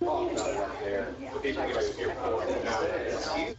talking about it up there. But these are your four.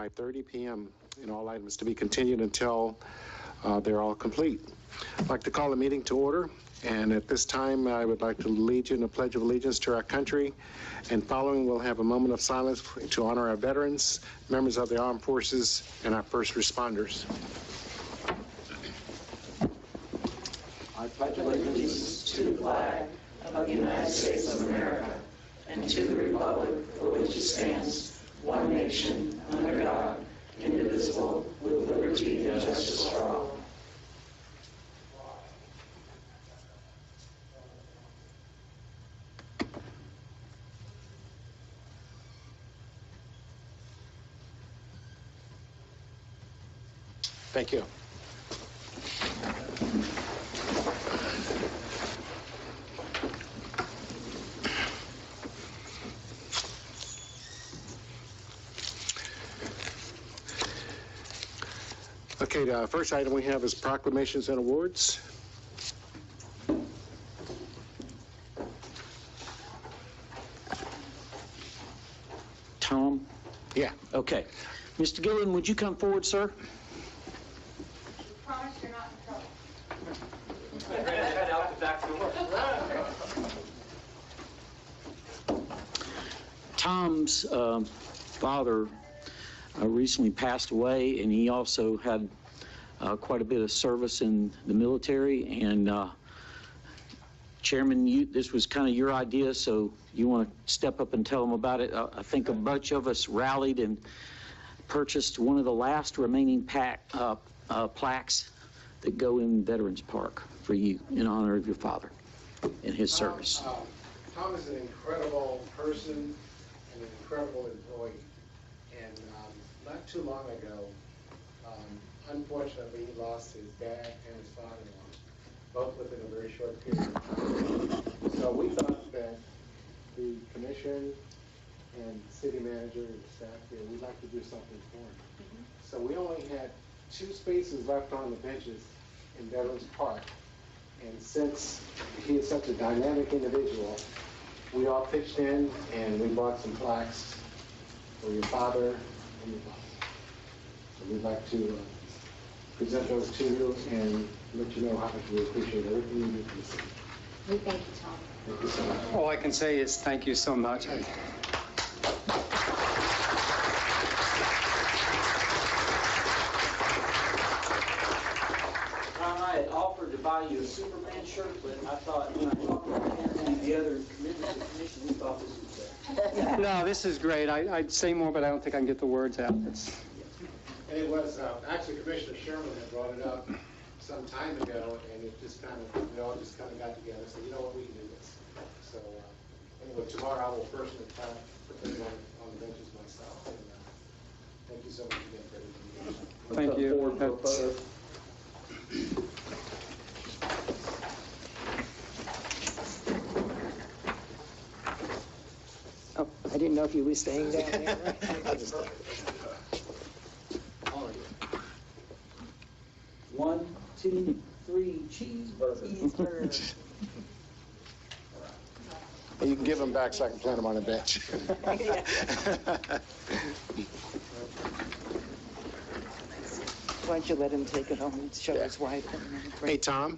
5:30 p.m. and all items to be continued until they're all complete. I'd like to call the meeting to order, and at this time I would like to lead you in a pledge of allegiance to our country, and following we'll have a moment of silence to honor our veterans, members of the armed forces, and our first responders. I pledge allegiance to the flag of the United States of America and to the republic for which it stands, one nation, under God, indivisible, with liberty and justice for all. Thank you. Okay, the first item we have is proclamations and awards. Tom? Yeah. Okay. Mr. Gillen, would you come forward, sir? Promise you're not in trouble. Head out the back door. Tom's father recently passed away, and he also had quite a bit of service in the military. And Chairman, this was kind of your idea, so you want to step up and tell him about it. I think a bunch of us rallied and purchased one of the last remaining plaques that go in Veterans Park for you in honor of your father and his service. Tom is an incredible person and an incredible employee. And not too long ago, unfortunately, he lost his dad and his father-in-law, both within a very short period of time. So we thought that the commission and city manager and staff here, we'd like to do something for him. So we only had 2 spaces left on the benches in Veterans Park. And since he is such a dynamic individual, we all pitched in and we bought some plaques for your father and your mother. So we'd like to present those to you and let you know how much we appreciate everything you do for the city. We thank you, Tom. Thank you so much. All I can say is thank you so much. I had offered to buy you a Superman shirt, but I thought when I talked about him and the other committees of the commission, we thought this was better. No, this is great. I'd say more, but I don't think I can get the words out. And it was, actually Commissioner Sherman had brought it up some time ago, and it just kind of, we all just kind of got together and said, you know what, we can do this. So anyway, tomorrow I will personally try to put those on the benches myself. And thank you so much again for everything. Thank you. That's- Oh, I didn't know if you were staying down there. I'll just 1, 2, 3, cheeseburger. You can give them back so I can plant them on the bench. Why don't you let him take it home and show his wife? Hey, Tom,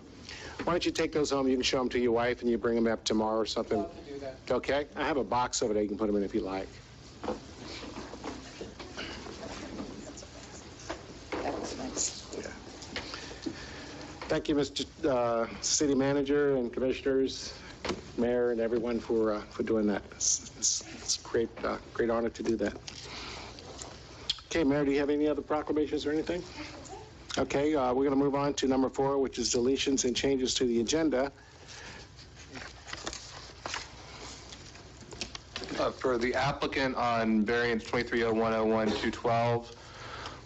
why don't you take those home? You can show them to your wife and you bring them up tomorrow or something. Love to do that. Okay? I have a box over there. You can put them in if you like. That was nice. Yeah. Thank you, Mr. City Manager and Commissioners, Mayor, and everyone for doing that. It's great, great honor to do that. Okay, Mayor, do you have any other proclamations or anything? Okay, we're going to move on to number 4, which is deletions and changes to the agenda. For the applicant on variance 230101-212,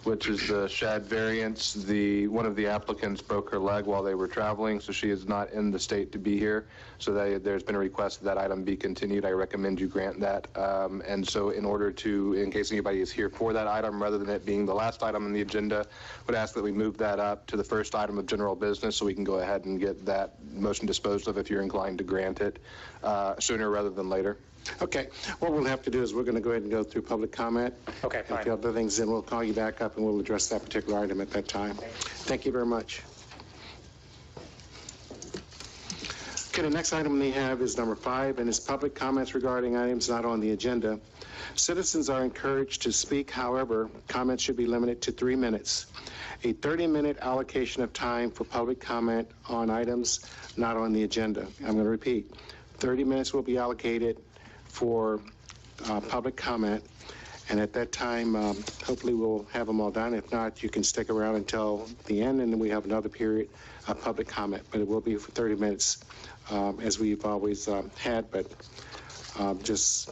which is the shed variance. One of the applicants broke her leg while they were traveling, so she is not in the state to be here. So there's been a request that item be continued. I recommend you grant that. And so in case anybody is here for that item, rather than it being the last item on the agenda, would ask that we move that up to the first item of general business so we can go ahead and get that motion disposed of if you're inclined to grant it sooner rather than later. Okay, what we'll have to do is we're going to go ahead and go through public comment. Okay, If you have other things, then we'll call you back up and we'll address that particular item at that time. Thank you very much. Okay, the next item we have is number 5, and it's public comments regarding items not on the agenda. Citizens are encouraged to speak. However, comments should be limited to 3 minutes. A 30-minute allocation of time for public comment on items not on the agenda. I'm going to repeat. 30 minutes will be allocated for public comment, and at that time, hopefully we'll have them all done. If not, you can stick around until the end, and then we have another period of public comment, but it will be for 30 minutes, as we've always had, but just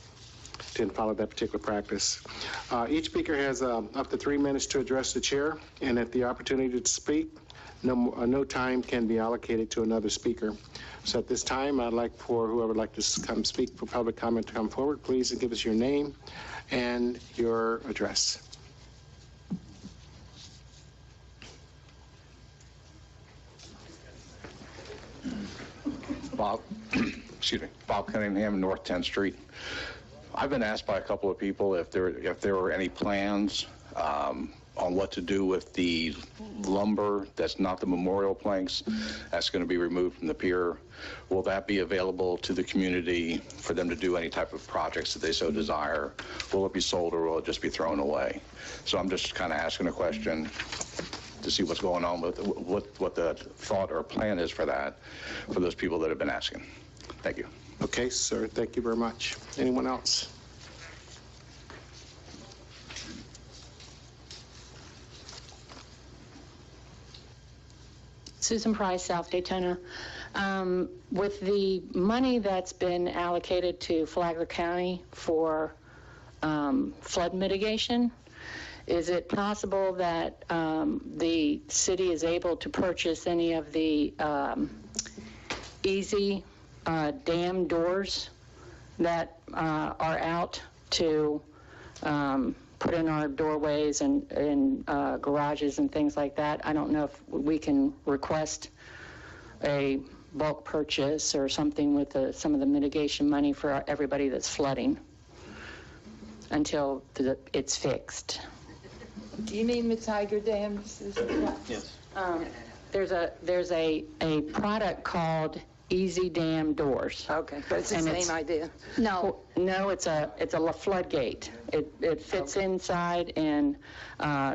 didn't follow that particular practice. Each speaker has up to 3 minutes to address the chair, and at the opportunity to speak, no time can be allocated to another speaker. So at this time, I'd like for whoever would like to come speak for public comment to come forward, please, and give us your name and your address. Bob, excuse me, Bob Cunningham, North 10th Street. I've been asked by a couple of people if there were any plans on what to do with the lumber that's not the memorial planks that's going to be removed from the pier. Will that be available to the community for them to do any type of projects that they so desire? Will it be sold or will it just be thrown away? So I'm just kind of asking a question to see what's going on with what the thought or plan is for that, for those people that have been asking. Thank you. Okay, sir, thank you very much. Anyone else? Susan Price, South Daytona. With the money that's been allocated to Flagler County for flood mitigation, is it possible that the city is able to purchase any of the easy dam doors that are out to put in our doorways and garages and things like that? I don't know if we can request a bulk purchase or something with some of the mitigation money for everybody that's flooding until it's fixed. Do you mean the Tiger Dam, Susan? Yes. There's a product called Easy Dam Doors. Okay, but it's the And same idea. No, it's a floodgate. It fits inside, and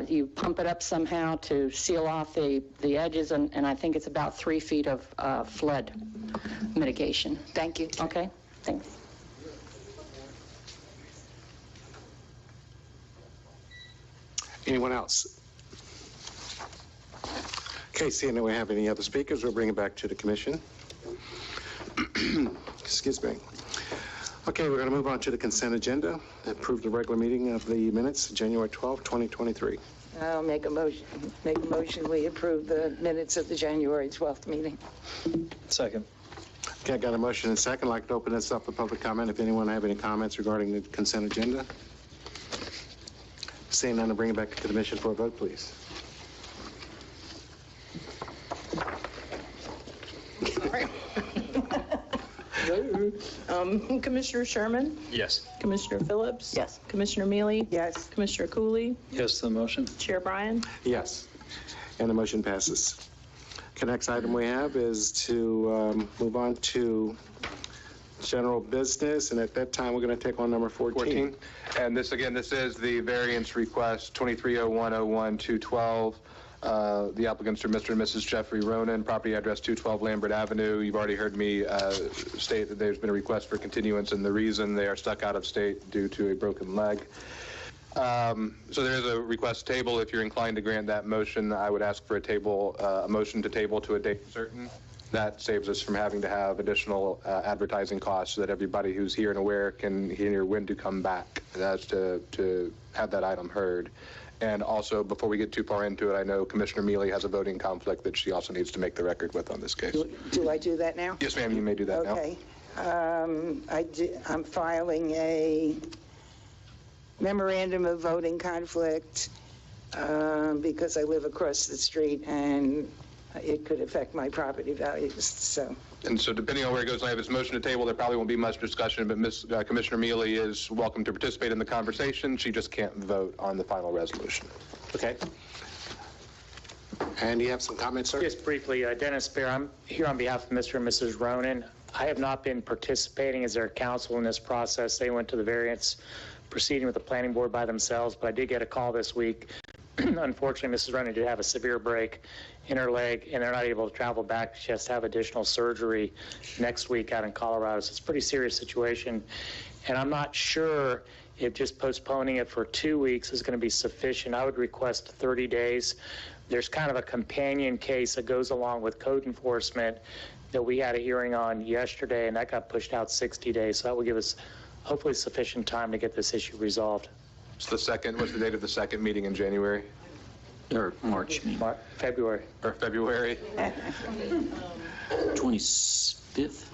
you pump it up somehow to seal off the edges, and I think it's about 3 feet of flood mitigation. Thank you. Okay, thanks. Anyone else? Okay, seeing that we have any other speakers, we'll bring it back to the commission. Excuse me. Okay, we're going to move on to the consent agenda. Approve the regular meeting of the minutes, January 12, 2023. I'll make a motion. We approve the minutes of the January 12th meeting. Second. Okay, I got a motion and a second. I'd like to open this up for public comment. If anyone have any comments regarding the consent agenda? Seeing none, I'll bring it back to the commission for a vote, please. Commissioner Sherman? Yes. Commissioner Phillips? Yes. Commissioner Mealy? Yes. Commissioner Cooley? Yes to the motion. Chair Bryan? Yes, and the motion passes. The next item we have is to move on to general business, and at that time, we're going to take on number 14. And this is the variance request 230101-212. The applicants are Mr. and Mrs. Jeffrey Ronan, property address 212 Lambert Avenue. You've already heard me state that there's been a request for continuance, and the reason they are stuck out of state due to a broken leg. So there is a request table. If you're inclined to grant that motion, I would ask for a motion to table to a date certain. That saves us from having to have additional advertising costs so that everybody who's here and aware can hear when to come back. That's to have that item heard. And also, before we get too far into it, I know Commissioner Mealy has a voting conflict that she also needs to make the record with on this case. Do I do that now? Yes, ma'am, you may do that now. Okay. I'm filing a memorandum of voting conflict because I live across the street and it could affect my property values, so. And so depending on where it goes, I have his motion to table. There probably won't be much discussion, but Commissioner Mealy is welcome to participate in the conversation. She just can't vote on the final resolution. Okay. And you have some comments, sir? Just briefly, Dennis Bear, I'm here on behalf of Mr. and Mrs. Ronan. I have not been participating as their counsel in this process. They went to the variance proceeding with the planning board by themselves, but I did get a call this week. Unfortunately, Mrs. Ronan did have a severe break in her leg, and they're not able to travel back. She has to have additional surgery next week out in Colorado. So it's a pretty serious situation, and I'm not sure if just postponing it for 2 weeks is going to be sufficient. I would request 30 days. There's kind of a companion case that goes along with code enforcement that we had a hearing on yesterday, and that got pushed out 60 days. So that will give us hopefully sufficient time to get this issue resolved. So what's the date of the second meeting in January? Or March, February. Or February? 25th?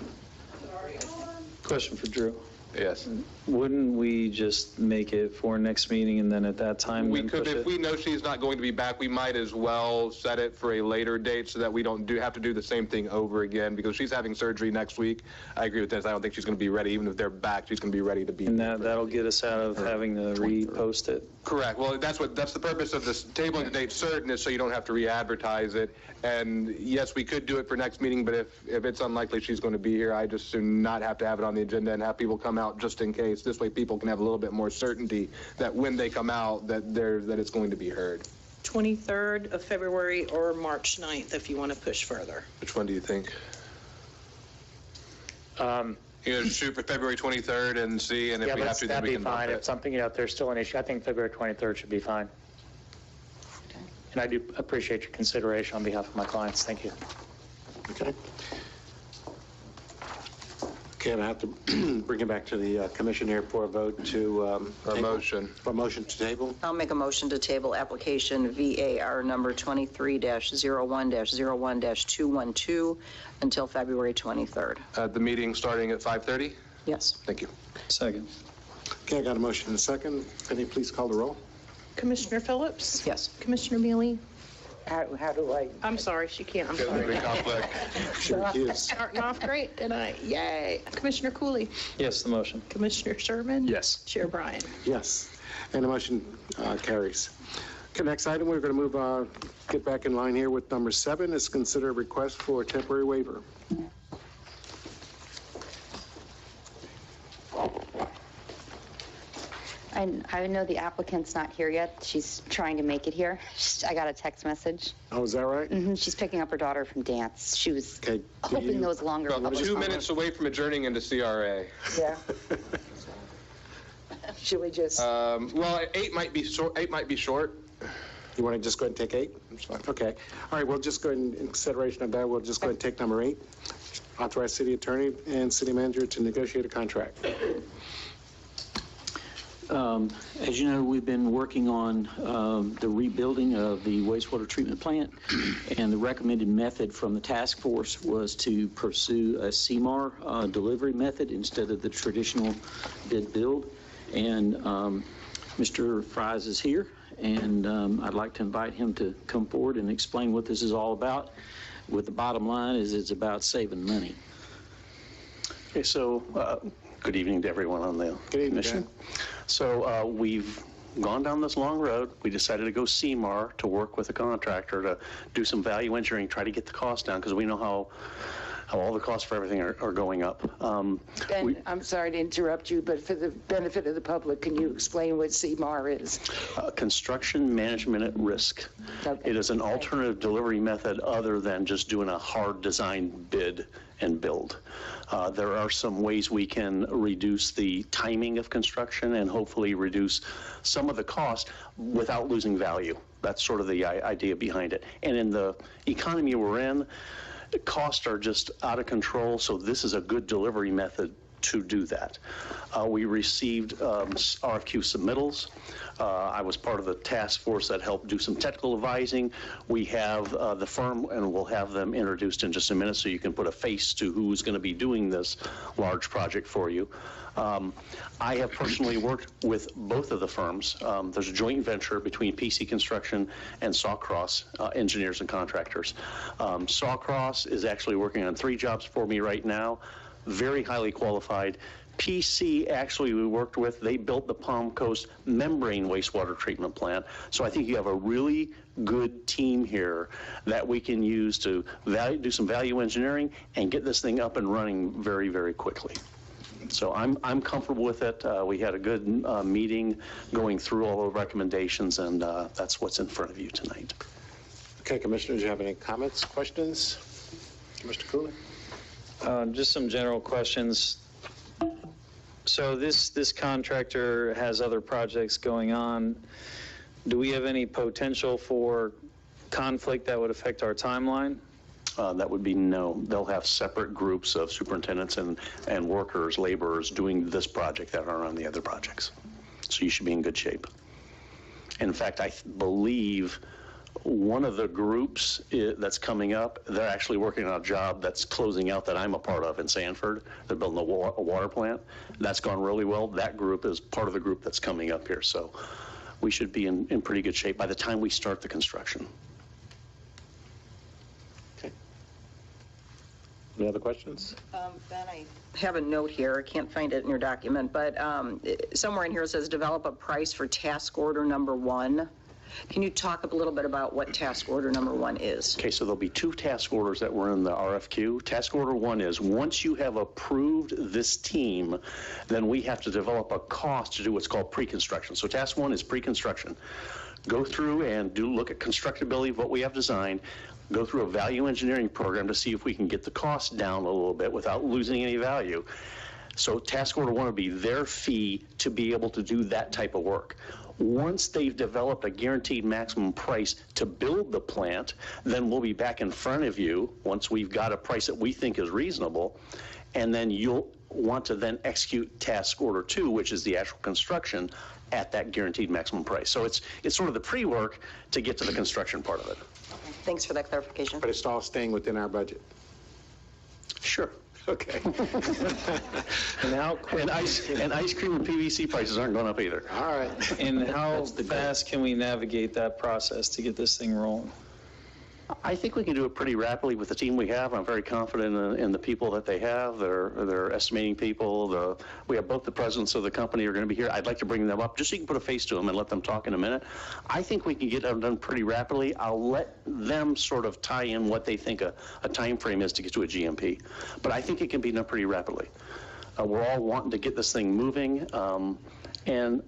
Question for Drew. Yes. Wouldn't we just make it for next meeting and then at that time We then could, push if it? we know she's not going to be back, we might as well set it for a later date so that we don't have to do the same thing over again, because she's having surgery next week. I agree with this. I don't think she's going to be ready. Even if they're back, she's going to be ready to be. And that'll get us out of having to repost it. Correct. Well, that's the purpose of this tabling the date certain, is so you don't have to re-advertise it. And yes, we could do it for next meeting, but if it's unlikely she's going to be here, I just soon not have to have it on the agenda and have people come out just in case. This way people can have a little bit more certainty that when they come out that it's going to be heard. 23rd of February or March 9th, if you want to push further. Which one do you think? Shoot for February 23rd and see, and if we have to, then we can bump that'd be fine. it. If something, if there's still an issue, I think February 23rd should be fine. And I do appreciate your consideration on behalf of my clients. Thank you. Okay. Okay, I have to bring it back to the commission here for a vote to... Or motion. A motion to table. I'll make a motion to table application VAR number 23-01-01-212 until February 23rd. The meeting starting at 5:30? Yes. Thank you. Second. Okay, I got a motion and a second. Penny, please call the roll. Commissioner Phillips? Yes. Commissioner Mealy? How do I? I'm sorry, she can't. I'm sorry. Conflict. She recused. Starting off great tonight. Yay. Commissioner Cooley? Yes, the motion. Commissioner Sherman? Yes. Chair Bryan? Yes, and the motion carries. Okay, next item, we're going to move, get back in line here with number 7, is consider a request for a temporary waiver. I know the applicant's not here yet. She's trying to make it here. I got a text message. Oh, is that right? She's picking up her daughter from dance. She was Okay. hoping those longer. Well, 2 minutes away from adjourning into CRA. Yeah. Should we just? Well, 8 might be short. 8 might be short. You want to just go ahead and take 8? That's fine. Okay. All right, we'll just go ahead and, in consideration of that, we'll just go ahead and take number 8. Authorize city attorney and city manager to negotiate a contract. As you know, we've been working on the rebuilding of the wastewater treatment plant, and the recommended method from the task force was to pursue a CMAR delivery method instead of the traditional bid build. And Mr. Fries is here, and I'd like to invite him to come forward and explain what this is all about. With the bottom line is it's about saving money. Okay, so good evening to everyone on the commission. Dan. So we've gone down this long road. We decided to go CMAR to work with a contractor to do some value engineering, try to get the cost down, because we know how all the costs for everything are going up. Ben, I'm sorry to interrupt you, but for the benefit of the public, can you explain what CMAR is? Construction management at risk. Okay. It is an alternative delivery method other than just doing a hard design bid and build. There are some ways we can reduce the timing of construction and hopefully reduce some of the cost without losing value. That's sort of the idea behind it. And in the economy we're in, costs are just out of control, so this is a good delivery method to do that. We received RFQ submittals. I was part of the task force that helped do some technical advising. We have the firm, and we'll have them introduced in just a minute so you can put a face to who's going to be doing this large project for you. I have personally worked with both of the firms. There's a joint venture between PC Construction and Sawcross Engineers and Contractors. Sawcross is actually working on 3 jobs for me right now, very highly qualified. PC, actually, we worked with, they built the Palm Coast membrane wastewater treatment plant. So I think you have a really good team here that we can use to do some value engineering and get this thing up and running very, very quickly. So I'm comfortable with it. We had a good meeting going through all the recommendations, and that's what's in front of you tonight. Okay, Commissioners, do you have any comments, questions? Mr. Cooley? Just some general questions. So this contractor has other projects going on. Do we have any potential for conflict that would affect our timeline? That would be no. They'll have separate groups of superintendents and workers, laborers doing this project that are on the other projects. So you should be in good shape. In fact, I believe one of the groups that's coming up, they're actually working on a job that's closing out that I'm a part of in Sanford. They're building a water plant. That's gone really well. That group is part of the group that's coming up here. So we should be in pretty good shape by the time we start the construction. Okay. Any other questions? Ben, I have a note here. I can't find it in your document, but somewhere in here it says develop a price for task order number 1. Can you talk a little bit about what task order number 1 is? Okay, so there'll be 2 task orders that were in the RFQ. Task order 1 is once you have approved this team, then we have to develop a cost to do what's called pre-construction. So task 1 is pre-construction. Go through and look at constructability of what we have designed, go through a value engineering program to see if we can get the cost down a little bit without losing any value. So task order 1 will be their fee to be able to do that type of work. Once they've developed a guaranteed maximum price to build the plant, then we'll be back in front of you once we've got a price that we think is reasonable, and then you'll want to then execute task order 2, which is the actual construction at that guaranteed maximum price. So it's sort of the pre-work to get to the construction part of it. Okay. Thanks for that clarification. But it's all staying within our budget? Sure. Okay. And ice cream and PVC prices aren't going up either. All right. And how fast can we navigate that process to get this thing rolling? I think we can do it pretty rapidly with the team we have. I'm very confident in the people that they have. They're estimating people. We have both the presidents of the company are going to be here. I'd like to bring them up just so you can put a face to them and let them talk in a minute. I think we can get them done pretty rapidly. I'll let them sort of tie in what they think a time frame is to get to a GMP. But I think it can be done pretty rapidly. We're all wanting to get this thing moving. And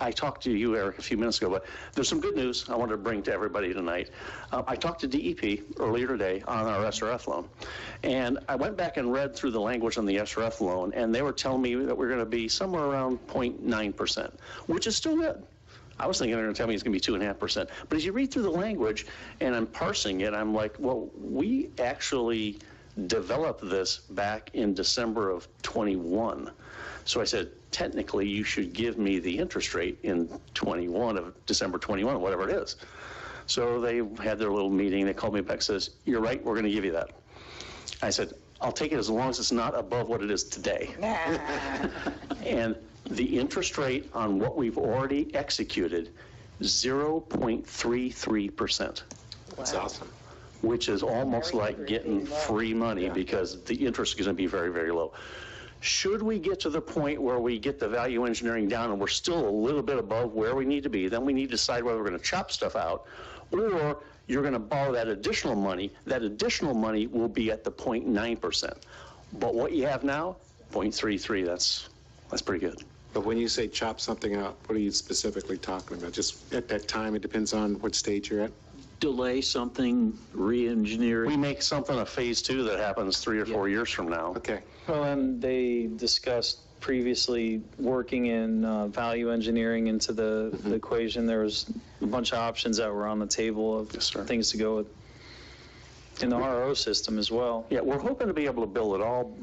I talked to you, Eric, a few minutes ago, but there's some good news I wanted to bring to everybody tonight. I talked to DEP earlier today on our SRF loan, and I went back and read through the language on the SRF loan, and they were telling me that we're going to be somewhere around 0.9%, which is still good. I was thinking they were going to tell me it's going to be 2.5%. But as you read through the language, and I'm parsing it, I'm like, well, we actually developed this back in December of 21. So I said, technically, you should give me the interest rate in December 21, whatever it is. So they had their little meeting. They called me back and says, you're right, we're going to give you that. I said, I'll take it as long as it's not above what it is today. And the interest rate on what we've already executed, 0.33%. That's awesome. Which is almost like getting free money because the interest is going to be very, very low. Should we get to the point where we get the value engineering down and we're still a little bit above where we need to be, then we need to decide whether we're going to chop stuff out or you're going to borrow that additional money. That additional money will be at the 0.9%. But what you have now, 0.33, that's pretty good. But when you say chop something out, what are you specifically talking about? Just at that time, it depends on what stage you're at? Delay something, re-engineer it. We make something a phase 2 that happens 3 or 4 years from now. Okay. Well, and they discussed previously working in value engineering into the equation. There was a bunch of options that were on the table of things to go with in the RO system as well. Yeah, we're hoping to be able to build it all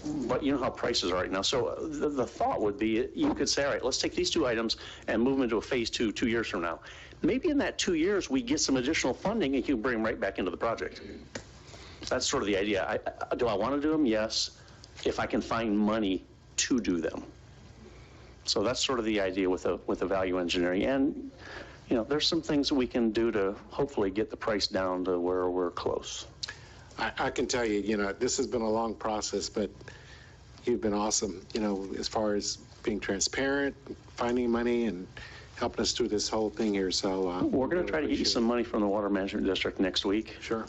but you know how prices are right now. So the thought would be, you could say, all right, let's take these two items and move them into a phase 2 years from now. Maybe in that 2 years, we get some additional funding and you can bring them right back into the project. That's sort of the idea. Do I want to do them? Yes. If I can find money to do them. So that's sort of the idea with the value engineering. And, you know, there's some things that we can do to hopefully get the price down to where we're close. I can tell you, you know, this has been a long process, but you've been awesome, you know, as far as being transparent, finding money, and helping us through this whole thing here. So we're going to try to get you some money from the Water Management District next week. Sure.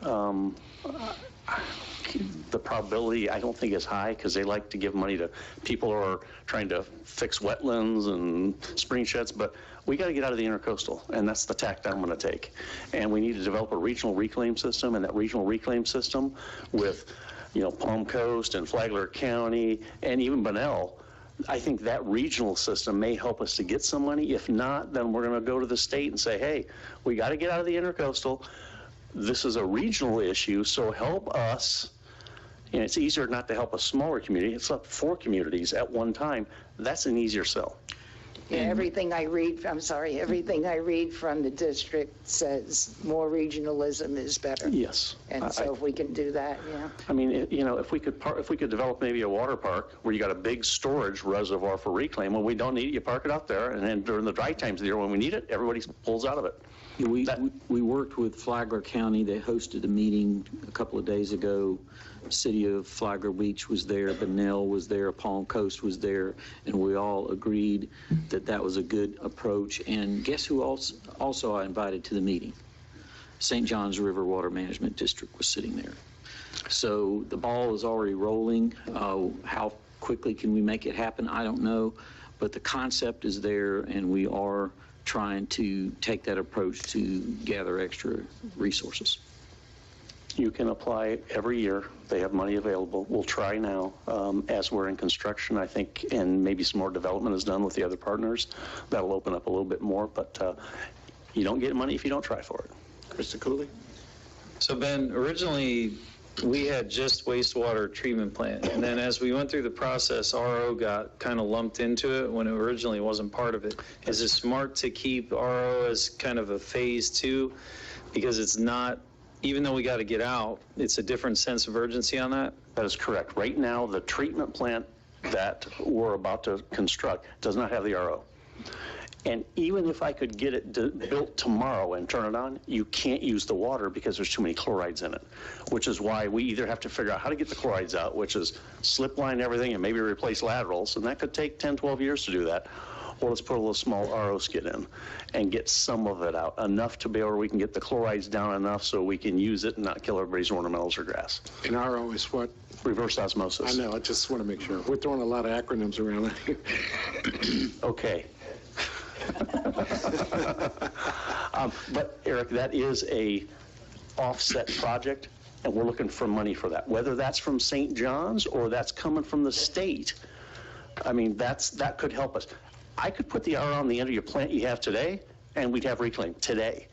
The probability, I don't think is high, because they like to give money to people who are trying to fix wetlands and spring sheds, but we got to get out of the intercoastal, and that's the tack that I'm going to take. And we need to develop a regional reclaim system, and that regional reclaim system with, you know, Palm Coast and Flagler County and even Bunnell, I think that regional system may help us to get some money. If not, then we're going to go to the state and say, hey, we got to get out of the intercoastal. This is a regional issue, so help us. And it's easier not to help a smaller community. It's up 4 communities at one time. That's an easier sell. Yeah, everything I read from the district says more regionalism is better. Yes. And so if we can do that, yeah. I mean, you know, if we could develop maybe a water park where you got a big storage reservoir for reclaim, when we don't need it, you park it out there, and then during the dry times of the year when we need it, everybody pulls out of it. We worked with Flagler County. They hosted a meeting a couple of days ago. City of Flagler Beach was there, Bunnell was there, Palm Coast was there, and we all agreed that that was a good approach. And guess who also I invited to the meeting? St. Johns River Water Management District was sitting there. So the ball is already rolling. How quickly can we make it happen? I don't know, but the concept is there, and we are trying to take that approach to gather extra resources. You can apply every year. They have money available. We'll try now. As we're in construction, I think, and maybe some more development is done with the other partners, that'll open up a little bit more, but you don't get money if you don't try for it. Mr. Cooley? So Ben, originally we had just wastewater treatment plant, and then as we went through the process, RO got kind of lumped into it when it originally wasn't part of it. Is it smart to keep RO as kind of a phase 2? Because it's not, even though we got to get out, it's a different sense of urgency on that? That is correct. Right now, the treatment plant that we're about to construct does not have the RO. And even if I could get it built tomorrow and turn it on, you can't use the water because there's too many chlorides in it, which is why we either have to figure out how to get the chlorides out, which is slip line everything and maybe replace laterals, and that could take 10, 12 years to do that, or let's put a little small RO skid in and get some of it out, enough to be able, we can get the chlorides down enough so we can use it and not kill everybody's ornamentals or grass. And RO is what? Reverse osmosis. I know, I just want to make sure. We're throwing a lot of acronyms around. Okay. But Eric, that is a offset project, and we're looking for money for that. Whether that's from St. John's or that's coming from the state, I mean, that could help us. I could put the RO on the end of your plant you have today, and we'd have reclaim today.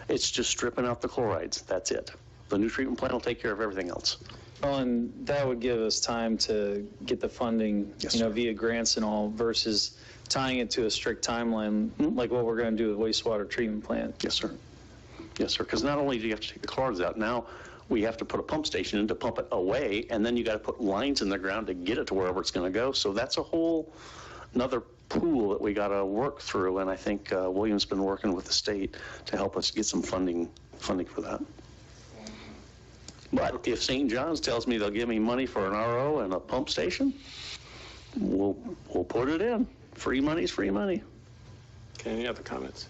It's just stripping out the chlorides. That's it. The new treatment plant will take care of everything else. Well, and that would give us time to get the funding, Yes, you know, sir. via grants and all, versus tying it to a strict timeline, like what we're going to do with wastewater treatment plant. Yes, sir. Yes, sir. Because not only do you have to take the chlorides out, now we have to put a pump station in to pump it away, and then you got to put lines in the ground to get it to wherever it's going to go. So that's a whole another pool that we got to work through, and I think William's been working with the state to help us get some funding for that. But if St. John's tells me they'll give me money for an RO and a pump station, we'll put it in. Free money is free money. Okay, any other comments?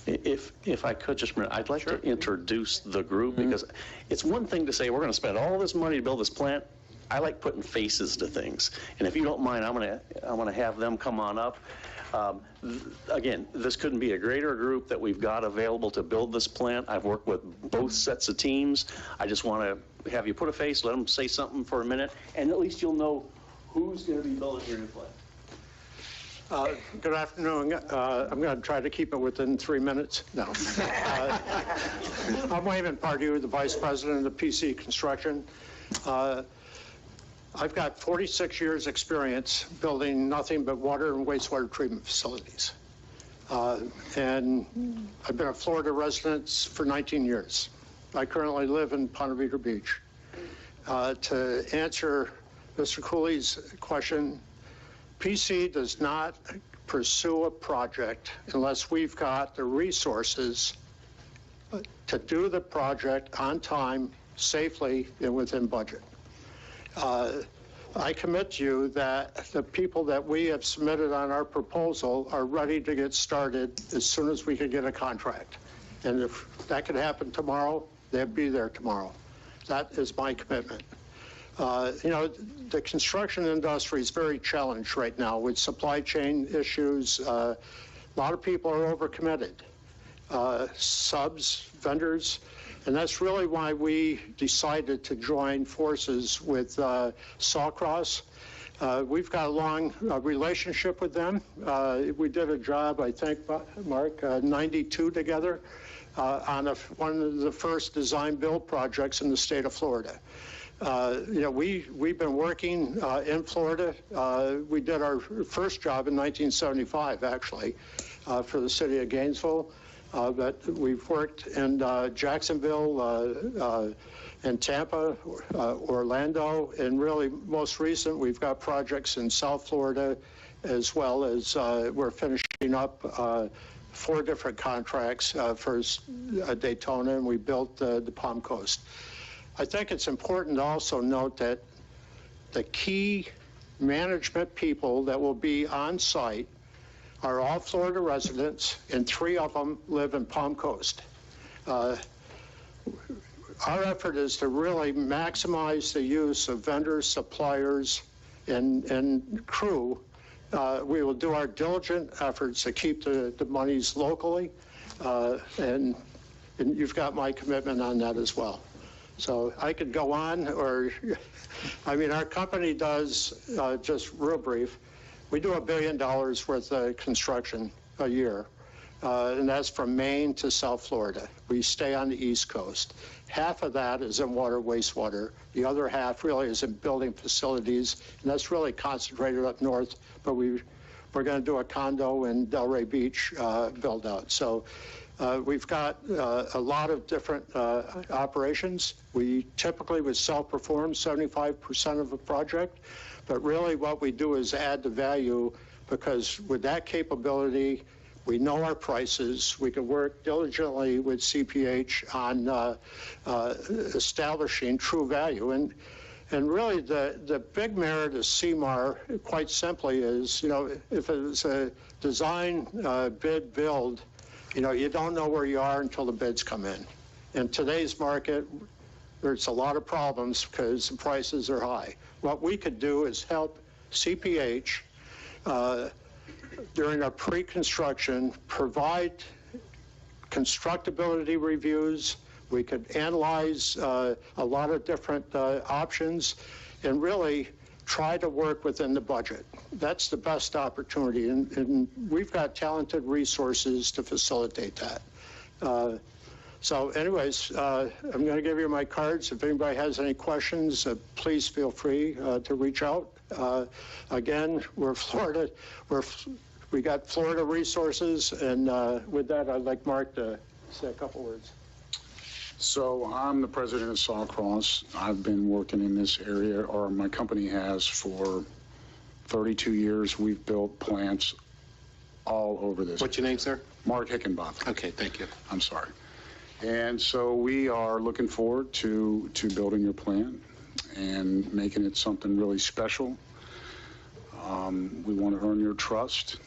If I could just a minute, I'd like to introduce the group, because it's one thing to say we're going to spend all this money to build this plant. I like putting faces to things, and if you don't mind, I'm going to have them come on up. Again, this couldn't be a greater group that we've got available to build this plant. I've worked with both sets of teams. I just want to have you put a face, let them say something for a minute, and at least you'll know who's going to be building your new plant. Good afternoon. I'm going to try to keep it within 3 minutes. No. I'm Wayman Pardue, the Vice President of PC Construction. I've got 46 years' experience building nothing but water and wastewater treatment facilities. And I've been a Florida resident for 19 years. I currently live in Ponte Vedra Beach. To answer Mr. Cooley's question, PC does not pursue a project unless we've got the resources to do the project on time, safely, and within budget. I commit to you that the people that we have submitted on our proposal are ready to get started as soon as we can get a contract. And if that could happen tomorrow, they'd be there tomorrow. That is my commitment. You know, the construction industry is very challenged right now with supply chain issues. A lot of people are overcommitted. Subs, vendors, and that's really why we decided to join forces with Sawcross. We've got a long relationship with them. We did a job, I think, Mark, 92 together on one of the first design build projects in the state of Florida. You know, we've been working in Florida. We did our first job in 1975, actually, for the city of Gainesville. But we've worked in Jacksonville, in Tampa, Orlando, and really most recent, we've got projects in South Florida, as well as we're finishing up 4 different contracts for Daytona, and we built the Palm Coast. I think it's important to also note that the key management people that will be on site are all Florida residents, and 3 of them live in Palm Coast. Our effort is to really maximize the use of vendors, suppliers, and crew. We will do our diligent efforts to keep the monies locally, and you've got my commitment on that as well. So I could go on, or, I mean, our company does, just real brief, we do $1 billion worth of construction a year, and that's from Maine to South Florida. We stay on the East Coast. Half of that is in water, wastewater. The other half really is in building facilities, and that's really concentrated up north, but we're going to do a condo in Delray Beach build out. So we've got a lot of different operations. We typically would self-perform 75% of a project, but really what we do is add the value, because with that capability, we know our prices. We can work diligently with CPH on establishing true value. And really the big merit of CMAR, quite simply, is, you know, if it's a design, bid, build, you know, you don't know where you are until the bids come in. In today's market, there's a lot of problems because the prices are high. What we could do is help CPH during our pre-construction, provide constructability reviews. We could analyze a lot of different options and really try to work within the budget. That's the best opportunity, and we've got talented resources to facilitate that. So anyways, I'm going to give you my cards. If anybody has any questions, please feel free to reach out. Again, we're Florida. We got Florida resources, and with that, I'd like Mark to say a couple words. So I'm the president of Sawcross. I've been working in this area, or my company has, for 32 years. We've built plants all over this. What's your name, sir? Mark Hickenbotham. Okay, thank you. I'm sorry. And so we are looking forward to building your plant and making it something really special. We want to earn your trust,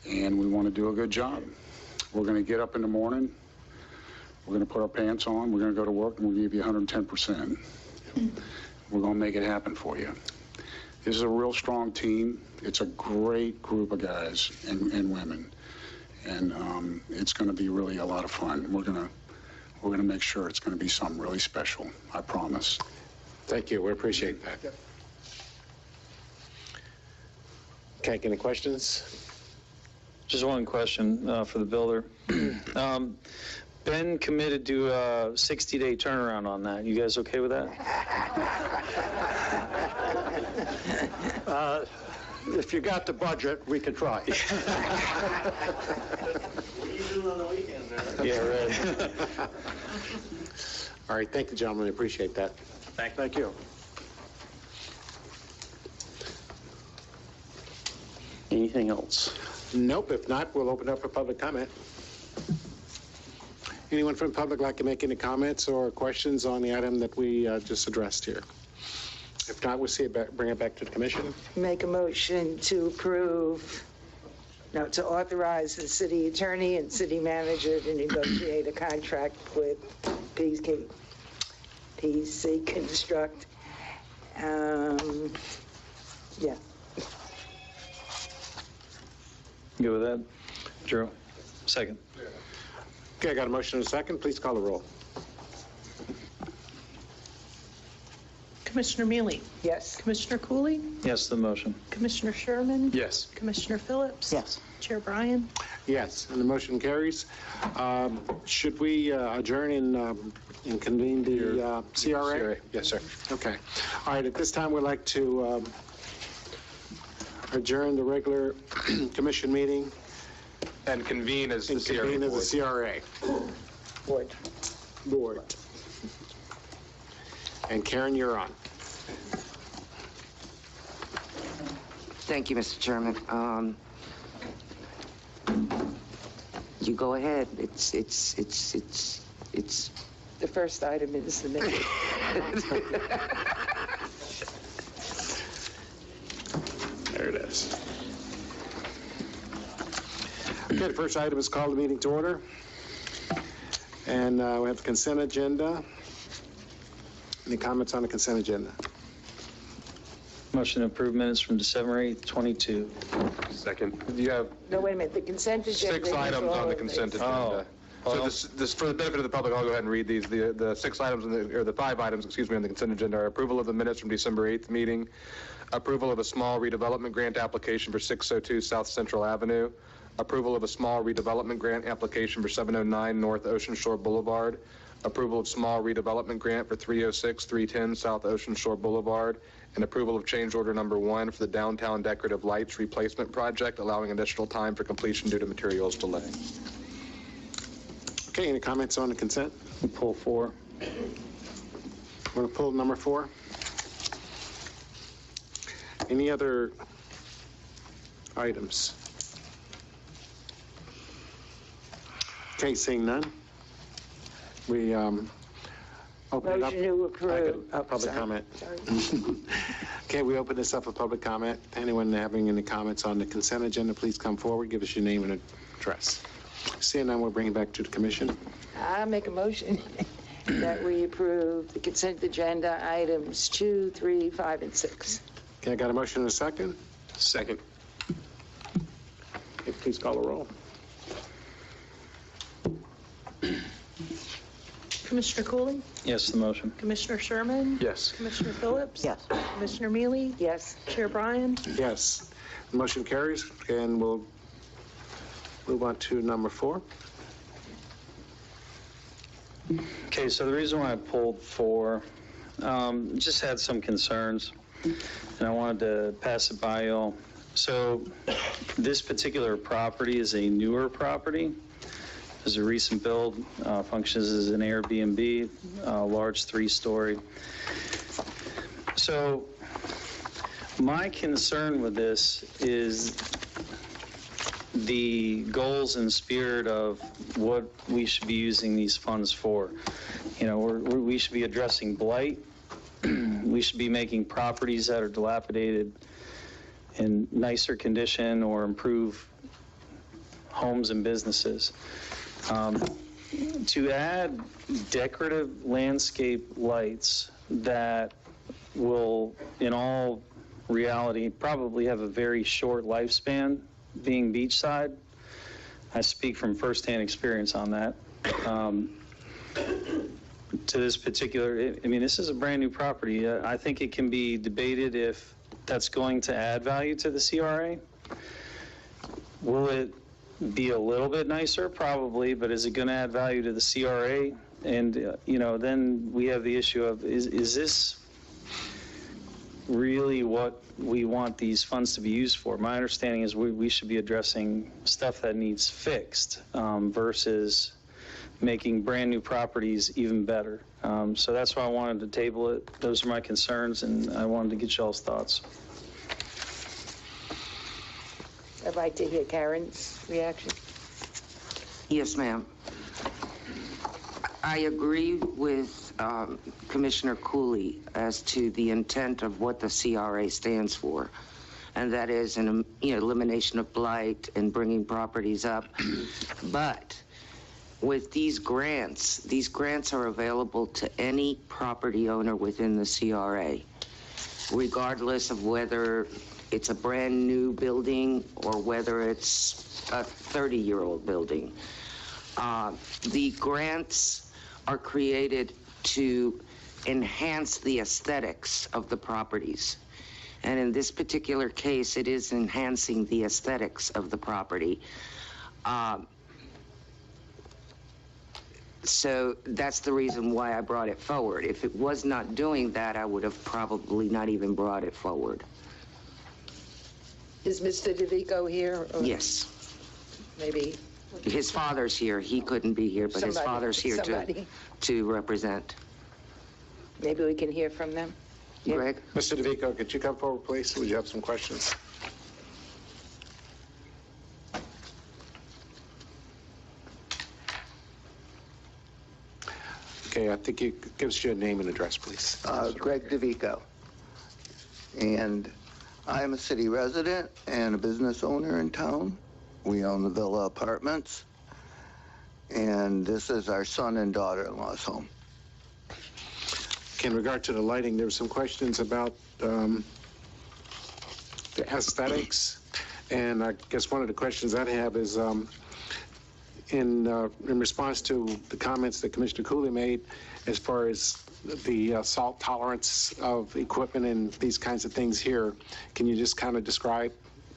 and we want to do a good job. We're going to get up in the morning, we're going to put our pants on, we're going to go to work, and we'll give you 110%. We're going to make it happen for you. This is a real strong team. It's a great group of guys and women, and it's going to be really a lot of fun. We're going to make sure it's going to be something really special. I promise. Thank you. We appreciate that. Yep. Okay, any questions? Just one question for the builder. Ben committed to a 60-day turnaround on that. You guys okay with that? If you got the budget, we could try. Yeah, right. All right, thank you, gentlemen, I appreciate that. Thank you. Anything else? Nope, if not, we'll open up for public comment. Anyone from the public like to make any comments or questions on the item that we just addressed here? If not, we'll see it back, bring it back to the commission. Make a motion to to authorize the city attorney and city manager to negotiate a contract with PC Construct. Yeah. Good with that? Drew? Second. Okay, I got a motion and a second. Please call the roll. Commissioner Mealy? Yes. Commissioner Cooley? Yes, the motion. Commissioner Sherman? Yes. Commissioner Phillips? Yes. Chair Bryan? Yes, and the motion carries. Should we adjourn and convene the CRA? Yes, sir. Okay. All right, at this time, we'd like to adjourn the regular commission meeting And convene as the and CRA convene board. as the CRA board. And Karen, you're on. Thank you, Mr. Chairman. You go ahead. It's The first item is the minute. There it is. Okay, the first item is call the meeting to order. And we have the consent agenda. Any comments on the consent agenda? Motion to approve minutes from December 8th, 22. Second. You have No, wait a minute, the consent agenda. 6 is items all on the of consent these. agenda. Oh. So this, for the benefit of the public, I'll go ahead and read these. The 6 items, or the 5 items, excuse me, on the consent agenda are approval of the minutes from December 8th meeting, approval of a small redevelopment grant application for 602 South Central Avenue, approval of a small redevelopment grant application for 709 North Ocean Shore Boulevard, approval of small redevelopment grant for 306 310 South Ocean Shore Boulevard, and approval of change order number 1 for the downtown decorative lights replacement project, allowing additional time for completion due to materials delay. Okay, any comments on the consent? We'll pull 4. We're going to pull number 4. Any other items? Okay, seeing none. We open it up. Motion to approve. Public Sorry. comment. Sorry. Okay, we open this up for public comment. Anyone having any comments on the consent agenda, please come forward, give us your name and address. Seeing none, we'll bring it back to the commission. I make a motion that we approve the consent agenda items 2, 3, 5, and 6. Okay, I got a motion and a second. Second. Okay, please call the roll. Commissioner Cooley? Yes, the motion. Commissioner Sherman? Yes. Commissioner Phillips? Yes. Commissioner Mealy? Yes. Chair Bryan? Yes. The motion carries, and we'll move on to number 4. Okay, so the reason why I pulled 4, just had some concerns, and I wanted to pass it by y'all. So this particular property is a newer property. It's a recent build, functions as an Airbnb, large 3-story. So my concern with this is the goals and spirit of what we should be using these funds for. You know, we should be addressing blight. We should be making properties that are dilapidated in nicer condition or improve homes and businesses. To add decorative landscape lights that will, in all reality, probably have a very short lifespan, being beachside. I speak from firsthand experience on that. To this particular, I mean, this is a brand new property. I think it can be debated if that's going to add value to the CRA. Will it be a little bit nicer? Probably, but is it going to add value to the CRA? And, then we have the issue of, is this really what we want these funds to be used for? My understanding is we should be addressing stuff that needs fixed versus making brand new properties even better. So that's why I wanted to table it. Those are my concerns, and I wanted to get y'all's thoughts. I'd like to hear Karen's reaction. Yes, ma'am. I agree with Commissioner Cooley as to the intent of what the CRA stands for, and that is an elimination of blight and bringing properties up. But with these grants are available to any property owner within the CRA, regardless of whether it's a brand new building or whether it's a 30-year-old building. The grants are created to enhance the aesthetics of the properties. And in this particular case, it is enhancing the aesthetics of the property. So that's the reason why I brought it forward. If it was not doing that, I would have probably not even brought it forward. Is Mr. DeVico here? Or Yes. Maybe his father's here. He couldn't be here, but his father's here to represent. Maybe we can hear from them. Yeah. Greg? Mr. DeVico, could you come forward, please? Would you have some questions? Okay, I think you give us your name and address, please. Greg DeVico. And I'm a city resident and a business owner in town. We own the Villa Apartments. And this is our son and daughter-in-law's home. In regard to the lighting, there were some questions about the aesthetics. And I guess one of the questions I have is in response to the comments that Commissioner Cooley made as far as the salt tolerance of equipment and these kinds of things here, can you just kind of describe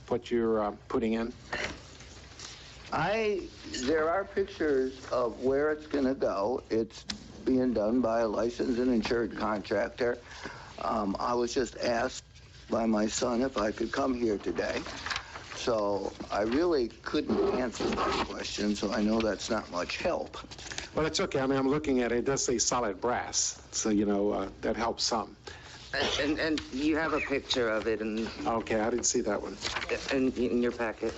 what you're putting in? There are pictures of where it's going to go. It's being done by a licensed and insured contractor. I was just asked by my son if I could come here today. So I really couldn't answer that question, so I know that's not much help. Well, it's okay. I mean, I'm looking at it. It does say solid brass, so, that helps some. And you have a picture of it. And okay, I didn't see that one. In your packet.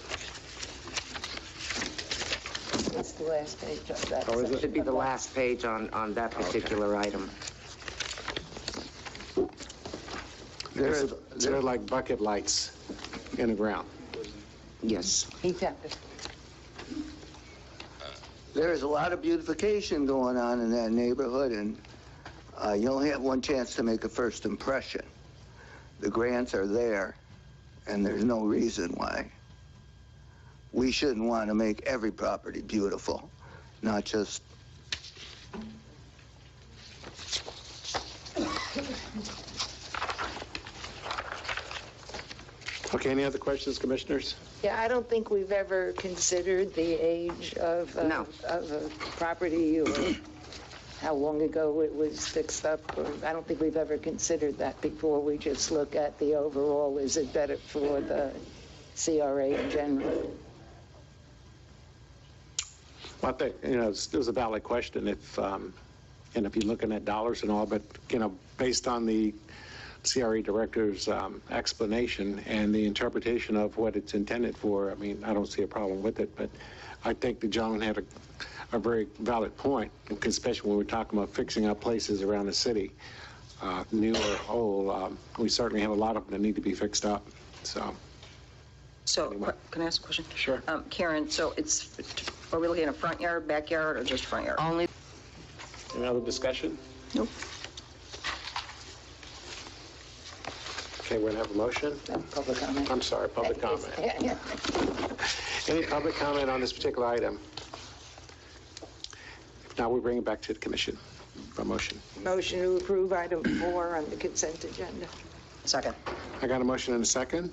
It's the last page of that. Oh, it should be the last page on that particular item. They're like bucket lights in the ground. Yes. He tapped it. There's a lot of beautification going on in that neighborhood, and you only have one chance to make a first impression. The grants are there, and there's no reason why we shouldn't want to make every property beautiful, not just... Okay, any other questions, commissioners? Yeah, I don't think we've ever considered the age of a property or how long ago it was fixed up. I don't think we've ever considered that before. We just look at the overall, is it better for the CRA in general? Well, I think, it was a valid question if you're looking at dollars and all, but, based on the CRA director's explanation and the interpretation of what it's intended for, I mean, I don't see a problem with it, but I think the gentleman had a very valid point, especially when we're talking about fixing up places around the city, new or old. We certainly have a lot of them that need to be fixed up, so. So, can I ask a question? Sure. Karen, so are we looking at a front yard, backyard, or just front yard? Only. Any other discussion? Nope. Okay, we're going to have a motion. Public comment. I'm sorry, public comment. Any public comment on this particular item? If not, we'll bring it back to the commission for a motion. Motion to approve item 4 on the consent agenda. Second. I got a motion and a second.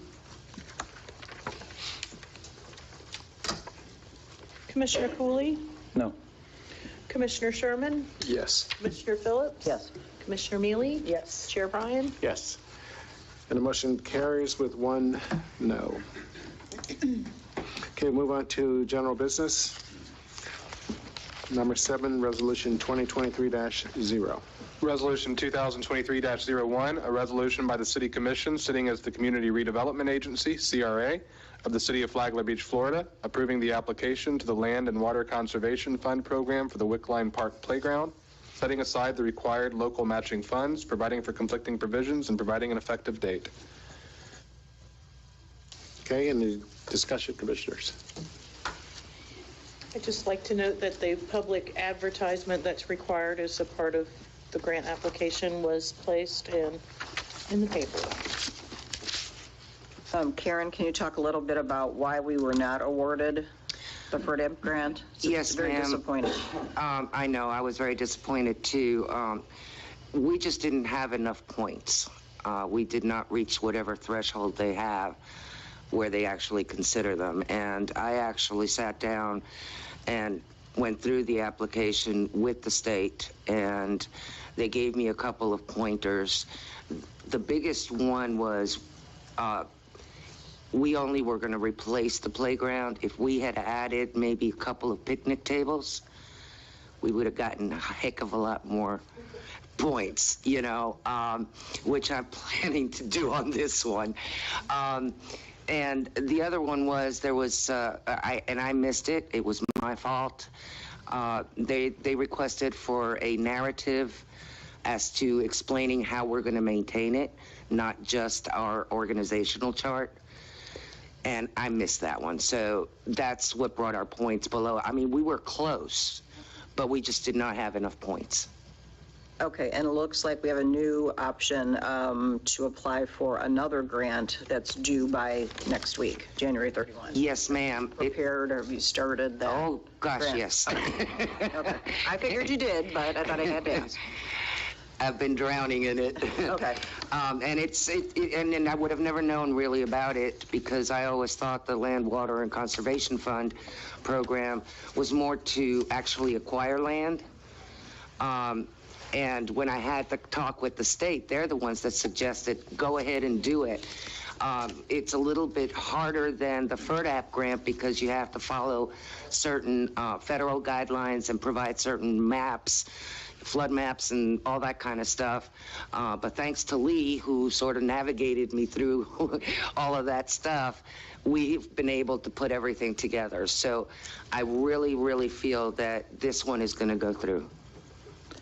Commissioner Cooley, No. Commissioner Sherman, Yes. Commissioner Phillips. Yes. Commissioner Mealy. Yes. Chair Bryan. Yes. And the motion carries with 1 no. Okay, move on to general business. Number 7, resolution 2023-0. Resolution 2023-01, a resolution by the City Commission sitting as the Community Redevelopment Agency, CRA, of the City of Flagler Beach, Florida, approving the application to the Land and Water Conservation Fund program for the Wickline Park Playground, setting aside the required local matching funds, providing for conflicting provisions, and providing an effective date. Okay, any discussion, commissioners? I'd just like to note that the public advertisement that's required as a part of the grant application was placed in the paper. Karen, can you talk a little bit about why we were not awarded the FERDAP grant? Yes, It's very ma'am. disappointing. I know, I was very disappointed too. We just didn't have enough points. We did not reach whatever threshold they have where they actually consider them. And I actually sat down and went through the application with the state, and they gave me a couple of pointers. The biggest one was we only were going to replace the playground. If we had added maybe a couple of picnic tables, we would have gotten a heck of a lot more points, you know, which I'm planning to do on this one. And the other one was there was, I missed it. It was my fault. They requested for a narrative as to explaining how we're going to maintain it, not just our organizational chart. And I missed that one. So that's what brought our points below. I mean, we were close, but we just did not have enough points. Okay, and it looks like we have a new option to apply for another grant that's due by next week, January 31. Yes, ma'am. Prepared, or have you started that? Oh, gosh, grant? yes. Okay. I figured you did, but I thought I had to ask. I've been drowning in it. Okay. And and I would have never known really about it because I always thought the Land, Water, and Conservation Fund program was more to actually acquire land. And when I had the talk with the state, they're the ones that suggested go ahead and do it. It's a little bit harder than the FERDAP grant because you have to follow certain federal guidelines and provide certain maps, flood maps and all that kind of stuff. But thanks to Lee, who sort of navigated me through all of that stuff, we've been able to put everything together. So I really, really feel that this one is going to go through.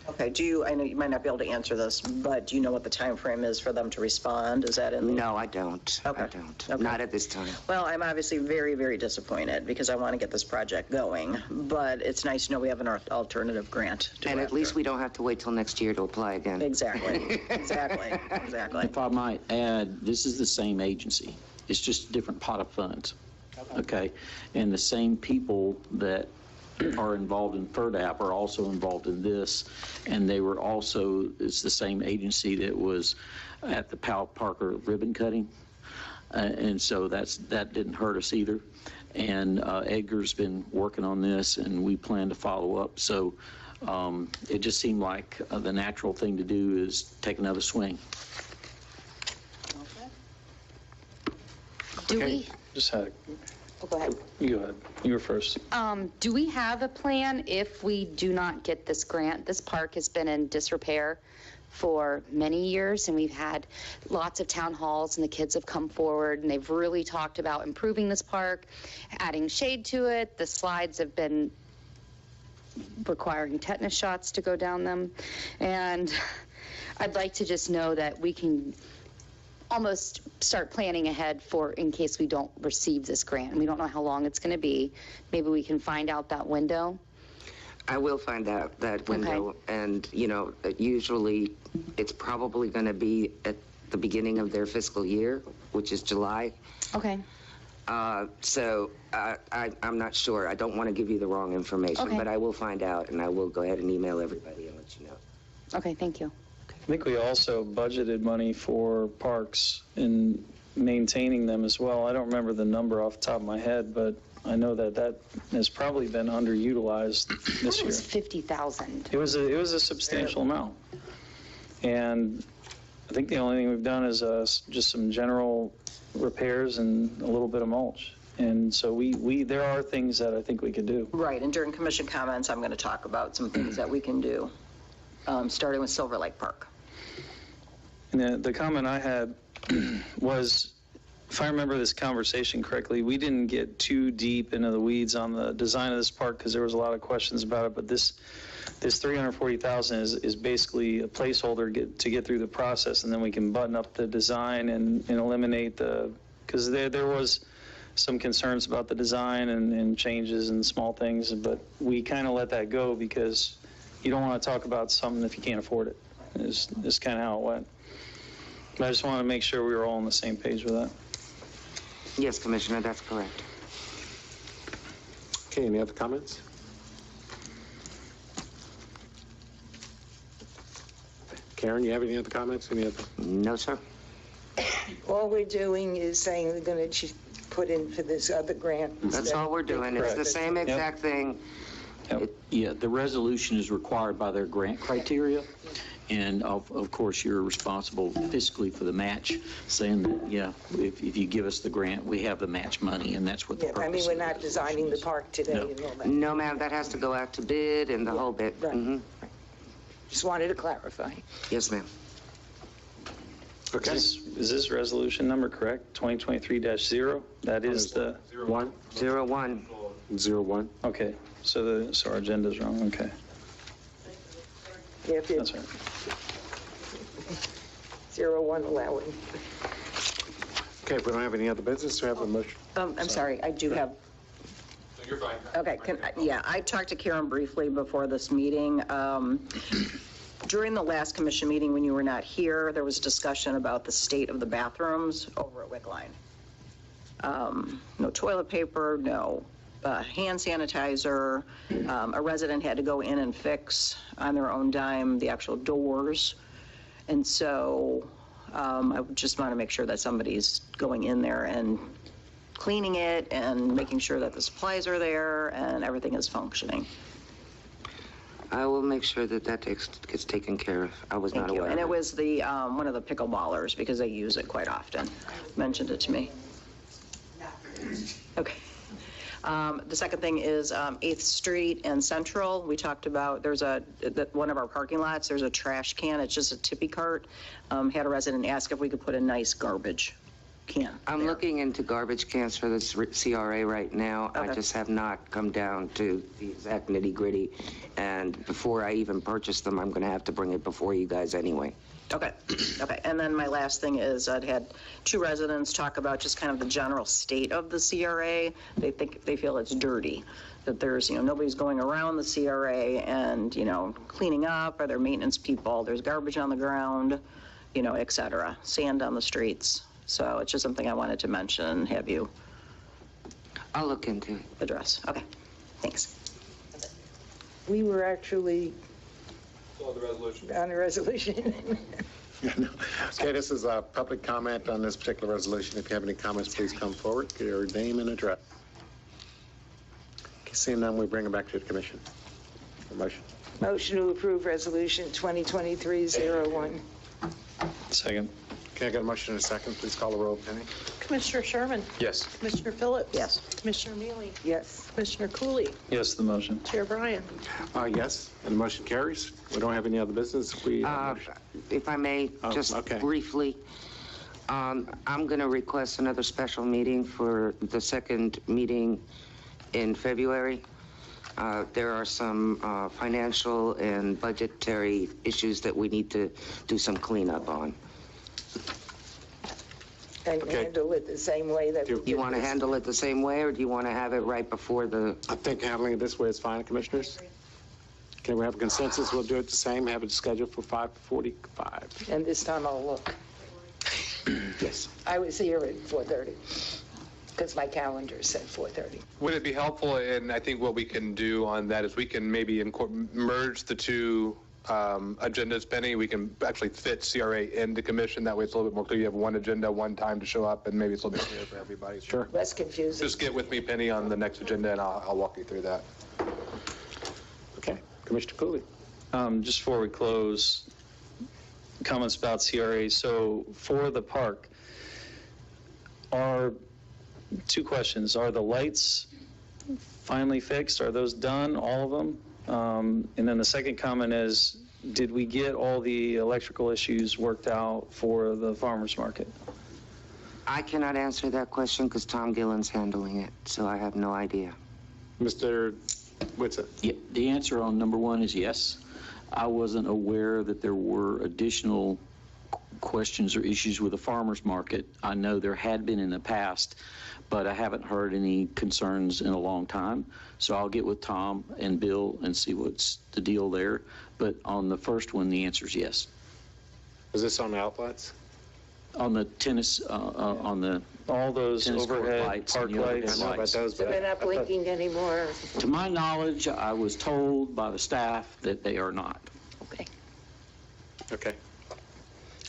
Okay, I know you might not be able to answer this, but do you know what the time frame is for them to respond? Is that in the... No, I don't. Okay. I don't. Okay. Not at this time. Well, I'm obviously very, very disappointed because I want to get this project going, but it's nice to know we have an alternative grant to And go at least after. we don't have to wait till next year to apply again. Exactly, exactly. If I might add, this is the same agency. It's just a different pot of funds. Okay? And the same people that are involved in FERDAP are also involved in this, and they were also, it's the same agency that was at the Powell Parker ribbon cutting, and so that didn't hurt us either. And Edgar's been working on this, and we plan to follow up. So it just seemed like the natural thing to do is take another swing. Do we? Just had, Oh, go ahead. you go ahead. You were first. Do we have a plan if we do not get this grant? This park has been in disrepair for many years, and we've had lots of town halls, and the kids have come forward, and they've really talked about improving this park, adding shade to it. The slides have been requiring tetanus shots to go down them. And I'd like to just know that we can almost start planning ahead for in case we don't receive this grant. And we don't know how long it's going to be. Maybe we can find out that window. I will find out that window. Okay. And, you know, usually it's probably going to be at the beginning of their fiscal year, which is July. Okay. So I'm not sure. I don't want to give you the wrong information, Okay. but I will find out, and I will go ahead and email everybody and let you know. Okay, thank you. I think we also budgeted money for parks and maintaining them as well. I don't remember the number off the top of my head, but I know that has probably been underutilized this It year. was 50,000. It was a substantial amount. And I think the only thing we've done is just some general repairs and a little bit of mulch. And so there are things that I think we could do. Right, and during commission comments, I'm going to talk about some things that we can do, starting with Silver Lake Park. And the comment I had was, if I remember this conversation correctly, we didn't get too deep into the weeds on the design of this park because there was a lot of questions about it, but this $340,000 is basically a placeholder to get through the process, and then we can button up the design and eliminate because there was some concerns about the design and changes and small things, but we kind of let that go because you don't want to talk about something if you can't afford it. It's kind of how it went. But I just want to make sure we were all on the same page with that. Yes, Commissioner, that's correct. Okay, any other comments? Karen, you have any other comments? No, sir. All we're doing is saying we're going to put in for this other grant. That's all we're doing. It's the same exact thing. Yeah, the resolution is required by their grant criteria, and of course, you're responsible fiscally for the match, saying that, yeah, if you give us the grant, we have the match money, and that's what the purpose I mean, we're not designing the park today and all that. No, ma'am, that has to go out to bid and the whole bit. Right. Mm-hmm. Just wanted to clarify. Yes, ma'am. Okay. Is this resolution number correct? 2023-0? That is the... 01? 01. 01. Okay, so our agenda's wrong, okay. Yeah, That's right. 01 allowing. Okay, if we don't have any other business, do we have a motion? I'm sorry, I do have. You're fine. Okay, I talked to Karen briefly before this meeting. During the last commission meeting, when you were not here, there was a discussion about the state of the bathrooms over at Wickline. No toilet paper, no hand sanitizer. A resident had to go in and fix on their own dime the actual doors. And so I just want to make sure that somebody's going in there and cleaning it and making sure that the supplies are there and everything is functioning. I will make sure that gets taken care of. I was not aware. And it was the one of the pickleballers, because they use it quite often, mentioned it to me. Okay. The second thing is 8th Street and Central. We talked about, there's one of our parking lots, there's a trash can. It's just a tippy cart. Had a resident ask if we could put a nice garbage can. I'm looking into garbage cans for the CRA right now. Okay. I just have not come down to the exact nitty gritty. And before I even purchase them, I'm going to have to bring it before you guys anyway. Okay. Okay. And then my last thing is I'd had 2 residents talk about just kind of the general state of the CRA. They feel it's dirty, that there's, nobody's going around the CRA and, cleaning up. Are there maintenance people? There's garbage on the ground, et cetera, sand on the streets. So it's just something I wanted to mention and have you. I'll look into it. Address. Okay. Thanks. We were actually On the resolution. on the resolution. Okay, this is a public comment on this particular resolution. If you have any comments, please come forward, give your name and address. Okay, seeing none, we bring it back to the commission. A motion. Motion to approve resolution 2023-01. Second. Okay, I got a motion and a second. Please call the roll, Penny. Commissioner Sherman? Yes. Commissioner Phillips? Yes. Commissioner Mealy? Yes. Commissioner Cooley? Yes, the motion. Chair Bryan? Yes, and the motion carries. We don't have any other business. If I may, just briefly, I'm going to request another special meeting for the second meeting in February. There are some financial and budgetary issues that we need to do some cleanup on. And handle it the same way that we did. You want to handle it the same way, or do you want to have it right before the... I think handling it this way is fine, Commissioners. Okay, we have a consensus. We'll do it the same. Have it scheduled for 5:45. And this time I'll look. Yes. I was here at 4:30 because my calendar said 4:30. Would it be helpful, and I think what we can do on that is we can maybe merge the two agendas, Penny. We can actually fit CRA into commission. That way it's a little bit more clear. You have one agenda, one time to show up, and maybe it's a little bit clearer for everybody. Sure. Less confusing. Just get with me, Penny, on the next agenda, and I'll walk you through that. Okay. Commissioner Cooley. Just before we close, comments about CRA. So for the park, two questions. Are the lights finally fixed? Are those done, all of them? And then the second comment is, did we get all the electrical issues worked out for the farmer's market? I cannot answer that question because Tom Gillen's handling it, so I have no idea. Mr. Whitsitt. Yeah, the answer on number one is yes. I wasn't aware that there were additional questions or issues with the farmer's market. I know there had been in the past, but I haven't heard any concerns in a long time. So I'll get with Tom and Bill and see what's the deal there. But on the first one, the answer is yes. Is this on the outlets? On the tennis, on the all those overhead park lights. I know about those, So but they're not blinking anymore? To my knowledge, I was told by the staff that they are not. Okay. Okay.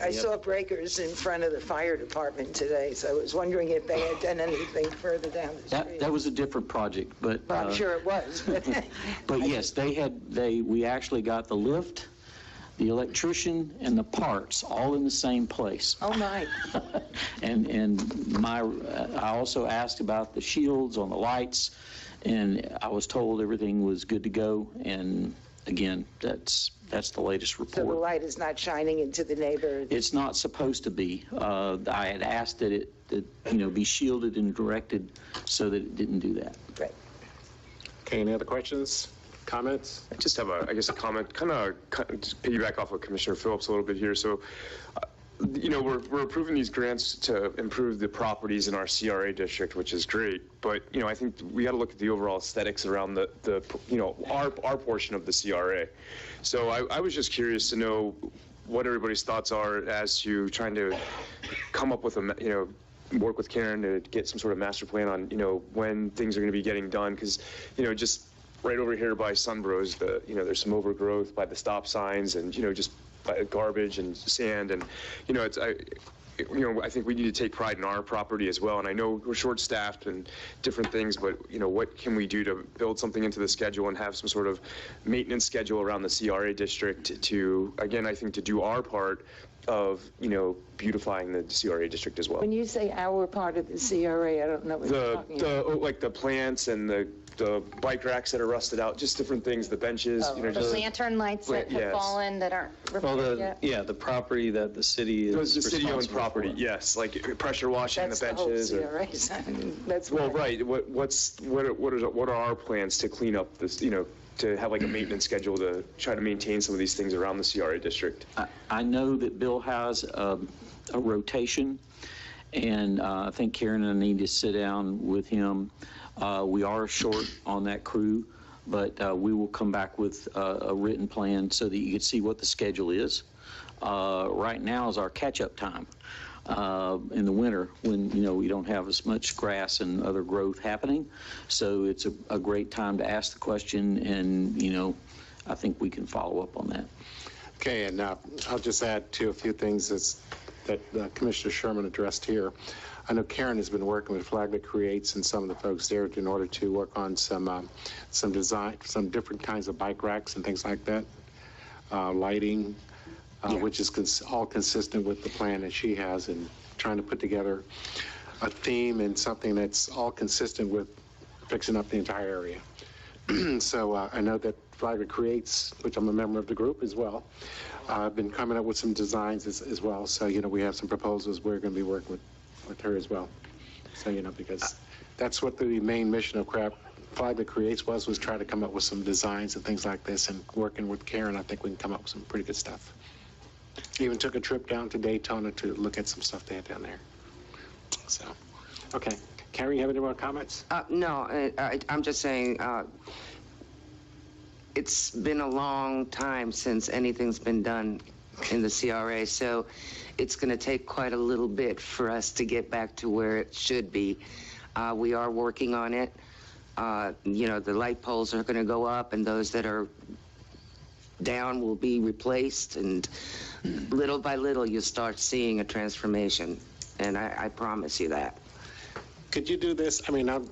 I saw breakers in front of the fire department today, so I was wondering if they had done anything further down the street. That was a different project, but. Well, I'm sure it was, but. But yes, we actually got the lift, the electrician, and the parts all in the same place. Oh, my. And I also asked about the shields on the lights, and I was told everything was good to go. And again, that's the latest So the report. light is not shining into the neighborhood? It's not supposed to be. I had asked that it be shielded and directed so that it didn't do that. Right. Okay, any other questions, comments? I just have a comment, kind of piggyback off of Commissioner Phillips a little bit here. So, we're approving these grants to improve the properties in our CRA district, which is great. But, I think we got to look at the overall aesthetics around our portion of the CRA. So I was just curious to know what everybody's thoughts are as to trying to come up with work with Karen to get some sort of master plan on, when things are going to be getting done. Because, just right over here by Sunbros, there's some overgrowth by the stop signs and, just by garbage and sand. And, I think we need to take pride in our property as well. And I know we're short-staffed and different things, but, what can we do to build something into the schedule and have some sort of maintenance schedule around the CRA district to, again, I think to do our part of, beautifying the CRA district as well. When you say our part of the CRA, I don't know what you're talking about. Like the plants and the bike racks that are rusted out, just different things, the benches, The lantern lights that have fallen that aren't repaired yet? The property that the city is the city-owned responsible property, for. yes, like pressure washing the benches. That's the whole CRA. I mean, that's Well, right. What are our plans to clean up this? To have like a maintenance schedule to try to maintain some of these things around the CRA district. I know that Bill has a rotation, and I think Karen and I need to sit down with him. We are short on that crew, but we will come back with a written plan so that you can see what the schedule is. Right now is our catch-up time in the winter when, we don't have as much grass and other growth happening. So it's a great time to ask the question, and, I think we can follow up on that. Okay, and I'll just add to a few things that Commissioner Sherman addressed here. I know Karen has been working with Flag That Creates and some of the folks there in order to work on some design, some different kinds of bike racks and things like that, lighting, which is all consistent with the plan that she has, and trying to put together a theme and something that's all consistent with fixing up the entire area. So I know that Flag That Creates, which I'm a member of the group as well, I've been coming up with some designs as well. So, we have some proposals we're going to be working with her as well. So, because that's what the main mission of Flag That Creates was try to come up with some designs and things like this, and working with Karen, I think we can come up with some pretty good stuff. Even took a trip down to Daytona to look at some stuff they had down there. So, okay. Karen, you have any more comments? No, I'm just saying, it's been a long time since anything's been done in the CRA, so it's going to take quite a little bit for us to get back to where it should be. We are working on it. The light poles are going to go up, and those that are down will be replaced, and little by little you start seeing a transformation, and I promise you that. Could you do this? I mean, I'm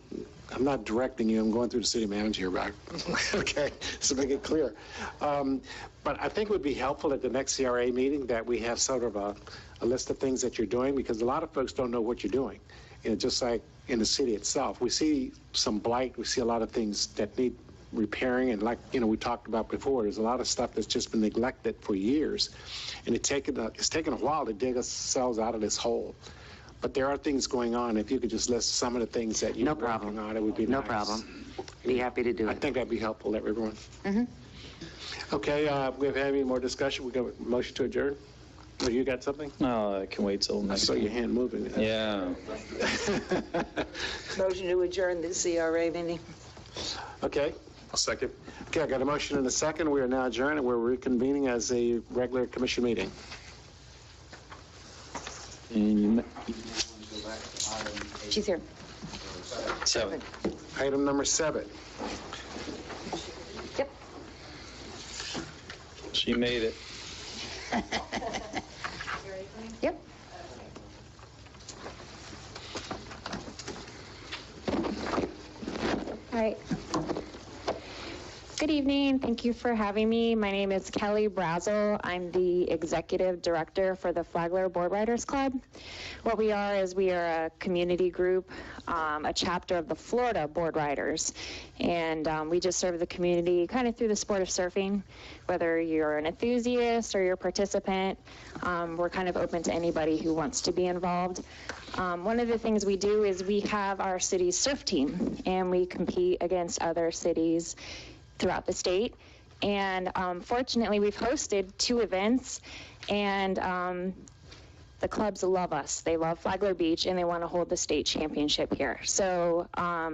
not directing you, I'm going through the city manager back. Okay, so make it clear. But I think it would be helpful at the next CRA meeting that we have sort of a list of things that you're doing, because a lot of folks don't know what you're doing. You know, just like in the city itself, we see some blight, we see a lot of things that need repairing, and like, you know, we talked about before, there's a lot of stuff that's just been neglected for years, and it's taken a while to dig ourselves out of this hole. But there are things going on. If you could just list some of the things that you're working on, it would be nice. No problem. Be happy to do it. I think that'd be helpful to everyone. Mm-hmm. Okay, we have any more discussion? We got a motion to adjourn? Oh, you got something? No, I can wait till next. I saw your hand moving. Yeah. Motion to adjourn the CRA meeting. Okay. I'll second. Okay, I got a motion and a second. We are now adjourned, and we're reconvening as a regular commission meeting. And She's here. 7. Item number 7. Yep. She made it. Yep. All right. Good evening. Thank you for having me. My name is Kelly Brazel. I'm the executive director for the Flagler Board Riders Club. What we are is we are a community group, a chapter of the Florida Board Riders, and we just serve the community kind of through the sport of surfing. Whether you're an enthusiast or you're a participant, we're kind of open to anybody who wants to be involved. One of the things we do is we have our city's surf team, and we compete against other cities throughout the state. And fortunately, we've hosted 2 events, and the clubs love us. They love Flagler Beach, and they want to hold the state championship here. So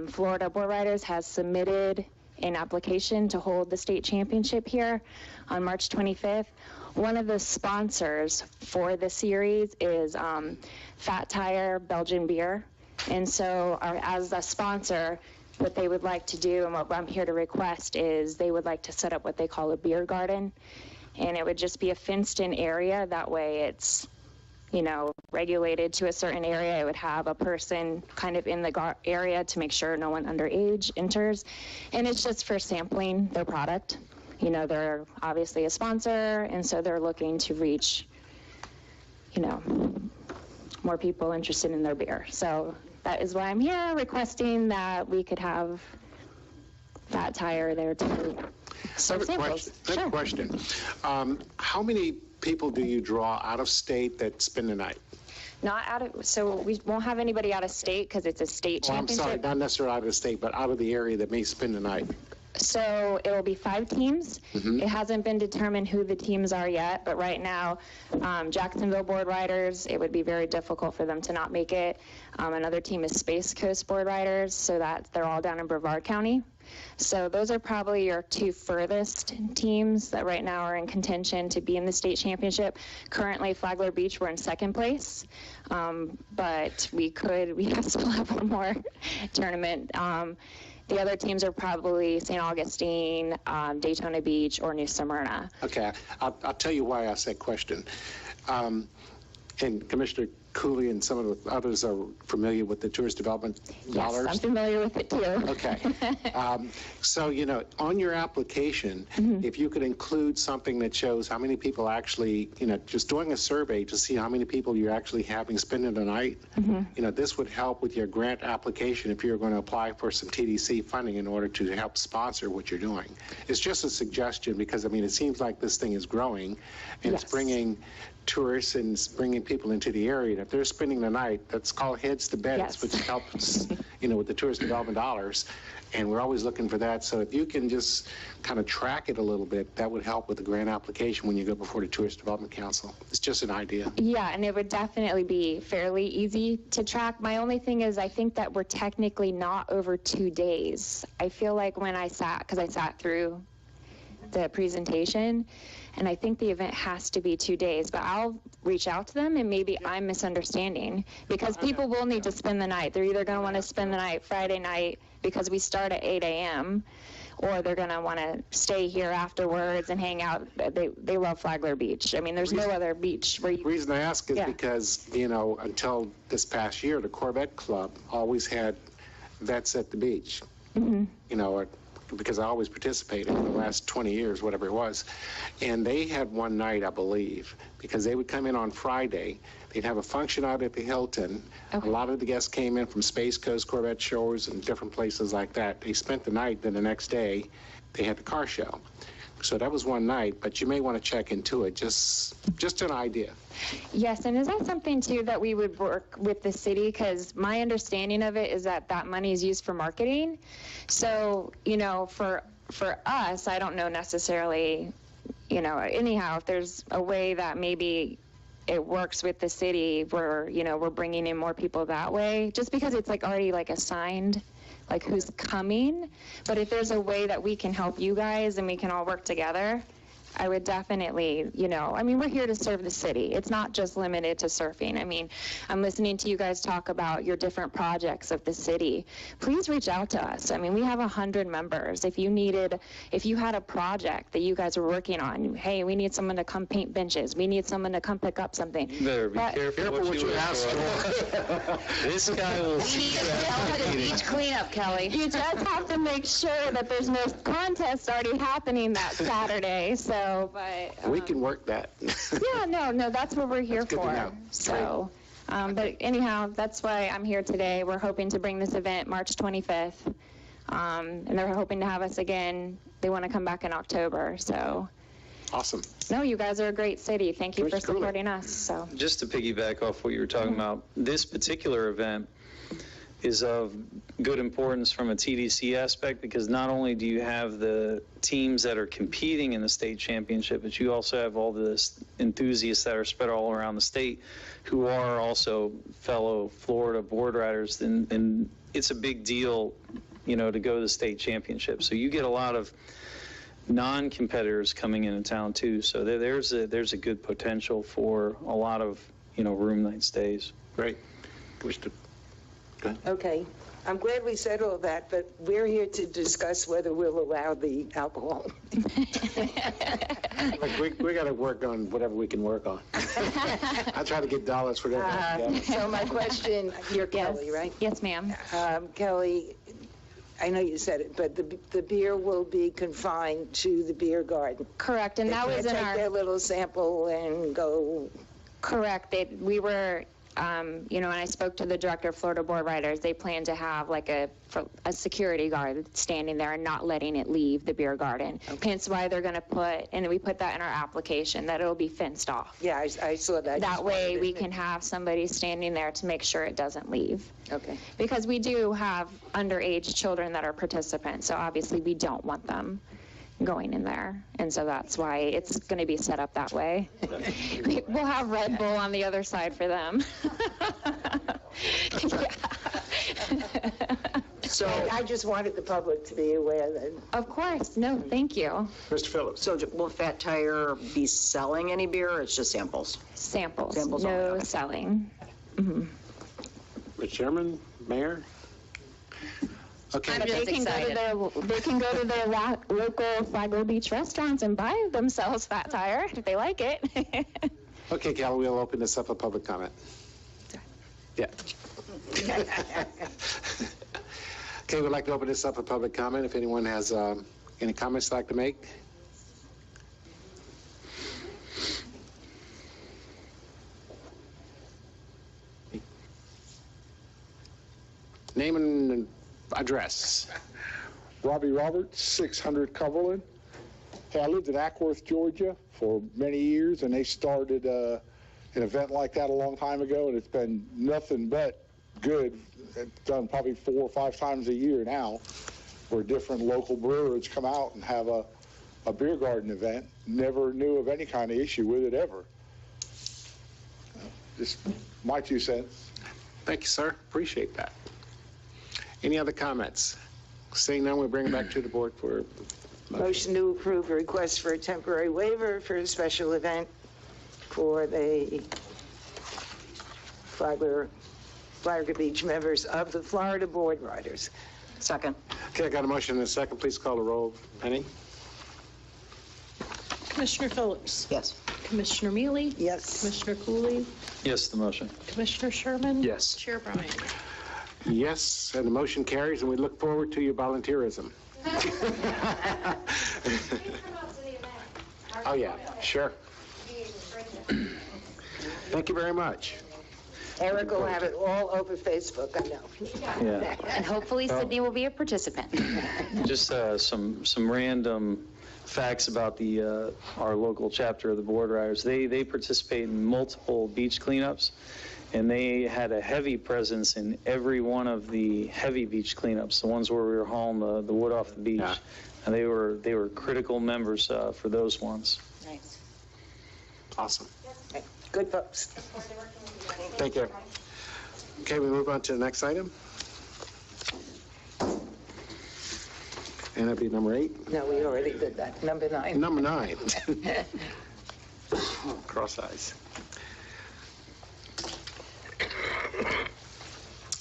Florida Board Riders has submitted an application to hold the state championship here on March 25th. One of the sponsors for the series is Fat Tire Belgian Beer. And so as a sponsor, what they would like to do, and what I'm here to request, is they would like to set up what they call a beer garden. And it would just be a fenced-in area. That way it's, you know, regulated to a certain area. It would have a person kind of in the area to make sure no one underage enters. And it's just for sampling their product. You know, they're obviously a sponsor, and so they're looking to reach, you know, more people interested in their beer. So that is why I'm here, requesting that we could have Fat Tire there to serve samples. I have a question. How many people do you draw out of state that spend the night? Not out of, so we won't have anybody out of state because it's a state championship. I'm sorry, not necessarily out of the state, but out of the area that may spend the night. So it will be 5 teams. Mm-hmm. It hasn't been determined who the teams are yet, but right now, Jacksonville Board Riders, it would be very difficult for them to not make it. Another team is Space Coast Board Riders, so that they're all down in Brevard County. So those are probably your 2 furthest teams that right now are in contention to be in the state championship. Currently, Flagler Beach, we're in 2nd place, but we still have one more tournament. The other teams are probably St. Augustine, Daytona Beach, or New Smyrna. Okay, I'll tell you why I asked that question. And Commissioner Cooley and some of the others are familiar with the tourist development dollars? Yes, I'm familiar with it too. Okay. So, you know, on your application, if you could include something that shows how many people actually, you know, just doing a survey to see how many people you're actually having spending the night, you know, this would help with your grant application if you're going to apply for some TDC funding in order to help sponsor what you're doing. It's just a suggestion because, I mean, it seems like this thing is growing and it's bringing tourists and bringing people into the area. And if they're spending the night, that's called heads to beds, which helps, you know, with the tourist development dollars. And we're always looking for that. So if you can just kind of track it a little bit, that would help with the grant application when you go before the Tourist Development Council. It's just an idea. Yeah, and it would definitely be fairly easy to track. My only thing is I think that we're technically not over 2 days. I feel like when I sat, because I sat through the presentation, and I think the event has to be 2 days, but I'll reach out to them and maybe I'm misunderstanding because people will need to spend the night. They're either going to want to spend the night Friday night because we start at 8 a.m. or they're going to want to stay here afterwards and hang out. They love Flagler Beach. I mean, there's no other beach where you... The reason I ask is Yeah. because, you know, until this past year, the Corvette Club always had vets at the beach. Mhm. You know, because I always participated in the last 20 years, whatever it was. And they had one night, I believe, because they would come in on Friday. They'd have a function out at the Hilton. A lot of the guests came in from Space Coast, Corvette Shores, and different places like that. They spent the night, then the next day, they had the car show. So that was one night, but you may want to check into it, just an idea. Yes, and is that something too that we would work with the city? Because my understanding of it is that that money is used for marketing. So, you know, for us, I don't know necessarily, you know, anyhow, if there's a way that maybe it works with the city where, you know, we're bringing in more people that way, just because it's like already like assigned, like who's coming. But if there's a way that we can help you guys and we can all work together, I would definitely, you know, I mean, we're here to serve the city. It's not just limited to surfing. I mean, I'm listening to you guys talk about your different projects of the city. Please reach out to us. I mean, we have 100 members. If you had a project that you guys were working on, hey, we need someone to come paint benches. We need someone to come pick up something. You better be careful what you ask for. This guy will see that. Beach cleanup, Kelly. You just have to make sure that there's no contest already happening that Saturday. So, but We can work that. yeah, no, that's what we're here That's good to for. know. So, but anyhow, that's why I'm here today. We're hoping to bring this event March 25th, and they're hoping to have us again. They want to come back in October. So, awesome. No, you guys are a great city. Thank you for supporting us. So, Just to piggyback off what you were talking about, this particular event is of good importance from a TDC aspect, because not only do you have the teams that are competing in the state championship, but you also have all the enthusiasts that are spread all around the state who are also fellow Florida board riders, and it's a big deal, you know, to go to the state championship. So you get a lot of non-competitors coming into town too. So there's a good potential for a lot of, you know, room night stays. Great. Okay. I'm glad we said all that, but we're here to discuss whether we'll allow the alcohol. Like we got to work on whatever we can work on. I try to get dollars for that. So my question, you're Kelly, right? Yes, ma'am. Kelly, I know you said it, but the beer will be confined to the beer garden. Correct, and that was in take our their little sample and go. Correct. We were, you know, when I spoke to the director of Florida Board Riders, they plan to have like a security guard standing there and not letting it leave the beer garden. Okay. Hence why they're going to put, and we put that in our application, that it'll be fenced off. Yeah, I saw that. That way we can have somebody standing there to make sure it doesn't leave. Okay. Because we do have underage children that are participants, so obviously we don't want them going in there, and so that's why it's going to be set up that way. We'll have Red Bull on the other side for them. So I just wanted the public to be aware that. Of course, no, thank you. Mr. Phillips. So will Fat Tire be selling any beer, or it's just samples? Samples, Samples no only, okay. selling. Mm-hmm. Mr. Chairman, Mayor? Okay. They can go to their local Flagler Beach restaurants and buy themselves Fat Tire if they like it. Okay, Cal, we'll open this up for public comment. Yeah. Okay, we'd like to open this up for public comment. If anyone has any comments they'd like to make. Name and address. Robbie Roberts, 600 Cumberland. Hey, I lived in Ackworth, Georgia for many years, and they started an event like that a long time ago, and it's been nothing but good. It's done probably 4 or 5 times a year now, where different local brewers come out and have a beer garden event. Never knew of any kind of issue with it ever. Just my 2 cents. Thank you, sir. Appreciate that. Any other comments? Seeing none, we bring it back to the board for Motion to approve a request for a temporary waiver for a special event for the Flagler Beach members of the Florida Board Riders. Second. Okay, I got a motion and a second. Please call the roll. Penny? Commissioner Phillips? Yes. Commissioner Mealy? Yes. Commissioner Cooley? Yes, the motion. Commissioner Sherman? Yes. Chair Bryan? Yes, and the motion carries, and we look forward to your volunteerism. Oh, yeah, sure. Thank you very much. Eric will have it all over Facebook, I know. Yeah. And hopefully Sydney will be a participant. Just some random facts about the our local chapter of the Board Riders. They participate in multiple beach cleanups, and they had a heavy presence in every one of the heavy beach cleanups, the ones where we were hauling the wood off the beach. Yeah. And they were critical members for those ones. Nice. Awesome. Good folks. Thank you. Okay, we move on to the next item. And that'd be number 8. No, we already did that. Number 9. Number 9. Cross eyes.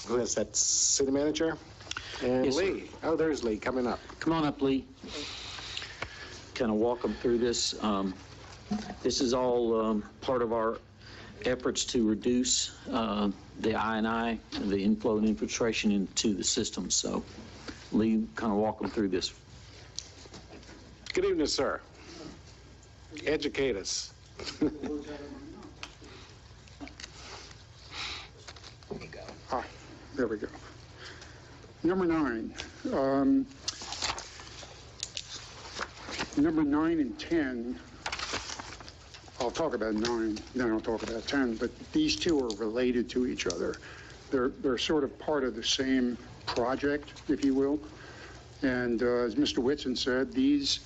Who is that? City manager? And Yes, Lee. Oh, there's Lee coming up. Come on up, Lee. Kind of walk them through this. This is all part of our efforts to reduce the I&I, the inflow and infiltration into the system. So Lee, kind of walk them through this. Good evening, sir. Educate us. There we go. Number 9. Number 9 and 10, I'll talk about 9, then I'll talk about 10, but these two are related to each other. They're sort of part of the same project, if you will. And as Mr. Whitson said, these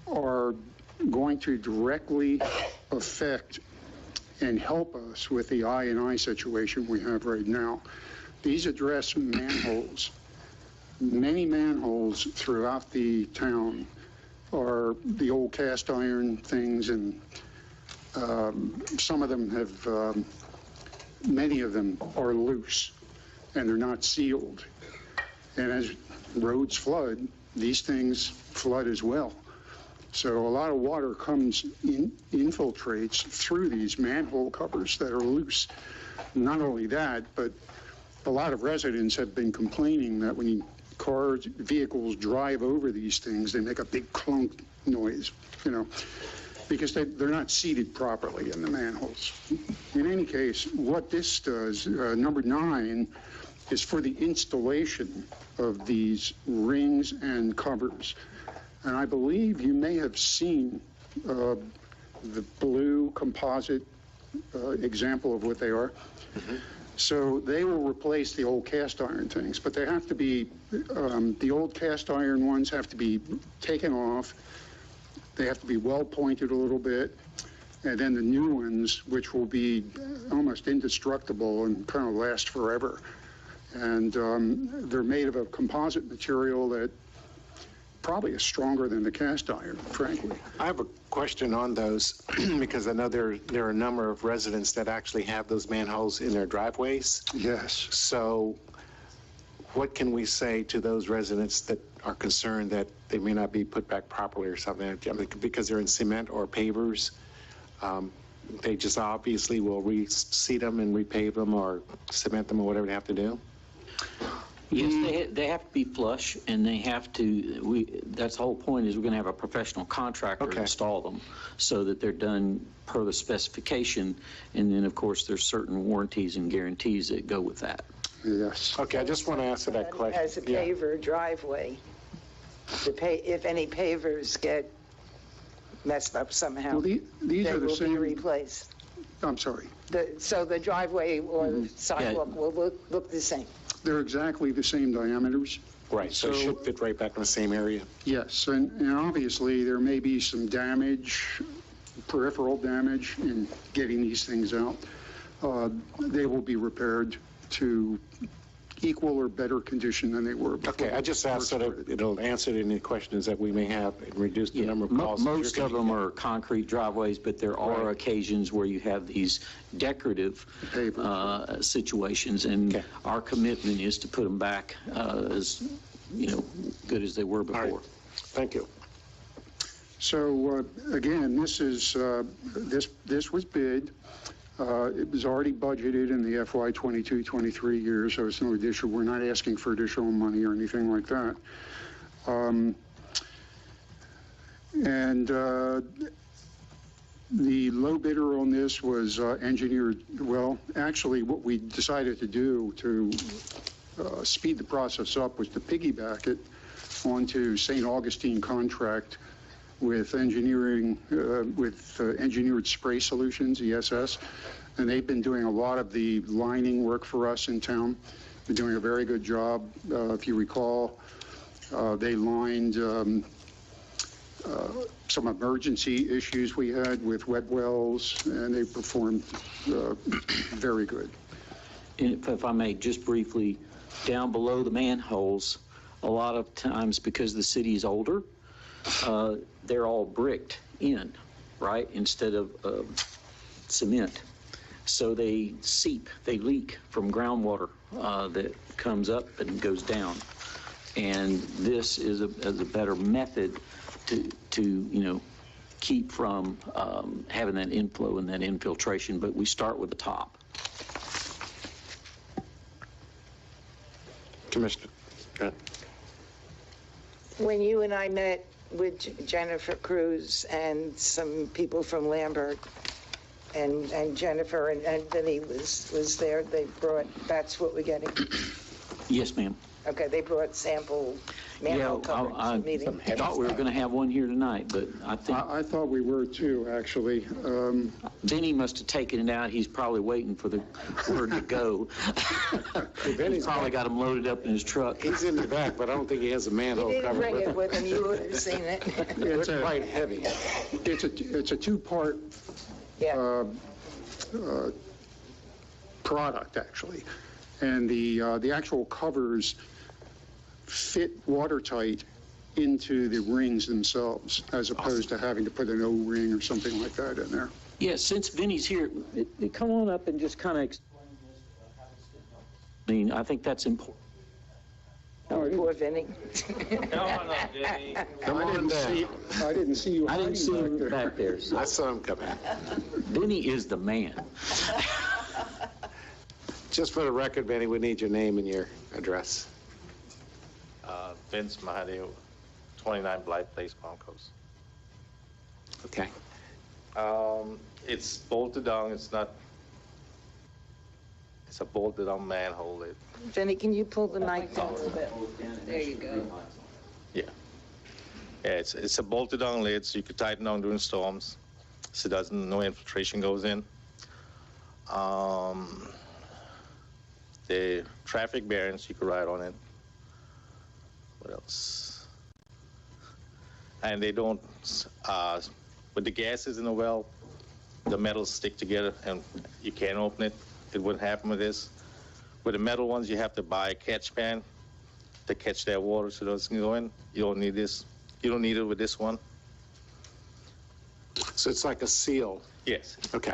are going to directly affect and help us with the I&I situation we have right now. These address manholes. Many manholes throughout the town are the old cast iron things, and some of them have, many of them are loose, and they're not sealed. And as roads flood, these things flood as well. So a lot of water comes in, infiltrates through these manhole covers that are loose. Not only that, but a lot of residents have been complaining that when cars, vehicles drive over these things, they make a big clunk noise, you know, because they're not seated properly in the manholes. In any case, what this does, number 9, is for the installation of these rings and covers. And I believe you may have seen the blue composite example of what they are. Mm-hmm. So they will replace the old cast iron things, but they have to be, the old cast iron ones have to be taken off. They have to be well pointed a little bit. And then the new ones, which will be almost indestructible and kind of last forever. And they're made of a composite material that probably is stronger than the cast iron, frankly. I have a question on those because I know there are a number of residents that actually have those manholes in their driveways. Yes. So what can we say to those residents that are concerned that they may not be put back properly or something? I mean, because they're in cement or pavers, they just obviously will reseat them and repave them or cement them or whatever they have to do? Yes, they have to be flush, and they have to, that's the whole point, is we're going to have a professional contractor install them so that they're done per the specification, and then, of course, there's certain warranties and guarantees that go with that. Yes. Okay, I just want to answer that question. As a paver driveway, if any pavers get messed up somehow, Well, these are the will same. be replaced. I'm sorry. So the driveway or sidewalk will look the same. They're exactly the same diameters. Right, so it should fit right back in the same area. Yes, and obviously there may be some damage, peripheral damage in getting these things out. They will be repaired to equal or better condition than they were before. Okay, I just asked so that it'll answer any questions that we may have and reduce the number of calls. Most of them are concrete driveways, but there are occasions where you have these decorative situations, and our commitment is to put them back as, good as they were before. Thank you. So again, this is this was bid. It was already budgeted in the FY 22-23 year, so it's no additional. We're not asking for additional money or anything like that. The low bidder on this was engineered. Well, actually, what we decided to do to speed the process up was to piggyback it onto St. Augustine contract with engineering, Engineered Spray Solutions, ESS, and they've been doing a lot of the lining work for us in town. They're doing a very good job. If you recall, they lined some emergency issues we had with wet wells, and they performed very good. And if I may, just briefly, down below the manholes, a lot of times because the city is older, they're all bricked in, right, instead of cement. So they seep, they leak from groundwater that comes up and goes down. And this is a better method to keep from having that inflow and that infiltration, but we start with the top. Commissioner. When you and I met with Jennifer Cruz and some people from Lambert, and Jennifer and Vinny was there, they brought, that's what we're getting? Yes, ma'am. Okay, they brought sample manhole covers to the meeting. I thought we were going to have one here tonight, but I think... I thought we were too, actually. Vinny must have taken it out. He's probably waiting for the word to go. He's probably got him loaded up in his truck. He's in the back, but I don't think he has a manhole cover. He didn't bring it with him. You would have seen it. It's quite heavy. It's a two-part product, actually. And the actual covers fit watertight into the rings themselves, as opposed to having to put an O-ring or something like that in there. Yeah, since Vinny's here, come on up and just kind of explain this. I mean, I think that's important. Oh, poor Vinny. Come on up, Vinny. Come on down. I didn't see you. I didn't see him back there. So. I saw him come in. Vinny is the man. Just for the record, Benny, we need your name and your address. Vince Mahadev, 29 Blythe Place, Palm Coast. Okay. It's bolted down. It's not. It's a bolted down manhole lid. Vinny, can you pull the mic down a little bit? There you go. Yeah. Yeah, it's a bolted down lid, so you could tighten down during storms, so no infiltration goes in. The traffic bearings, you could ride on it. What else? And they don't, with the gases in the well, the metals stick together and you can't open it. It wouldn't happen with this. With the metal ones, you have to buy a catch pan to catch that water so it doesn't go in. You don't need this. You don't need it with this one. So it's like a seal. Yes. Okay.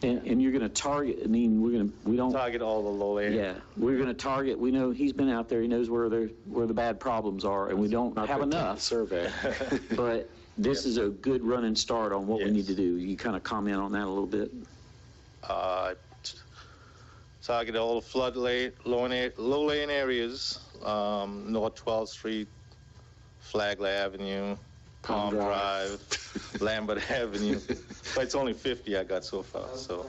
And you're going to target, I mean, we don't... Target all the low area. Yeah, we're going to target, we know he's been out there, he knows where the bad problems are, and we don't have enough. Survey. But this is a good running start on what we need to do. You kind of comment on that a little bit? Target all the flood low-laying areas, North 12th Street, Flagler Avenue, Palm Drive, Lambert Avenue. But it's only 50 I got so far, so.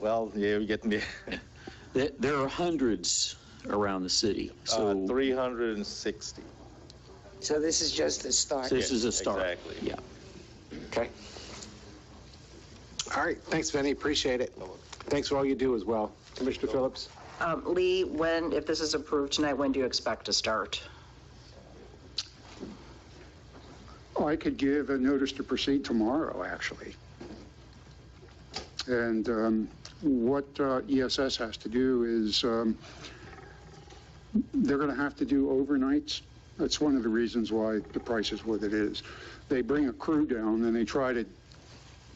Well, yeah, we're getting there. There are hundreds around the city, so. 360. So this is just the start. This is a start. Exactly. Yeah. Okay. All right. Thanks, Vinny. Appreciate it. Thanks for all you do as well. Commissioner Phillips? Lee, if this is approved tonight, when do you expect to start? I could give a notice to proceed tomorrow, actually. And what ESS has to do is they're going to have to do overnights. That's one of the reasons why the price is what it is. They bring a crew down and they try to,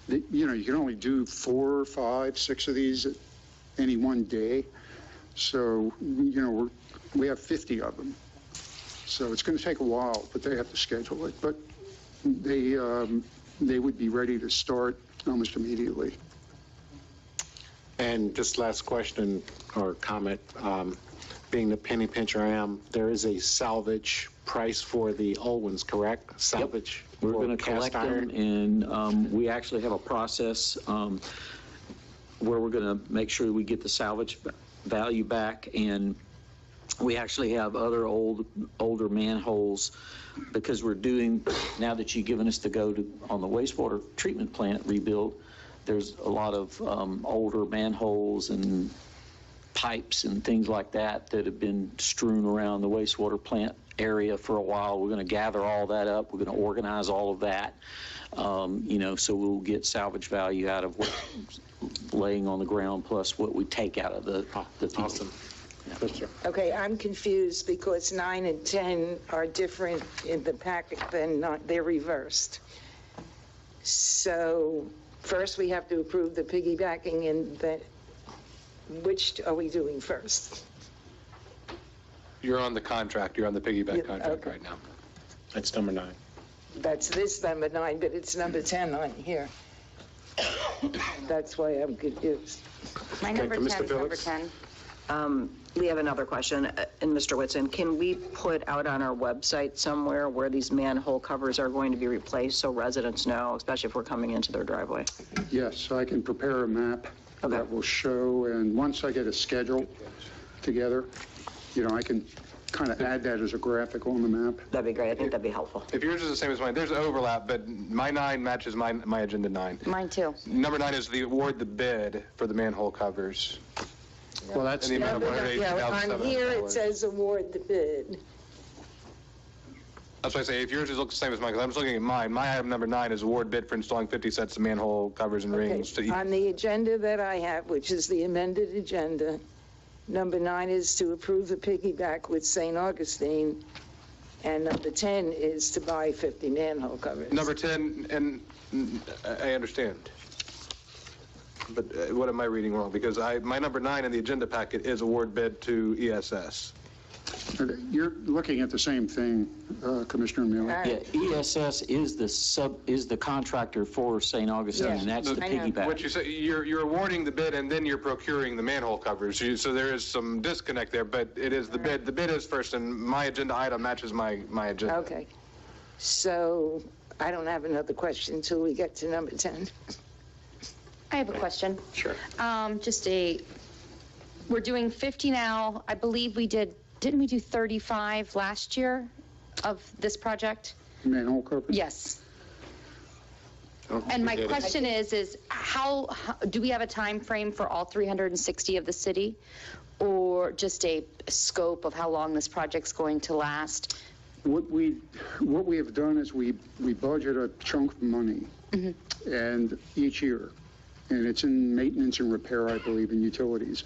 you can only do 4, 5, 6 of these at any one day. So, we have 50 of them. So it's going to take a while, but they have to schedule it. But they would be ready to start almost immediately. And just last question or comment, being the penny pincher I am, there is a salvage price for the old ones, correct? Salvage. Yep. We're going to collect them, and we actually have a process where we're going to make sure we get the salvage value back, and we actually have other older manholes, because we're doing, now that you've given us the go to on the wastewater treatment plant rebuild, there's a lot of older manholes and pipes and things like that that have been strewn around the wastewater plant area for a while. We're going to gather all that up. We're going to organize all of that, so we'll get salvage value out of what's laying on the ground plus what we take out of the people. Awesome. Okay, I'm confused because 9 and 10 are different in the packet than they're reversed. So first we have to approve the piggybacking, and then which are we doing first? You're on the contract. You're on the piggyback contract okay. right now. That's number 9. That's this number 9, but it's number 10 on here. That's why I'm confused. My number 10 is number 10. We have another question, and Mr. Whitson, can we put out on our website somewhere where these manhole covers are going to be replaced so residents know, especially if we're coming into their driveway? Yes, I can prepare a map that will show, and once I get a schedule together, I can kind of add that as a graphic on the map. That'd be great. I think that'd be helpful. If yours is the same as mine, there's overlap, but my 9 matches my agenda 9. Mine too. Number 9 is the award the bid for the manhole covers. Well, that's in the amount of on here it says award the bid. That's why I say if yours looks the same as mine, because I'm just looking at mine. My item number 9 is award bid for installing 50 sets of manhole covers and rings. To On the agenda that I have, which is the amended agenda, number 9 is to approve the piggyback with St. Augustine, and number 10 is to buy 50 manhole covers. Number 10, and I understand. But what am I reading wrong? Because my number 9 in the agenda packet is award bid to ESS. You're looking at the same thing, Commissioner Miller. Yeah, ESS is the contractor for St. Augustine, and that's the piggyback. What you say, you're awarding the bid and then you're procuring the manhole covers. So there is some disconnect there, but it is the bid. The bid is first, and my agenda item matches my agenda. Okay. So I don't have another question until we get to number 10. I have a question. Sure. We're doing 50 now. I believe didn't we do 35 last year of this project? Manhole covers? Yes. And my question is how do we have a time frame for all 360 of the city, or just a scope of how long this project's going to last? What we have done is we budget a chunk of money, and each year, and it's in maintenance and repair, I believe, and utilities.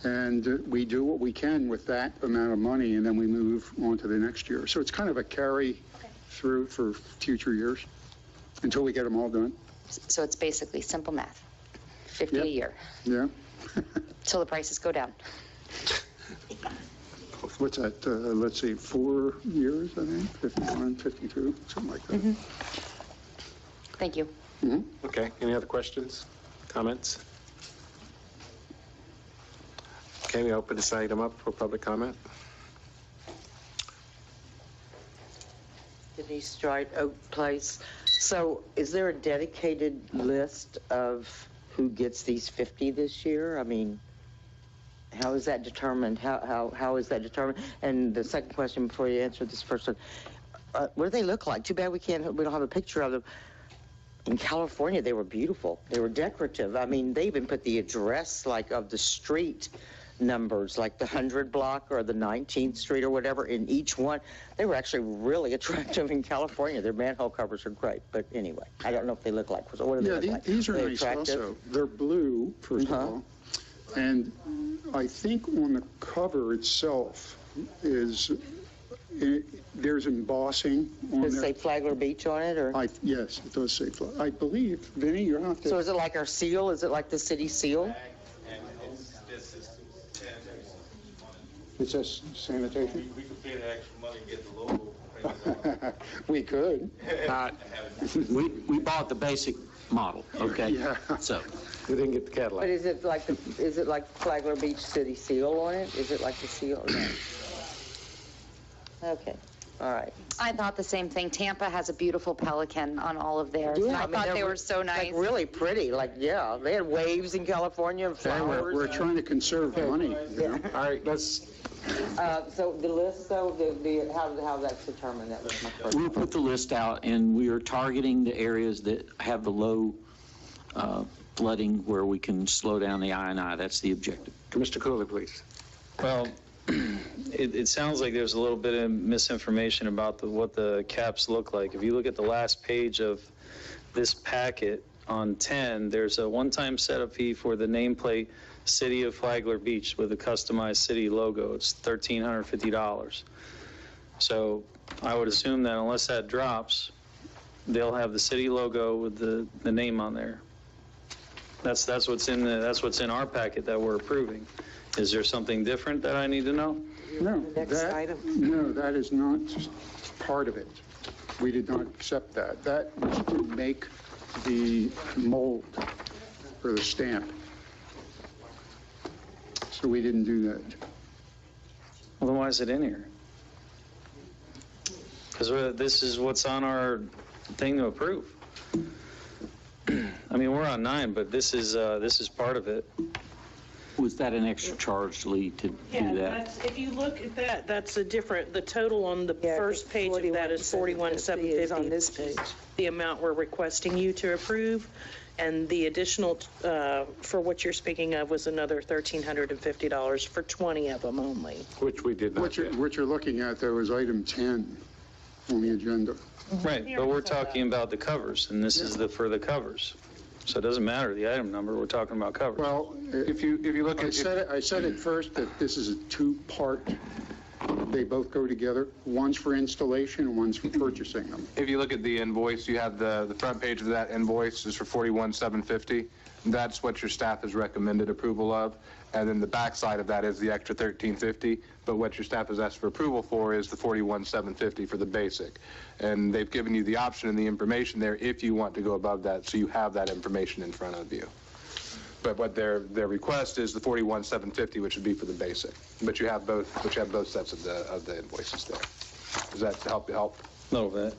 And we do what we can with that amount of money, and then we move on to the next year. So it's kind of a carry through for future years until we get them all done. So it's basically simple math, 50 a year. Yeah. Till the prices go down. What's that? Let's see, 4 years, I think, 51, 52, something like that. Thank you. Okay, any other questions, comments? Okay, we open this item up for public comment. Denise Stride, Oak Place. So is there a dedicated list of who gets these 50 this year? I mean, how is that determined? How is that determined? And the second question before you answer this first one, what do they look like? Too bad we don't have a picture of them. In California, they were beautiful. They were decorative. I mean, they even put the address of the street numbers, like the 100 block or the 19th Street or whatever in each one. They were actually really attractive in California. Their manhole covers are great. But anyway, I don't know if they look like. So what do they look like? These are nice also. They're blue, first of all. And I think on the cover itself, is, there's embossing on Does it say there. Flagler Beach on it, or? Yes, it does say, I believe, Vinny, you're going to have to. So is it like our seal? Is it like the city seal? It says sanitation? We could pay the extra money and get the logo. We could. We bought the basic model, okay? Yeah. So, We didn't get the But Cadillac. is it like Flagler Beach city seal on it? Is it like the seal? No. Okay, all right. I thought the same thing. Tampa has a beautiful pelican on all of theirs. and I mean, thought they're they were so nice. Like really pretty, like, yeah, they had waves in California and flowers. We're trying to conserve money. All right, let's, So the list, though, how that's determined, that was my first. we'll put the list out, and we are targeting the areas that have the low flooding where we can slow down the I&I. That's the objective. Commissioner Cooley, please. Well, it sounds like there's a little bit of misinformation about what the caps look like. If you look at the last page of this packet on 10, there's a one-time setup fee for the nameplate City of Flagler Beach with a customized city logo. It's $1,350. So I would assume that unless that drops, they'll have the city logo with the name on there. That's what's in our packet that we're approving. Is there something different that I need to know? No, Next item. No, that is not part of it. We did not accept that. That was to make the mold for the stamp. So we didn't do that. Well, then why is it in here? Because this is what's on our thing to approve. I mean, we're on 9, but this is part of it. Was that an extra charge, Lee, to do Yeah, that? if you look at that, that's the total on the first page of that is 41,750 is on this page. The amount we're requesting you to approve, and the additional, for what you're speaking of, was another $1,350 for 20 of them only. Which we did not What get. you're looking at, though, is item 10 on the agenda. Right, but we're talking about the covers, and this is for the covers. So it doesn't matter the item number, we're talking about covers. Well, If you look I at, said at first that this is a two-part, they both go together. One's for installation and one's for purchasing them. If you look at the invoice, you have the front page of that invoice is for $41,750. That's what your staff has recommended approval of. And then the back side of that is the extra $1,350. But what your staff has asked for approval for is the $41,750 for the basic. And they've given you the option and the information there if you want to go above that, so you have that information in front of you. But what their request is the $41,750, which would be for the basic. But you have both sets of the invoices there. Does that help? A little bit.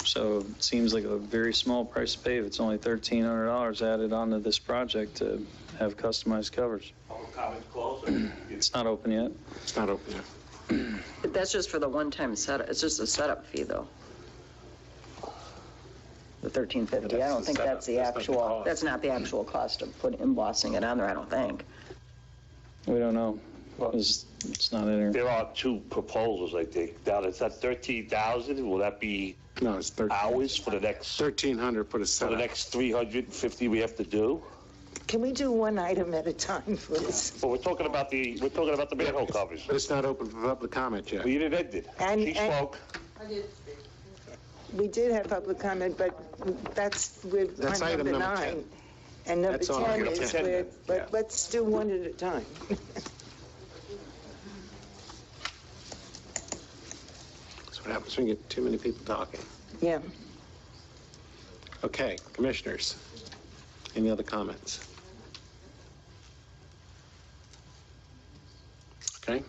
So it seems like a very small price to pay if it's only $1,300 added onto this project to have customized covers. It's not open yet. it's not open yet. But that's just for the one-time setup, it's just a setup fee, though. The $1,350, I don't think that's the actual, that's not the actual cost of embossing it on there, I don't think. We don't know. It's not in here. There are two proposals, I think. Now, it's at 13,000, will that be No, it's hours for the next, 1,300 for the for the setup. next 350 we have to do? Can we do one item at a time, please? But we're talking about the manhole covers. But it's not open for public comment yet. Well, you didn't end it. She spoke. We did have public comment, but that's with That's on item number number 9. 10. And number That's on 10 item is 10 then, with, but yeah. let's do one at a time. That's what happens when you get too many people talking. Yeah. Okay, commissioners, any other comments? Okay.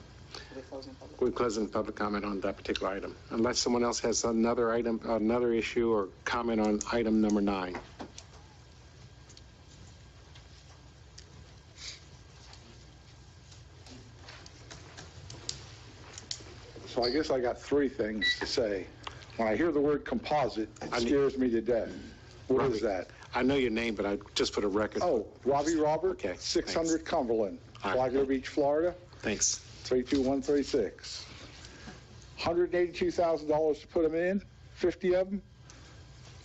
We're closing public comment on that particular item, unless someone else has another item, another issue or comment on item number 9. So I guess I got 3 things to say. When I hear the word composite, it scares me to death. What is that? I know your name, but I just put a record. Oh, Robbie Robert, Okay, 600 Cumberland, All right. Flagler Beach, Florida, Thanks. 32136. $182,000 to put them in, 50 of them?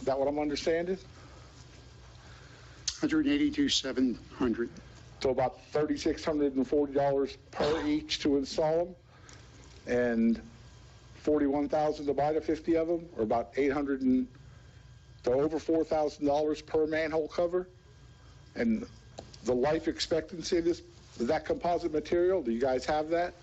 Is that what I'm understanding? 182,700. So about $3,640 per each to install them? and 41,000 to buy the 50 of them, or about $800 to over $4,000 per manhole cover. And the life expectancy of that composite material, do you guys have that?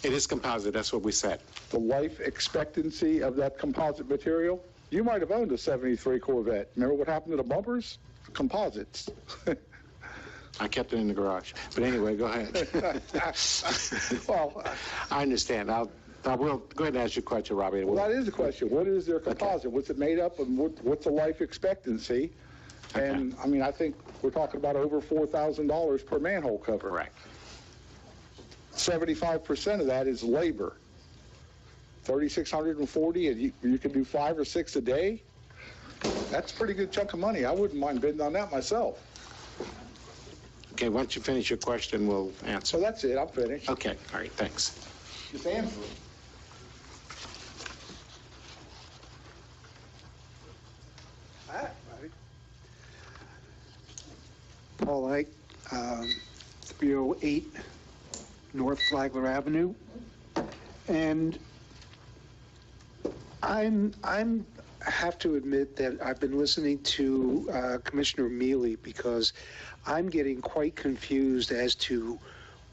It is composite, that's what we said. The life expectancy of that composite material? You might have owned a 73 Corvette. Remember what happened to the bumpers? Composites. I kept it in the garage. But anyway, go ahead. Well, I understand. I will go ahead and ask you a question, Robbie. Well, that is the question. What is their composite? What's it made up of? What's the life expectancy? Okay. And, I mean, I think we're talking about over $4,000 per manhole cover. Correct. 75% of that is labor. 3,640, and you can do 5 or 6 a day. That's a pretty good chunk of money. I wouldn't mind bidding on that myself. Okay, once you finish your question, we'll answer. So that's it. I'm finished. Okay, all right, thanks. Just answer it. Paul Ike, 308 North Flagler Avenue. And I have to admit that I've been listening to Commissioner Mealy because I'm getting quite confused as to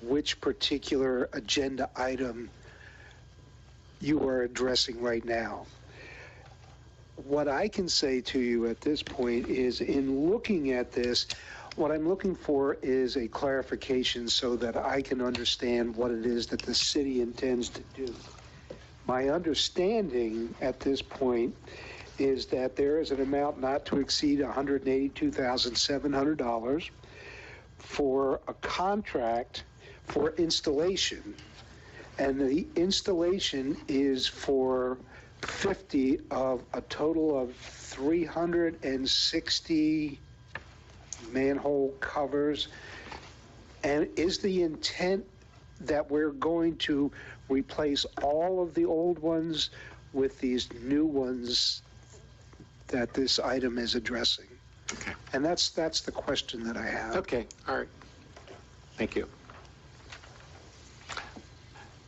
which particular agenda item you are addressing right now. What I can say to you at this point is, in looking at this, what I'm looking for is a clarification so that I can understand what it is that the city intends to do. My understanding at this point is that there is an amount not to exceed $182,700 for a contract for installation. And the installation is for 50 of a total of 360 manhole covers. And is the intent that we're going to replace all of the old ones with these new ones that this item is addressing? Okay. And that's the question that I have. Okay, all right. Thank you.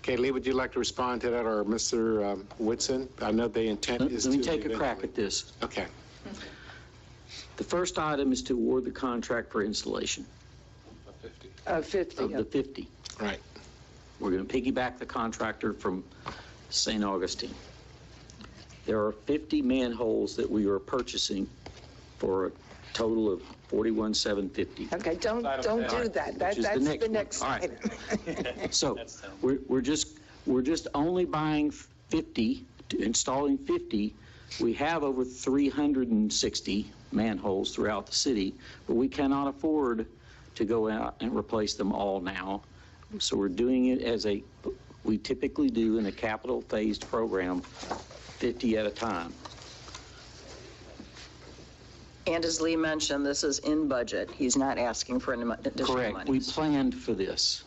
Okay, Lee, would you like to respond to that, or Mr. Whitson? I know the intent is to... Let me take a crack at this. Okay. The first item is to award the contract for installation. Of 50. Of the 50. Right. We're going to piggyback the contractor from St. Augustine. There are 50 manholes that we are purchasing for a total of $41,750. Okay, don't do that. That's the next item. So we're just only buying 50, installing 50. We have over 360 manholes throughout the city, but we cannot afford to go out and replace them all now. So we're doing it as we typically do in a capital phased program, 50 at a time. And as Lee mentioned, this is in budget. He's not asking for any additional money. Correct. We planned for this.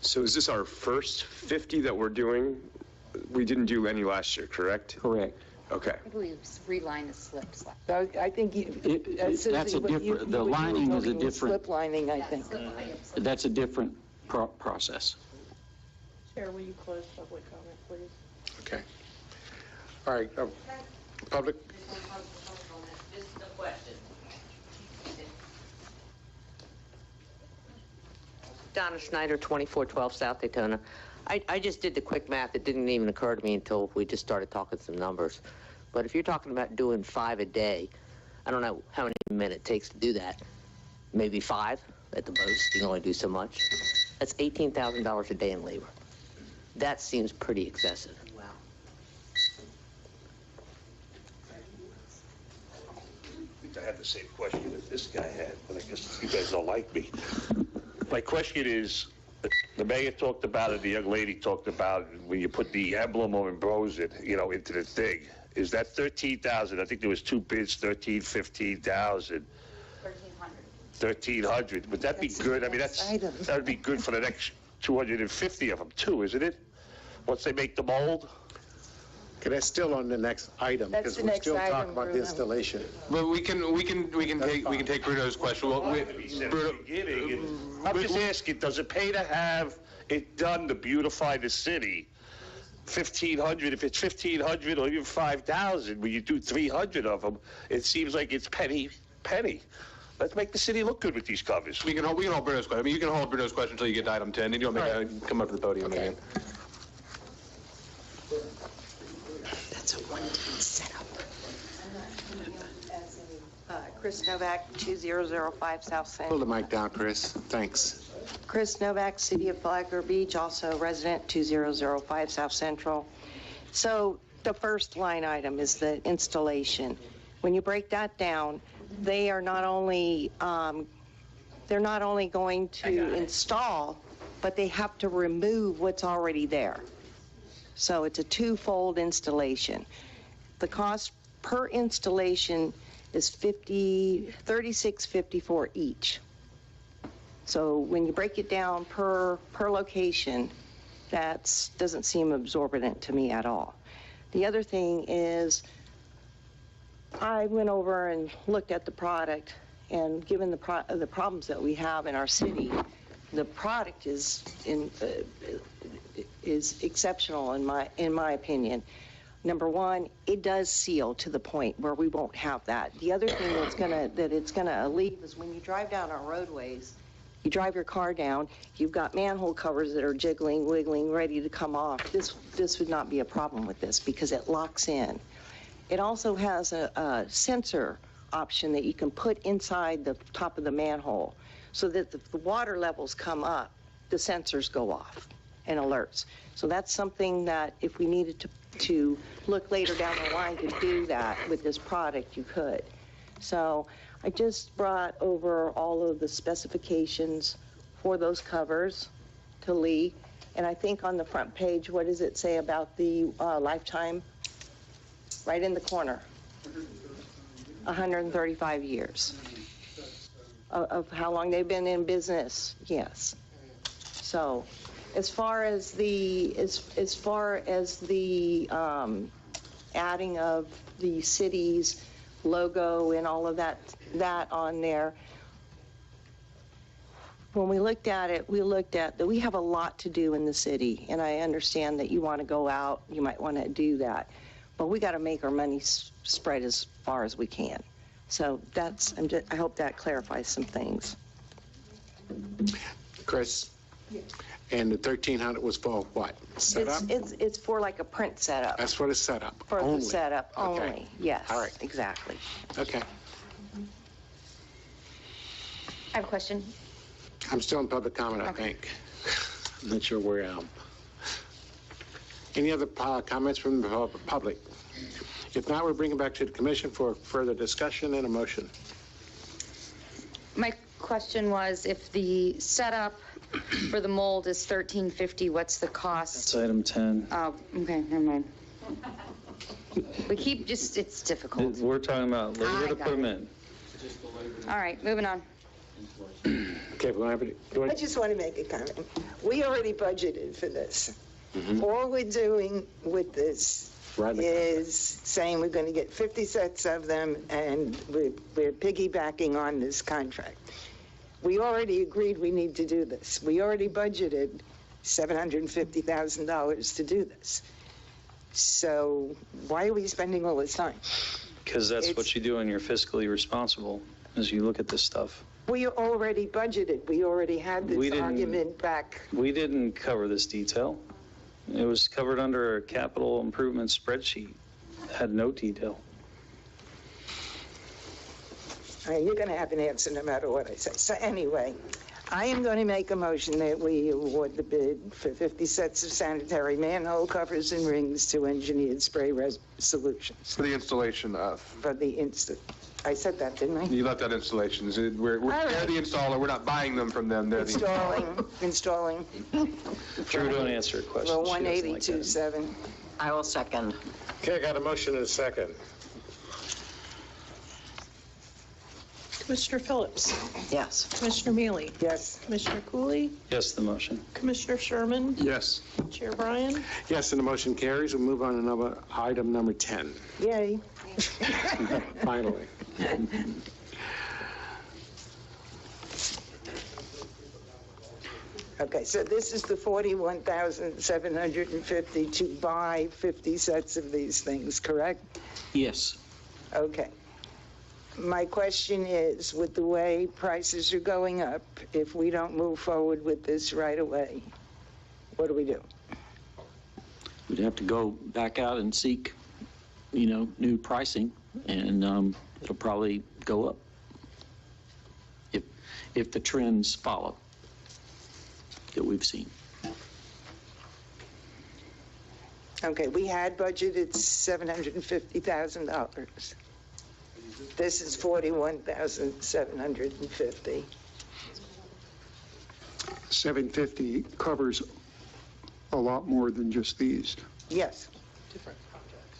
So is this our first 50 that we're doing? We didn't do any last year, correct? Correct. Okay. I believe reline the slips. I think That's a different, the lining is a different, slip lining, I think. that's a different process. Chair, will you close public comment, please? Okay. All right, public... Just a question. Donna Schneider, 2412 South Daytona. I just did the quick math. It didn't even occur to me until we just started talking some numbers. But if you're talking about doing 5 a day, I don't know how many minutes it takes to do that. Maybe 5 at the most. You can only do so much. That's $18,000 a day in labor. That seems pretty excessive. Wow. I think I had the same question that this guy had, but I guess you guys don't like me. My question is, the mayor talked about it, the young lady talked about it, when you put the emblem or embroze it, into the thing. Is that 13,000? I think there was 2 bids, 13, 15,000. 1,300. Would that be good? I mean, that would be good for the next 250 of them too, isn't it? Once they make the mold? Okay, that's still on the next item, That's because the we're next still item, talking about the Bruno. installation. But we can take Bruno's question. Well, I'm just asking, does it pay to have it done to beautify the city? 1,500, if it's 1,500 or even 5,000, when you do 300 of them, it seems like it's penny. Let's make the city look good with these covers. We can hold Bruno's question. I mean, you can hold Bruno's question until you get to item 10, and you'll come up to the podium again. That's a one-time setup. Chris Novak, 2005 South Central. Pull the mic down, Chris. Thanks. Chris Novak, City of Flagler Beach, also resident, 2005 South Central. So the first line item is the installation. When you break that down, they are not only going to install, but they have to remove what's already there. So it's a twofold installation. The cost per installation is $36.54 each. So when you break it down per location, that doesn't seem absorbent to me at all. The other thing is, I went over and looked at the product, and given the problems that we have in our city, the product is exceptional in my opinion. Number one, it does seal to the point where we won't have that. The other thing that it's gonna alleviate is when you drive down our roadways, you drive your car down, you've got manhole covers that are jiggling, wiggling, ready to come off. This would not be a problem with this because it locks in. It also has a sensor option that you can put inside the top of the manhole so that if the water levels come up, the sensors go off and alerts. So that's something that if we needed to look later down the line to do that with this product, you could. So I just brought over all of the specifications for those covers to Lee. And I think on the front page, what does it say about the lifetime? Right in the corner. 135 years of how long they've been in business. Yes. So as far as the adding of the city's logo and all of that on there, when we looked at it, we looked at that we have a lot to do in the city, and I understand that you want to go out, you might want to do that, but we got to make our money spread as far as we can. So I hope that clarifies some things. Chris? And the 1,300 was for what? Setup? It's for like a print setup. That's for the setup. For only. the setup only. Okay. Yes. All right. Exactly. Okay. I have a question. I'm still in public comment, I think. I'm not sure where I am. Any other comments from the public? If not, we'll bring it back to the commission for further discussion and a motion. My question was, if the setup for the mold is $13.50, what's the cost? That's item 10. Oh, okay, never mind. We keep it's difficult. We're talking about, we're going to put them in. All right, moving on. Okay, we're going to I just want to make a comment. We already budgeted for this. All we're doing with this is saying we're going to get 50 sets of them, and we're piggybacking on this contract. We already agreed we need to do this. We already budgeted $750,000 to do this. So why are we spending all this time? Because that's what you do when you're fiscally responsible, is you look at this stuff. We already budgeted. We already had this argument back. We didn't cover this detail. It was covered under a capital improvement spreadsheet. It had no detail. You're going to have an answer no matter what I say. So anyway, I am going to make a motion that we award the bid for 50 sets of sanitary manhole covers and rings to Engineered Spray Solutions. For the installation of. For the I said that, didn't I? You left out installations. They're the installer. We're not buying them from them. They're Installing. Drew, don't answer a question. Well, 182.7. I will second. Okay, I got a motion and a second. Commissioner Phillips? Yes. Commissioner Mealy? Yes. Commissioner Cooley? Yes, the motion. Commissioner Sherman? Yes. Chair Bryan? Yes, and the motion carries. We move on to item number 10. Yay. Finally. Okay, so this is the 41,750 to buy 50 sets of these things, correct? Yes. Okay. My question is, with the way prices are going up, if we don't move forward with this right away, what do we do? We'd have to go back out and seek, new pricing, and it'll probably go up if the trends follow that we've seen. Okay, we had budgeted $750,000. This is $41,750. 750 covers a lot more than just these. Yes.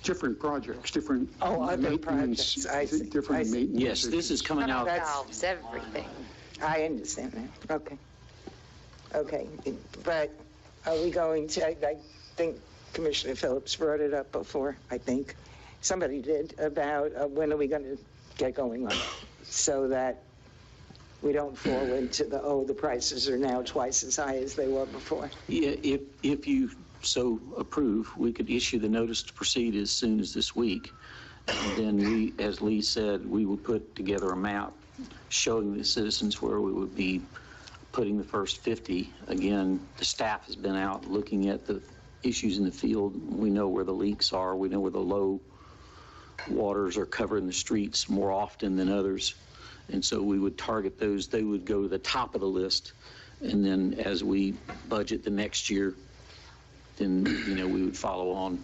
Different projects, different Other maintenance, projects. I see. different I see. maintenance. Yes, this is coming out. Valves, everything. I understand that. Okay. Okay, but are we going to, I think Commissioner Phillips brought it up before, I think. Somebody did, about when are we going to get going on it so that we don't fall into the prices are now twice as high as they were before. Yeah, if you so approve, we could issue the notice to proceed as soon as this week. And then we, as Lee said, we will put together a map showing the citizens where we would be putting the first 50. Again, the staff has been out looking at the issues in the field. We know where the leaks are. We know where the low waters are covering the streets more often than others. And so we would target those. They would go to the top of the list. And then as we budget the next year, then, we would follow on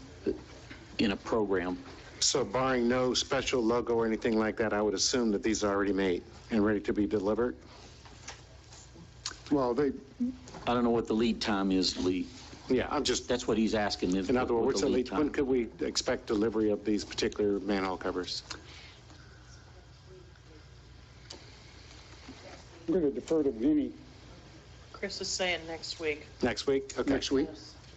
in a program. So barring no special logo or anything like that, I would assume that these are already made and ready to be delivered? Well, I don't know what the lead time is, Lee. Yeah, That's what he's asking. in other words, when could we expect delivery of these particular manhole covers? I'm going to defer to Vinnie. Chris is saying next week. Next week? Okay. Next week?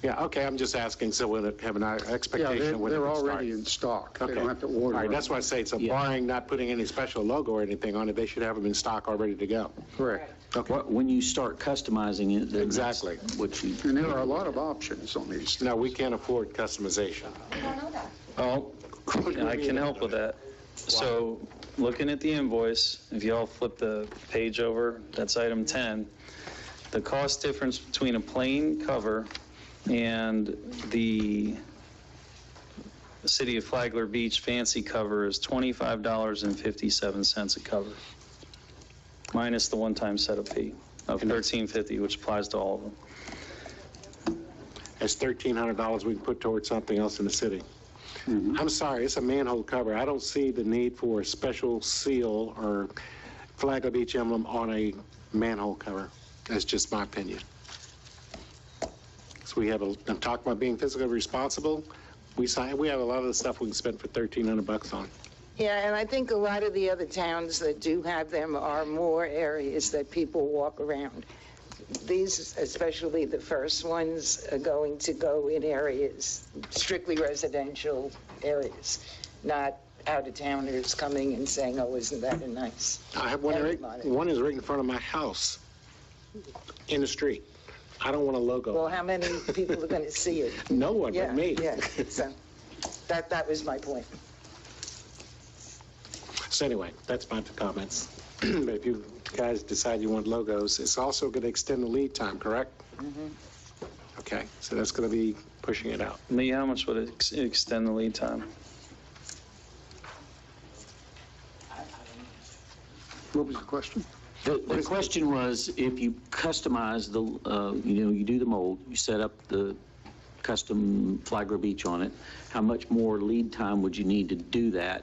Yeah, okay, I'm just asking, so we'll have an expectation Yeah, of when it they're can start. already in stock. They Okay. don't have to order. All right, them. that's why I say, so barring not putting any special logo or anything on it, they should have them in stock all ready to go. Correct. Okay. When you start customizing it, then Exactly. that's what you. And there are a lot of options on these. No, we can't afford customization. Oh, I can help with that. So, looking at the invoice, if y'all flip the page over, that's item 10. The cost difference between a plain cover and the City of Flagler Beach fancy cover is $25.57 a cover, minus the one-time setup fee of $13.50, which applies to all of them. That's $1,300 we can put towards something else in the city. I'm sorry, it's a manhole cover. I don't see the need for a special seal or Flagler Beach emblem on a manhole cover. That's just my opinion. So I'm talking about being fiscally responsible. We have a lot of the stuff we can spend for $1,300 on. Yeah, and I think a lot of the other towns that do have them are more areas that people walk around. These, especially the first ones, are going to go in areas, strictly residential areas, not out-of-towners coming and saying, oh, isn't that a nice... I have one one is right in front of my house, in the street. I don't want a logo. Well, how many people are going to see it? No one but me. Yeah, so that was my point. So anyway, that's my comments. But if you guys decide you want logos, it's also going to extend the lead time, correct? Okay, so that's going to be pushing it out. Lee, how much would it extend the lead time? What was the question? The question was, if you customize you do the mold, you set up the custom Flagler Beach on it, how much more lead time would you need to do that?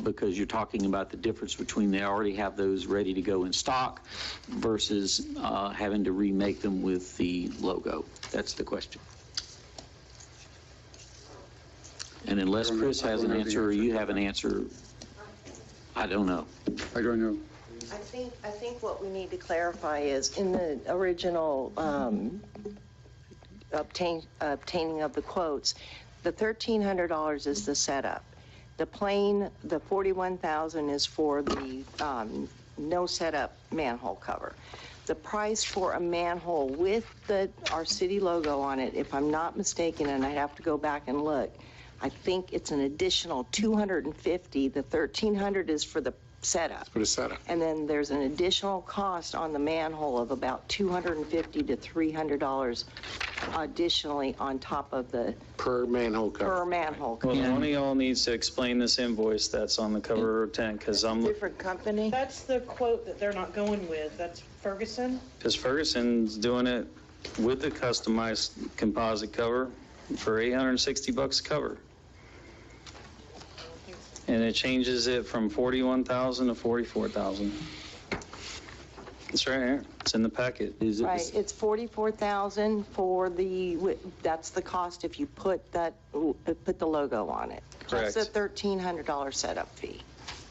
Because you're talking about the difference between they already have those ready to go in stock versus having to remake them with the logo. That's the question. And unless Chris has an answer or you have an answer, I don't know. I don't know. I think what we need to clarify is in the original obtaining of the quotes, the $1,300 is the setup. The plane, the $41,000 is for the no setup manhole cover. The price for a manhole with our city logo on it, if I'm not mistaken, and I'd have to go back and look, I think it's an additional $250. The $1,300 is for the setup. For the setup. And then there's an additional cost on the manhole of about $250 to $300 additionally on top of the Per manhole cover. per manhole. Well, one of y'all needs to explain this invoice that's on the cover of 10, because Different company? That's the quote that they're not going with. That's Ferguson. Ferguson's doing it with the customized composite cover for $860 a cover. And it changes it from 41,000 to 44,000. It's right here. It's in the packet. Is Right, it's $44,000 for that's the cost if you put the logo on it. Correct. That's a $1,300 setup fee.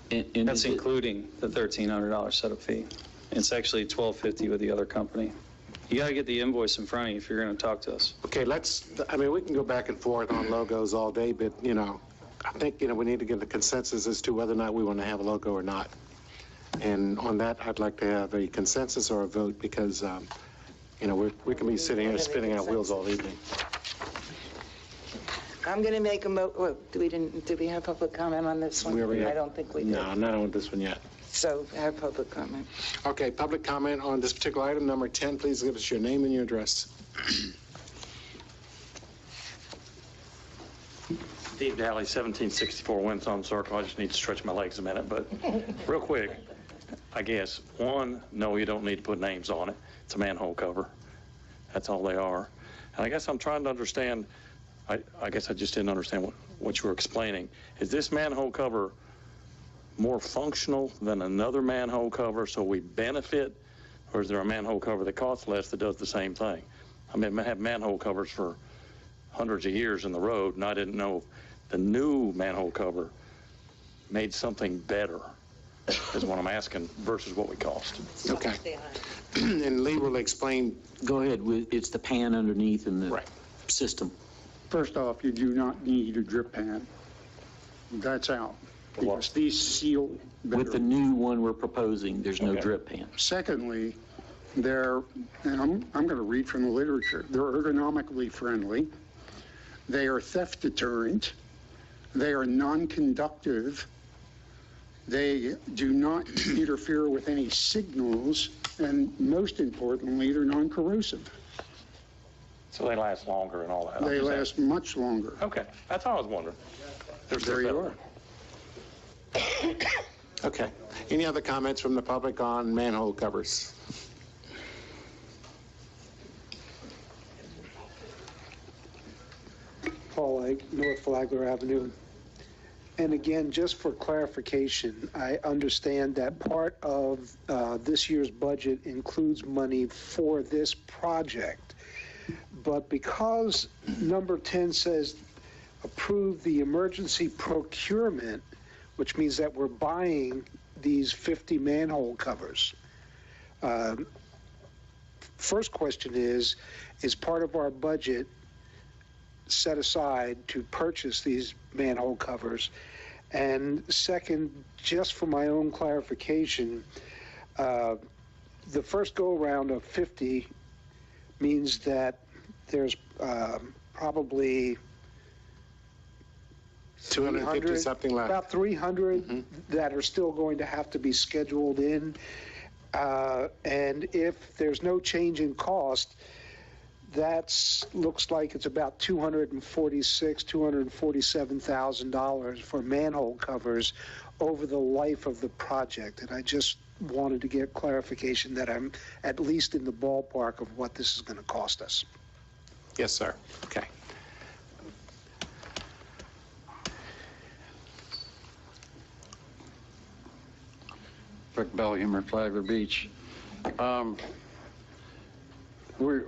That's including the $1,300 setup fee. It's actually $1,250 with the other company. You got to get the invoice in front of you if you're going to talk to us. Okay, we can go back and forth on logos all day, but, I think, we need to get a consensus as to whether or not we want to have a logo or not. And on that, I'd like to have a consensus or a vote because, we can be sitting here spinning our wheels all evening. I'm going to make did we have public comment on this one? I don't think we did. No, not on this one yet. So have public comment. Okay, public comment on this particular item, number 10. Please give us your name and your address. Steve Daly, 1764 Winthorne Circle. I just need to stretch my legs a minute, but real quick, I guess, one, no, you don't need to put names on it. It's a manhole cover. That's all they are. And I guess I'm trying to understand, I guess I just didn't understand what you were explaining. Is this manhole cover more functional than another manhole cover so we benefit, or is there a manhole cover that costs less that does the same thing? I mean, I have manhole covers for hundreds of years in the road, and I didn't know the new manhole cover made something better, is what I'm asking, versus what we cost. Okay. And Lee will explain. Go ahead. It's the pan underneath in the system. First off, you do not need a drip pan. That's out. Because these seal better. With the new one we're proposing, there's no drip pan. Secondly, and I'm going to read from the literature, they're ergonomically friendly. They are theft deterrent. They are non-conductive. They do not interfere with any signals. And most importantly, they're non-corrosive. So they last longer and all that. They last much longer. Okay, that's all I was wondering. There you are. Okay. Any other comments from the public on manhole covers? Paul Lake, North Flagler Avenue. And again, just for clarification, I understand that part of this year's budget includes money for this project. But because number 10 says approve the emergency procurement, which means that we're buying these 50 manhole covers. First question is part of our budget set aside to purchase these manhole covers? And second, just for my own clarification, the first go-around of 50 means that there's probably 250 something left. About 300 that are still going to have to be scheduled in. And if there's no change in cost, looks like it's about $247,000 for manhole covers over the life of the project. And I just wanted to get clarification that I'm at least in the ballpark of what this is going to cost us. Yes, sir. Okay. Rick Belhumor, Flagler Beach. We're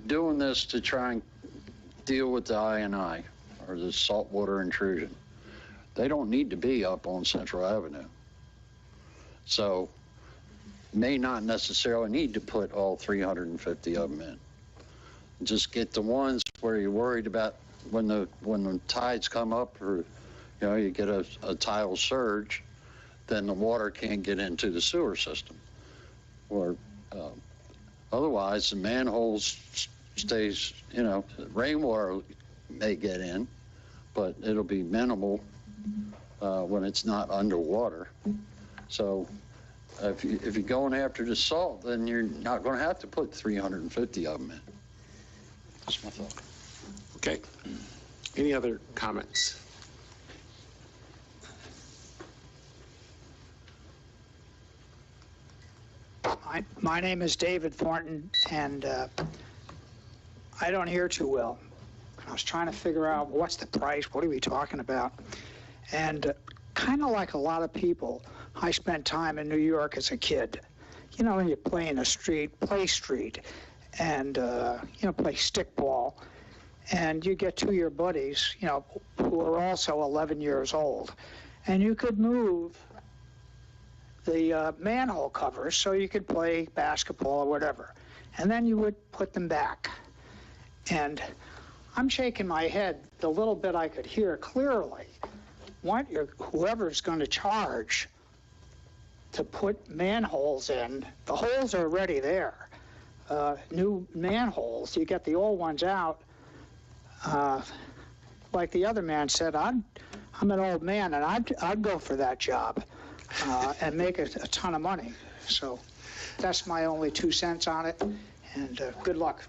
doing this to try and deal with the I&I, or the saltwater intrusion. They don't need to be up on Central Avenue. So may not necessarily need to put all 350 of them in. Just get the ones where you're worried about when the tides come up, or you get a tidal surge, then the water can't get into the sewer system. Or otherwise, the manholes stays, rainwater may get in, but it'll be minimal when it's not underwater. So if you're going after the salt, then you're not going to have to put 350 of them in. That's my thought. Okay. Any other comments? My name is David Thornton, and I don't hear too well. I was trying to figure out what's the price, what are we talking about? And kind of like a lot of people, I spent time in New York as a kid. When you play in a street, play street, and, play stickball, and you get two of your buddies, who are also 11 years old, and you could move the manhole covers so you could play basketball or whatever. And then you would put them back. And I'm shaking my head the little bit I could hear clearly. Whoever's going to charge to put manholes in, the holes are already there. New manholes, you get the old ones out. Like the other man said, I'm an old man, and I'd go for that job. And make a ton of money. So that's my only 2 cents on it, and good luck.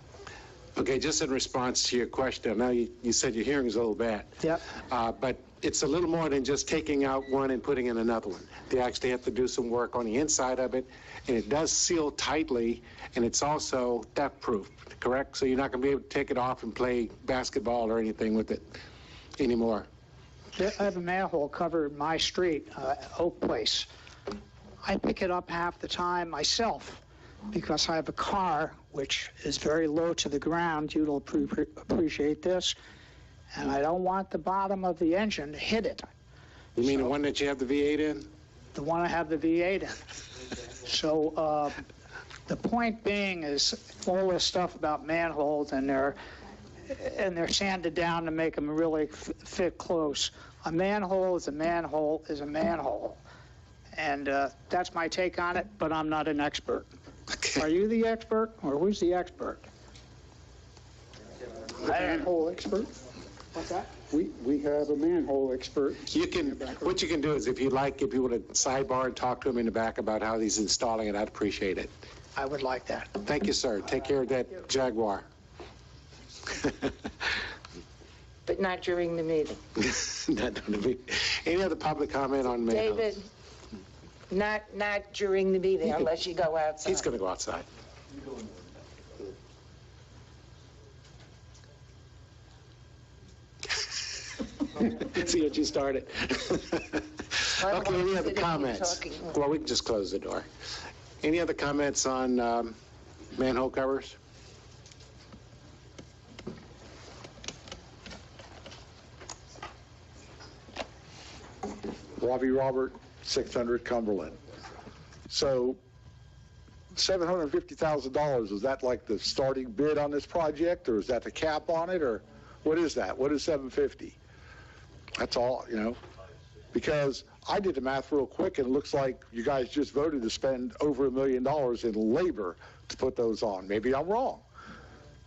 Okay, just in response to your question, now you said your hearing is a little bad. Yep. But it's a little more than just taking out one and putting in another one. They actually have to do some work on the inside of it, and it does seal tightly, and it's also theft-proof, correct? So you're not going to be able to take it off and play basketball or anything with it anymore. I have a manhole cover in my street, Oak Place. I pick it up half the time myself because I have a car which is very low to the ground. You'll appreciate this. And I don't want the bottom of the engine to hit it. You mean the one that you have the V8 in? The one I have the V8 in. So the point being is all this stuff about manholes, and they're sanded down to make them really fit close. A manhole is a manhole is a manhole. And that's my take on it, but I'm not an expert. Okay. Are you the expert, or who's the expert? Manhole expert? What's that? We have a manhole expert. What you can do is, if you want to sidebar and talk to him in the back about how he's installing it, I'd appreciate it. I would like that. Thank you, sir. Take care of that Jaguar. But not during the meeting. Not during the meeting. Any other public comment on manholes? David, not during the meeting unless you go outside. He's going to go outside. See what you started. Okay, any other comments? Well, we can just close the door. Any other comments on manhole covers? Robbie Robert, 600 Cumberland. So $750,000, is that like the starting bid on this project, or is that the cap on it, or what is that? What is 750? That's all, because I did the math real quick, and it looks like you guys just voted to spend over $1 million in labor to put those on. Maybe I'm wrong.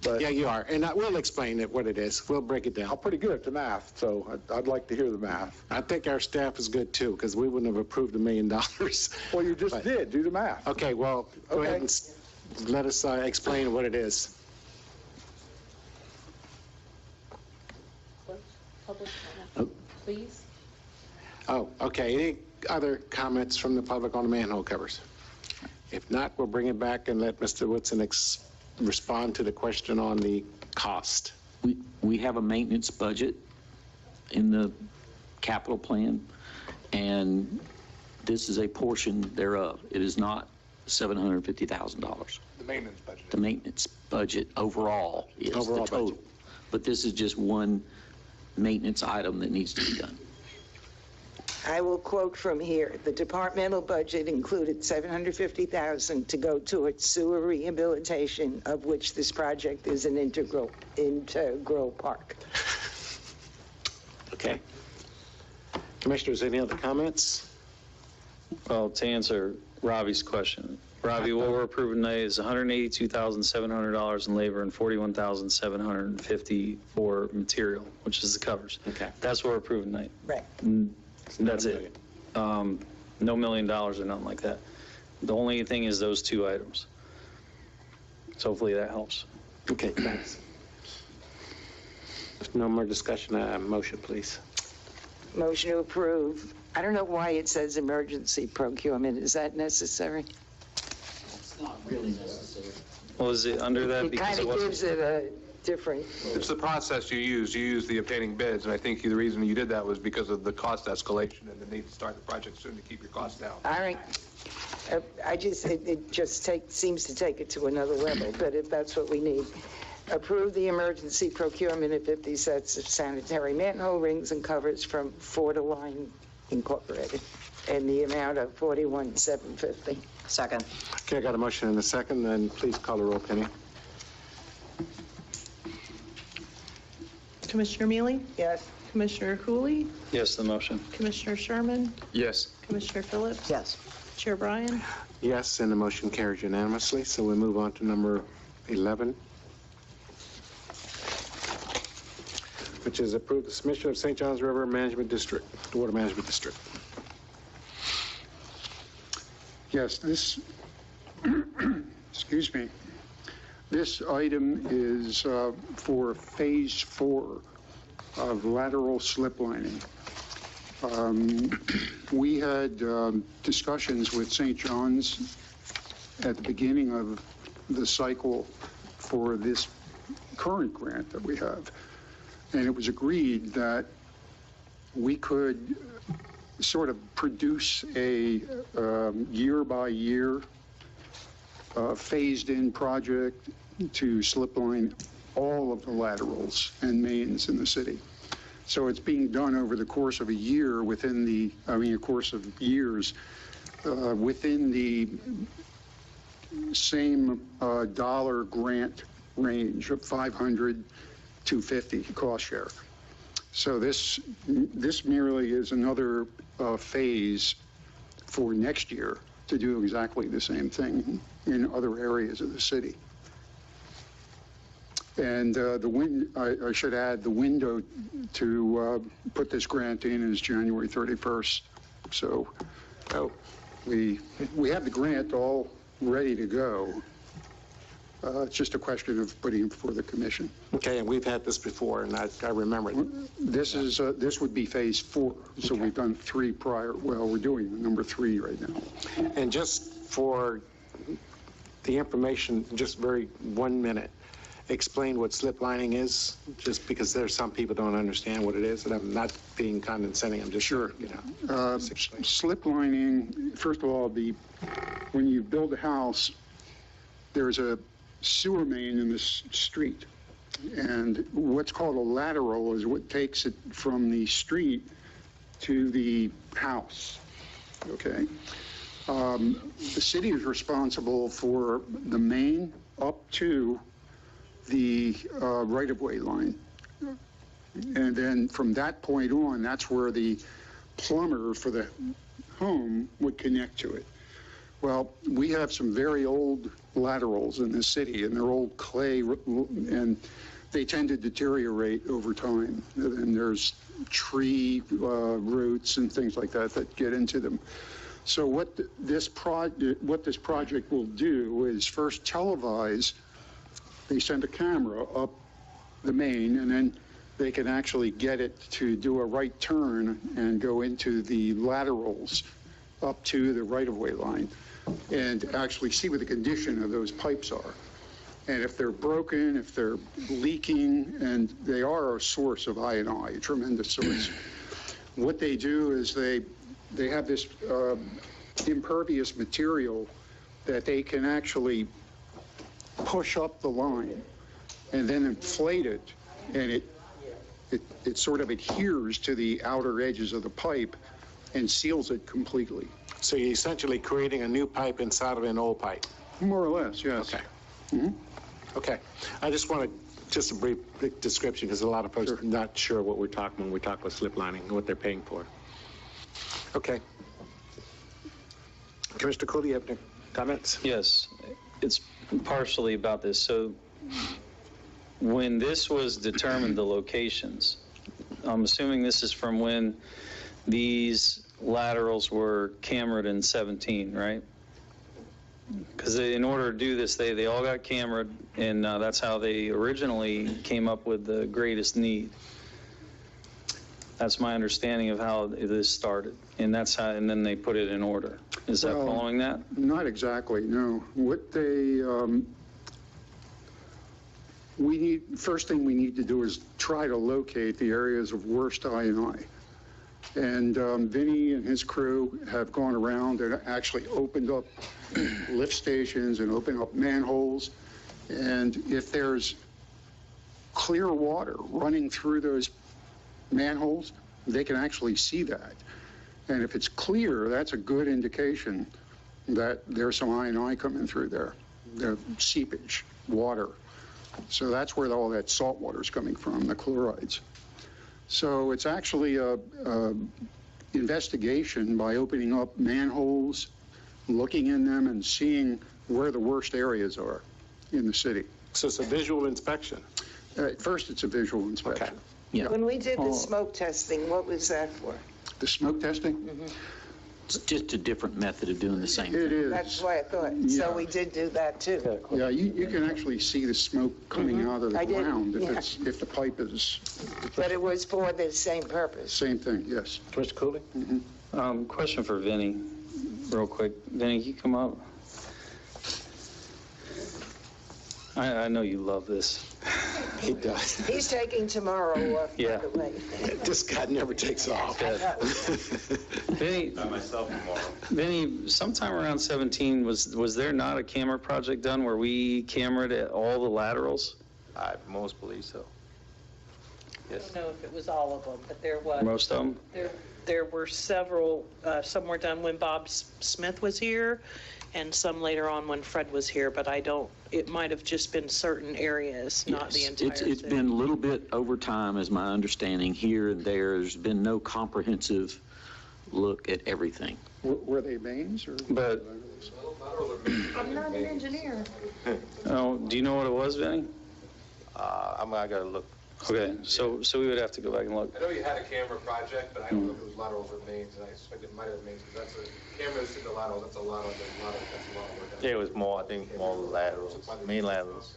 But yeah, you are. And we'll explain what it is. We'll break it down. I'm pretty good at the math, so I'd like to hear the math. I think our staff is good, too, because we wouldn't have approved $1 million. Well, you just did. Do the math. Okay, well, go ahead and let us explain what it is. Public comment, please. Oh, okay. Any other comments from the public on the manhole covers? If not, we'll bring it back and let Mr. Woodson respond to the question on the cost. We have a maintenance budget in the capital plan, and this is a portion thereof. It is not $750,000. The maintenance budget. The maintenance budget overall is the total. Budget. But this is just one maintenance item that needs to be done. I will quote from here. The departmental budget included $750,000 to go towards sewer rehabilitation, of which this project is an integral part. Okay. Commissioners, any other comments? Well, to answer Ravi's question, Ravi, what we're approving tonight is $182,700 in labor and $41,750 for material, which is the covers. Okay. That's what we're approving tonight. Right. That's it. No $1 million or nothing like that. The only thing is those two items. So hopefully that helps. Okay, thanks. If no more discussion, motion, please. Motion to approve. I don't know why it says emergency procurement. Is that necessary? It's not really necessary. Well, is it under that? It because kind of wasn't- gives it a different. It's the process you use. You use the obtaining bids, and I think the reason you did that was because of the cost escalation and the need to start the project soon to keep your costs down. All right. It just seems to take it to another level, but if that's what we need. Approve the emergency procurement of 50 sets of sanitary manhole rings and covers from Florida Line Incorporated, and the amount of $41,750. Second. Okay, I got a motion and a second, then please call the roll, Penny. Commissioner Mealy? Yes. Commissioner Cooley? Yes, the motion. Commissioner Sherman? Yes. Commissioner Phillips? Yes. Chair Bryan? Yes, and the motion carries unanimously, so we move on to number 11, which is approve the submission of St. Johns River Management District, the Water Management District. Yes, this, excuse me, this item is for Phase 4 of lateral slip lining. We had discussions with St. John's at the beginning of the cycle for this current grant that we have, and it was agreed that we could sort of produce a year-by-year phased-in project to slip line all of the laterals and mains in the city. So it's being done over the course of a year within the, a course of years within the same dollar grant range of 500 to 50 cost share. So this merely is another phase for next year to do exactly the same thing in other areas of the city. And I should add, the window to put this grant in is January 31st. So we have the grant all ready to go. It's just a question of putting it before the commission. Okay, and we've had this before, and I remember it. This would be Phase 4. So we've done 3 prior. Well, we're doing number 3 right now. And just for the information, just very 1 minute, explain what slip lining is, just because there's some people don't understand what it is, and I'm not being condescending, I'm just sure. You know. Slip lining, first of all, when you build a house, there's a sewer main in the street, and what's called a lateral is what takes it from the street to the house. Okay. The city is responsible for the main up to the right-of-way line. And then from that point on, that's where the plumber for the home would connect to it. Well, we have some very old laterals in the city, and they're old clay, and they tend to deteriorate over time. And there's tree roots and things like that that get into them. So what this project will do is first televise. They send a camera up the main, and then they can actually get it to do a right turn and go into the laterals up to the right-of-way line and actually see what the condition of those pipes are. And if they're broken, if they're leaking, and they are a source of I&I, a tremendous source. What they do is they have this impervious material that they can actually push up the line and then inflate it, and it sort of adheres to the outer edges of the pipe, and seals it completely. So you're essentially creating a new pipe inside of an old pipe? More or less, yes. Okay. Okay. I just want just a brief description, because a lot of folks are not sure what we're talking when we talk about slip lining and what they're paying for. Okay. Commissioner Cooley, you have any comments? Yes, it's partially about this. So when this was determined, the locations, I'm assuming this is from when these laterals were cameraed in 17, right? Because in order to do this, they all got cameraed, and that's how they originally came up with the greatest need. That's my understanding of how this started, and that's how, and then they put it in order. Is that following that? Not exactly, no. What they, first thing we need to do is try to locate the areas of worst I&I. And Vinny and his crew have gone around and actually opened up lift stations and opened up manholes. And if there's clear water running through those manholes, they can actually see that. And if it's clear, that's a good indication that there's some I&I coming through there, the seepage, water. So that's where all that salt water is coming from, the chlorides. So it's actually a investigation by opening up manholes, looking in them, and seeing where the worst areas are in the city. So it's a visual inspection? At first, it's a visual inspection. Okay. Yeah. When we did the smoke testing, what was that for? The smoke testing? It's just a different method of doing the same thing. It is. That's why I thought. Yeah. So we did do that too. Yeah, you can actually see the smoke coming out of the I did, ground yeah. if the pipe is, But it was for the same purpose. same thing, yes. Commissioner Cooley? Question for Vinny, real quick. Vinny, can you come up? I know you love this. He does. He's taking tomorrow off, by Yeah. the way. This guy never takes off. Vinny, Vinny, sometime around 17, was there not a camera project done where we cameraed at all the laterals? I most believe so. I don't know if it was all of them, but there was. Most of them? There were several, some were done when Bob Smith was here, and some later on when Fred was here, but it might have just been certain areas, not the Yes, entire it's thing. been a little bit over time, is my understanding, here and there. There's been no comprehensive look at everything. Were they mains or? But, I'm not an engineer. oh, do you know what it was, Vinny? I gotta look. Okay, so we would have to go back and look. I know you had a camera project, but I don't know if it was laterals or mains, and I suspect it might have been mains, because that's cameras to the laterals, that's a lot of work. Yeah, it was more, I think, more laterals, main laterals.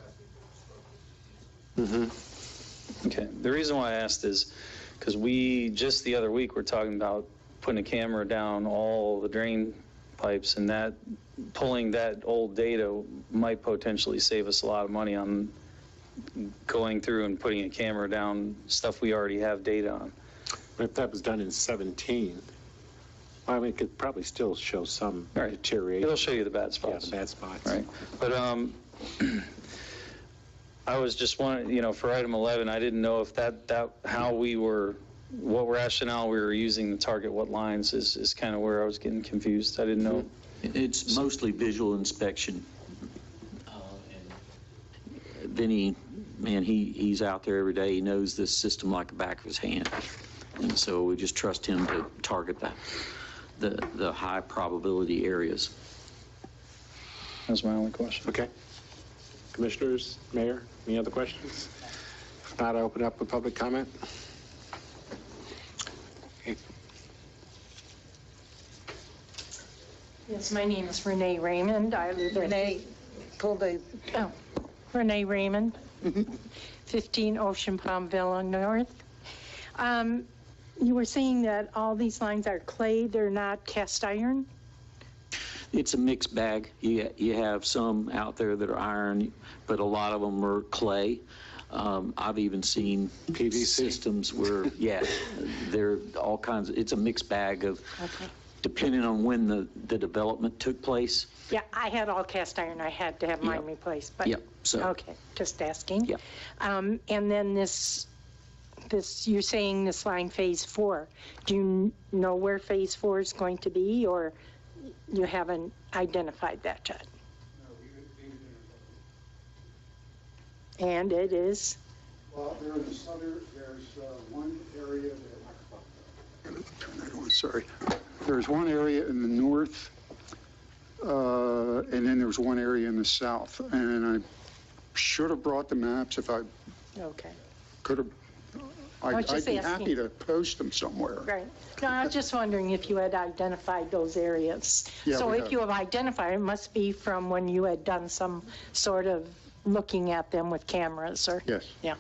Okay, the reason why I asked is because just the other week, we're talking about putting a camera down all the drain pipes, and that, pulling that old data might potentially save us a lot of money on going through and putting a camera down stuff we already have data on. But if that was done in 17, I mean, it could probably still show some deterioration. It'll show you the bad spots. Yeah, the bad spots. Right, but I was just wondering, for item 11, I didn't know if what rationale we were using to target what lines is kind of where I was getting confused. I didn't know. It's mostly visual inspection. Vinny, man, he's out there every day. He knows this system like the back of his hand. And so we just trust him to target the high probability areas. That's my only question. Okay. Commissioners, Mayor, any other questions? If not, I open up for public comment. Okay. Yes, my name is Renee Raymond. I live Renee, pull the... Oh, Renee Raymond, 15 Ocean Palm Villa North. You were saying that all these lines are clay, they're not cast iron? It's a mixed bag. You have some out there that are iron, but a lot of them are clay. I've even seen PVC systems where, they're all kinds it's a mixed bag of, depending on when the development took place. Yeah, I had all cast iron. I had to have mine replaced. But Yep, so. okay, just asking. Yep. And then this this, you're saying this line Phase 4. Do you know where Phase 4 is going to be, or you haven't identified that yet? And it is? Well, there's one area that, turn that on, sorry. There's one area in the north, and then there's one area in the south. And I should have brought the maps if I Okay. could have. I'd be happy to post them somewhere. Right. No, I was just wondering if you had identified those areas. Yeah, So we if have. you have identified, it must be from when you had done some sort of looking at them with cameras or? Yes. Yeah.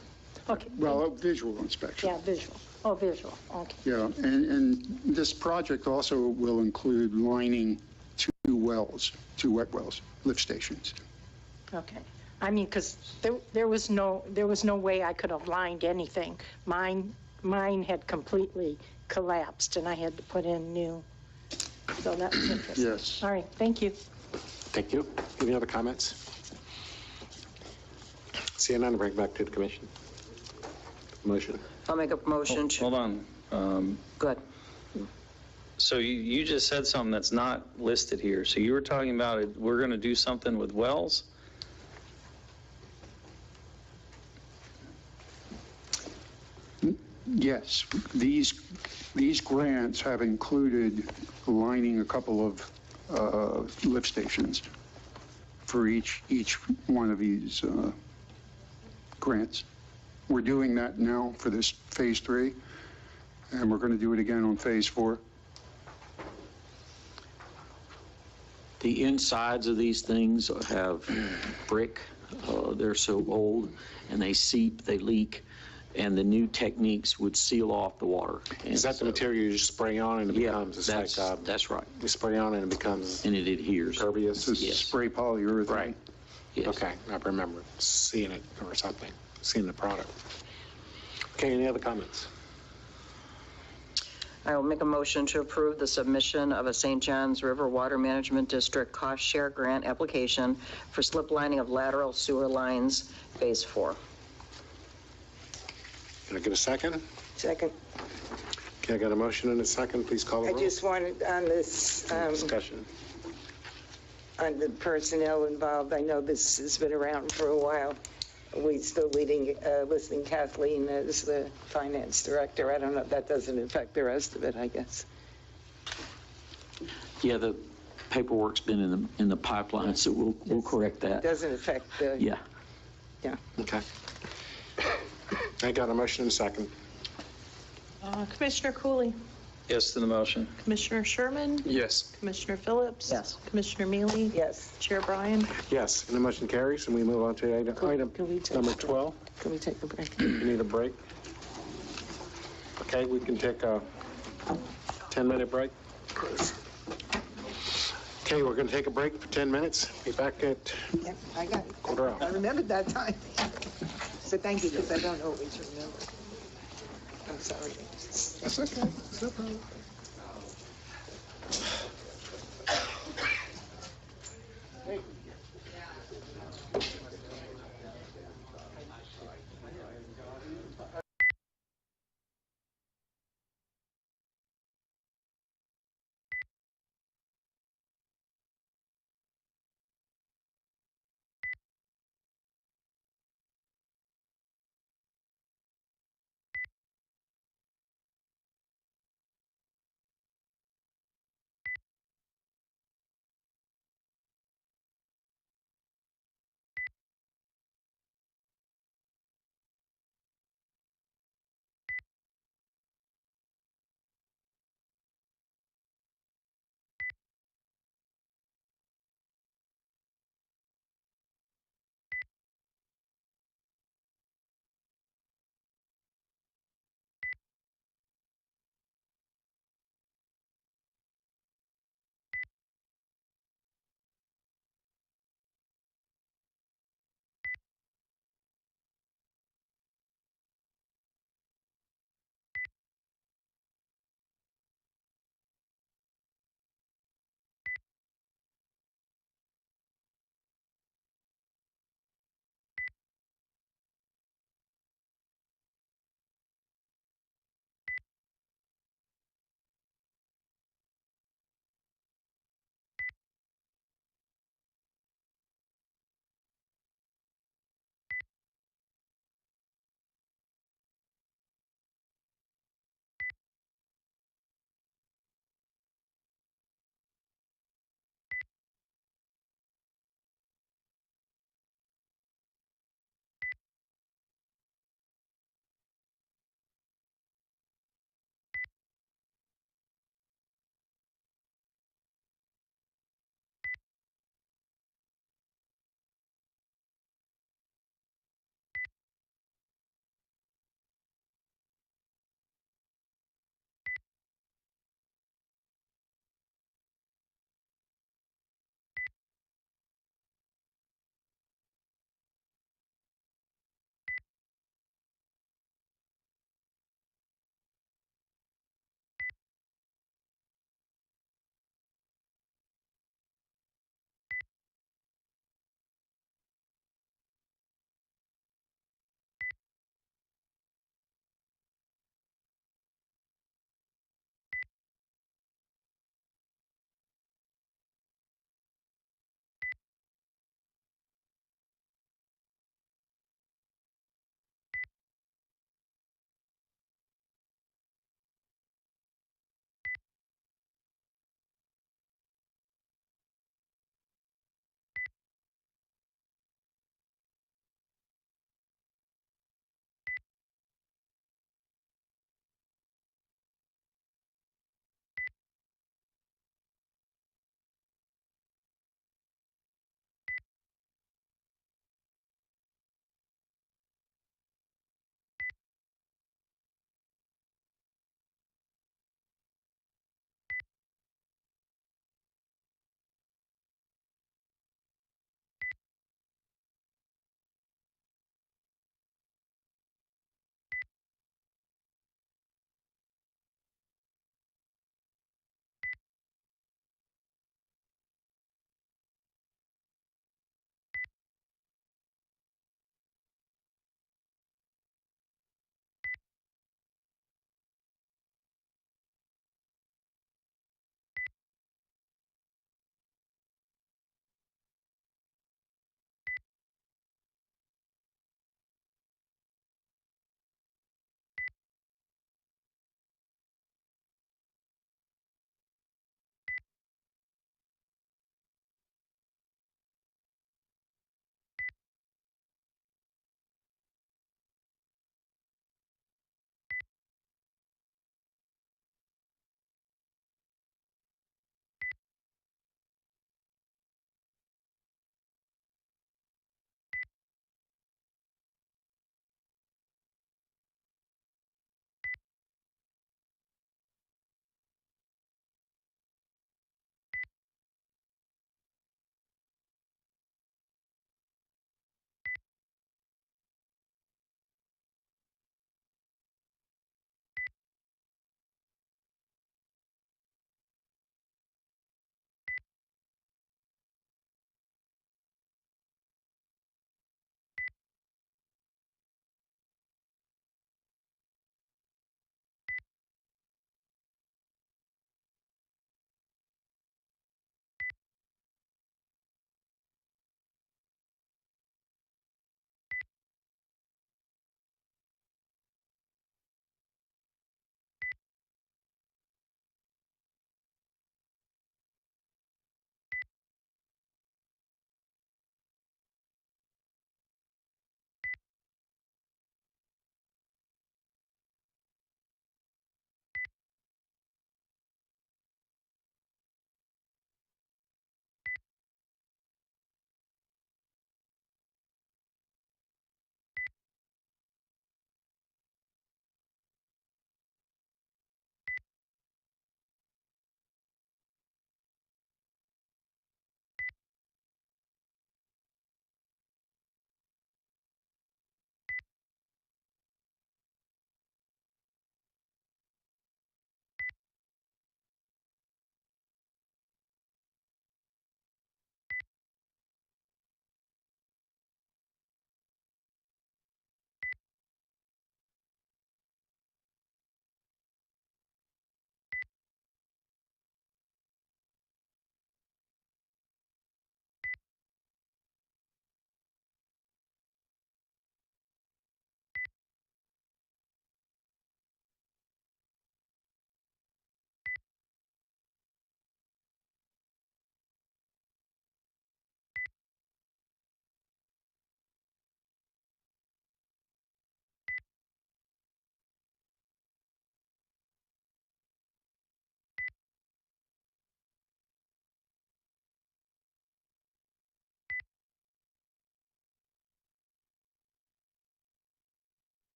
Okay. Well, visual inspection. Yeah, visual. Oh, visual. Okay. Yeah, and this project also will include lining two wet wells, lift stations. Okay. I mean, because there was no way I could have lined anything. Mine had completely collapsed, and I had to put in new. So that's interesting. Yes. All right. Thank you. Thank you. Any other comments? Seeing none, bring it back to the commission. Motion. I'll make a motion to. Hold on. Go ahead. So you just said something that's not listed here. So you were talking about it, we're going to do something with wells? Yes, these grants have included lining a couple of lift stations for each one of these grants. We're doing that now for this Phase 3, and we're going to do it again on Phase 4. The insides of these things have brick. They're so old, and they seep, they leak, and the new techniques would seal off the water. Is that the material you just spray on and it becomes? It's that's right. You spray on and it becomes. And it adheres. Impervious? This is spray polyurethane. Right. Yes. Okay, I remember seeing it or something, seeing the product. Okay, any other comments? I will make a motion to approve the submission of a St. Johns River Water Management District cost share grant application for slip lining of lateral sewer lines, Phase 4. Can I get a second? Second. Okay, I got a motion and a second. Please call the I roll. just wanted on this, Discussion. on the personnel involved, I know this has been around for a while. We still listing Kathleen as the finance director. I don't know if that doesn't affect the rest of it, I guess. Yeah, the paperwork's been in the pipeline, so we'll correct It that. doesn't affect the. Yeah. Yeah. Okay. I got a motion and a second. Commissioner Cooley, Yes to the motion. Commissioner Sherman, Yes. Commissioner Phillips. Yes. Commissioner Mealy. Yes. Chair Bryan. Yes, and the motion carries, and we move on to item Can we take number a break? 12. Can we take a break? You need a break? Okay, we can take a 10-minute break. Okay, we're going to take a break for 10 minutes. Be back at Yeah, I got it. quarter I hour. remembered that time. So thank you, because I don't always remember. I'm sorry. That's okay. No problem.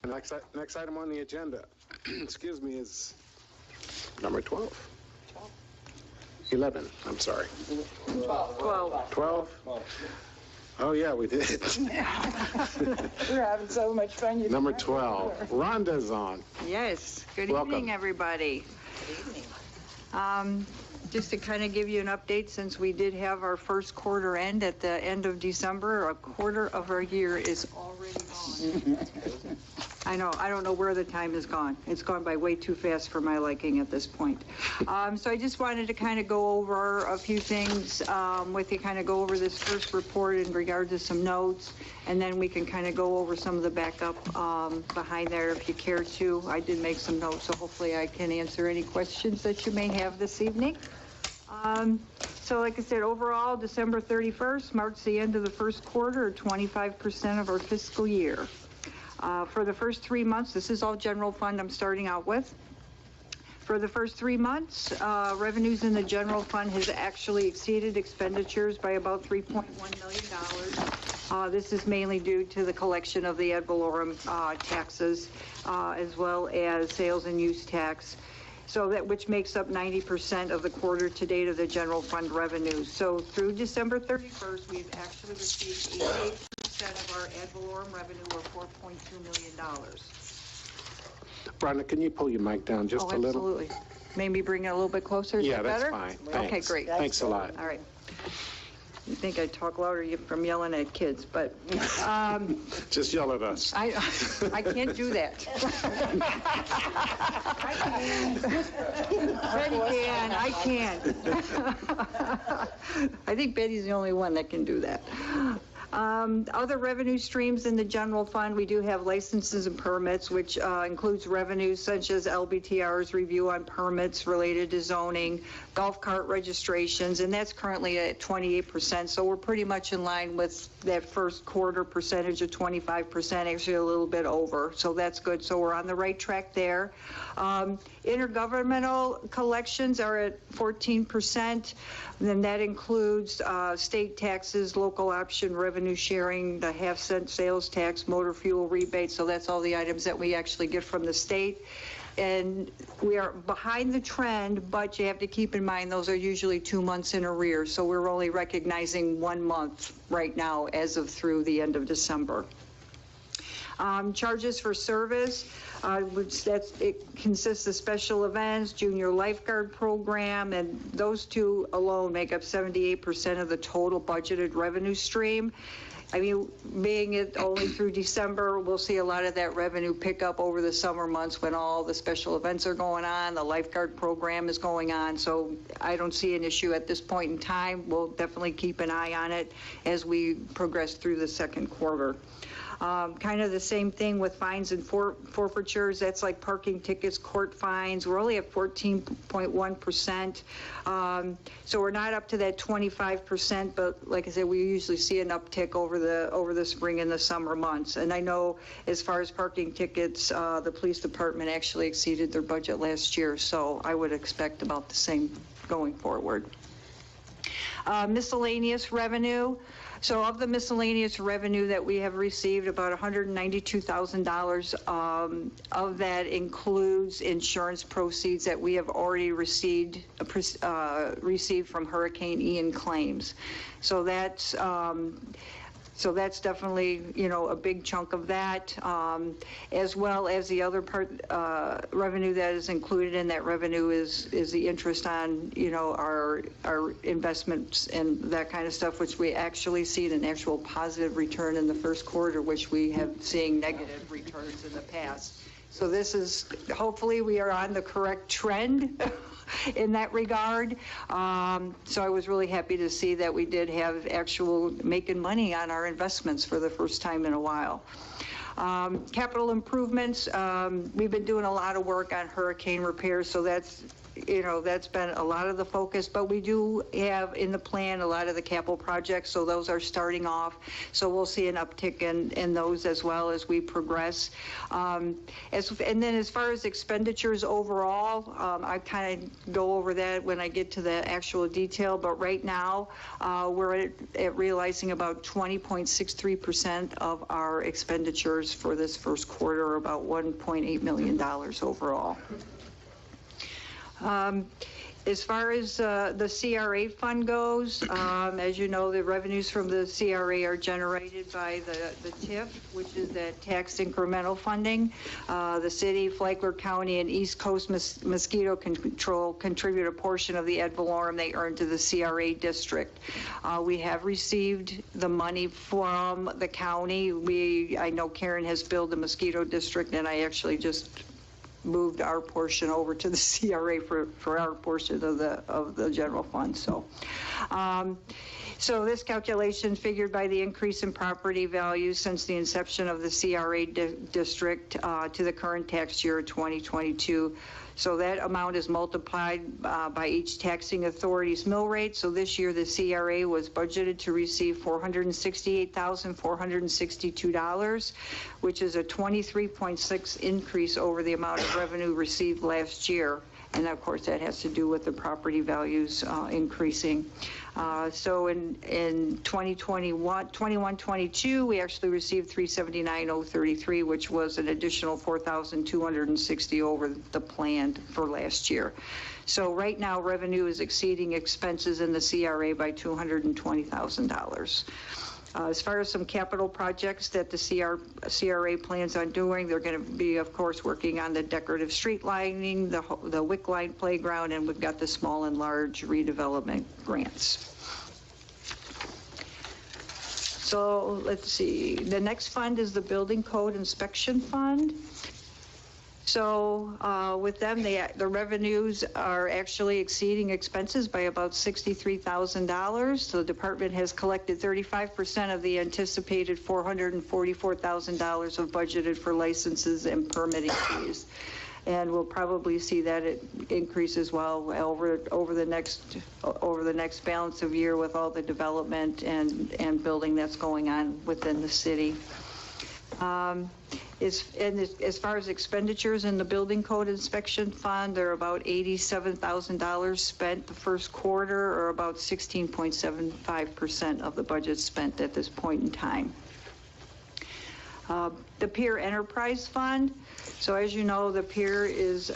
Next item on the agenda, excuse me, is number 12. 11, I'm sorry. 12. 12? Oh, yeah, we did. We're having so much fun. Number 12, Rhonda's on. Yes, good Welcome. evening, everybody. Just to kind of give you an update, since we did have our first quarter end at the end of December, a quarter of our year is already gone. I know, I don't know where the time has gone. It's gone by way too fast for my liking at this point. So I just wanted to kind of go over a few things with you, kind of go over this first report in regard to some notes, and then we can kind of go over some of the backup behind there if you care to. I did make some notes, so hopefully I can answer any questions that you may have this evening. So like I said, overall, December 31st marks the end of the first quarter, or 25% of our fiscal year. For the first 3 months, this is all general fund I'm starting out with. For the first 3 months, revenues in the general fund has actually exceeded expenditures by about $3.1 million. This is mainly due to the collection of the ad valorem taxes, as well as sales and use tax. So that, which makes up 90% of the quarter to date of the general fund revenues. So through December 31st, we've actually received 88% of our ad valorem revenue, or $4.2 million. Rhonda, can you pull your mic down just a little? Absolutely. Maybe bring it a little bit closer. Is Yeah, that that's better? fine. Okay, Thanks. great. Thanks a lot. All right. You think I talk louder from yelling at kids, but Just yell at us. I can't do that. Freddie can, I can't. I think Betty's the only one that can do that. Other revenue streams in the general fund, we do have licenses and permits, which includes revenues such as LBTR's review on permits related to zoning, golf cart registrations, and that's currently at 28%. So we're pretty much in line with that first quarter percentage of 25%, actually a little bit over. So that's good. So we're on the right track there. Intergovernmental collections are at 14%. Then that includes state taxes, local option revenue sharing, the half-cent sales tax, motor fuel rebate. So that's all the items that we actually get from the state. And we are behind the trend, but you have to keep in mind those are usually 2 months in arrears. So we're only recognizing 1 month right now as of through the end of December. Charges for service, which it consists of special events, junior lifeguard program, and those two alone make up 78% of the total budgeted revenue stream. I mean, being it only through December, we'll see a lot of that revenue pick up over the summer months when all the special events are going on, the lifeguard program is going on. So I don't see an issue at this point in time. We'll definitely keep an eye on it as we progress through the second quarter. Kind of the same thing with fines and forfeitures. That's like parking tickets, court fines. We're only at 14.1%. So we're not up to that 25%, but like I said, we usually see an uptick over the spring and the summer months. And I know as far as parking tickets, the police department actually exceeded their budget last year. So I would expect about the same going forward. Miscellaneous revenue. So of the miscellaneous revenue that we have received, about $192,000 of that includes insurance proceeds that we have already received from Hurricane Ian claims. So that's definitely, a big chunk of that, as well as the other part, revenue that is included in that revenue is the interest on, our investments and that kind of stuff, which we actually see an actual positive return in the first quarter, which we have seen negative returns in the past. So this is, hopefully we are on the correct trend in that regard. So I was really happy to see that we did have actual making money on our investments for the first time in a while. Capital improvements, we've been doing a lot of work on hurricane repairs, so that's that's been a lot of the focus, but we do have in the plan a lot of the capital projects, so those are starting off. So we'll see an uptick in those as well as we progress. And then as far as expenditures overall, I kind of go over that when I get to the actual detail, but right now we're at realizing about 20.63% of our expenditures for this first quarter, or about $1.8 million overall. As far as the CRA fund goes, as you know, the revenues from the CRA are generated by the TIF, which is the tax incremental funding. The city, Flagler County, and East Coast Mosquito Control contribute a portion of the ad valorem they earn to the CRA district. We have received the money from the county. I know Karen has billed the mosquito district, and I actually just moved our portion over to the CRA for our portion of the general fund. So this calculation figured by the increase in property values since the inception of the CRA district to the current tax year 2022. So that amount is multiplied by each taxing authority's mill rate. So this year the CRA was budgeted to receive $468,462, which is a 23.6 increase over the amount of revenue received last year. And of course that has to do with the property values increasing. So in 21-22, we actually received $379,033, which was an additional $4,260 over the plan for last year. So right now revenue is exceeding expenses in the CRA by $220,000. As far as some capital projects that the CRA plans on doing, they're going to be, of course, working on the decorative street lining, the Wick Line playground, and we've got the small and large redevelopment grants. So let's see, the next fund is the Building Code Inspection Fund. So with them, the revenues are actually exceeding expenses by about $63,000. So the department has collected 35% of the anticipated $444,000 of budgeted for licenses and permitting fees. And we'll probably see that it increase as well over the next balance of year with all the development and building that's going on within the city. As far as expenditures in the Building Code Inspection Fund, they're about $87,000 spent the first quarter, or about 16.75% of the budget spent at this point in time. The Pier Enterprise Fund. So as you know, the pier is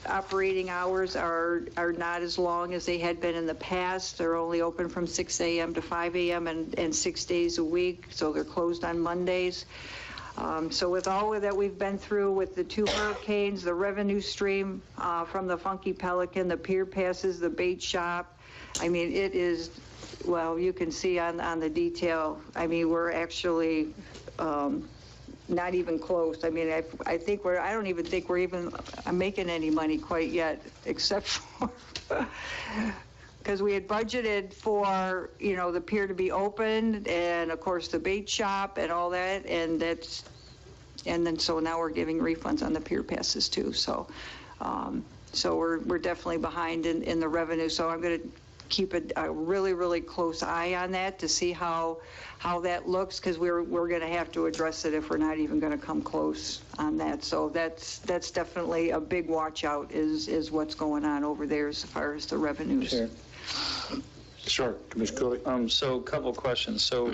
operating hours are not as long as they had been in the past. They're only open from 6 a.m. to 5 a.m. and 6 days a week, so they're closed on Mondays. So with all that we've been through with the 2 hurricanes, the revenue stream from the Funky Pelican, the pier passes, the bait shop, I mean, it is, well, you can see on the detail, I mean, we're actually not even close. I mean, I think I don't even think we're even making any money quite yet, except for, because we had budgeted for, the pier to be opened, and of course the bait shop and all that, and then so now we're giving refunds on the pier passes too. So, so we're definitely behind in the revenue. So I'm going to keep a really, really close eye on that to see how that looks, because we're going to have to address it if we're not even going to come close on that. So that's definitely a big watch out is what's going on over there as far as the revenues. Sure. Sure, Commissioner Cooley. So a couple of questions. So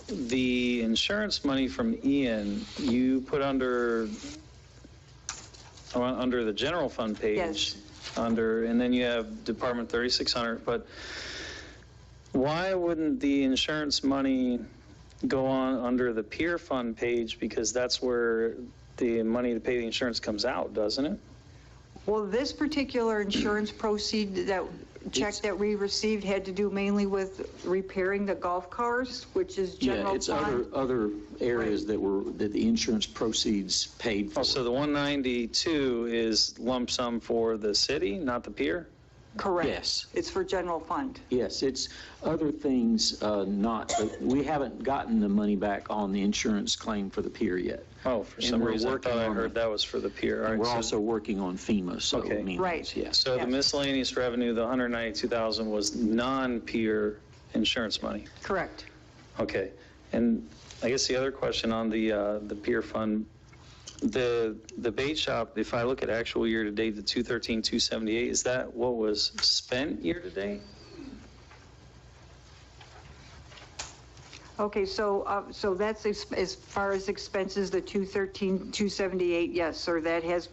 the insurance money from Ian, you put under the general fund page. Yes. And then you have Department 3600, but why wouldn't the insurance money go on under the pier fund page? Because that's where the money to pay the insurance comes out, doesn't it? Well, this particular insurance proceed that we received had to do mainly with repairing the golf cars, which is general it's fund. other areas that the insurance proceeds paid for. Oh, so the 192 is lump sum for the city, not the pier? Correct. Yes. It's for general fund. Yes, it's other things, not, we haven't gotten the money back on the insurance claim for the pier yet. Oh, for And some we're reason I working thought I on heard that was for the pier. All And right, we're so- also working on FEMA, so. Okay. it means- Right. Yeah. So the miscellaneous revenue, the 192,000 was non-pier insurance money? Correct. Okay. And I guess the other question on the pier fund, the bait shop, if I look at actual year-to-date, the 213, 278, is that what was spent year-to-date? Okay, so that's as far as expenses, the 213, 278, yes, sir, that has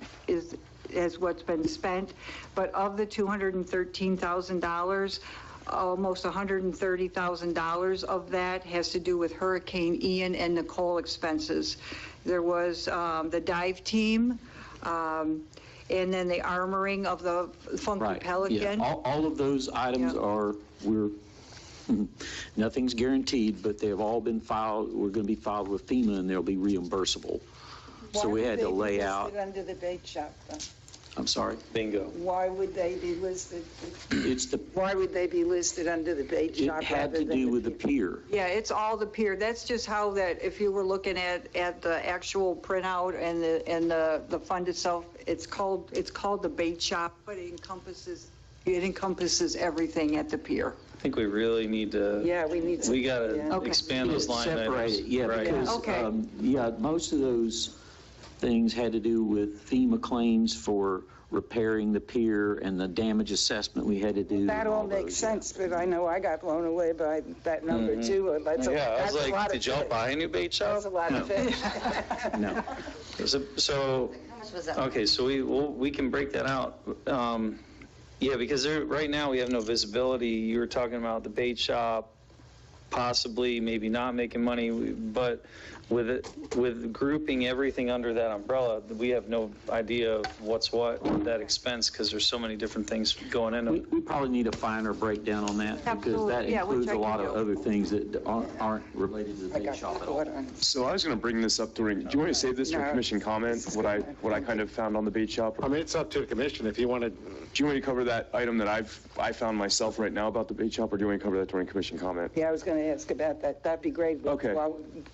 what's been spent. But of the $213,000, almost $130,000 of that has to do with Hurricane Ian and Nicole expenses. There was the dive team, and then the armoring of the Funky Right. Pelican. Yeah. All of those items nothing's guaranteed, but they have all been filed. We're going to be filed with FEMA, and they'll be reimbursable. So we had to lay out. Under the bait shop, though? I'm sorry? Bingo. Why would they be listed? It's the. Why would they be listed under the bait shop? It had rather to than do with the pier. Yeah, it's all the pier. That's just how that, if you were looking at the actual printout and the fund itself, it's called the bait shop, but it encompasses everything at the pier. I think we really need to. Yeah, we need to. We got to Okay. expand those line items. Separate it, yeah, Right. because, Okay. most of those things had to do with FEMA claims for repairing the pier and the damage assessment we had to do. That and all those, makes sense, but I know I got blown away by that number too. That's Yeah, I that's was a lot like, of did y'all fish. buy a new bait shop? That's a lot of fish. No. So, okay, so we can break that out. Yeah, because right now we have no visibility. You were talking about the bait shop, possibly, maybe not making money, but with grouping everything under that umbrella, we have no idea of what's what with that expense, because there's so many different things going into it. We probably need a finer breakdown on that, because Absolutely. that Yeah, which includes I a lot can of do. other things that aren't related to the bait shop at all. So I was going to bring this up during, do you want me to save this for No. commission comment, what I kind of found on the bait shop? I mean, it's up to the commission if you want to. Do you want me to cover that item that I found myself right now about the bait shop, or do you want me to cover that during commission comment? Yeah, I was going to ask about that. That'd be great. but Okay.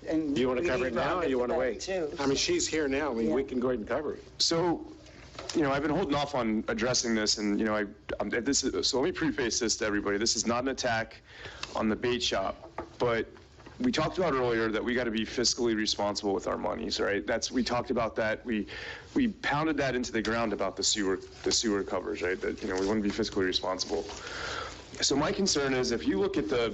And Do you want to we cover it need now, or Rhonda you want to for that, wait? too. I mean, she's here now. I mean, Yeah. we can go ahead and cover it. So, I've been holding off on addressing this, and, so let me preface this to everybody. This is not an attack on the bait shop, but we talked about earlier that we got to be fiscally responsible with our monies, right? We talked about that. We pounded that into the ground about the sewer covers, right? That, we want to be fiscally responsible. So my concern is, if you look at the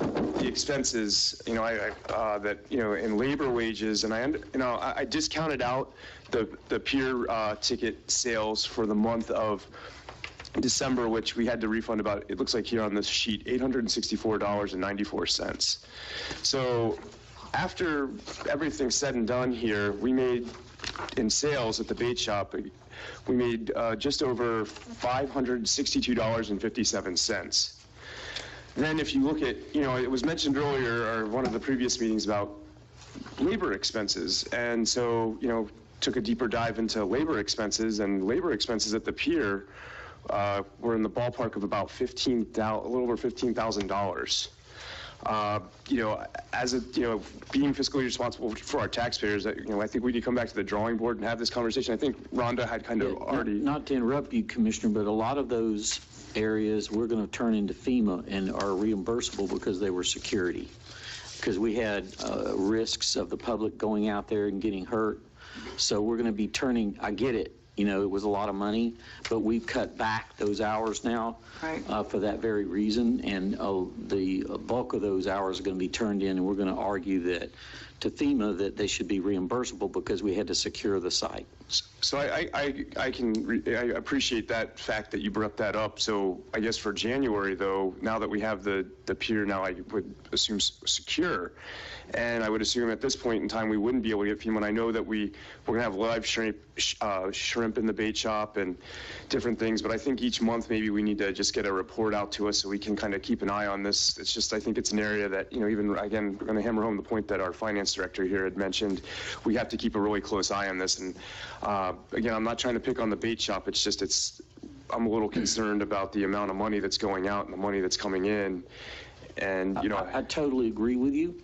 expenses, that, in labor wages, and I discounted out the pier ticket sales for the month of December, which we had to refund about, it looks like here on this sheet, $864.94. So after everything's said and done here, we made, in sales at the bait shop, we made just over $562.57. Then if you look at, it was mentioned earlier, or one of the previous meetings, about labor expenses. And so, took a deeper dive into labor expenses, and labor expenses at the pier were in the ballpark of about a little over $15,000. Being fiscally responsible for our taxpayers, I think we need to come back to the drawing board and have this conversation. I think Rhonda had kind of already. Not to interrupt you, Commissioner, but a lot of those areas we're going to turn into FEMA and are reimbursable because they were security. Because we had risks of the public going out there and getting hurt. So we're going to be turning, I get it, it was a lot of money, but we've cut back those hours now for that very reason. And the bulk of those hours are going to be turned in, and we're going to argue that to FEMA that they should be reimbursable because we had to secure the site. So I appreciate that fact that you brought that up. So I guess for January, though, now that we have the pier now, I would assume secure. And I would assume at this point in time, we wouldn't be able to get FEMA. And I know that we're going to have live shrimp in the bait shop and different things. But I think each month, maybe we need to just get a report out to us so we can kind of keep an eye on this. It's just, I think it's an area that, even, again, we're going to hammer home the point that our finance director here had mentioned. We have to keep a really close eye on this. And again, I'm not trying to pick on the bait shop. It's just, I'm a little concerned about the amount of money that's going out and the money that's coming in. And, you know, I totally agree with you.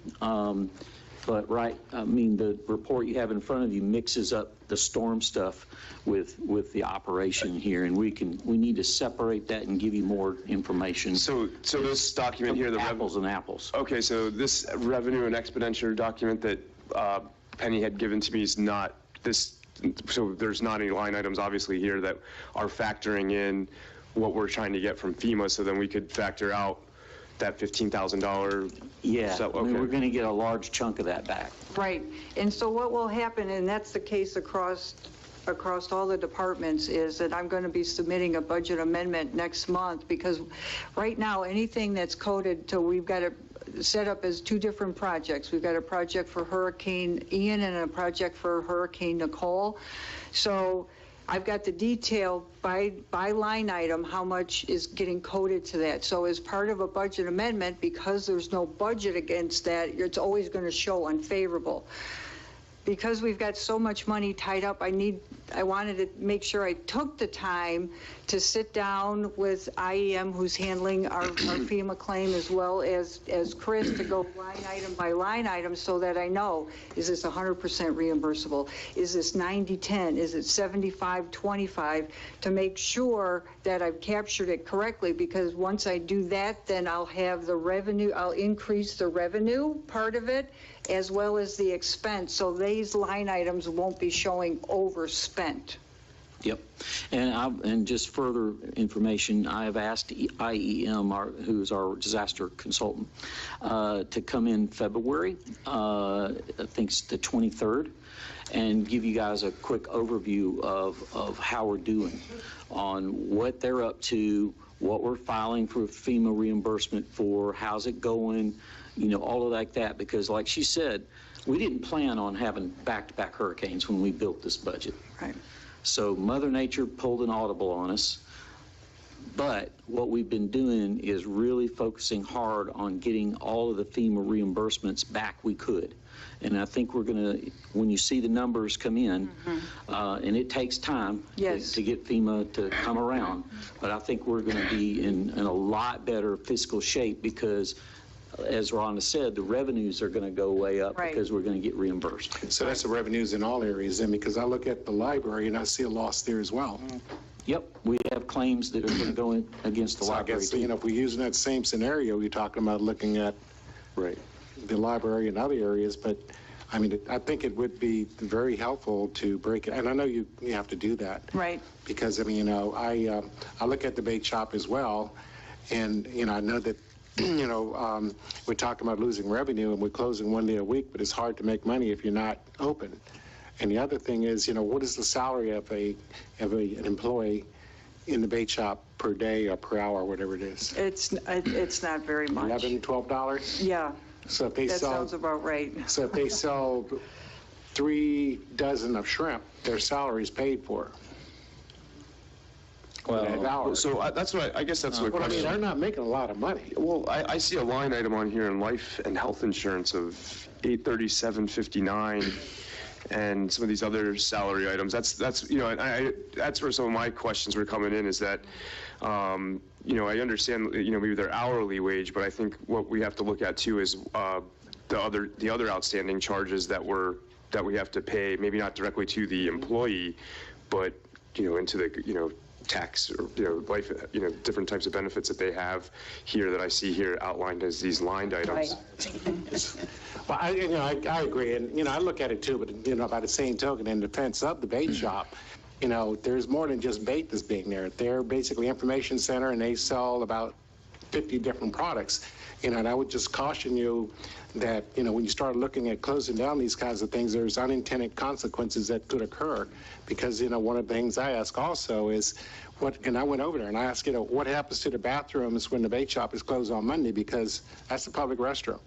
But the report you have in front of you mixes up the storm stuff with the operation here, and we need to separate that and give you more information. So this document here, the apples and apples. Okay, so this revenue and expenditure document that Penny had given to me is not this. So there's not any line items obviously here that are factoring in what we're trying to get from FEMA, so then we could factor out that $15,000. Yeah, So, okay. I mean, we're going to get a large chunk of that back. Right, and so what will happen, and that's the case across all the departments, is that I'm going to be submitting a budget amendment next month, because right now, anything that's coded, so we've got it set up as two different projects. We've got a project for Hurricane Ian and a project for Hurricane Nicole. So I've got the detail by line item, how much is getting coded to that. So as part of a budget amendment, because there's no budget against that, it's always going to show unfavorable. Because we've got so much money tied up, I wanted to make sure I took the time to sit down with IEM, who's handling our FEMA claim, as well as Chris, to go line item by line item, so that I know, is this 100% reimbursable? Is this 90-10? Is it 75-25? To make sure that I've captured it correctly, because once I do that, then I'll have the revenue, I'll increase the revenue part of it, as well as the expense, so these line items won't be showing overspent. Yep. And just further information, I have asked IEM, who's our disaster consultant, to come in February, I think it's the 23rd, and give you guys a quick overview of how we're doing on what they're up to, what we're filing for FEMA reimbursement for, how's it going, all of like that, because like she said, we didn't plan on having back-to-back hurricanes when we built this budget. Right. So Mother Nature pulled an audible on us, but what we've been doing is really focusing hard on getting all of the FEMA reimbursements back we could. And I think we're going to, when you see the numbers come in, and it takes time to get FEMA to come around, but I think we're going to be in a lot better fiscal shape, because as Rhonda said, the revenues are going to go way up because we're going to get reimbursed. So that's the revenues in all areas then, because I look at the library and I see a loss there as well. Yep, we have claims that are going to go in against the library. I guess, if we're using that same scenario, you're talking about looking at the library and other areas, but I mean, I think it would be very helpful to break it, and I know you have to do that. Right. Because, I mean, I look at the bait shop as well, and, I know that we're talking about losing revenue and we're closing one day a week, but it's hard to make money if you're not open. And the other thing is, what is the salary of an employee in the bait shop per day or per hour, whatever it is? It's not very much. $11, $12? Yeah. So if they that sounds about right. So if they sell 3 dozen of shrimp, their salary is paid for. Well, so that's what I guess that's what I mean, they're not making a lot of money. Well, I see a line item on here in life and health insurance of $837.59, and some of these other salary items. That's and that's where some of my questions were coming in, is that I understand maybe their hourly wage, but I think what we have to look at too is the other outstanding charges that we have to pay, maybe not directly to the employee, but into the tax or life, different types of benefits that they have here that I see here outlined as these lined items. Well, I agree, and I look at it too, but by the same token, in defense of the bait shop, there's more than just bait that's being there. They're basically information center, and they sell about 50 different products. And I would just caution you that when you start looking at closing down these kinds of things, there's unintended consequences that could occur. Because one of the things I ask also is, and I went over there and I asked, what happens to the bathrooms when the bait shop is closed on Monday, because that's a public restroom.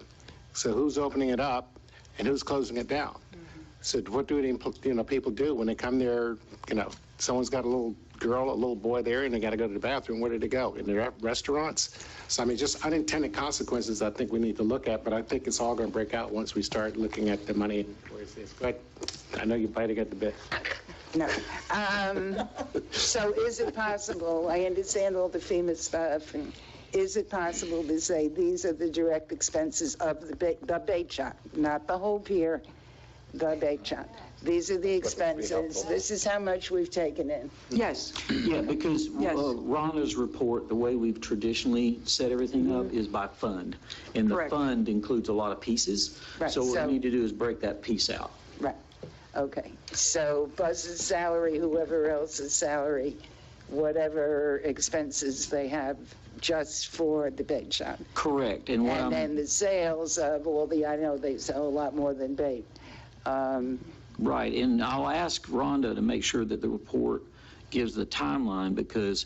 So who's opening it up and who's closing it down? So what do people do when they come there? Someone's got a little girl, a little boy there, and they got to go to the bathroom. Where did they go? In the restaurants? So I mean, just unintended consequences I think we need to look at, but I think it's all going to break out once we start looking at the money. But I know you're biting at the bit. No. So is it possible, I understand all the FEMA stuff, and is it possible to say these are the direct expenses of the bait shop, not the whole pier, the bait shop? These are the expenses, this is how much we've taken in. Yes. Yeah, because Yes. Rhonda's report, the way we've traditionally set everything up is by fund. And the Correct. fund includes a lot of pieces. Right, So what so- we need to do is break that piece out. Right, okay. So Buzz's salary, whoever else's salary, whatever expenses they have just for the bait shop. Correct. And what And I'm, then the sales of all the, I know they sell a lot more than bait. right, and I'll ask Rhonda to make sure that the report gives the timeline because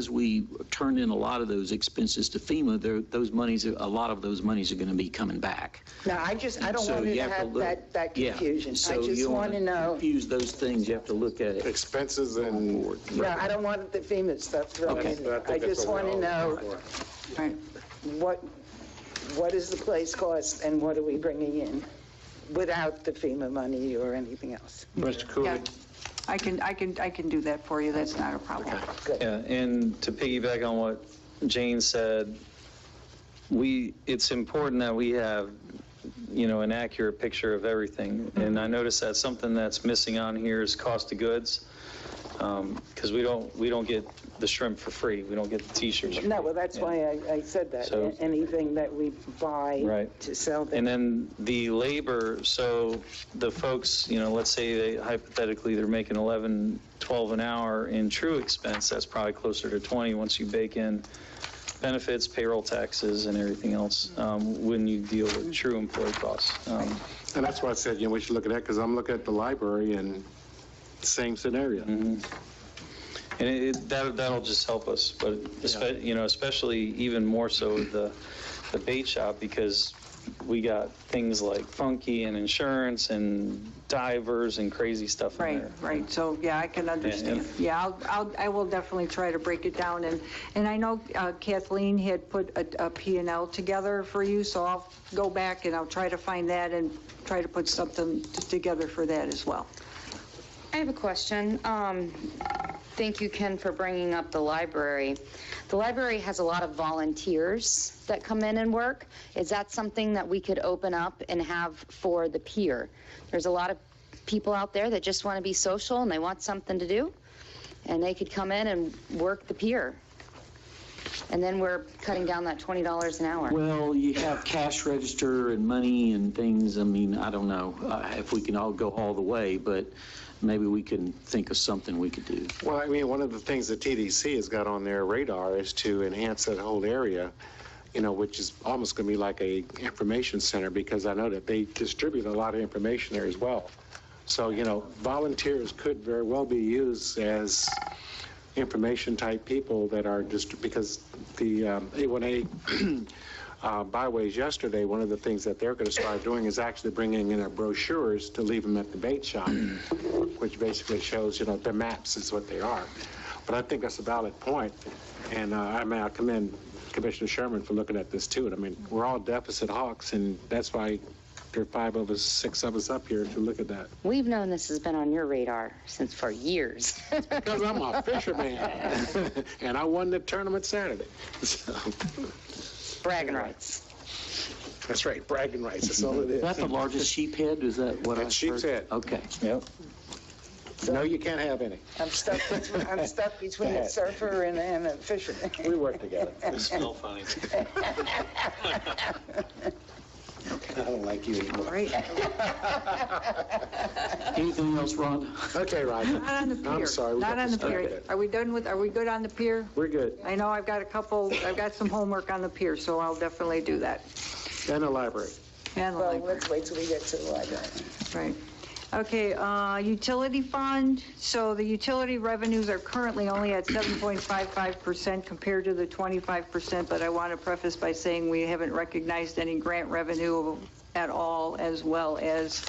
we turned in a lot of those expenses to FEMA, a lot of those monies are going to be coming back. No, I don't So want you you to have to have look- that confusion. So I you just don't want to know, confuse those things, you have to look at it. Expenses and. no, I don't want the FEMA stuff thrown Okay. in there. I just want to know what is the place cost and what are we bringing in without the FEMA money or anything else. Mr. Cooley? Yeah. I can do that for you, that's not a problem. Yeah, and to piggyback on what Jane said, it's important that we have, an accurate picture of everything. And I noticed that something that's missing on here is cost of goods, because we don't get the shrimp for free. We don't get the T-shirts. No, well, that's why I said that. So- Anything that we buy Right. to sell them. And then the labor, so the folks, let's say hypothetically they're making 11, 12 an hour in true expense, that's probably closer to 20 once you bake in benefits, payroll taxes, and everything else when you deal with true employee costs. And that's why I said, we should look at that, because I'm looking at the library and same scenario. And that'll just help us, but especially even more so the bait shop, because we got things like funky and insurance and divers and crazy stuff in there. Right, so, yeah, I can understand. Yeah, I will definitely try to break it down, and I know Kathleen had put a P&L together for you, so I'll go back and I'll try to find that and try to put something together for that as well. I have a question. Thank you, Ken, for bringing up the library. The library has a lot of volunteers that come in and work. Is that something that we could open up and have for the pier? There's a lot of people out there that just want to be social and they want something to do, and they could come in and work the pier. And then we're cutting down that $20 an hour. Well, you have cash register and money and things. I mean, I don't know if we can all go all the way, but maybe we can think of something we could do. Well, one of the things that TDC has got on their radar is to enhance that whole area, which is almost going to be like a information center, because I know that they distribute a lot of information there as well. So, volunteers could very well be used as information type people that are just, because the A1A byways yesterday, one of the things that they're going to start doing is actually bringing in their brochures to leave them at the bait shop, which basically shows, their maps is what they are. But I think that's a valid point, and I commend Commissioner Sherman for looking at this too. And we're all deficit hawks, and that's why there are 5 of us, 6 of us up here to look at that. We've known this has been on your radar for years. Because I'm a fisherman, and I won the tournament Saturday. So. Bragging rights. That's right, bragging rights, that's all it is. Is that the largest sheephead? Is that what I heard? That's sheep's head. Okay. Yep. No, you can't have any. I'm stuck between a surfer and a fisherman. We work together. They smell funny. I don't like you anymore. Right. Anything else, Rhonda? Okay, Roger. Not on the pier. I'm sorry. Not on the pier. Okay. Are we good on the pier? We're good. I know I've got some homework on the pier, so I'll definitely do that. And the library. And the Well, library. let's wait till we get to the library. Right. Okay, utility fund. So the utility revenues are currently only at 7.55% compared to the 25%, but I want to preface by saying we haven't recognized any grant revenue at all, as well as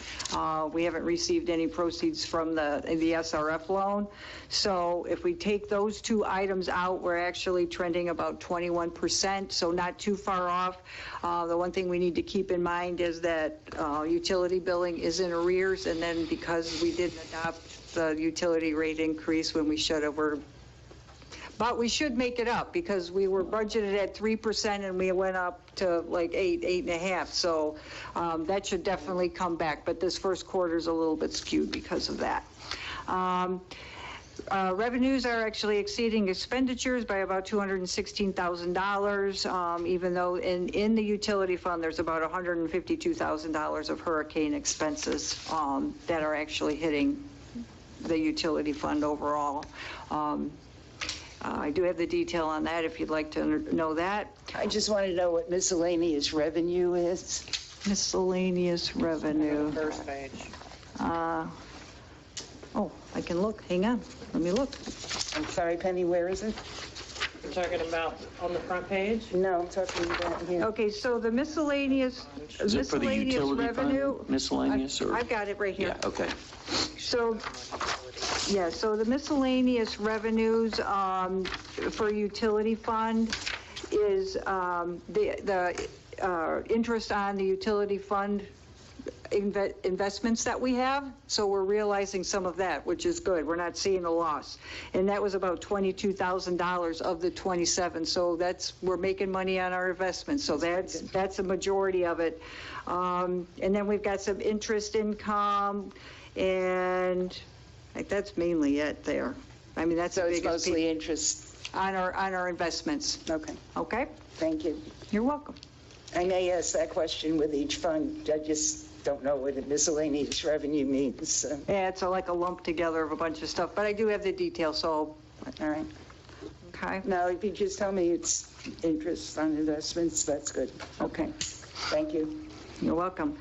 we haven't received any proceeds from the SRF loan. So if we take those two items out, we're actually trending about 21%, so not too far off. The one thing we need to keep in mind is that utility billing is in arrears, and then because we didn't adopt the utility rate increase when we should have, but we should make it up because we were budgeted at 3% and we went up to like 8.5. So that should definitely come back. But this first quarter is a little bit skewed because of that. Revenues are actually exceeding expenditures by about $216,000, even though in the utility fund, there's about $152,000 of hurricane expenses that are actually hitting the utility fund overall. I do have the detail on that if you'd like to know that. I just want to know what miscellaneous revenue is. Miscellaneous revenue. First page. Oh, I can look. Hang on. Let me look. I'm sorry, Penny, where is it? You're talking about on the front page? No, I'm talking about here. Okay, so the miscellaneous Is it for the utility revenue, fund, miscellaneous, or? I've got it right here. Yeah, okay. So, yeah, so the miscellaneous revenues for utility fund is the interest on the utility fund investments that we have. So we're realizing some of that, which is good. We're not seeing a loss. And that was about $22,000 of the 27. So we're making money on our investments. So that's a majority of it. And then we've got some interest income, and that's mainly it there. I mean, that's So the it's biggest mostly interest. on our investments. Okay. Okay? Thank you. You're welcome. I may ask that question with each fund. I just don't know what a miscellaneous revenue means. So. Yeah, it's like a lump together of a bunch of stuff, but I do have the details, so. All right. Okay. Now, if you just tell me it's interest on investments, that's good. Okay. Thank you. You're welcome.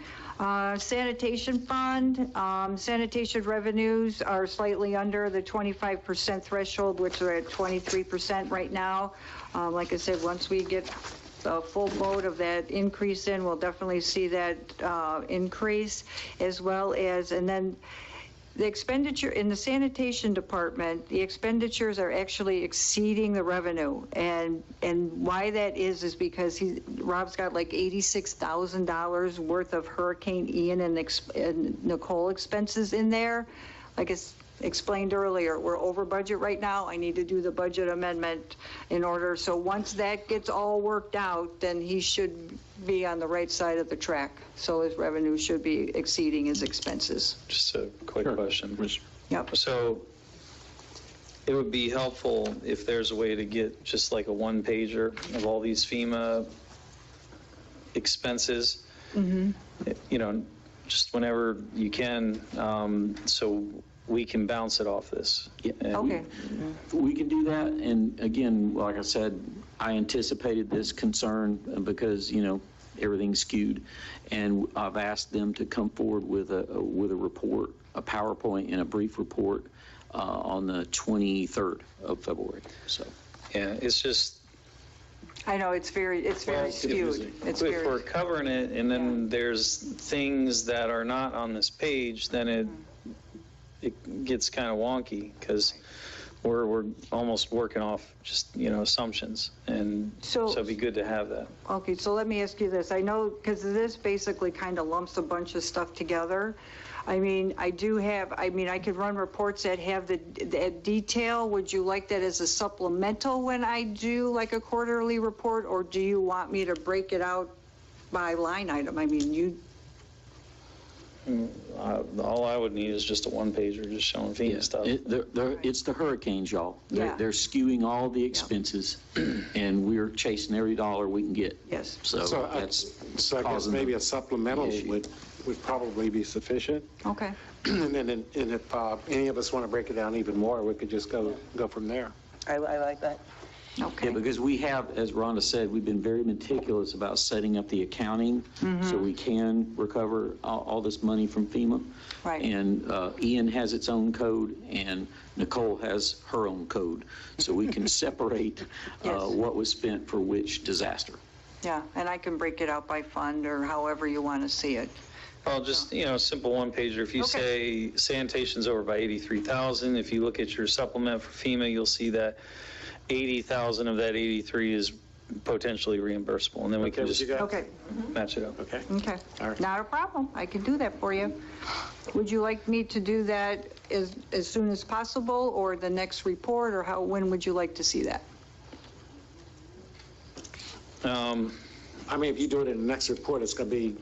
Sanitation fund, sanitation revenues are slightly under the 25% threshold, which are at 23% right now. Like I said, once we get a full boat of that increase in, we'll definitely see that increase, as well as, and then the expenditure in the sanitation department, the expenditures are actually exceeding the revenue. And why that is because Rob's got like $86,000 worth of Hurricane Ian and Nicole expenses in there. Like it's explained earlier, we're over budget right now. I need to do the budget amendment in order. So once that gets all worked out, then he should be on the right side of the track. So his revenue should be exceeding his expenses. Just a quick question. Yep. So it would be helpful if there's a way to get just like a one-pager of all these FEMA expenses, you know, just whenever you can, so we can bounce it off this. Okay. We can do that, and again, like I said, I anticipated this concern because, you know, everything's skewed, and I've asked them to come forward with a report, a PowerPoint and a brief report on the 23rd of February. So, yeah, it's just. I know it's very skewed. If we're covering it, and then there's things that are not on this page, then it gets kind of wonky because we're almost working off just, you know, assumptions, and so it'd be good to have that. Okay, so let me ask you this. I know, because this basically kind of lumps a bunch of stuff together. I mean, I could run reports that have the detail. Would you like that as a supplemental when I do like a quarterly report, or do you want me to break it out by line item? I mean, all I would need is just a one-pager just showing FEMA stuff. It's the hurricanes, y'all. Yeah. They're skewing all the expenses, and we're chasing every dollar we can get. Yes. So I guess maybe a supplemental would probably be sufficient. Okay. And then if any of us want to break it down even more, we could just go from there. I like that. Okay. Yeah, because we have, as Rhonda said, we've been very meticulous about setting up the accounting so we can recover all this money from FEMA. Right. And Ian has its own code, and Nicole has her own code, so we can separate what was spent for which disaster. Yeah, and I can break it out by fund or however you want to see it. Well, just, a simple one pager. If you say sanitation's over by 83,000, if you look at your supplement for FEMA, you'll see that 80,000 of that 83 is potentially reimbursable, and then we can just match it up. Okay. Okay, All right. not a problem. I can do that for you. Would you like me to do that as soon as possible, or the next report, or when would you like to see that? I mean, if you do it in the next report, it's going to be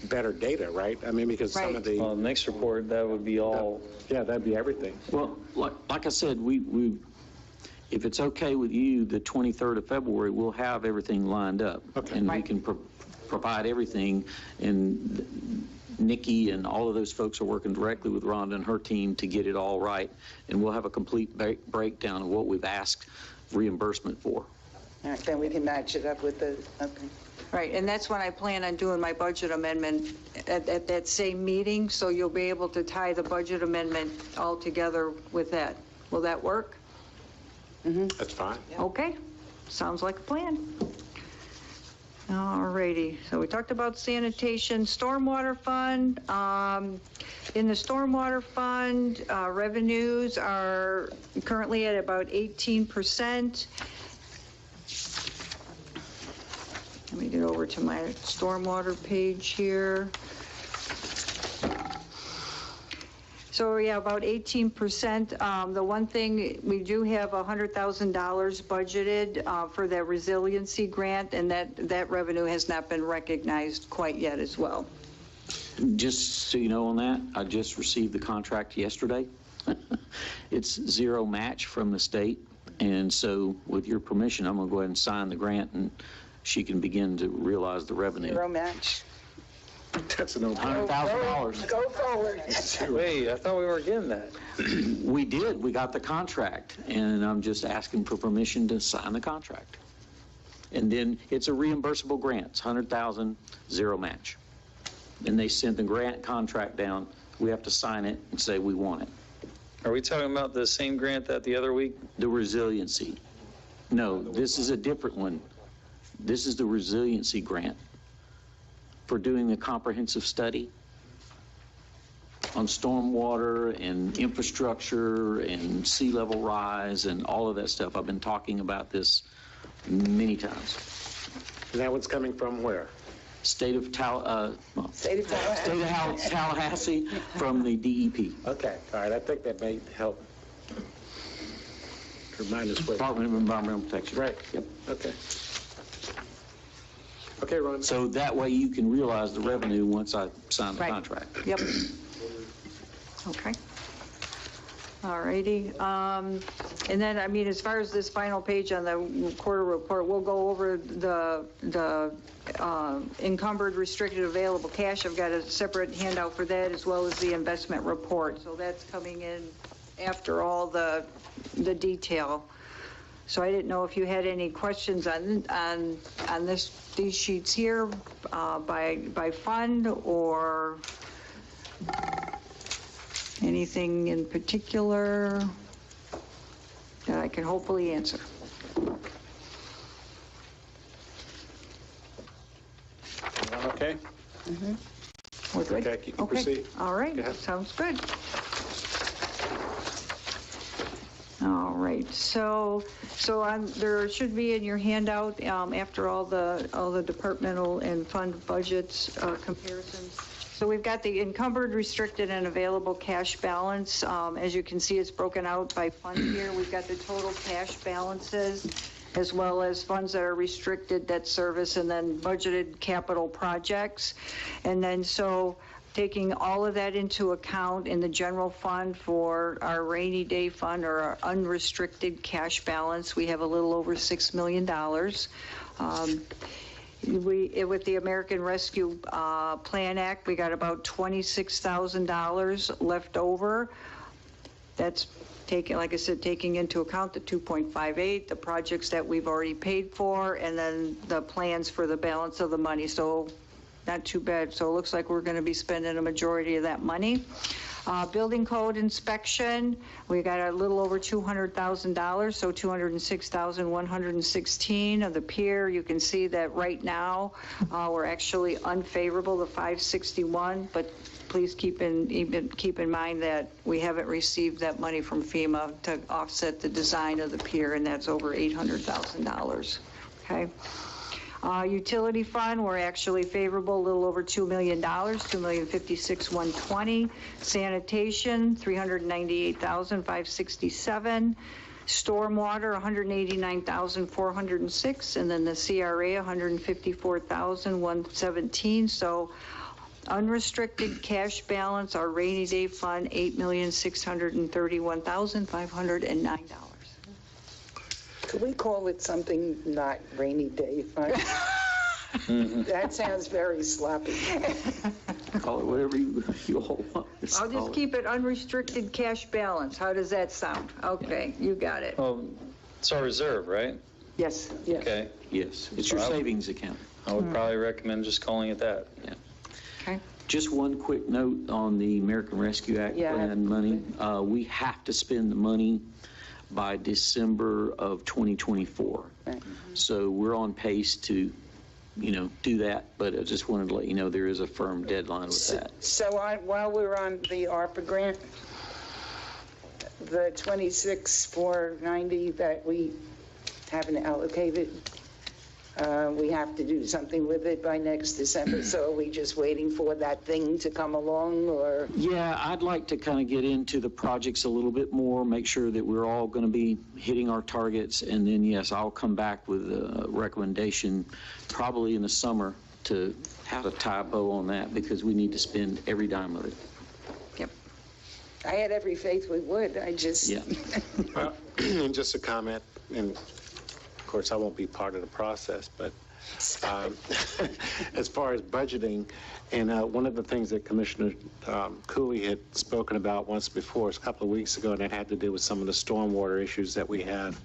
better data, right? I mean, because some of the... Well, next report, that would be all... Yeah, that'd be everything. Well, like I said, if it's okay with you, the 23rd of February, we'll have everything lined up. Okay. And we can provide everything, and Nikki and all of those folks are working directly with Rhonda and her team to get it all right, and we'll have a complete breakdown of what we've asked reimbursement for. All right, then we can match it up with the, okay. Right, and that's when I plan on doing my budget amendment at that same meeting, so you'll be able to tie the budget amendment all together with that. Will that work? That's fine. Okay, sounds like a plan. All righty, so we talked about sanitation, stormwater fund. In the stormwater fund, revenues are currently at about 18%. Let me get over to my stormwater page here. So yeah, about 18%. The one thing, we do have $100,000 budgeted for that resiliency grant, and that revenue has not been recognized quite yet as well. Just so you know on that, I just received the contract yesterday. It's zero match from the state, and so with your permission, I'm going to go ahead and sign the grant, and she can begin to realize the revenue. Zero match. That's an $100,000. Go forward. Wait, I thought we were getting that. We did. We got the contract, and I'm just asking for permission to sign the contract. And then it's a reimbursable grant. It's $100,000, zero match. And they sent the grant contract down. We have to sign it and say we want it. Are we talking about the same grant that the other week? The resiliency. No, this is a different one. This is the resiliency grant for doing a comprehensive study on stormwater and infrastructure and sea level rise and all of that stuff. I've been talking about this many times. And that one's coming from where? State of Tallahassee from the DEP. Okay, all right, I think that may help remind us where. Department of Environmental Protection. Right. Yep. Okay. Okay, Ron. So that way you can realize the revenue once I sign the contract. Yep. Okay. All righty. And then, I mean, as far as this final page on the quarter report, we'll go over the encumbered restricted available cash. I've got a separate handout for that, as well as the investment report. So that's coming in after all the detail. So I didn't know if you had any questions on these sheets here by fund, or anything in particular that I can hopefully answer. Okay. We're good? Okay, you can proceed. All right, Go ahead. sounds good. All right, so there should be in your handout, after all the departmental and fund budgets comparisons. So we've got the encumbered, restricted, and available cash balance. As you can see, it's broken out by fund here. We've got the total cash balances, as well as funds that are restricted, debt service, and then budgeted capital projects. And then so taking all of that into account in the general fund for our rainy day fund, or our unrestricted cash balance, we have a little over $6 million. With the American Rescue Plan Act, we got about $26,000 left over. That's taking, like I said, taking into account the 2.58, the projects that we've already paid for, and then the plans for the balance of the money. So not too bad. So it looks like we're going to be spending a majority of that money. Building code inspection, we got a little over $200,000, so $206,116 of the pier. You can see that right now we're actually unfavorable to 561, but please keep in mind that we haven't received that money from FEMA to offset the design of the pier, and that's over $800,000. Okay. Utility fund, we're actually favorable, a little over $2 million, $2,056,120. Sanitation, $398,567. Stormwater, $189,406, and then the CRA, $154,117. So unrestricted cash balance, our rainy day fund, $8,631,509. Could we call it something not rainy day fund? That sounds very sloppy. Call it whatever you all want. I'll just keep it unrestricted cash balance. How does that sound? Okay, you got it. Oh, it's our reserve, right? Yes. Okay. Yes, it's your savings account. I would probably recommend just calling it that. Yeah. Okay. Just one quick note on the American Rescue Act plan money. We have to spend the money by December of 2024. Right. So we're on pace to, do that, but I just wanted to let you know there is a firm deadline with that. So while we're on the ARPA grant, the 26,490 that we haven't allocated, we have to do something with it by next December. So are we just waiting for that thing to come along, or? Yeah, I'd like to kind of get into the projects a little bit more, make sure that we're all going to be hitting our targets, and then, yes, I'll come back with a recommendation probably in the summer to how to tie a bow on that, because we need to spend every dime of it. Yep. I had every faith we would. I just. Yeah. And just a comment, and of course, I won't be part of the process, but as far as budgeting, and one of the things that Commissioner Cooley had spoken about once before, a couple of weeks ago, and that had to do with some of the stormwater issues that we have.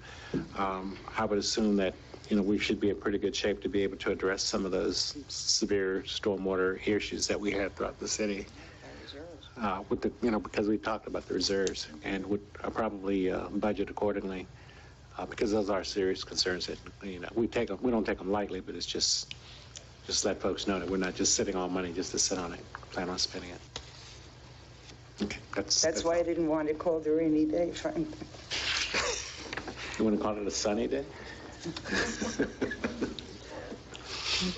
I would assume that, we should be in pretty good shape to be able to address some of those severe stormwater issues that we have throughout the city. With the, because we talked about the reserves, and would probably budget accordingly. Because those are serious concerns that, we don't take them lightly, but it's just let folks know that we're not just sitting on money just to sit on it, plan on spending it. Okay, that's why I didn't want to call the rainy day fund. You want to call it a sunny day?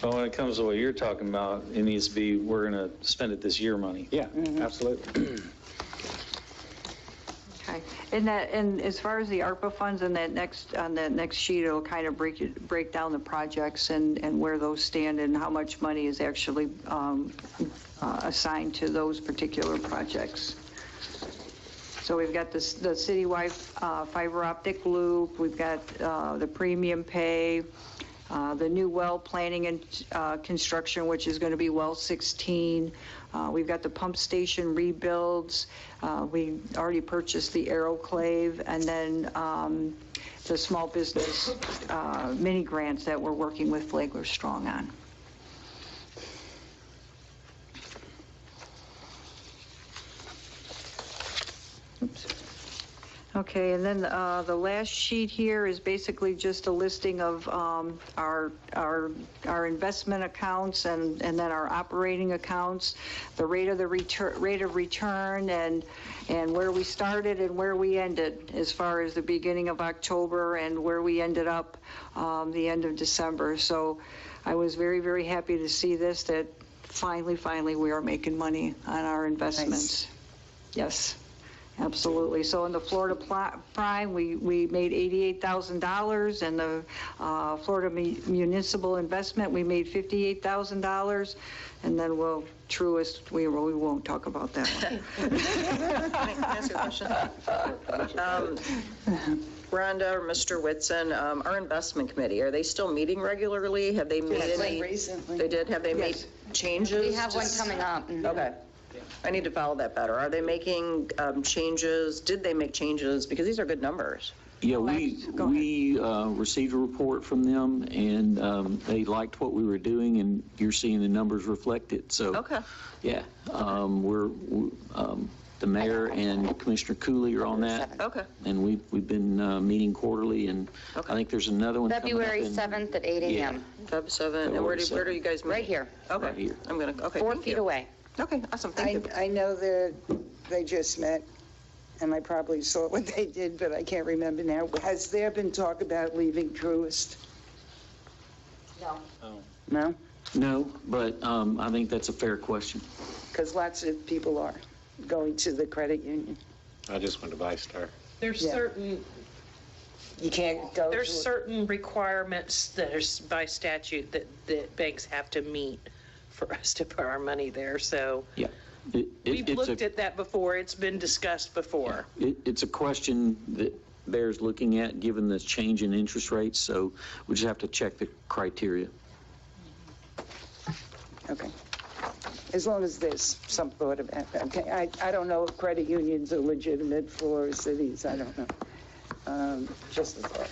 Well, when it comes to what you're talking about, it needs to be, we're going to spend it this year money. Yeah, absolutely. Okay. And as far as the ARPA funds on that next sheet, it'll kind of break down the projects and where those stand and how much money is actually assigned to those particular projects. So we've got the citywide fiber optic loop, we've got the premium pay, the new well planning and construction, which is going to be well 16. We've got the pump station rebuilds. We already purchased the aeroclave, and then the small business mini grants that we're working with Flagler Strong on. Oops. Okay, and then the last sheet here is basically just a listing of our investment accounts and then our operating accounts, the rate of return, and where we started and where we ended as far as the beginning of October and where we ended up the end of December. So I was very, very happy to see this, that finally we are making money on our investments. Nice. Yes. Absolutely. So in the Florida Prime, we made $88,000, and the Florida Municipal Investment, we made $58,000, and then Truist, we won't talk about that one. Can I ask a question? Rhonda or Mr. Whitson, our investment committee, are they still meeting regularly? Have they made any? Recently. They did? Have they made changes? We have one coming up. Okay. I need to follow that better. Are they making changes? Did they make changes? Because these are good numbers. Yeah, we received a report from them, and they liked what we were doing, and you're seeing the numbers reflect it. So, Okay. yeah, the mayor and Commissioner Cooley are on that. Okay. And we've been meeting quarterly, and I think there's another one coming up February in- 7th at 8 a.m. Feb 7, and where do you guys meet? Right here. Okay. Right here. I'm gonna, okay. 4 thank feet you. away. Okay, awesome, thank you. I know that they just met, and I probably saw what they did, but I can't remember now. Has there been talk about leaving Truist? No. No? No, but I think that's a fair question. Because lots of people are going to the credit union. I just went to ViStar. There's Yeah. certain, You can't go. there's to- certain requirements that are by statute that banks have to meet for us to put our money there, so. Yeah. We've looked at that before, it's been discussed before. It's a question that bears looking at, given the change in interest rates, so we just have to check the criteria. Okay. As long as there's some thought about that. Okay, I don't know if credit unions are legitimate for cities, I don't know. Just a thought.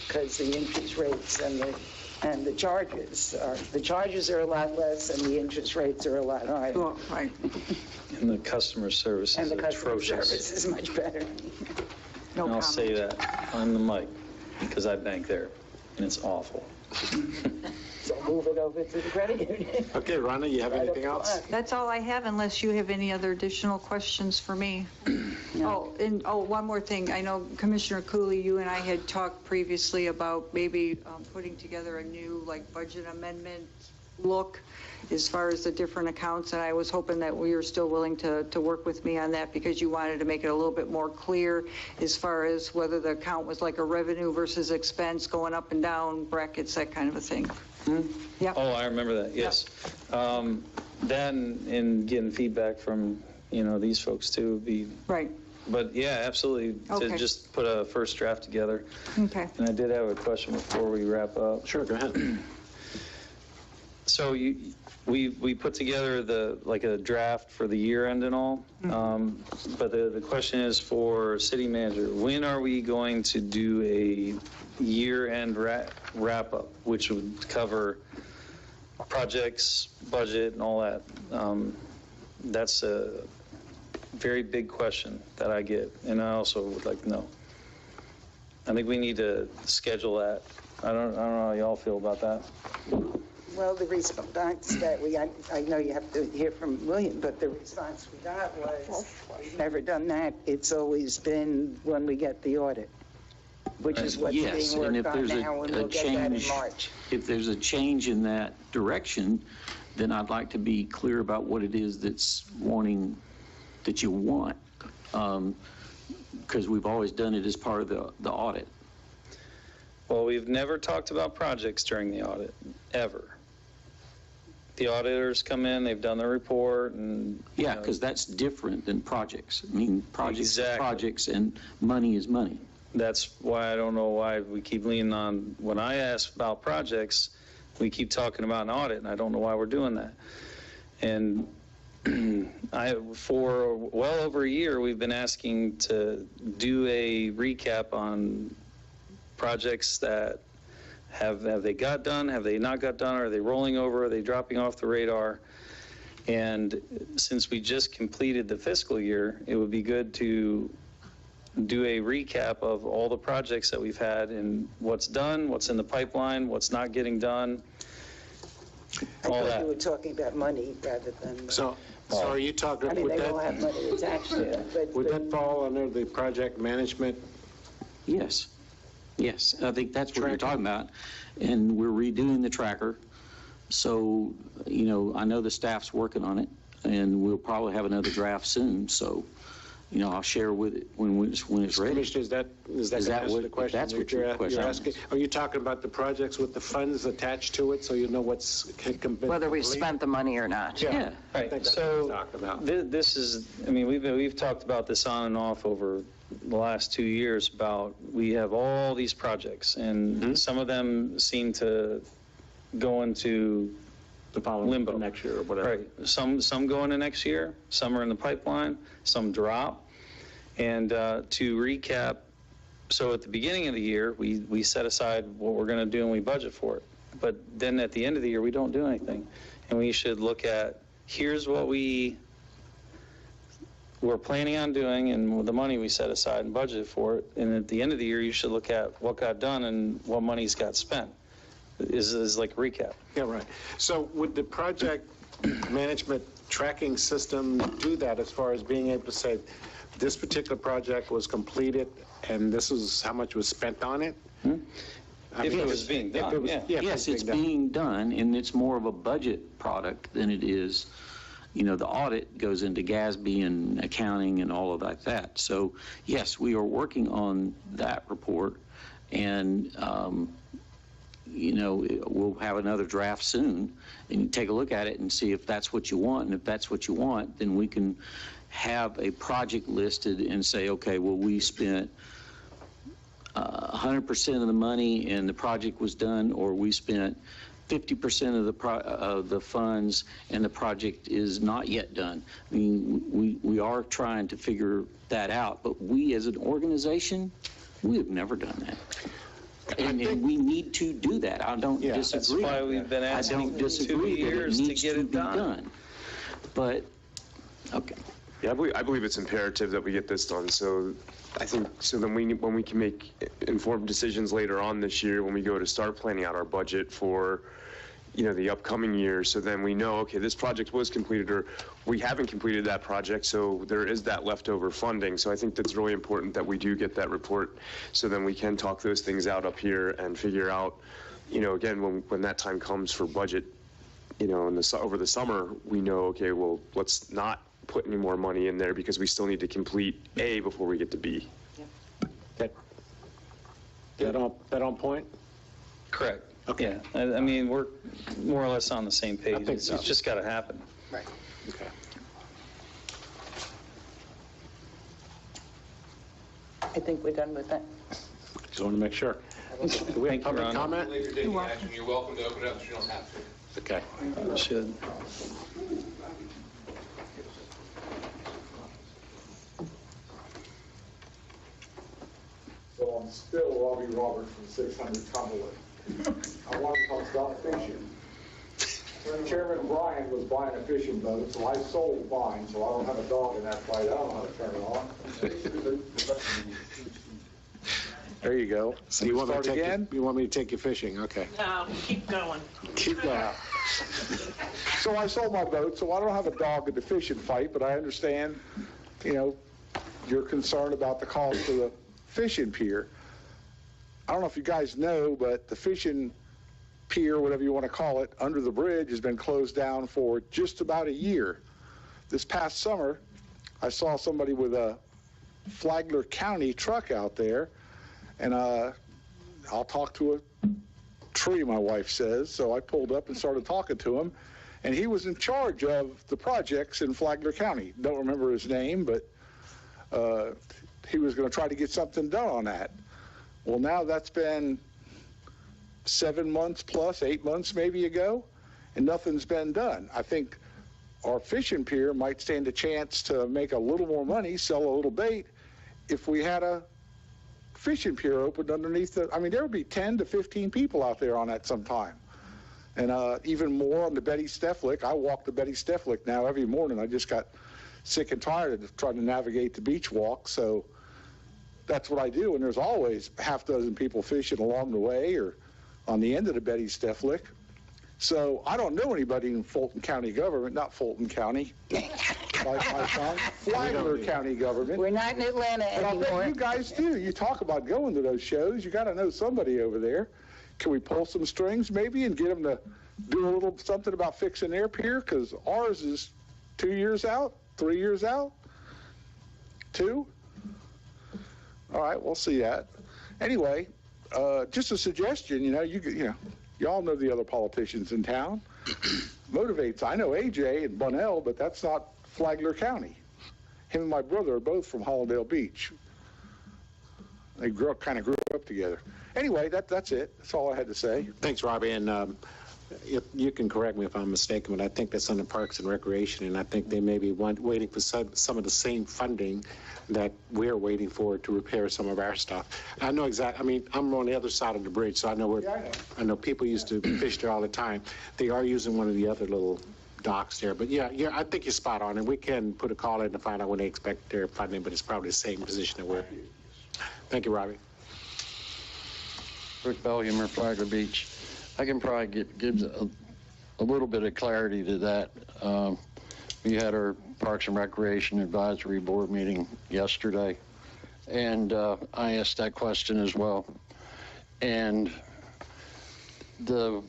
Because the interest rates and the charges are a lot less and the interest rates are a lot higher. Well, right. And the customer service And is the customer atrocious. service is much better. And I'll say that on the mic, because I bank there, and it's awful. So move it over to the credit union. Okay, Rhonda, you have anything else? That's all I have, unless you have any other additional questions for me. One more thing. I know Commissioner Cooley, you and I had talked previously about maybe putting together a new, budget amendment look as far as the different accounts, and I was hoping that we were still willing to work with me on that, because you wanted to make it a little bit more clear as far as whether the account was like a revenue versus expense, going up and down, brackets, that kind of a thing. Yeah. Oh, I remember that, yes. Then, in getting feedback from, these folks too, would be. Right. But yeah, absolutely, to Okay. just put a first draft together. Okay. And I did have a question before we wrap up. Sure, go ahead. So we put together a draft for the year end and all. But the question is for city manager, when are we going to do a year end wrap up, which would cover projects, budget and all that? That's a very big question that I get, and I also would like to know. I think we need to schedule that. I don't know how y'all feel about that. Well, the response that I know you have to hear from William, but the response we got was, we've never done that. It's always been when we get the audit, which is what's Yes, being and if worked on there's now, and a we'll get that in change, March. if there's a change in that direction, then I'd like to be clear about what it is that you want, because we've always done it as part of the audit. Well, we've never talked about projects during the audit, ever. The auditors come in, they've done their report, and... Yeah, because that's different than projects. I mean, projects are Exactly. projects, and money is money. That's why I don't know why we keep leaning on, when I ask about projects, we keep talking about an audit, and I don't know why we're doing that. And for well over a year, we've been asking to do a recap on projects that have they got done, have they not got done, are they rolling over, are they dropping off the radar? And since we just completed the fiscal year, it would be good to do a recap of all the projects that we've had and what's done, what's in the pipeline, what's not getting done, I all thought that. you were talking about money rather than... So are you talking, I mean, would they all have that, money attached to them, but... would that fall under the project management? Yes. Yes, I think that's what you're talking about. And we're redoing the tracker. So, I know the staff's working on it, and we'll probably have another draft soon. So, I'll share with it when it's ready. Commissioner, is that answer the question? That's what your question is. asking? Are you talking about the projects with the funds attached to it, so you know what's... Whether we've spent the money or not. Yeah. Right, That's so what I'm talking about. this is, we've talked about this on and off over the last 2 years about, we have all these projects, and some of them seem to go into The following limbo. next year or whatever. Right, some go into next year, some are in the pipeline, some drop. And to recap So at the beginning of the year, we set aside what we're going to do and we budget for it. But then at the end of the year, we don't do anything. And we should look at, here's what we're planning on doing and with the money we set aside and budgeted for it. And at the end of the year, you should look at what got done and what money's got spent. Is like a recap. Yeah, right. So would the project management tracking system do that as far as being able to say, this particular project was completed and this is how much was spent on it? If it was being done, Yes, it's being done, and it's more of a budget product than it is, the audit goes into GASB and accounting and all of that. So, yes, we are working on that report, and, we'll have another draft soon, and take a look at it and see if that's what you want, and if that's what you want, then we can have a project listed and say, okay, well, we spent 100% of the money and the project was done, or we spent 50% of the funds and the project is not yet done. I mean, we are trying to figure that out, but we as an organization, we have never done that. And we need to do that. I don't disagree. That's why we've been asking I don't disagree 2 years that it to needs get to it be done. done. But, okay. Yeah, I believe it's imperative that we get this done. So I think then when we can make informed decisions later on this year, when we go to start planning out our budget for, the upcoming year, so then we know, okay, this project was completed or we haven't completed that project, so there is that leftover funding. So I think that's really important that we do get that report so then we can talk those things out up here and figure out, again, when that time comes for budget, over the summer, we know, okay, well, let's not put any more money in there because we still need to complete A before we get to B. That on point? Correct. Okay. Yeah, I mean, we're more or less on the same page. think so. It's just got to happen. Right. Okay. I think we're done with that. Just want to make sure. Do we have public comment? You're welcome to open it up, but you don't have to. Okay. Should. So I'm still Robbie Roberts from 600 Cumberland. I want to talk about fishing. Chairman Bryan was buying a fishing boat, so I sold mine, so I don't have a dog in that fight. I don't know how to turn it on. There you go. So you want me to Start again? You want me to take you fishing? Okay. No, keep going. Keep going. So I sold my boat, so I don't have a dog in the fishing fight, but I understand, your concern about the cost of the fishing pier. I don't know if you guys know, but the fishing pier, whatever you want to call it, under the bridge has been closed down for just about a year. This past summer, I saw somebody with a Flagler County truck out there, and I'll talk to a tree, my wife says, so I pulled up and started talking to him, and he was in charge of the projects in Flagler County. Don't remember his name, but he was going to try to get something done on that. Well, now that's been 7 months plus, 8 months maybe ago, and nothing's been done. I think our fishing pier might stand a chance to make a little more money, sell a little bait, if we had a fishing pier opened underneath the, there would be 10 to 15 people out there on that sometime. And even more on the Betty Steflik. I walk the Betty Steflik now every morning. I just got sick and tired of trying to navigate the beach walk, so that's what I do. And there's always half dozen people fishing along the way or on the end of the Betty Steflik. So I don't know anybody in Fulton County government, not Fulton County, like my son, Flagler County government. We're not in Atlanta And I bet anymore. you guys do. You talk about going to those shows. You got to know somebody over there. Can we pull some strings maybe and get them to do a little something about fixing their pier? Because ours is 2 years out, 3 years out, 2. All right, we'll see that. Anyway, just a suggestion. You all know the other politicians in town. Motivates. I know AJ and Bunnell, but that's not Flagler County. Him and my brother are both from Hollandale Beach. They kind of grew up together. Anyway, that's it. That's all I had to say. Thanks, Robbie. And You can correct me if I'm mistaken, but I think that's under Parks and Recreation, and I think they may be waiting for some of the same funding that we're waiting for to repair some of our stuff. I know exactly, I mean, I'm on the other side of the bridge, so I know where, I know people used to fish there all the time. They are using one of the other little docks there, but yeah, I think you're spot on, and we can put a call in to find out when they expect their funding, but it's probably the same position that we're in. Thank you, Robbie. Rick Belliumer, Flagler Beach. I can probably give a little bit of clarity to that. We had our Parks and Recreation Advisory Board meeting yesterday, and I asked that question as well. And the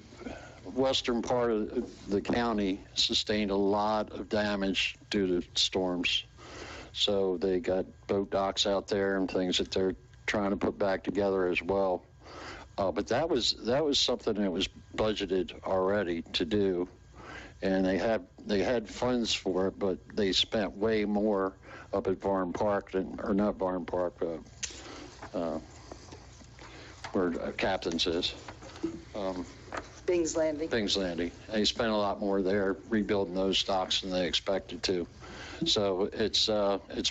western part of the county sustained a lot of damage due to storms. So they got boat docks out there and things that they're trying to put back together as well. But that was something that was budgeted already to do, and they had funds for it, but they spent way more up at Varn Park or not Varn Park, where Captain's is. Bing's Landing. Bing's Landing. They spent a lot more there rebuilding those docks than they expected to. So it's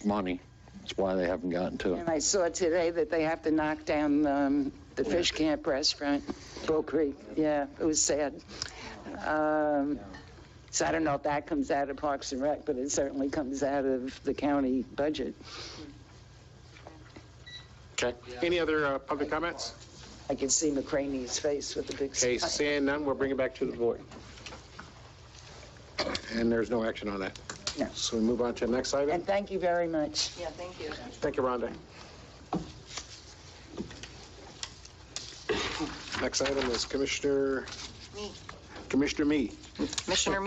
money. That's why they haven't gotten to it. And I saw today that they have to knock down the Fish Camp restaurant, Bull Creek. Yeah, it was sad. So I don't know if that comes out of Parks and Rec, but it certainly comes out of the county budget. Okay. Any other public comments? I can see McCraney's face with the big Okay, smile. seeing none, we'll bring it back to the board. And there's no action on that. No. So we move on to the next item. And thank you very much. Yeah, thank you. Thank you, Rhonda. Next item is Commissioner Me. Commissioner Me. Commissioner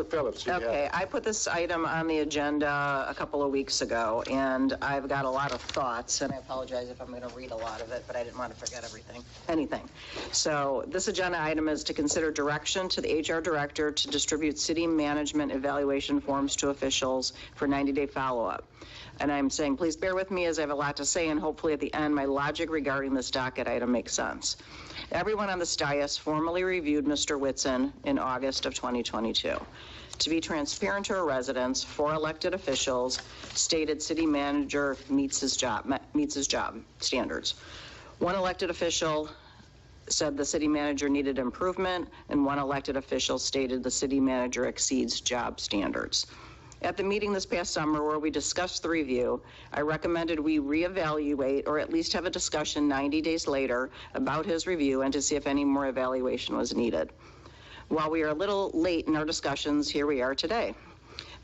Phillips. you have Okay, it. I put this item on the agenda a couple of weeks ago, and I've got a lot of thoughts, and I apologize if I'm going to read a lot of it, but I didn't want to forget anything. So this agenda item is to consider direction to the HR director to distribute city management evaluation forms to officials for 90-day follow-up. And I'm saying, please bear with me as I have a lot to say, and hopefully at the end, my logic regarding this docket item makes sense. Everyone on this dais formally reviewed Mr. Whitson in August of 2022. To be transparent to our residents, 4 elected officials stated city manager meets his job standards. 1 elected official said the city manager needed improvement, and 1 elected official stated the city manager exceeds job standards. At the meeting this past summer where we discussed the review, I recommended we reevaluate or at least have a discussion 90 days later about his review and to see if any more evaluation was needed. While we are a little late in our discussions, here we are today.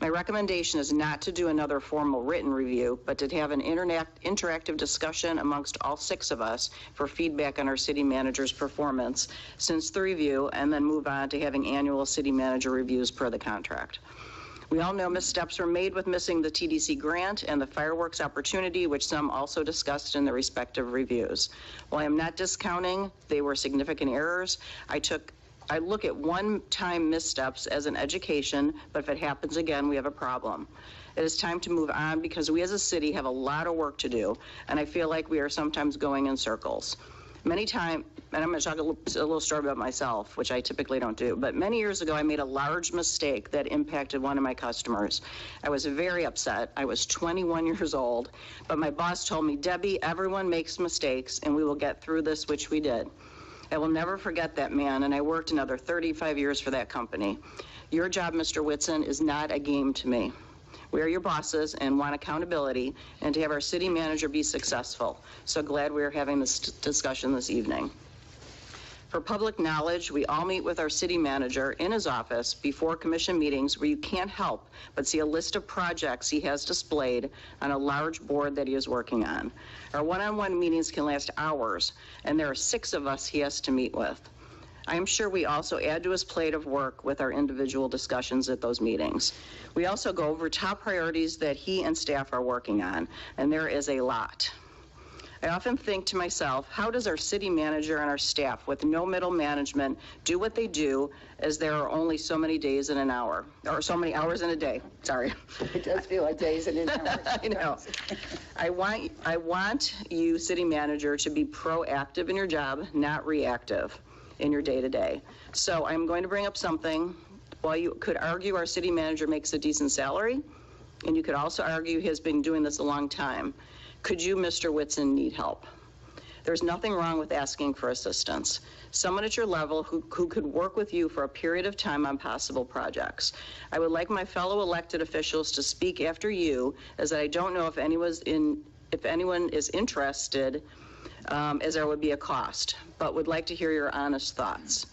My recommendation is not to do another formal written review, but to have an interactive discussion amongst all 6 of us for feedback on our city manager's performance since the review, and then move on to having annual city manager reviews per the contract. We all know missteps were made with missing the TDC grant and the fireworks opportunity, which some also discussed in their respective reviews. While I am not discounting, they were significant errors. I look at one-time missteps as an education, but if it happens again, we have a problem. It is time to move on because we as a city have a lot of work to do, and I feel like we are sometimes going in circles. Many times, and I'm going to talk a little story about myself, which I typically don't do, but many years ago I made a large mistake that impacted one of my customers. I was very upset. I was 21 years old, but my boss told me, Debbie, everyone makes mistakes and we will get through this, which we did. I will never forget that man, and I worked another 35 years for that company. Your job, Mr. Whitson, is not a game to me. We are your bosses and want accountability and to have our city manager be successful. So glad we are having this discussion this evening. For public knowledge, we all meet with our city manager in his office before commission meetings where you can't help but see a list of projects he has displayed on a large board that he is working on. Our one-on-one meetings can last hours, and there are 6 of us he has to meet with. I am sure we also add to his plate of work with our individual discussions at those meetings. We also go over top priorities that he and staff are working on, and there is a lot. I often think to myself, how does our city manager and our staff with no middle management do what they do, as there are only so many days in an hour, or so many hours in a day, sorry. It does feel like days and hours. I know. I want you, city manager, to be proactive in your job, not reactive. in your day-to-day. So I'm going to bring up something. While you could argue our city manager makes a decent salary, and you could also argue he has been doing this a long time, could you, Mr. Whitson, need help? There's nothing wrong with asking for assistance. Someone at your level who could work with you for a period of time on possible projects. I would like my fellow elected officials to speak after you, as I don't know if anyone is interested, as there would be a cost, but would like to hear your honest thoughts.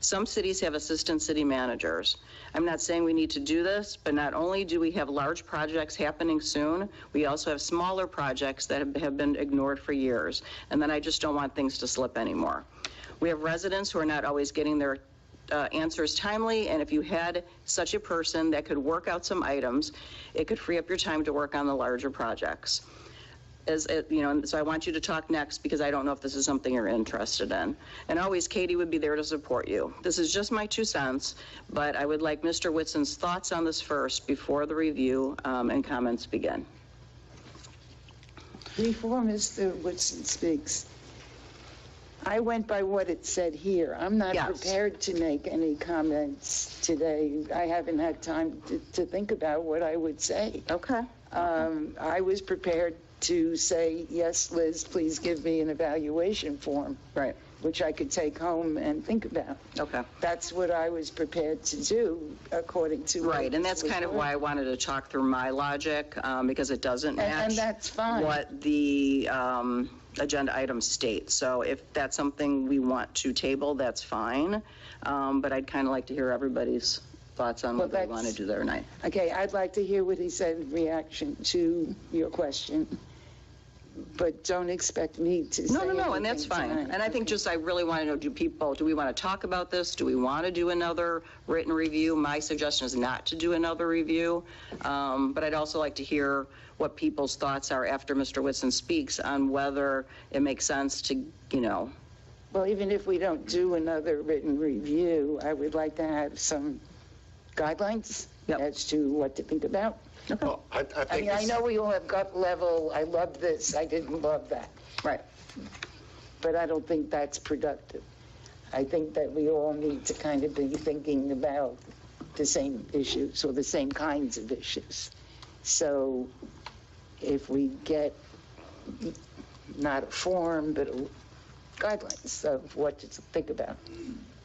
Some cities have assistant city managers. I'm not saying we need to do this, but not only do we have large projects happening soon, we also have smaller projects that have been ignored for years. And then I just don't want things to slip anymore. We have residents who are not always getting their answers timely, and if you had such a person that could work out some items, it could free up your time to work on the larger projects. So I want you to talk next because I don't know if this is something you're interested in. And always, Katie would be there to support you. This is just my 2 cents, but I would like Mr. Whitson's thoughts on this first before the review and comments begin. Before Mr. Whitson speaks, I went by what it said here. I'm not prepared to make any comments today. I haven't had time to think about what I would say. Okay. I was prepared to say, yes, Liz, please give me an evaluation form. Right. Which I could take home and think about. Okay. That's what I was prepared to do, according to. Right, and that's kind of why I wanted to talk through my logic, because it doesn't match. And that's fine. What the agenda items state. So if that's something we want to table, that's fine. But I'd kind of like to hear everybody's thoughts on what they want to do there tonight. Okay, I'd like to hear what he said in reaction to your question, but don't expect me to say No, and that's fine. tonight. And I think just I really want to know, do we want to talk about this? Do we want to do another written review? My suggestion is not to do another review, but I'd also like to hear what people's thoughts are after Mr. Whitson speaks on whether it makes sense to, Well, even if we don't do another written review, I would like to have some guidelines as to what to think about. Well, I mean, I know we all have gut level, I love this, I didn't love that. Right. But I don't think that's productive. I think that we all need to kind of be thinking about the same issues or the same kinds of issues. So if we get not a form, but guidelines of what to think about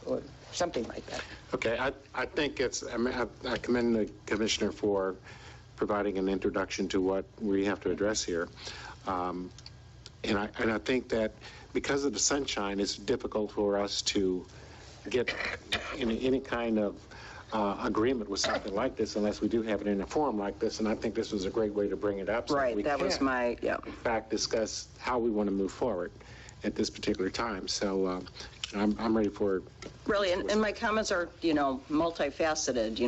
or something like that. Okay, I think I commend the commissioner for providing an introduction to what we have to address here. And I think that because of the sunshine, it's difficult for us to get any kind of agreement with something like this unless we do have it in a forum like this. And I think this was a great way to bring it up. So right, that was my, in fact, discuss how we want to move forward at this particular time. So I'm ready for it. Really, and my comments are, multifaceted.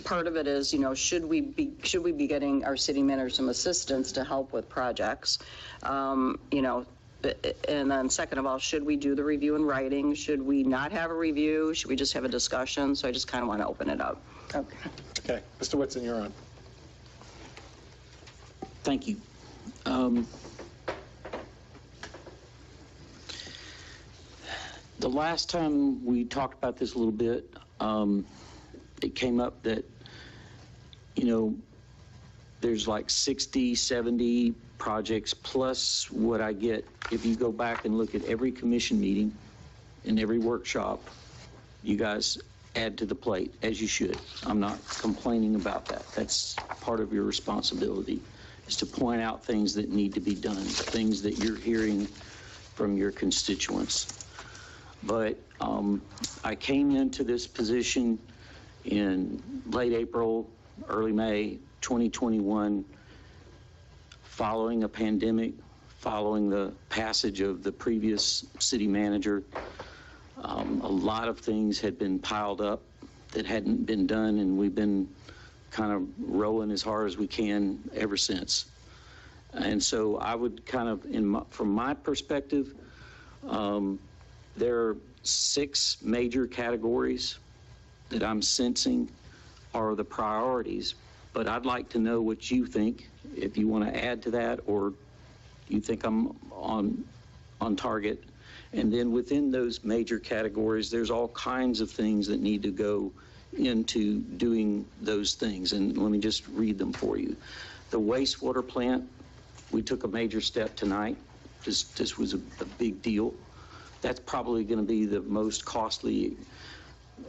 Part of it is, should we be getting our city manager some assistance to help with projects? And then second of all, should we do the review in writing? Should we not have a review? Should we just have a discussion? So I just kind of want to open it up. Okay. Okay, Mr. Whitson, you're on. Thank you. The last time we talked about this a little bit, it came up that, there's like 60, 70 projects plus what I get. If you go back and look at every commission meeting and every workshop, you guys add to the plate, as you should. I'm not complaining about that. That's part of your responsibility, is to point out things that need to be done, things that you're hearing from your constituents. But I came into this position in late April, early May 2021, following a pandemic, following the passage of the previous city manager. A lot of things had been piled up that hadn't been done, and we've been kind of rolling as hard as we can ever since. And so I would kind of, from my perspective, there are 6 major categories that I'm sensing are the priorities, but I'd like to know what you think, if you want to add to that or you think I'm on target. And then within those major categories, there's all kinds of things that need to go into doing those things. And let me just read them for you. The wastewater plant, we took a major step tonight. This was a big deal. That's probably going to be the most costly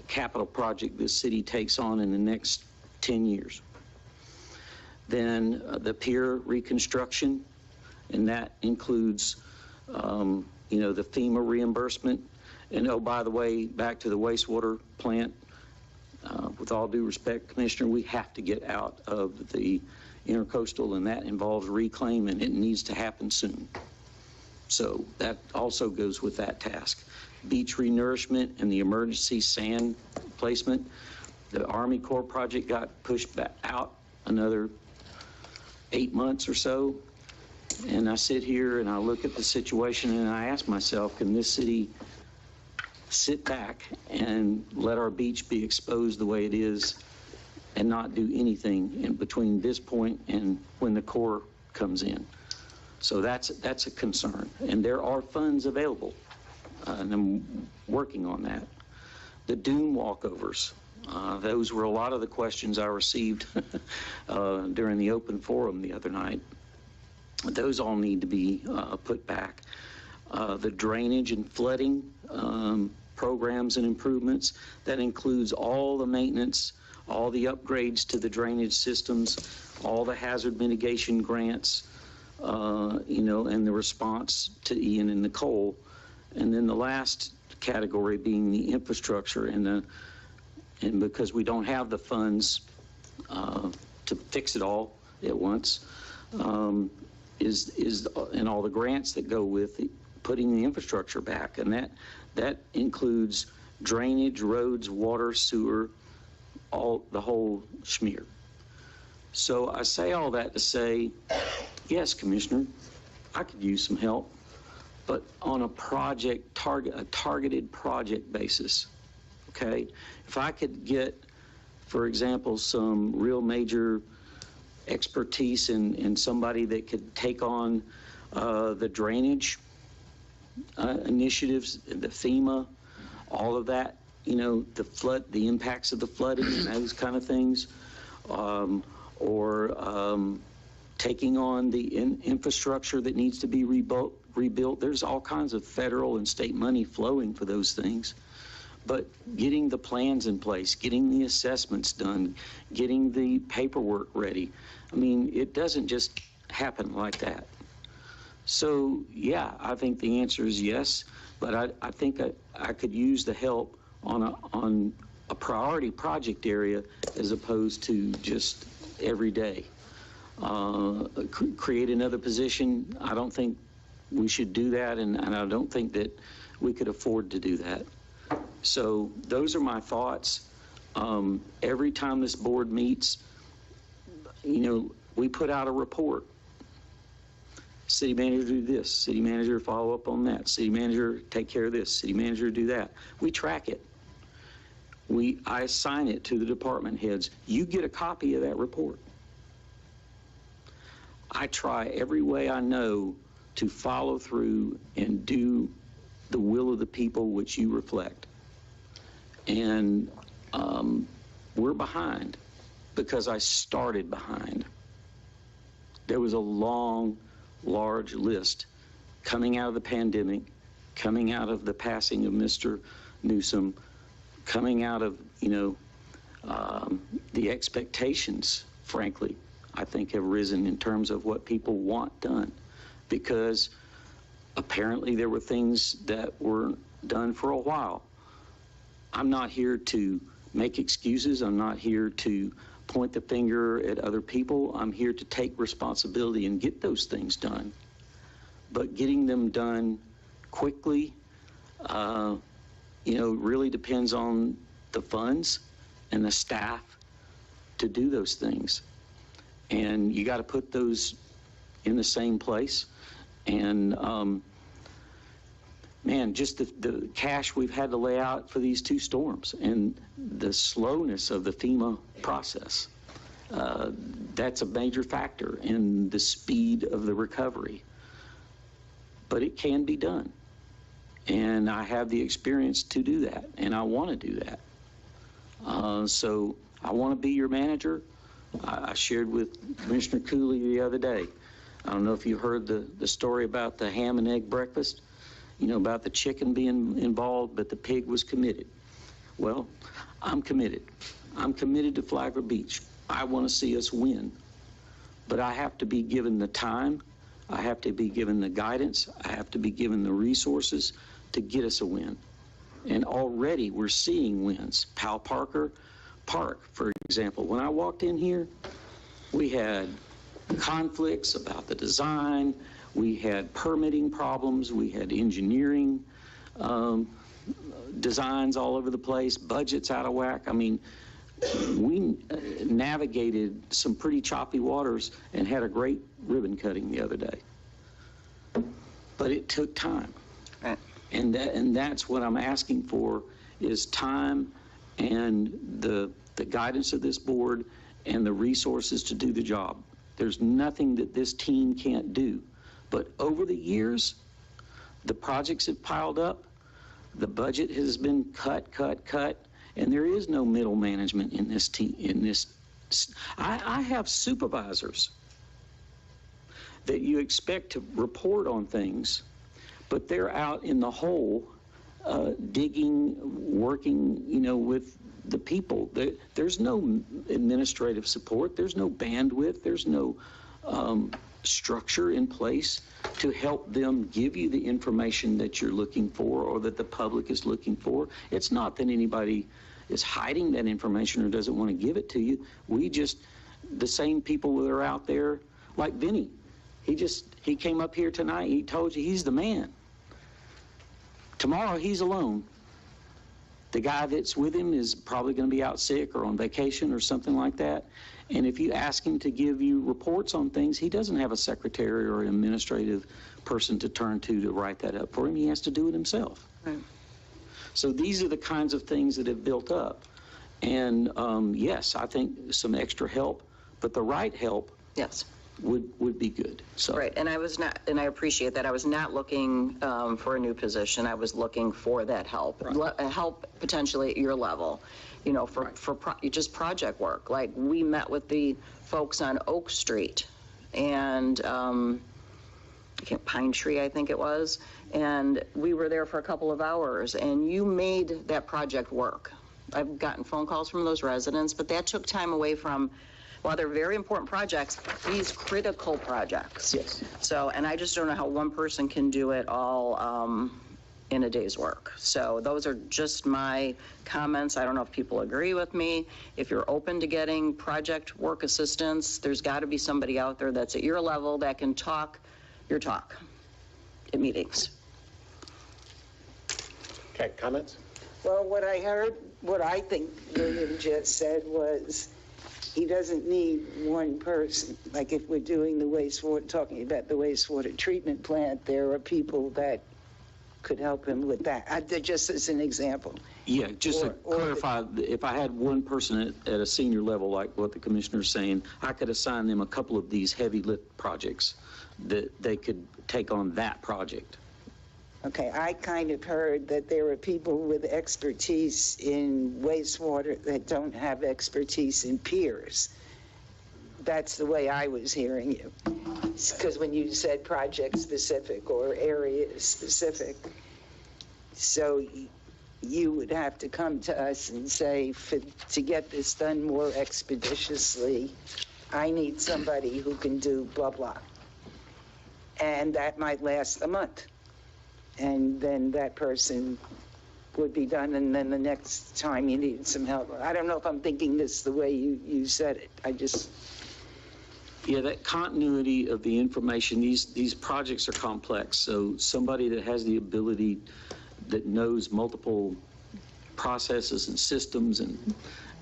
capital project this city takes on in the next 10 years. Then the pier reconstruction, and that includes, the FEMA reimbursement. And oh, by the way, back to the wastewater plant, with all due respect, Commissioner, we have to get out of the intercoastal, and that involves reclaim, and it needs to happen soon. So that also goes with that task. Beach renourishment and the emergency sand placement. The Army Corps project got pushed back out another 8 months or so. And I sit here and I look at the situation and I ask myself, can this city sit back and let our beach be exposed the way it is and not do anything in between this point and when the Corps comes in? So that's a concern, and there are funds available, and I'm working on that. The dune walkovers, those were a lot of the questions I received during the open forum the other night. Those all need to be put back. The drainage and flooding programs and improvements, that includes all the maintenance, all the upgrades to the drainage systems, all the hazard mitigation grants, and the response to Ian and Nicole. And then the last category being the infrastructure, and because we don't have the funds to fix it all at once, and all the grants that go with putting the infrastructure back, and that includes drainage, roads, water, sewer, the whole schmear. So I say all that to say, yes, Commissioner, I could use some help, but on a targeted project basis, okay? If I could get, for example, some real major expertise and somebody that could take on the drainage initiatives, the FEMA, all of that, the impacts of the flooding and those kind of things, or taking on the infrastructure that needs to be rebuilt. There's all kinds of federal and state money flowing for those things. But getting the plans in place, getting the assessments done, getting the paperwork ready, I mean, it doesn't just happen like that. So, yeah, I think the answer is yes, but I think I could use the help on a priority project area as opposed to just every day. Create another position, I don't think we should do that, and I don't think that we could afford to do that. So those are my thoughts. Every time this board meets, we put out a report. City manager do this, city manager follow up on that, city manager take care of this, city manager do that. We track it. I assign it to the department heads. You get a copy of that report. I try every way I know to follow through and do the will of the people which you reflect. And we're behind because I started behind. There was a long, large list coming out of the pandemic, coming out of the passing of Mr. Newsom, coming out of, the expectations, frankly, I think have risen in terms of what people want done, because apparently there were things that were done for a while. I'm not here to make excuses. I'm not here to point the finger at other people. I'm here to take responsibility and get those things done. But getting them done quickly, really depends on the funds and the staff to do those things. And you got to put those in the same place. And man, just the cash we've had to lay out for these two storms and the slowness of the FEMA process, that's a major factor in the speed of the recovery. But it can be done. And I have the experience to do that, and I want to do that. So I want to be your manager. I shared with Commissioner Cooley the other day. I don't know if you heard the story about the ham and egg breakfast, about the chicken being involved, but the pig was committed. Well, I'm committed. I'm committed to Flagler Beach. I want to see us win. But I have to be given the time, I have to be given the guidance, I have to be given the resources to get us a win. And already we're seeing wins. Pal Parker Park, for example. When I walked in here, we had conflicts about the design, we had permitting problems, we had engineering designs all over the place, budgets out of whack. I mean, we navigated some pretty choppy waters and had a great ribbon cutting the other day. But it took time. Right. And that's what I'm asking for, is time and the guidance of this board and the resources to do the job. There's nothing that this team can't do. But over the years, the projects have piled up, the budget has been cut, and there is no middle management in this team. I have supervisors that you expect to report on things, but they're out in the hole digging, working, with the people. There's no administrative support, there's no bandwidth, there's no structure in place to help them give you the information that you're looking for or that the public is looking for. It's not that anybody is hiding that information or doesn't want to give it to you. The same people that are out there, like Vinny, he came up here tonight, he told you he's the man. Tomorrow he's alone. The guy that's with him is probably going to be out sick or on vacation or something like that. And if you ask him to give you reports on things, he doesn't have a secretary or an administrative person to turn to write that up for him. He has to do it himself. Right. So these are the kinds of things that have built up. And yes, I think some extra help, but the right help Yes. would be good. So. Right, and I appreciate that. I was not looking for a new position. I was looking for that help, help potentially at your level, for just project work. Like, we met with the folks on Oak Street and Pine Tree, I think it was, and we were there for a couple of hours, and you made that project work. I've gotten phone calls from those residents, but that took time away from, while they're very important projects, these critical projects. Yes. So, and I just don't know how one person can do it all in a day's work. So those are just my comments. I don't know if people agree with me. If you're open to getting project work assistance, there's got to be somebody out there that's at your level that can talk your talk at meetings. Okay, comments? Well, what I think William just said was, he doesn't need one person. Like, if we're doing talking about the wastewater treatment plant, there are people that could help him with that. Just as an example. Yeah, just to clarify, if I had one person at a senior level, like what the commissioner's saying, I could assign them a couple of these heavy lift projects that they could take on that project. Okay, I kind of heard that there are people with expertise in wastewater that don't have expertise in piers. That's the way I was hearing you. Because when you said project specific or area specific, so you would have to come to us and say, to get this done more expeditiously, I need somebody who can do blah, blah. And that might last a month. And then that person would be done, and then the next time you need some help. I don't know if I'm thinking this the way you said it. Yeah, that continuity of the information, these projects are complex, so somebody that has the ability, that knows multiple processes and systems and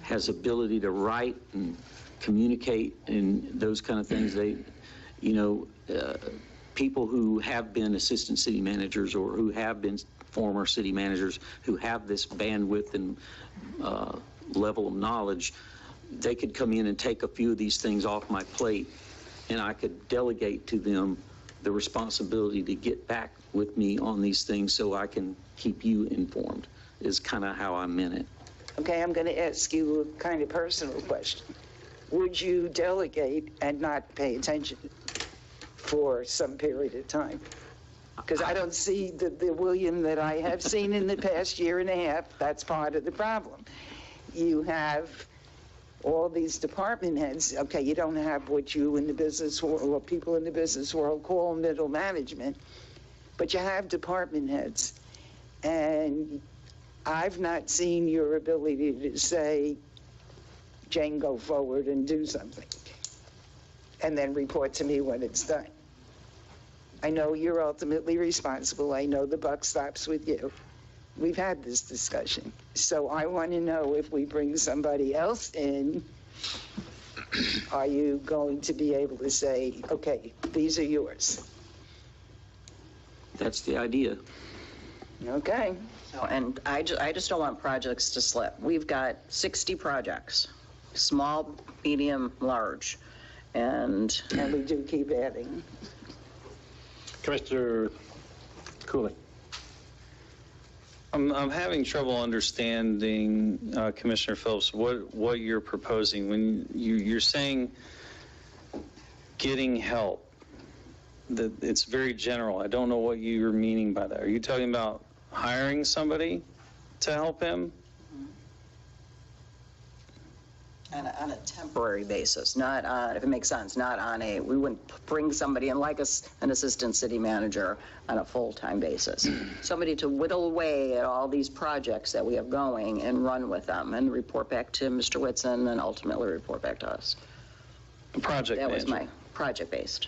has ability to write and communicate and those kind of things, people who have been assistant city managers or who have been former city managers who have this bandwidth and level of knowledge, they could come in and take a few of these things off my plate, and I could delegate to them the responsibility to get back with me on these things so I can keep you informed, is kind of how I meant it. Okay, I'm going to ask you a kind of personal question. Would you delegate and not pay attention for some period of time? Because I don't see the William that I have seen in the past year and a half. That's part of the problem. You have all these department heads. Okay, you don't have what you in the business world, or people in the business world call middle management, but you have department heads. And I've not seen your ability to say, Jane, go forward and do something, and then report to me when it's done. I know you're ultimately responsible. I know the buck stops with you. We've had this discussion. So I want to know, if we bring somebody else in, are you going to be able to say, okay, these are yours? That's the idea. Okay. And I just don't want projects to slip. We've got 60 projects, small, medium, large, and we do keep adding. Commissioner Cooley. I'm having trouble understanding, Commissioner Phillips, what you're proposing. When you're saying getting help, that it's very general. I don't know what you're meaning by that. Are you talking about hiring somebody to help him? on a temporary basis, not on, if it makes sense, not on a, we wouldn't bring somebody in like an assistant city manager on a full-time basis. Somebody to whittle away at all these projects that we have going and run with them and report back to Mr. Whitson and ultimately report back to us. Project That manager. was my project-based.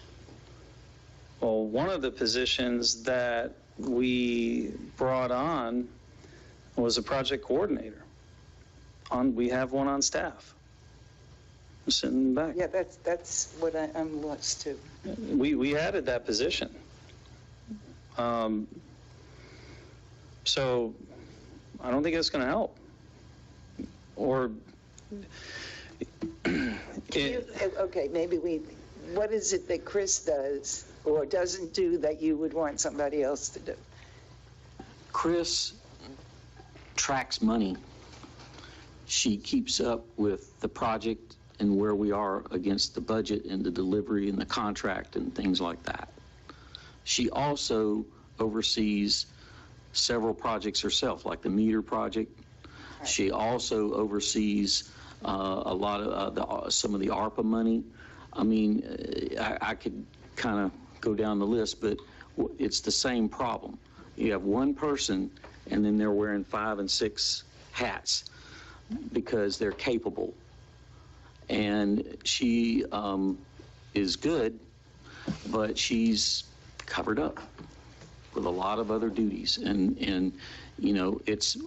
Well, one of the positions that we brought on was a project coordinator. We have one on staff. Sitting in the back. Yeah, that's what I'm lost to. We added that position. So I don't think it's going to help. Or Okay, maybe what is it that Chris does or doesn't do that you would want somebody else to do? Chris tracks money. She keeps up with the project and where we are against the budget and the delivery and the contract and things like that. She also oversees several projects herself, like the meter project. She also oversees a lot of some of the ARPA money. I mean, I could kind of go down the list, but it's the same problem. You have one person, and then they're wearing 5 and 6 hats because they're capable. And she is good, but she's covered up with a lot of other duties. And you know, it's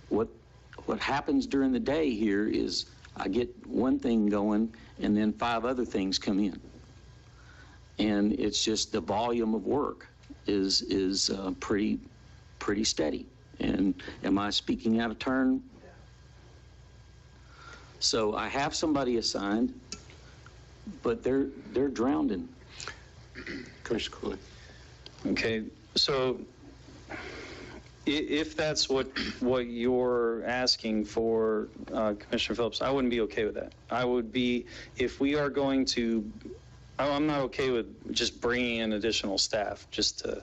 what happens during the day here is I get one thing going and then 5 other things come in. And it's just the volume of work is pretty steady. And am I speaking out of turn? So I have somebody assigned, but they're drowning. Commissioner Cooley. Okay, so if that's what you're asking for, Commissioner Phillips, I wouldn't be okay with that. I would be, if we are going to, I'm not okay with just bringing in additional staff just to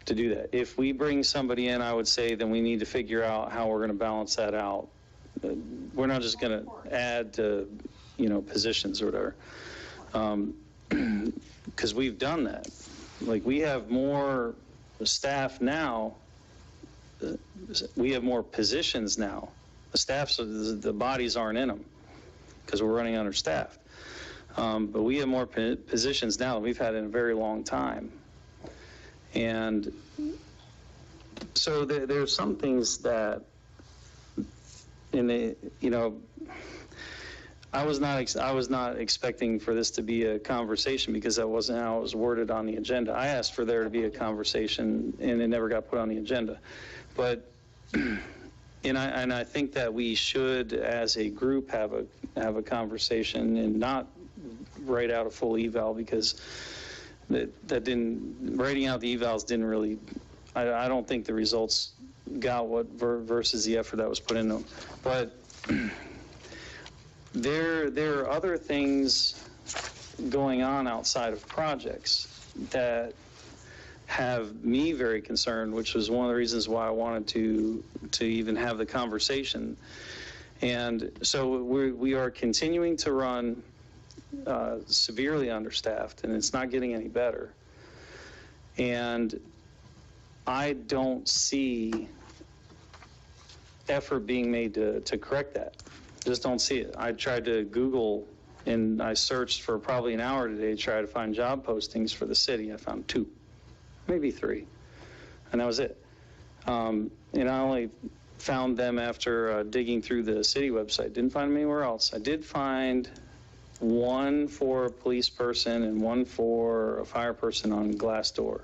do that. If we bring somebody in, I would say then we need to figure out how we're going to balance that out. We're not just going to add positions or whatever, because we've done that. Like, we have more staff now. We have more positions now. The bodies aren't in them because we're running understaffed. But we have more positions now than we've had in a very long time. And so there's some things that I was not expecting for this to be a conversation because that wasn't how it was worded on the agenda. I asked for there to be a conversation and it never got put on the agenda. But and I think that we should, as a group, have a conversation and not write out a full eval, because that didn't, writing out the evals didn't really, I don't think the results got what versus the effort that was put into them. But there are other things going on outside of projects that have me very concerned, which was one of the reasons why I wanted to even have the conversation. And so we are continuing to run severely understaffed, and it's not getting any better. And I don't see effort being made to correct that. Just don't see it. I tried to Google and I searched for probably an hour today to try to find job postings for the city. I found 2, maybe 3, and that was it. And I only found them after digging through the city website. Didn't find them anywhere else. I did find 1 for a police person and 1 for a fire person on Glassdoor,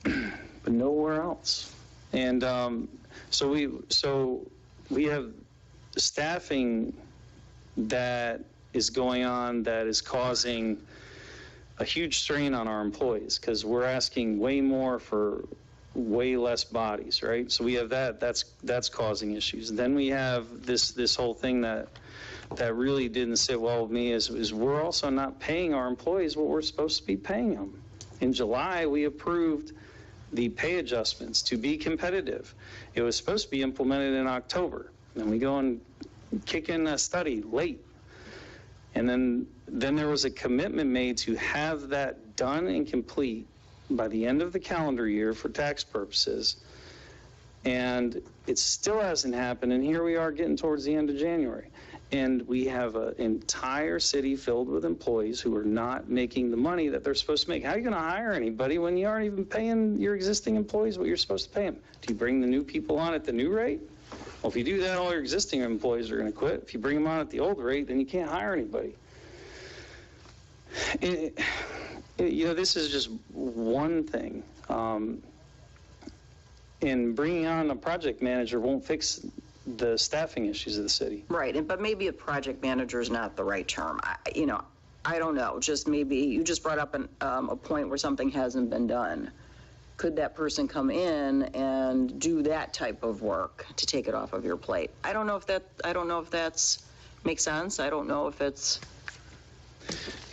but nowhere else. And so we have staffing that is going on that is causing a huge strain on our employees because we're asking way more for way less bodies, right? So we have that's causing issues. And then we have this whole thing that really didn't sit well with me is we're also not paying our employees what we're supposed to be paying them. In July, we approved the pay adjustments to be competitive. It was supposed to be implemented in October. Then we go and kick in a study late. And then there was a commitment made to have that done and complete by the end of the calendar year for tax purposes. And it still hasn't happened. And here we are getting towards the end of January. And we have an entire city filled with employees who are not making the money that they're supposed to make. How are you going to hire anybody when you aren't even paying your existing employees what you're supposed to pay them? Do you bring the new people on at the new rate? Well, if you do that, all your existing employees are going to quit. If you bring them on at the old rate, then you can't hire anybody. This is just one thing. And bringing on a project manager won't fix the staffing issues of the city. Right, but maybe a project manager is not the right term. I don't know. Just maybe you just brought up a point where something hasn't been done. Could that person come in and do that type of work to take it off of your plate? I don't know if that's makes sense. I don't know if it's.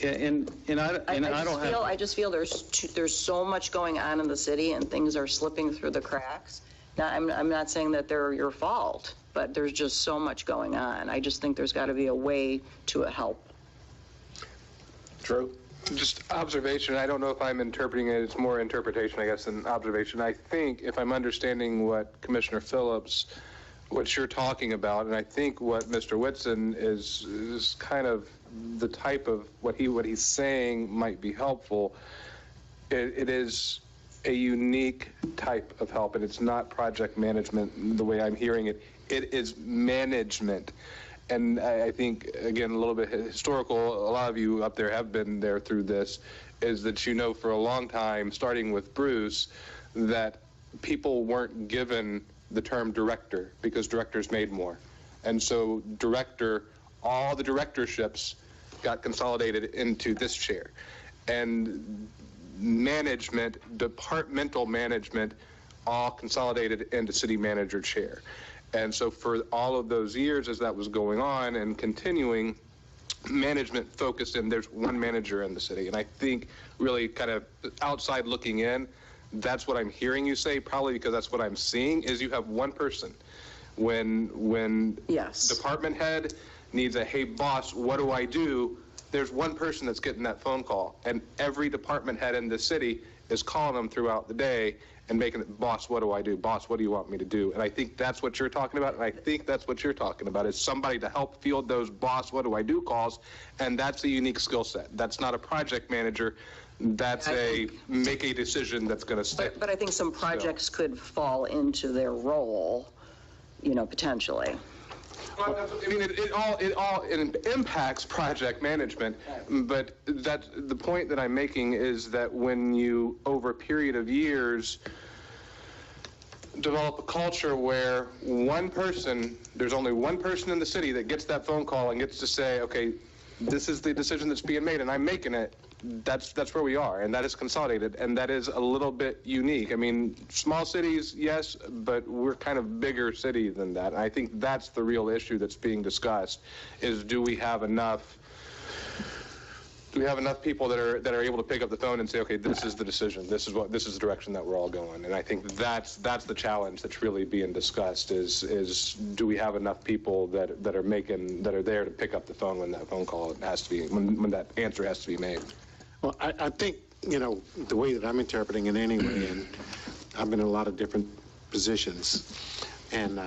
Yeah, I just feel there's so much going on in the city and things are slipping through the cracks. Now, I'm not saying that they're your fault, but there's just so much going on. I just think there's got to be a way to help. Drew? Just observation. I don't know if I'm interpreting it. It's more interpretation, I guess, than observation. I think if I'm understanding what Commissioner Phillips, what you're talking about, and I think what Mr. Whitson is kind of the type of what he's saying might be helpful. It is a unique type of help, and it's not project management the way I'm hearing it. It is management. And I think, again, a little bit historical, a lot of you up there have been there through this, is that for a long time, starting with Bruce, that people weren't given the term director because directors made more. And so all the directorships got consolidated into this chair. And management, departmental management, all consolidated into city manager chair. And so for all of those years as that was going on and continuing, management focused in, there's one manager in the city. And I think really kind of outside looking in, that's what I'm hearing you say, probably because that's what I'm seeing, is you have one person. When yes. Department head needs a, hey boss, what do I do? There's one person that's getting that phone call. And every department head in the city is calling them throughout the day and making it, boss, what do I do? Boss, what do you want me to do? And I think that's what you're talking about, and I think that's what you're talking about, is somebody to help field those boss, what do I do calls, and that's a unique skill set. That's not a project manager. That's make a decision that's going to stick. But I think some projects could fall into their role, potentially. Well, I mean, it impacts project management, but the point that I'm making is that when you, over a period of years, develop a culture where there's only one person in the city that gets that phone call and gets to say, okay, this is the decision that's being made and I'm making it, that's where we are, and that is consolidated, and that is a little bit unique. I mean, small cities, yes, but we're kind of bigger city than that. And I think that's the real issue that's being discussed, is do we have enough people that are able to pick up the phone and say, okay, this is the decision, this is the direction that we're all going. And I think that's the challenge that's really being discussed, is do we have enough people that are there to pick up the phone when that phone call has to be, when that answer has to be made. Well, I think, the way that I'm interpreting it anyway, and I've been in a lot of different positions, and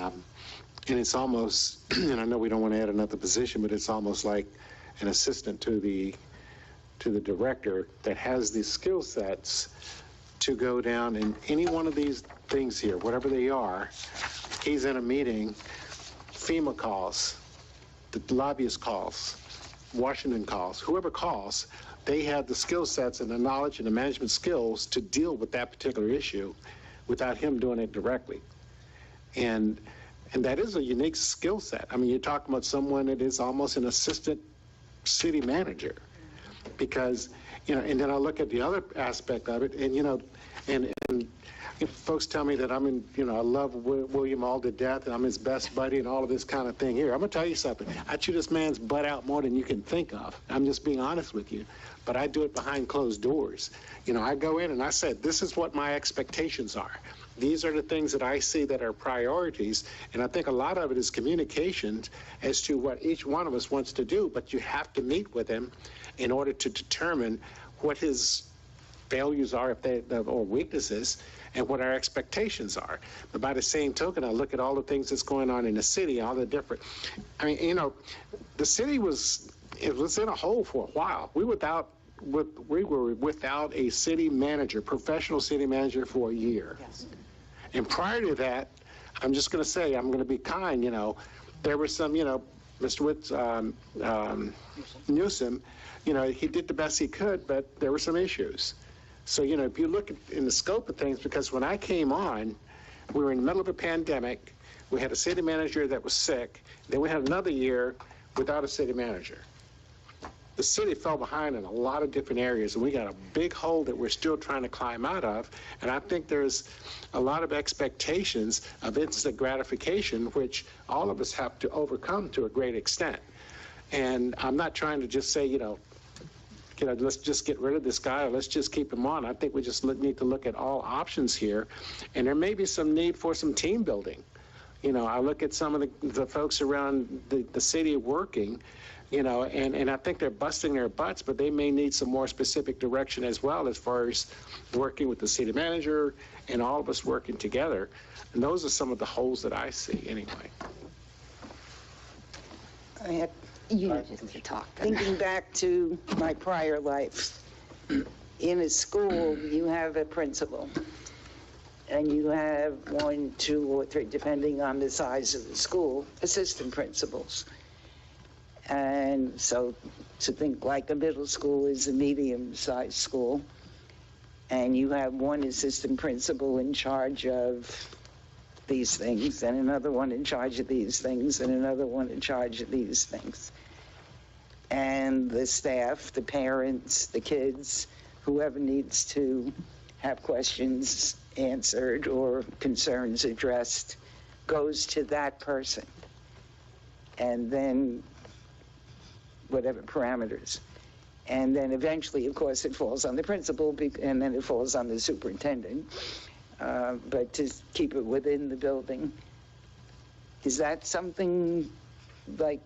it's almost, and I know we don't want to add another position, but it's almost like an assistant to the director that has the skill sets to go down in any one of these things here, whatever they are. He's in a meeting, FEMA calls, the lobbyist calls, Washington calls, whoever calls, they have the skill sets and the knowledge and the management skills to deal with that particular issue without him doing it directly. And that is a unique skill set. I mean, you're talking about someone that is almost an assistant city manager. Because, and then I look at the other aspect of it, and, and folks tell me that I love William all to death, and I'm his best buddy and all of this kind of thing. Here, I'm going to tell you something. I chew this man's butt out more than you can think of. I'm just being honest with you. But I do it behind closed doors. I go in and I said, this is what my expectations are. These are the things that I see that are priorities, and I think a lot of it is communication as to what each one of us wants to do, but you have to meet with him in order to determine what his failures are or weaknesses and what our expectations are. But by the same token, I look at all the things that's going on in the city, all the different, the city was in a hole for a while. We were without a city manager, professional city manager for a year. Yes. And prior to that, I'm just going to say, I'm going to be kind, there were some, Mr. Newsom, he did the best he could, but there were some issues. So, if you look in the scope of things, because when I came on, we were in the middle of a pandemic, we had a city manager that was sick, then we had another year without a city manager. The city fell behind in a lot of different areas, and we got a big hole that we're still trying to climb out of. And I think there's a lot of expectations of instant gratification, which all of us have to overcome to a great extent. And I'm not trying to just say, let's just get rid of this guy or let's just keep him on. I think we just need to look at all options here. And there may be some need for some team building. I look at some of the folks around the city working, and I think they're busting their butts, but they may need some more specific direction as well, as far as working with the city manager and all of us working together. And those are some of the holes that I see anyway. Thinking back to my prior life, in a school, you have a principal, and you have 1, 2, or 3, depending on the size of the school, assistant principals. And so to think like a middle school is a medium-sized school, and you have one assistant principal in charge of these things, and another one in charge of these things, and another one in charge of these things. And the staff, the parents, the kids, whoever needs to have questions answered or concerns addressed goes to that person. And then whatever parameters. And then eventually, of course, it falls on the principal, and then it falls on the superintendent. But to keep it within the building, is that something like,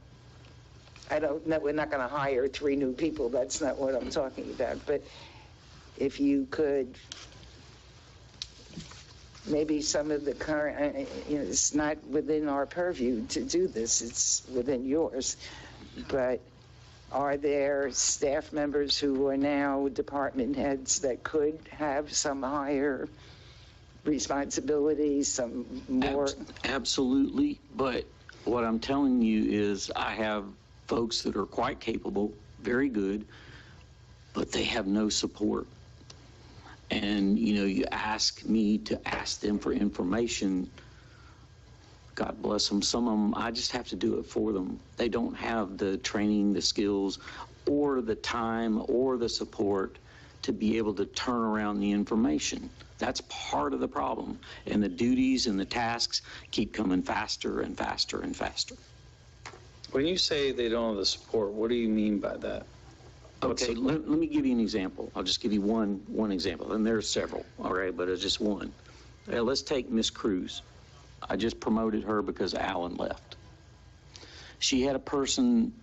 I don't know, we're not going to hire 3 new people, that's not what I'm talking about, but if you could, maybe some of the current, it's not within our purview to do this, it's within yours, but are there staff members who are now department heads that could have some higher responsibilities, some more? Absolutely, but what I'm telling you is I have folks that are quite capable, very good, but they have no support. And, you ask me to ask them for information, God bless them. Some of them, I just have to do it for them. They don't have the training, the skills, or the time or the support to be able to turn around the information. That's part of the problem. And the duties and the tasks keep coming faster and faster and faster. When you say they don't have the support, what do you mean by that? Okay, let me give you an example. I'll just give you one example, and there's several, all right, but it's just one. Let's take Miss Cruz. I just promoted her because Alan left. She had a person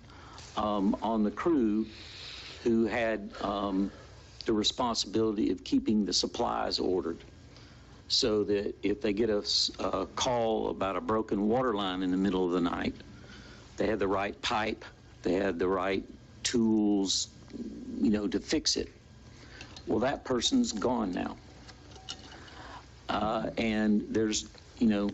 on the crew who had the responsibility of keeping the supplies ordered, so that if they get a call about a broken water line in the middle of the night, they had the right pipe, they had the right tools, you know, to fix it. Well, that person's gone now. And there's, you know,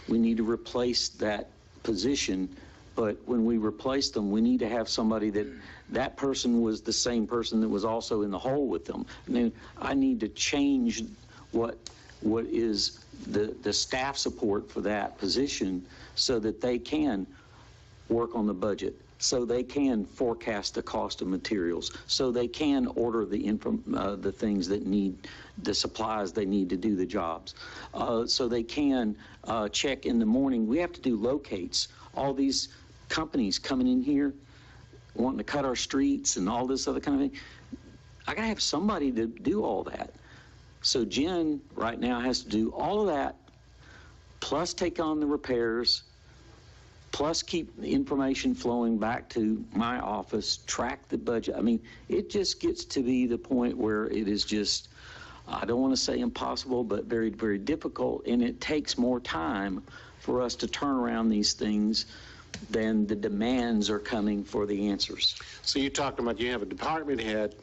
we need to replace that position, but when we replace them, we need to have somebody that person was the same person that was also in the hole with them. I mean, I need to change what is the staff support for that position so that they can work on the budget, so they can forecast the cost of materials, so they can order the things that need, the supplies they need to do the jobs, so they can check in the morning. We have to do locates. All these companies coming in here wanting to cut our streets and all this other kind of thing. I gotta have somebody to do all that. So Jen right now has to do all of that, plus take on the repairs, plus keep the information flowing back to my office, track the budget. I mean, it just gets to be the point where it is just, I don't want to say impossible, but very, very difficult, and it takes more time for us to turn around these things than the demands are coming for the answers. So you talked about you have a department head,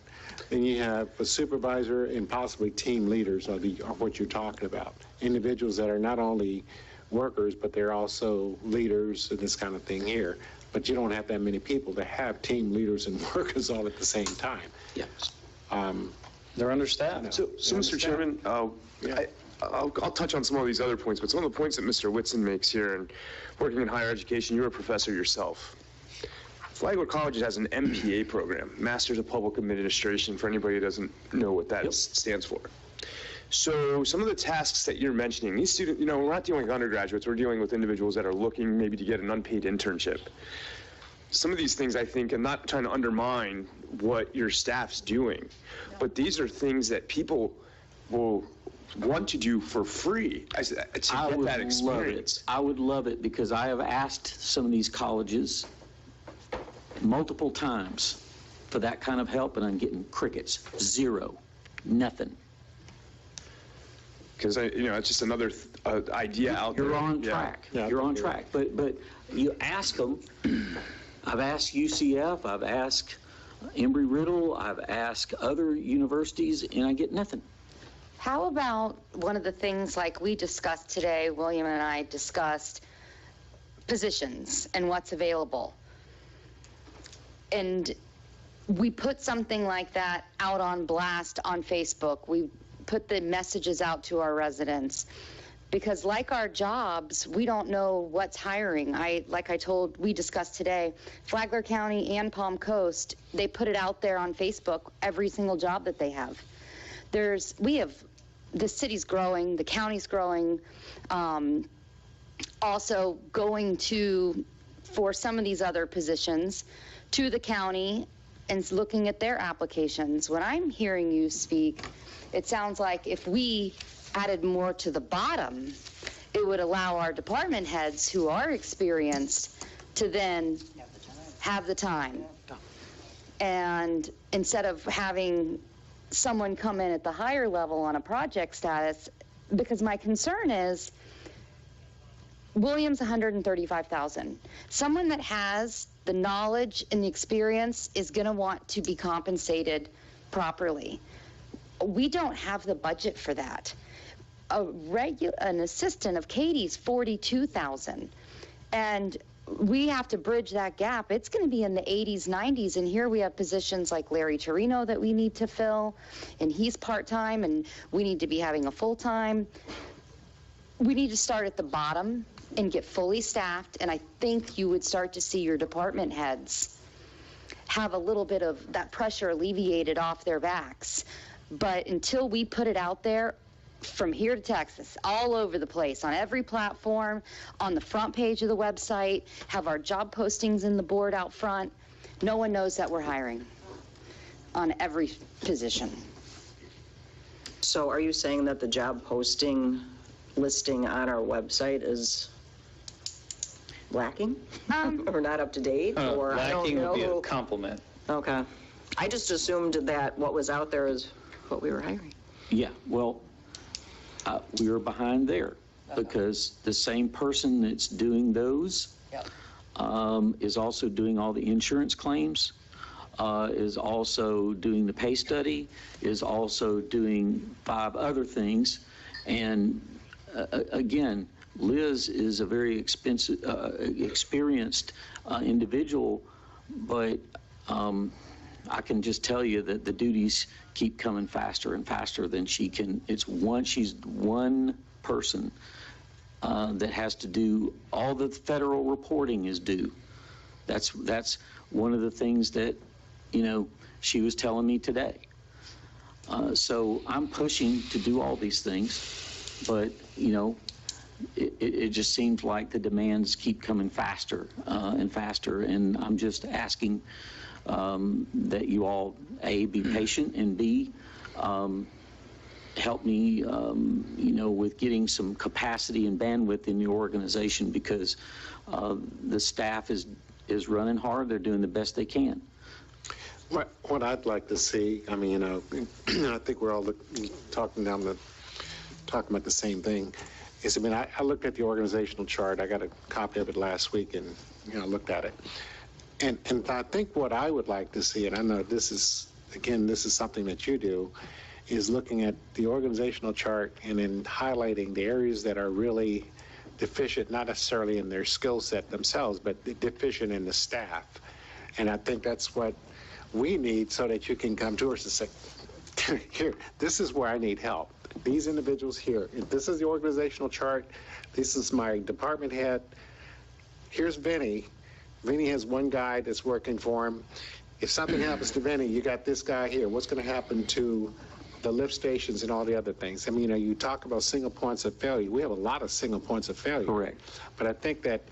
then you have a supervisor and possibly team leaders of what you're talking about. Individuals that are not only workers, but they're also leaders and this kind of thing here. But you don't have that many people to have team leaders and workers all at the same time. Yes. They're understaffed. So Mr. Chairman, I'll touch on some of these other points, but some of the points that Mr. Whitson makes here, and working in higher education, you're a professor yourself. Flagler College has an MPA program, Masters of Public Administration, for anybody who doesn't know what that stands for. So some of the tasks that you're mentioning, these students, you know, we're not dealing with undergraduates, we're dealing with individuals that are looking maybe to get an unpaid internship. Some of these things, I think, I'm not trying to undermine what your staff's doing, but these are things that people will want to do for free to get that experience. I would love it because I have asked some of these colleges multiple times for that kind of help, and I'm getting crickets. Zero. Nothing. Because, you know, it's just another idea out there. You're on track. Yeah. You're on track. But you ask them. I've asked UCF, I've asked Embry-Riddle, I've asked other universities, and I get nothing. How about one of the things like we discussed today, William and I discussed positions and what's available. And we put something like that out on blast on Facebook. We put the messages out to our residents. Because like our jobs, we don't know what's hiring. We discussed today, Flagler County and Palm Coast, they put it out there on Facebook, every single job that they have. The city's growing, the county's growing, also going for some of these other positions, to the county and looking at their applications. When I'm hearing you speak, it sounds like if we added more to the bottom, it would allow our department heads who are experienced to then have the time. And instead of having someone come in at the higher level on a project status, because my concern is Williams $135,000. Someone that has the knowledge and the experience is going to want to be compensated properly. We don't have the budget for that. An assistant of Katie's $42,000, and we have to bridge that gap. It's going to be in the 80s, 90s, and here we have positions like Larry Torino that we need to fill, and he's part-time, and we need to be having a full-time. We need to start at the bottom and get fully staffed, and I think you would start to see your department heads have a little bit of that pressure alleviated off their backs. But until we put it out there, from here to Texas, all over the place, on every platform, on the front page of the website, have our job postings in the board out front, no one knows that we're hiring on every position. So are you saying that the job posting listing on our website is lacking? Or not up to date? Or I don't Lacking know. would be a compliment. Okay. I just assumed that what was out there is what we were hiring. Yeah, well, we were behind there because the same person that's doing those is also doing all the insurance claims, is also doing the pay study, is also doing 5 other things. And again, Liz is a very experienced individual, but I can just tell you that the duties keep coming faster and faster than she can. She's one person that has to do all the federal reporting is due. That's one of the things that, she was telling me today. So I'm pushing to do all these things, but, it just seems like the demands keep coming faster and faster, and I'm just asking that you all, A, be patient, and B, help me, with getting some capacity and bandwidth in the organization, because the staff is running hard. They're doing the best they can. What I'd like to see, I think we're all talking about the same thing, is, I looked at the organizational chart. I got a copy of it last week and, looked at it. And I think what I would like to see, and I know this is something that you do, is looking at the organizational chart and then highlighting the areas that are really deficient, not necessarily in their skill set themselves, but deficient in the staff. And I think that's what we need, so that you can come to us and say, here, this is where I need help. These individuals here, this is the organizational chart, this is my department head, here's Vinny. Vinny has one guy that's working for him. If something happens to Vinny, you got this guy here. What's going to happen to the lift stations and all the other things? You talk about single points of failure. We have a lot of single points of failure. Correct. But I think that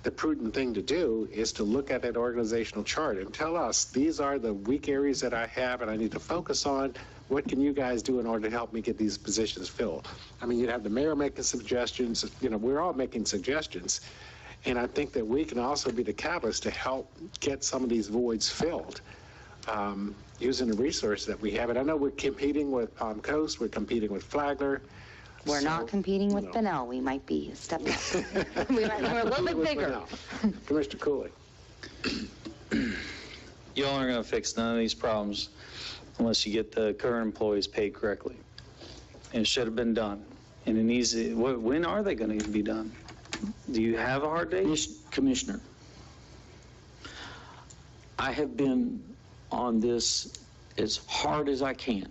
the prudent thing to do is to look at that organizational chart and tell us, these are the weak areas that I have and I need to focus on. What can you guys do in order to help me get these positions filled? You'd have the mayor making suggestions. We're all making suggestions. And I think that we can also be the catalyst to help get some of these voids filled using the resources that we have. And I know we're competing with Coast, we're competing with Flagler. We're not competing with Bunnell. We might be a step up. We're a little bit bigger. Commissioner Cooley. Y'all aren't going to fix none of these problems unless you get the current employees paid correctly. And it should have been done. And it needs to, when are they going to be done? Do you have a hard date? Commissioner, I have been on this as hard as I can,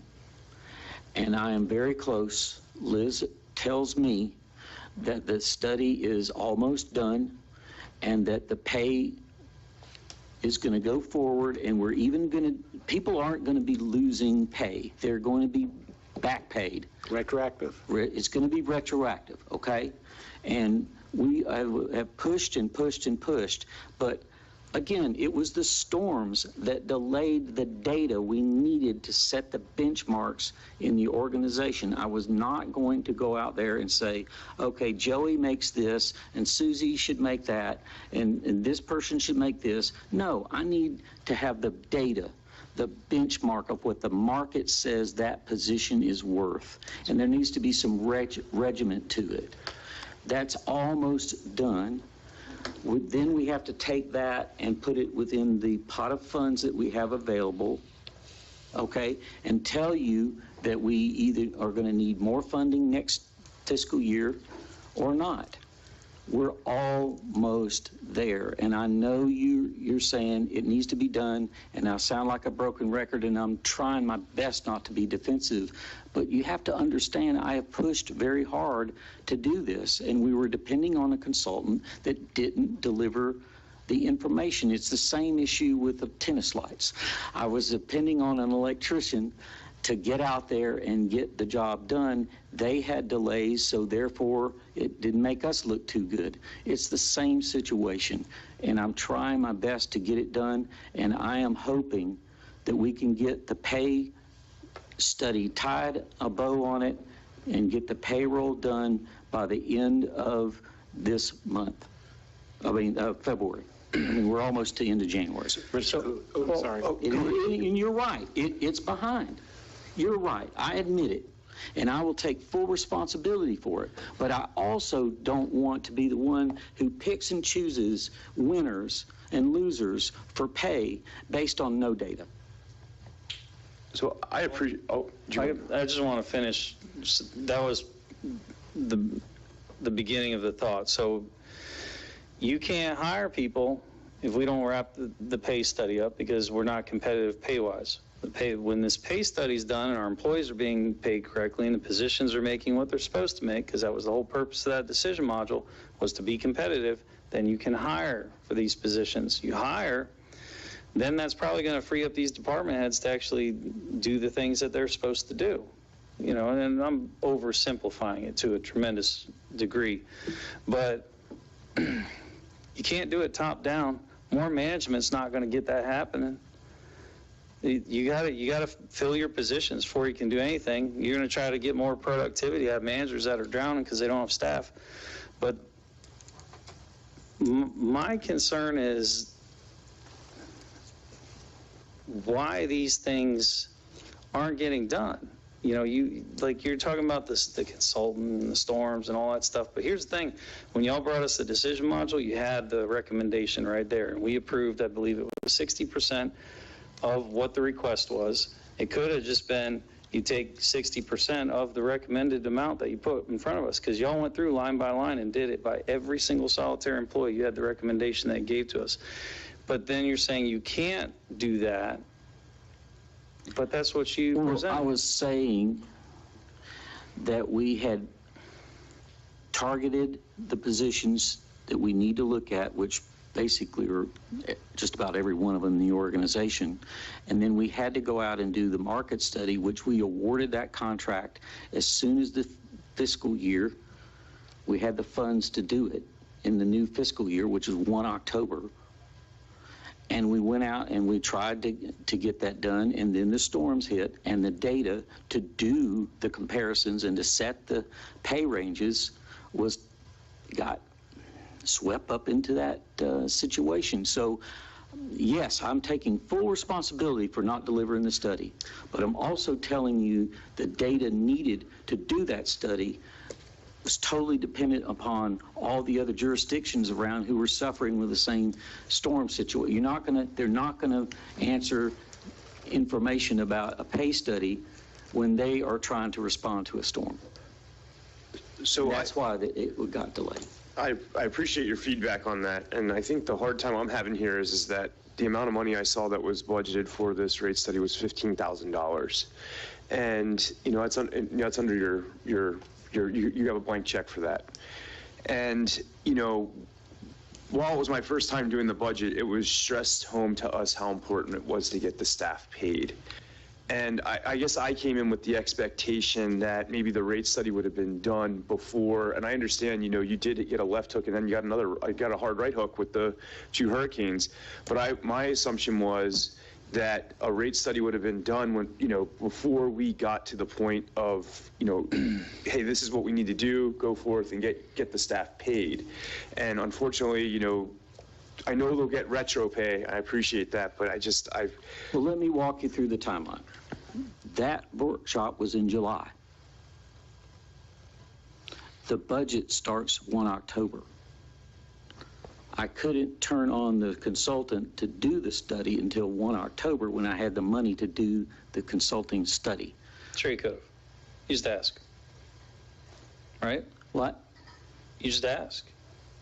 and I am very close. Liz tells me that the study is almost done and that the pay is going to go forward, and we're even going to, people aren't going to be losing pay. They're going to be back paid. Retroactive. It's going to be retroactive, okay? And we have pushed and pushed and pushed, but again, it was the storms that delayed the data we needed to set the benchmarks in the organization. I was not going to go out there and say, okay, Joey makes this, and Susie should make that, and this person should make this. No, I need to have the data, the benchmark of what the market says that position is worth, and there needs to be some regiment to it. That's almost done. Then we have to take that and put it within the pot of funds that we have available, okay, and tell you that we either are going to need more funding next fiscal year or not. We're almost there, and I know you're saying it needs to be done, and I sound like a broken record, and I'm trying my best not to be defensive, but you have to understand I have pushed very hard to do this, and we were depending on a consultant that didn't deliver the information. It's the same issue with the tennis lights. I was depending on an electrician to get out there and get the job done. They had delays, so therefore it didn't make us look too good. It's the same situation, and I'm trying my best to get it done, and I am hoping that we can get the pay study, tied a bow on it, and get the payroll done by the end of this month. February. I mean, we're almost to the end of January. Sorry. And you're right. It's behind. You're right. I admit it. And I will take full responsibility for it. But I also don't want to be the one who picks and chooses winners and losers for pay based on no data. So I appreciate, I just want to finish. That was the beginning of the thought. So you can't hire people if we don't wrap the pay study up because we're not competitive pay-wise. When this pay study is done and our employees are being paid correctly and the positions are making what they're supposed to make, because that was the whole purpose of that decision module, was to be competitive, then you can hire for these positions. You hire, then that's probably going to free up these department heads to actually do the things that they're supposed to do. You know, and I'm oversimplifying it to a tremendous degree, but you can't do it top down. More management's not going to get that happening. You gotta fill your positions before you can do anything. You're going to try to get more productivity. I have managers that are drowning because they don't have staff. But my concern is why these things aren't getting done. You know, you're talking about the consultant and the storms and all that stuff. But here's the thing: when y'all brought us the decision module, you had the recommendation right there, and we approved. I believe it was 60% of what the request was. It could have just been you take 60% of the recommended amount that you put in front of us, because y'all went through line by line and did it by every single solitary employee. You had the recommendation that you gave to us. But then you're saying you can't do that, but that's what you presented. I was saying that we had targeted the positions that we need to look at, which basically are just about every one of them in the organization. And then we had to go out and do the market study, which we awarded that contract as soon as the fiscal year. We had the funds to do it in the new fiscal year, which is 1 October. And we went out and we tried to get that done, and then the storms hit, and the data to do the comparisons and to set the pay ranges got swept up into that situation. So yes, I'm taking full responsibility for not delivering the study, but I'm also telling you the data needed to do that study was totally dependent upon all the other jurisdictions around who were suffering with the same storm situation. They're not gonna answer information about a pay study when they are trying to respond to a storm. So that's why it got delayed. I appreciate your feedback on that, and I think the hard time I'm having here is that the amount of money I saw that was budgeted for this rate study was $15,000, and it's under your you have a blank check for that, and while it was my first time doing the budget, it was stressed home to us how important it was to get the staff paid. And I guess I came in with the expectation that maybe the rate study would have been done before. And I understand, you did get a left hook and then you got a hard right hook with the 2 hurricanes. But my assumption was that a rate study would have been done when, before we got to the point of, hey, this is what we need to do, go forth and get the staff paid. And unfortunately, I know they'll get retro pay. I appreciate that, but Well, let me walk you through the timeline. That workshop was in July. The budget starts 1 October. I couldn't turn on the consultant to do the study until 1 October when I had the money to do the consulting study. Sure you could have. You just ask. Right? What? You just ask.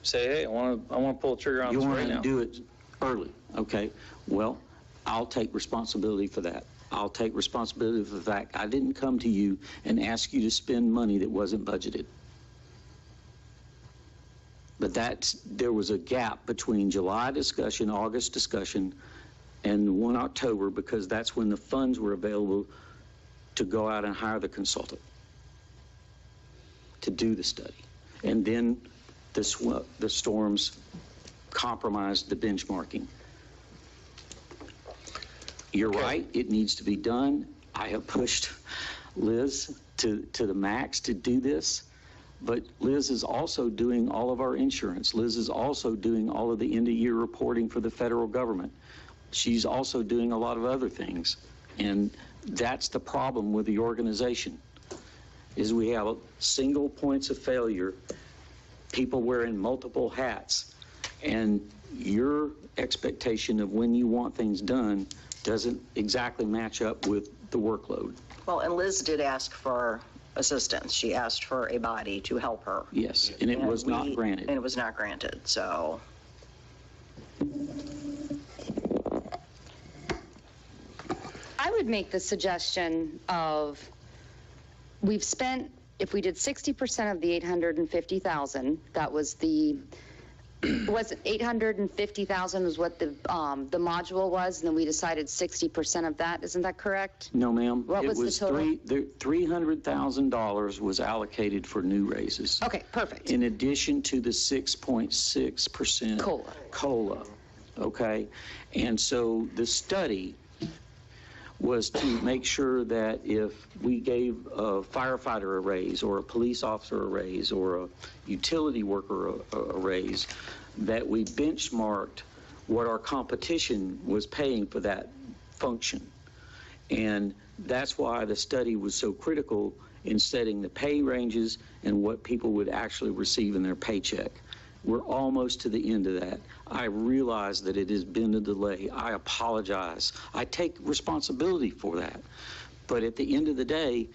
Say, hey, I want to pull the trigger on this right now. You want to do it early, okay? Well, I'll take responsibility for that. I'll take responsibility for the fact I didn't come to you and ask you to spend money that wasn't budgeted. But there was a gap between July discussion, August discussion, and 1 October, because that's when the funds were available to go out and hire the consultant to do the study. And then the storms compromised the benchmarking. You're right, it needs to be done. I have pushed Liz to the max to do this, but Liz is also doing all of our insurance. Liz is also doing all of the end-of-year reporting for the federal government. She's also doing a lot of other things, and that's the problem with the organization, is we have single points of failure, people wearing multiple hats, and your expectation of when you want things done doesn't exactly match up with the workload. Well, and Liz did ask for assistance. She asked for a body to help her. Yes, and it was not granted. And it was not granted, so. I would make the suggestion of, we've spent, if we did 60% of the 850,000, that was the, was it 850,000 was what the module was, and then we decided 60% of that. Isn't that correct? No, ma'am. What was the total? $300,000 was allocated for new raises. Okay, perfect. In addition to the 6.6% COLA. Okay? And so the study was to make sure that if we gave a firefighter a raise, or a police officer a raise, or a utility worker a raise, that we benchmarked what our competition was paying for that function. And that's why the study was so critical in setting the pay ranges and what people would actually receive in their paycheck. We're almost to the end of that. I realize that it has been a delay. I apologize. I take responsibility for that. But at the end of the day,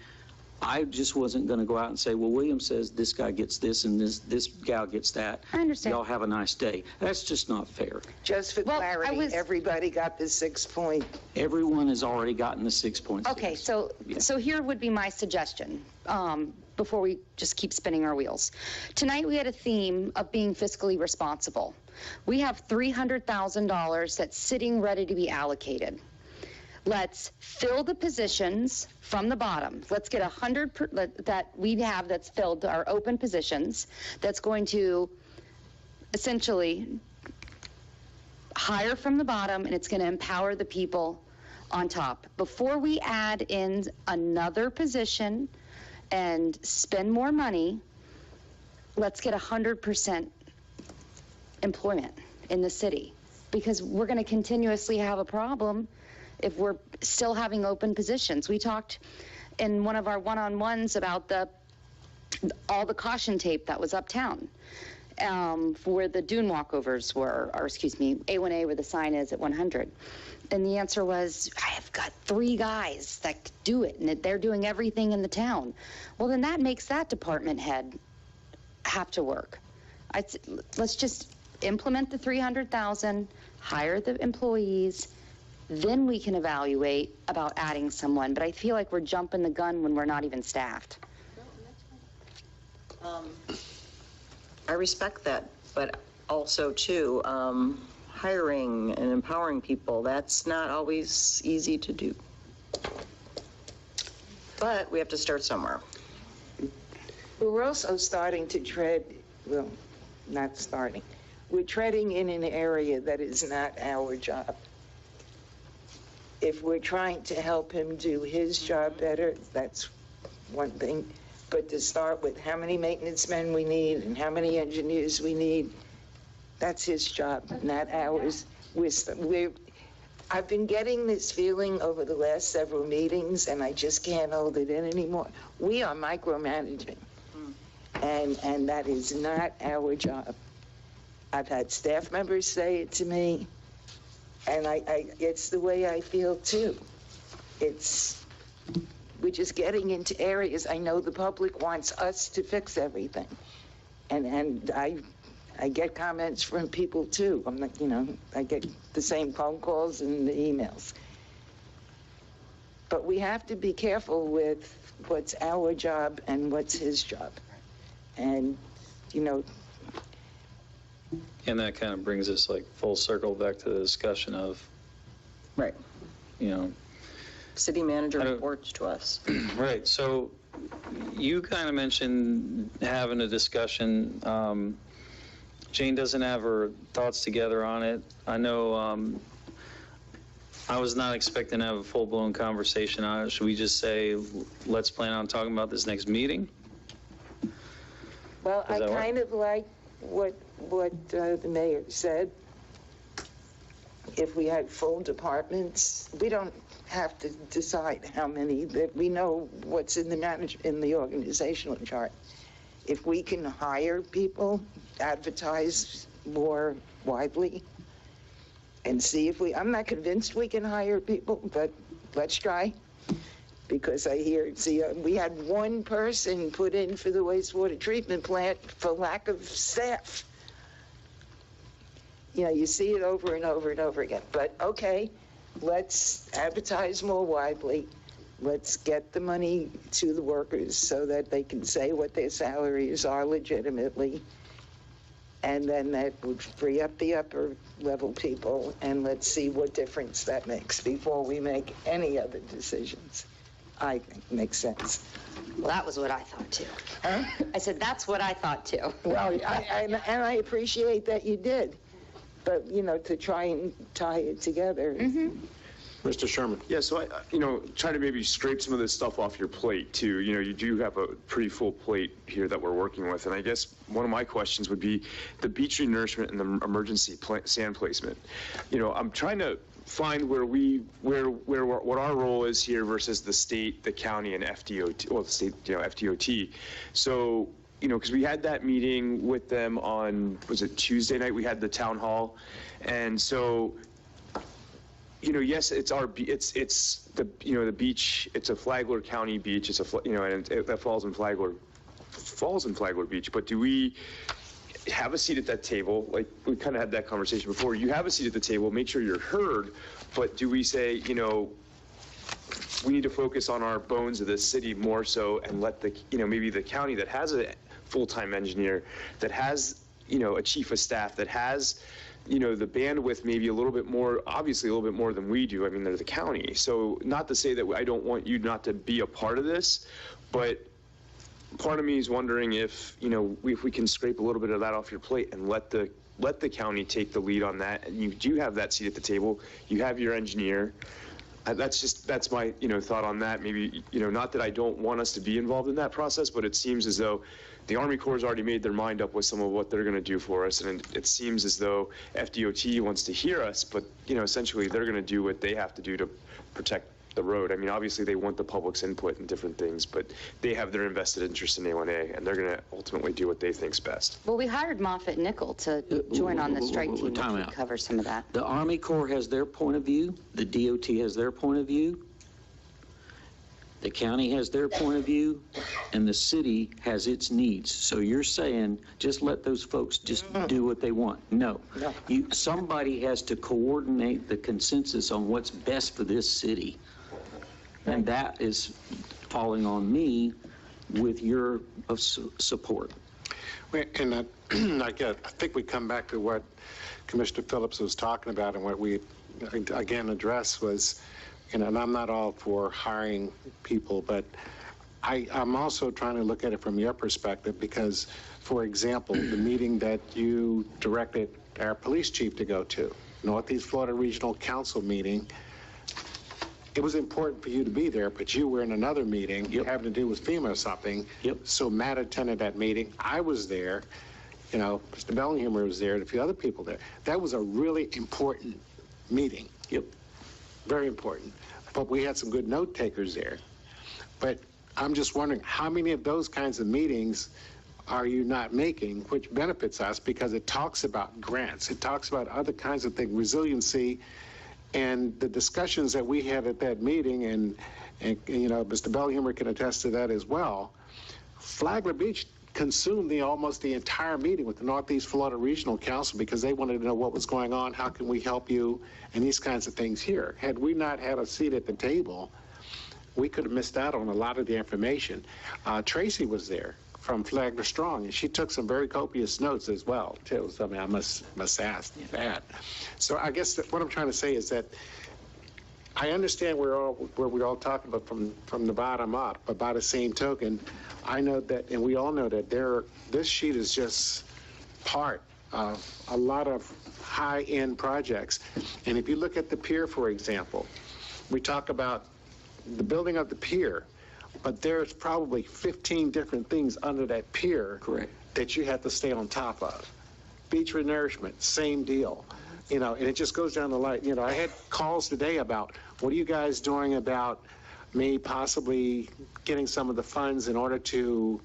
I just wasn't going to go out and say, well, William says this guy gets this and this gal gets that. I understand. Y'all have a nice day. That's just not fair. Just for clarity, everybody got the 6 point. Everyone has already gotten the 6.6. Okay, so here would be my suggestion, before we just keep spinning our wheels. Tonight we had a theme of being fiscally responsible. We have $300,000 that's sitting ready to be allocated. Let's fill the positions from the bottom. Let's get 100 that we have that's filled, our open positions, that's going to essentially hire from the bottom, and it's going to empower the people on top. Before we add in another position and spend more money, let's get 100% employment in the city, because we're going to continuously have a problem if we're still having open positions. We talked in one of our one-on-ones about all the caution tape that was uptown where the dune walkovers were, or excuse me, A1A where the sign is at 100. And the answer was, I have got 3 guys that do it, and they're doing everything in the town. Well, then that makes that department head have to work. Let's just implement the 300,000, hire the employees, then we can evaluate about adding someone. But I feel like we're jumping the gun when we're not even staffed. I respect that, but also too, hiring and empowering people, that's not always easy to do. But we have to start somewhere. We're also starting to tread, well, not starting. We're treading in an area that is not our job. If we're trying to help him do his job better, that's one thing. But to start with how many maintenance men we need and how many engineers we need, that's his job, not ours. I've been getting this feeling over the last several meetings, and I just can't hold it in anymore. We are micromanaging, and that is not our job. I've had staff members say it to me, and it's the way I feel too. We're just getting into areas I know the public wants us to fix everything. And I get comments from people too. I'm not, I get the same phone calls and the emails. But we have to be careful with what's our job and what's his job. And, And that kind of brings us like full circle back to the discussion of, Right. you know, City manager reports to us. right. So you kind of mentioned having a discussion. Jane doesn't have her thoughts together on it. I know I was not expecting to have a full-blown conversation on it. Should we just say, let's plan on talking about this next meeting? Well, I Does that work? kind of like what the mayor said. If we had full departments, we don't have to decide how many, that we know what's in the organizational chart. If we can hire people, advertise more widely, and see if I'm not convinced we can hire people, but let's try. Because we had one person put in for the wastewater treatment plant for lack of staff. You know, you see it over and over and over again. But okay, let's advertise more widely. Let's get the money to the workers so that they can say what their salaries are legitimately. And then that would free up the upper level people, and let's see what difference that makes before we make any other decisions. I think makes sense. Well, that was what I thought too. Huh? I said, that's what I thought too. Well, I appreciate that you did, but, you know, to try and tie it together. Mr. Sherman. Yeah, so try to maybe scrape some of this stuff off your plate too. You know, you do have a pretty full plate here that we're working with, and I guess one of my questions would be the beach renourishment and the emergency sand placement. You know, I'm trying to find what our role is here versus the state, the county, and FDOT. Well, the state, FDOT. So, because we had that meeting with them on, was it Tuesday night? We had the town hall, and so. Yes, it's the beach. It's a Flagler County beach. It's and that falls in Flagler Beach. But do we have a seat at that table? Like we kind of had that conversation before. You have a seat at the table. Make sure you're heard. But do we say, we need to focus on our bones of this city more so, and let the maybe the county that has a full-time engineer, that has a chief of staff, that has the bandwidth maybe a little bit more, obviously a little bit more than we do. I mean, they're the county. So not to say that I don't want you not to be a part of this, but part of me is wondering if, if we can scrape a little bit of that off your plate and let the county take the lead on that. And you do have that seat at the table. You have your engineer. That's my, thought on that. Maybe, not that I don't want us to be involved in that process, but it seems as though the Army Corps has already made their mind up with some of what they're going to do for us, and it seems as though FDOT wants to hear us, but essentially they're going to do what they have to do to protect the road. I mean, obviously they want the public's input and different things, but they have their invested interest in A1A, and they're going to ultimately do what they think's best. Well, we hired Moffitt Nickel to join on the strike team to cover some of that. The Army Corps has their point of view. The DOT has their point of view. The county has their point of view, and the city has its needs. So you're saying just let those folks just do what they want. No. Somebody has to coordinate the consensus on what's best for this city. And that is falling on me with your support. And I think we come back to what Commissioner Phillips was talking about, and what we, again, addressed was, and I'm not all for hiring people, but I'm also trying to look at it from your perspective because, for example, the meeting that you directed our police chief to go to, Northeast Florida Regional Council meeting, it was important for you to be there, but you were in another meeting having to do with FEMA or something. So Matt attended that meeting. I was there. Mr. Bellingham was there, and a few other people there. That was a really important meeting. Very important. But we had some good note takers there. But I'm just wondering, how many of those kinds of meetings are you not making, which benefits us because it talks about grants, it talks about other kinds of things, resiliency, and the discussions that we had at that meeting, and Mr. Bellingham can attest to that as well. Flagler Beach consumed almost the entire meeting with the Northeast Florida Regional Council because they wanted to know what was going on, how can we help you, and these kinds of things here. Had we not had a seat at the table, we could have missed out on a lot of the information. Tracy was there from Flagler Strong, and she took some very copious notes as well, too. So, I mean, I must ask that. So I guess what I'm trying to say is that I understand where we're all talking about from the bottom up, but by the same token, I know that, and we all know that this sheet is just part of a lot of high-end projects. And if you look at the pier, for example, we talk about the building of the pier, but there's probably 15 different things under that pier. Correct. That you have to stay on top of. Beach renourishment, same deal. You know, and it just goes down the line. You know, I had calls today about, what are you guys doing about me possibly getting some of the funds in order to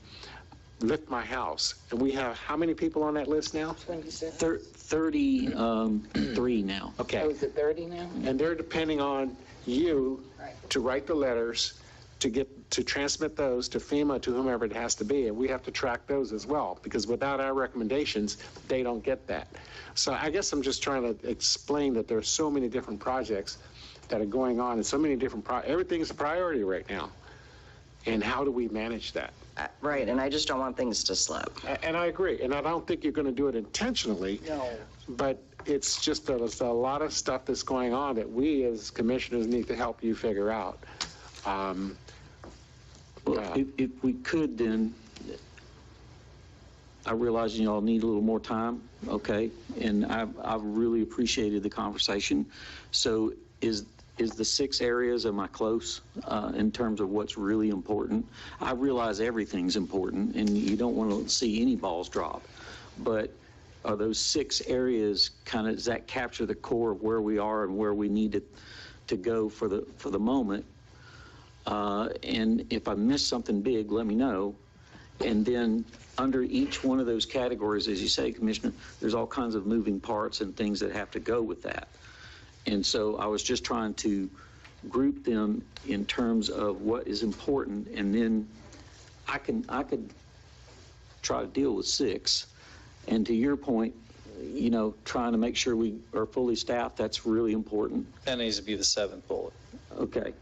lift my house? And we have how many people on that list now? 26. 33 now. Okay. Oh, is it 30 now? And they're depending on you to write the letters, to transmit those to FEMA, to whomever it has to be, and we have to track those as well, because without our recommendations, they don't get that. So I guess I'm just trying to explain that there are so many different projects that are going on, and so many different, everything's a priority right now. And how do we manage that? Right, and I just don't want things to slip. And I agree, and I don't think you're going to do it intentionally. No. But it's just there's a lot of stuff that's going on that we as commissioners need to help you figure out. Well, if we could, then, I realize you all need a little more time, okay? And I've really appreciated the conversation. So is the 6 areas, am I close in terms of what's really important? I realize everything's important, and you don't want to see any balls drop. But are those 6 areas kind of, does that capture the core of where we are and where we need to go for the moment? And if I miss something big, let me know. And then under each one of those categories, as you say, Commissioner, there's all kinds of moving parts and things that have to go with that. And so I was just trying to group them in terms of what is important, and then I could try to deal with 6. And to your point, you know, trying to make sure we are fully staffed, that's really important. That needs to be the 7th bullet. Okay.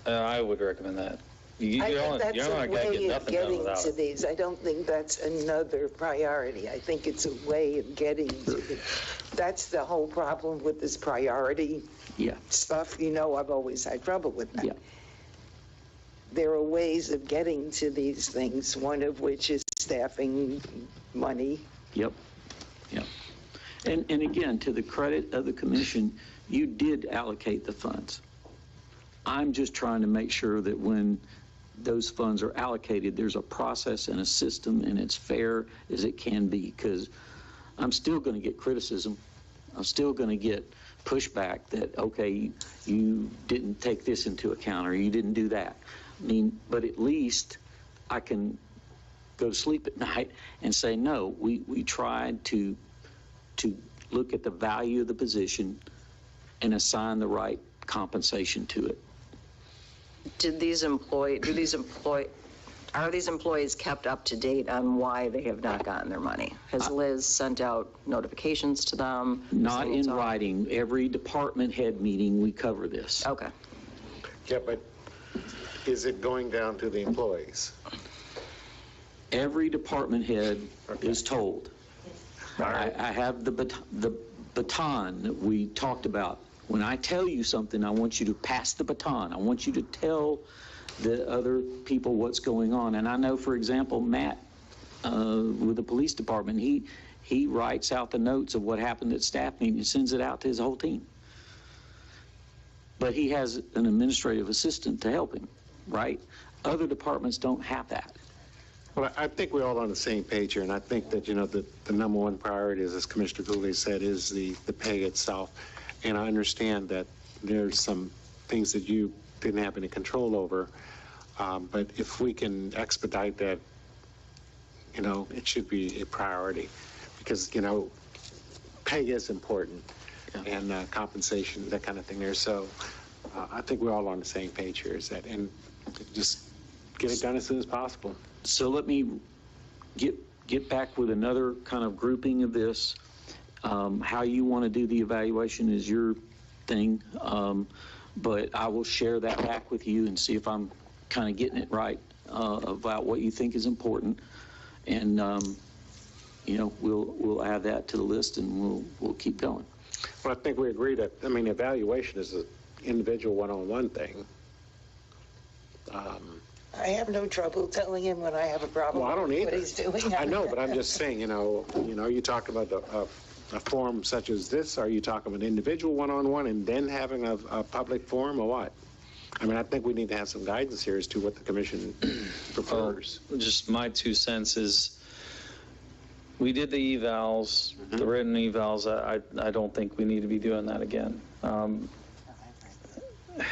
I would recommend that. I think that's a way of getting to it. these. I don't think that's another priority. I think it's a way of getting to it. That's the whole problem with this priority stuff. You know, I've always had trouble with that. Yeah. There are ways of getting to these things, one of which is staffing, money. Yep. And again, to the credit of the commission, you did allocate the funds. I'm just trying to make sure that when those funds are allocated, there's a process and a system, and it's fair as it can be, because I'm still going to get criticism. I'm still going to get pushback that, okay, you didn't take this into account, or you didn't do that. I mean, but at least I can go to sleep at night and say, no, we tried to look at the value of the position and assign the right compensation to it. Are these employees kept up to date on why they have not gotten their money? Has Liz sent out notifications to them? Not in writing. Every department head meeting, we cover this. Okay. Yeah, but is it going down to the employees? Every department head is told. I have the baton that we talked about. When I tell you something, I want you to pass the baton. I want you to tell the other people what's going on. And I know, for example, Matt with the police department, he writes out the notes of what happened at staff meeting and sends it out to his whole team. But he has an administrative assistant to help him, right? Other departments don't have that. Well, I think we're all on the same page here, and I think that, you know, the number one priority, as Commissioner Goulet said, is the pay itself. And I understand that there's some things that you didn't have any control over, but if we can expedite that, you know, it should be a priority, because, you know, pay is important, and compensation, that kind of thing there. So I think we're all on the same page here, is that, and just get it done as soon as possible. So let me get back with another kind of grouping of this. How you want to do the evaluation is your thing, but I will share that back with you and see if I'm kind of getting it right about what you think is important. And, you know, we'll add that to the list and we'll keep going. Well, I think we agree that, I mean, evaluation is an individual one-on-one thing. I have no trouble telling him when I have a problem Well, I don't with what either. he's doing. I know, but I'm just saying, you know, you talk about a forum such as this, are you talking about an individual one-on-one and then having a public forum, or what? I mean, I think we need to have some guidance here as to what the commission prefers. Just my 2 cents is, we did the evals, the written evals. I don't think we need to be doing that again.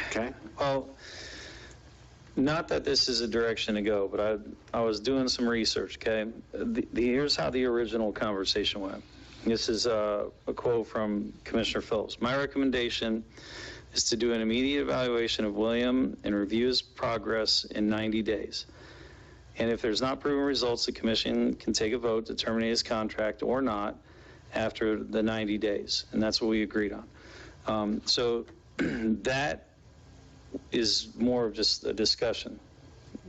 Okay. Well, not that this is a direction to go, but I was doing some research, okay? Here's how the original conversation went. This is a quote from Commissioner Phillips. My recommendation is to do an immediate evaluation of William and review his progress in 90 days. And if there's not proven results, the commission can take a vote to terminate his contract or not after the 90 days. And that's what we agreed on. So that is more of just a discussion,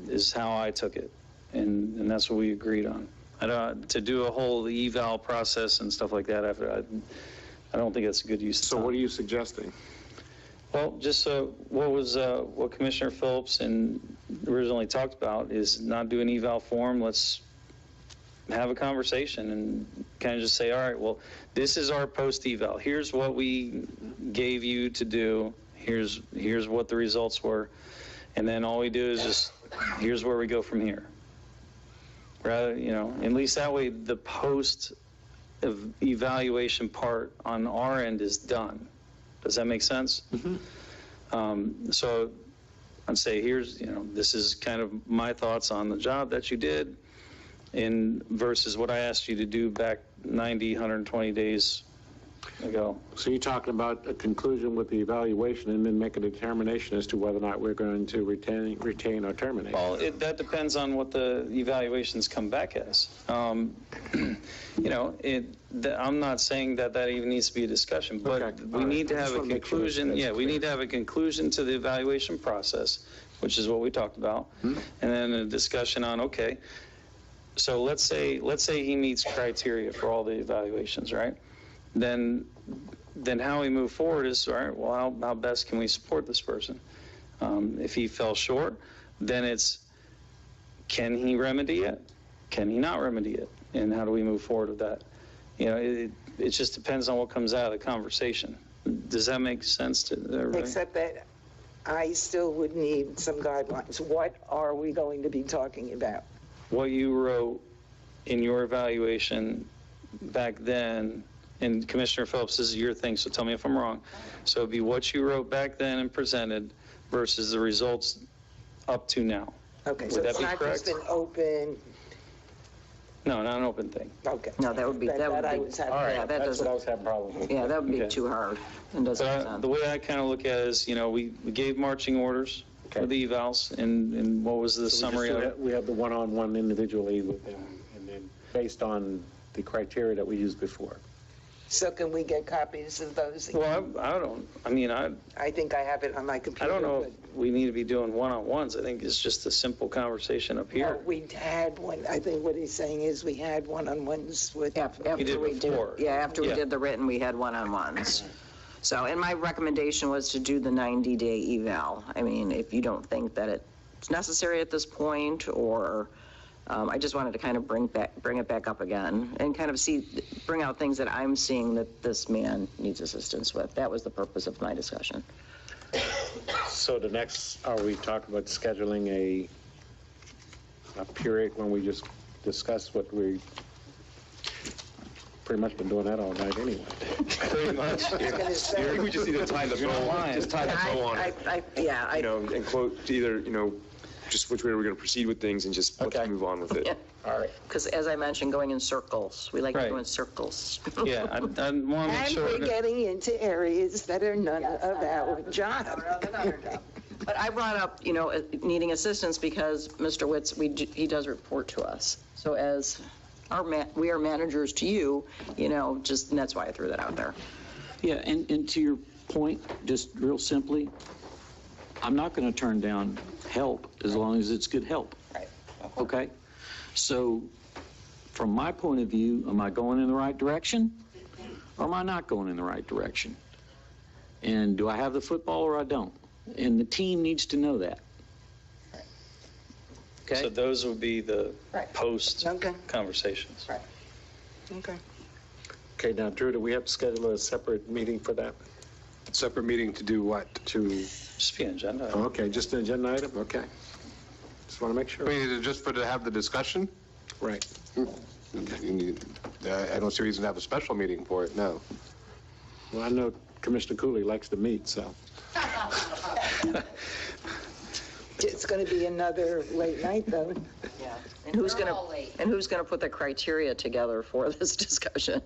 is how I took it. And that's what we agreed on. To do a whole eval process and stuff like that after, I don't think that's a good use of time. So what are you suggesting? Well, just what Commissioner Phillips originally talked about is not do an eval form. Let's have a conversation and kind of just say, all right, well, this is our post-eval. Here's what we gave you to do. Here's what the results were. And then all we do is just, here's where we go from here. Rather, you know, at least that way the post-evaluation part on our end is done. Does that make sense? Mm-hmm. So I'd say this is kind of my thoughts on the job that you did versus what I asked you to do back 90, 120 days ago. So you're talking about a conclusion with the evaluation and then make a determination as to whether or not we're going to retain or terminate? Well, that depends on what the evaluations come back as. I'm not saying that even needs to be a discussion, but we need to have a conclusion. Yeah, we need to have a conclusion to the evaluation process, which is what we talked about, and then a discussion on, okay, so let's say he meets criteria for all the evaluations, right? Then how we move forward is, all right, well, how best can we support this person? If he fell short, then it's, can he remedy it? Can he not remedy it? And how do we move forward with that? You know, it just depends on what comes out of the conversation. Does that make sense to everybody? Except that I still would need some guidelines. What are we going to be talking about? What you wrote in your evaluation back then, and Commissioner Phillips, this is your thing, so tell me if I'm wrong. So it'd be what you wrote back then and presented versus the results up to now. Okay, Would so that it's be not correct? just an open. No, not an open thing. Okay. No, that would be, that would I be, was having. All right, yeah, that That's doesn't, what I was having problems with. yeah, that would be Okay. too hard and doesn't make But sense. the way I kind of look at it is, we gave marching orders for the evals, and what was the summary of it? We have the one-on-one individually with them, and then based on the criteria that we used before. So can we get copies of those? Well, I think I have it on my I computer. don't know if we need to be doing one-on-ones. I think it's just a simple conversation up here. Well, we had one, I think what he's saying is we had one-on-ones with. After You did we before. after we Yeah. did the written, we had one-on-ones. So, and my recommendation was to do the 90-day eval. I mean, if you don't think that it's necessary at this point, or I just wanted to kind of bring it back up again and kind of bring out things that I'm seeing that this man needs assistance with. That was the purpose of my discussion. So are we talking about scheduling a period when we just discuss what we pretty much been doing that all night anyway? Pretty much. I think we just need to tie the bow on. Just tie the bow on it. And quote either, just which way we're going to proceed with things and just let's move on with it. Yeah. All right. Because as I mentioned, going in circles. We like to Right. go in circles. Yeah, I want to make And sure. we're getting into areas that are none of our job. But I brought up, needing assistance because Mr. Witz, he does report to us. So as we are managers to you, and that's why I threw that out there. Yeah, and to your point, just real simply, I'm not going to turn down help as long as it's good help. Right. Okay? So from my point of view, am I going in the right direction or am I not going in the right direction? And do I have the football or I don't? And the team needs to know that. So those will be the Right. post Okay. conversations. Right. Okay. Okay, now, Drew, do we have to schedule a separate meeting for that? Separate meeting to do what? To, Just be an agenda. oh, okay, just an agenda item? Okay. Just want to make I sure. mean, is it just to have the discussion? Right. I don't see a reason to have a special meeting for it, no. Well, I know Commissioner Cooley likes to meet, so. It's going to be another late night, though. Yeah. And who's going to put the criteria together for this discussion?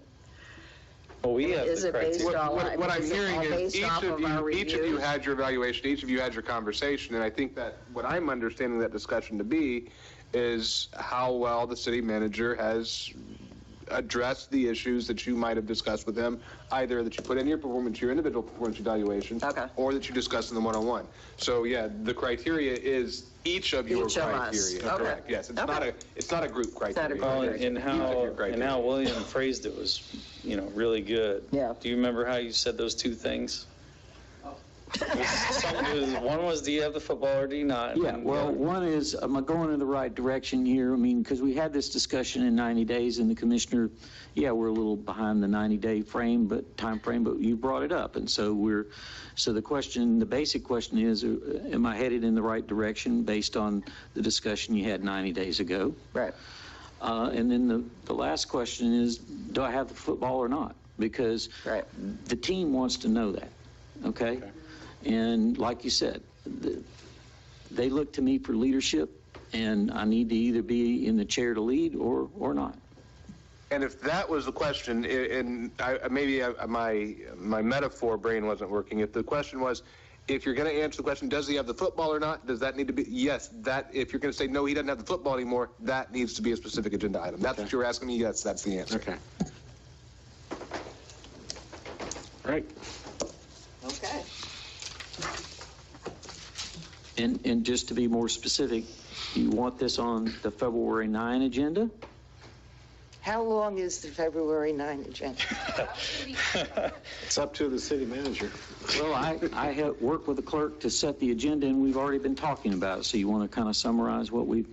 Well, we have Is the it based criteria. What I'm is it hearing all is based off of our each of you review? had your evaluation, each of you had your conversation, and I think that what I'm understanding that discussion to be is how well the city manager has addressed the issues that you might have discussed with him, either that you put in your individual performance evaluation, or that you discussed in the one-on-one. So yeah, the criteria is each of your Each of us. criteria. Okay. Correct. Yes, it's Okay. not a group criteria. Well, It's and each of your how criteria. William phrased it was, really good. Yeah. Do you remember how you said those two things? One was, do you have the football or do you not? Yeah, well, one is, am I going in the right direction here? I mean, because we had this discussion in 90 days, and the commissioner, yeah, we're a little behind the 90-day time frame, but you brought it up, and so the basic question is, am I headed in the right direction based on the discussion you had 90 days ago? Right. And then the last question is, do I have the football or not? Because the team wants to know that, okay? And like you said, they look to me for leadership, and I need to either be in the chair to lead or not. And if that was the question, and maybe my metaphor brain wasn't working, if the question was, if you're going to answer the question, does he have the football or not, does that need to be, yes, that, if you're going to say, no, he doesn't have the football anymore, that needs to be a specific agenda item. That's what you were asking me, yes, that's the answer. Okay. Right. Okay. And just to be more specific, you want this on the February 9 agenda? How long is the February 9 agenda? It's up to the city manager. Well, I have worked with the clerk to set the agenda, and we've already been talking about it, so you want to kind of summarize what we've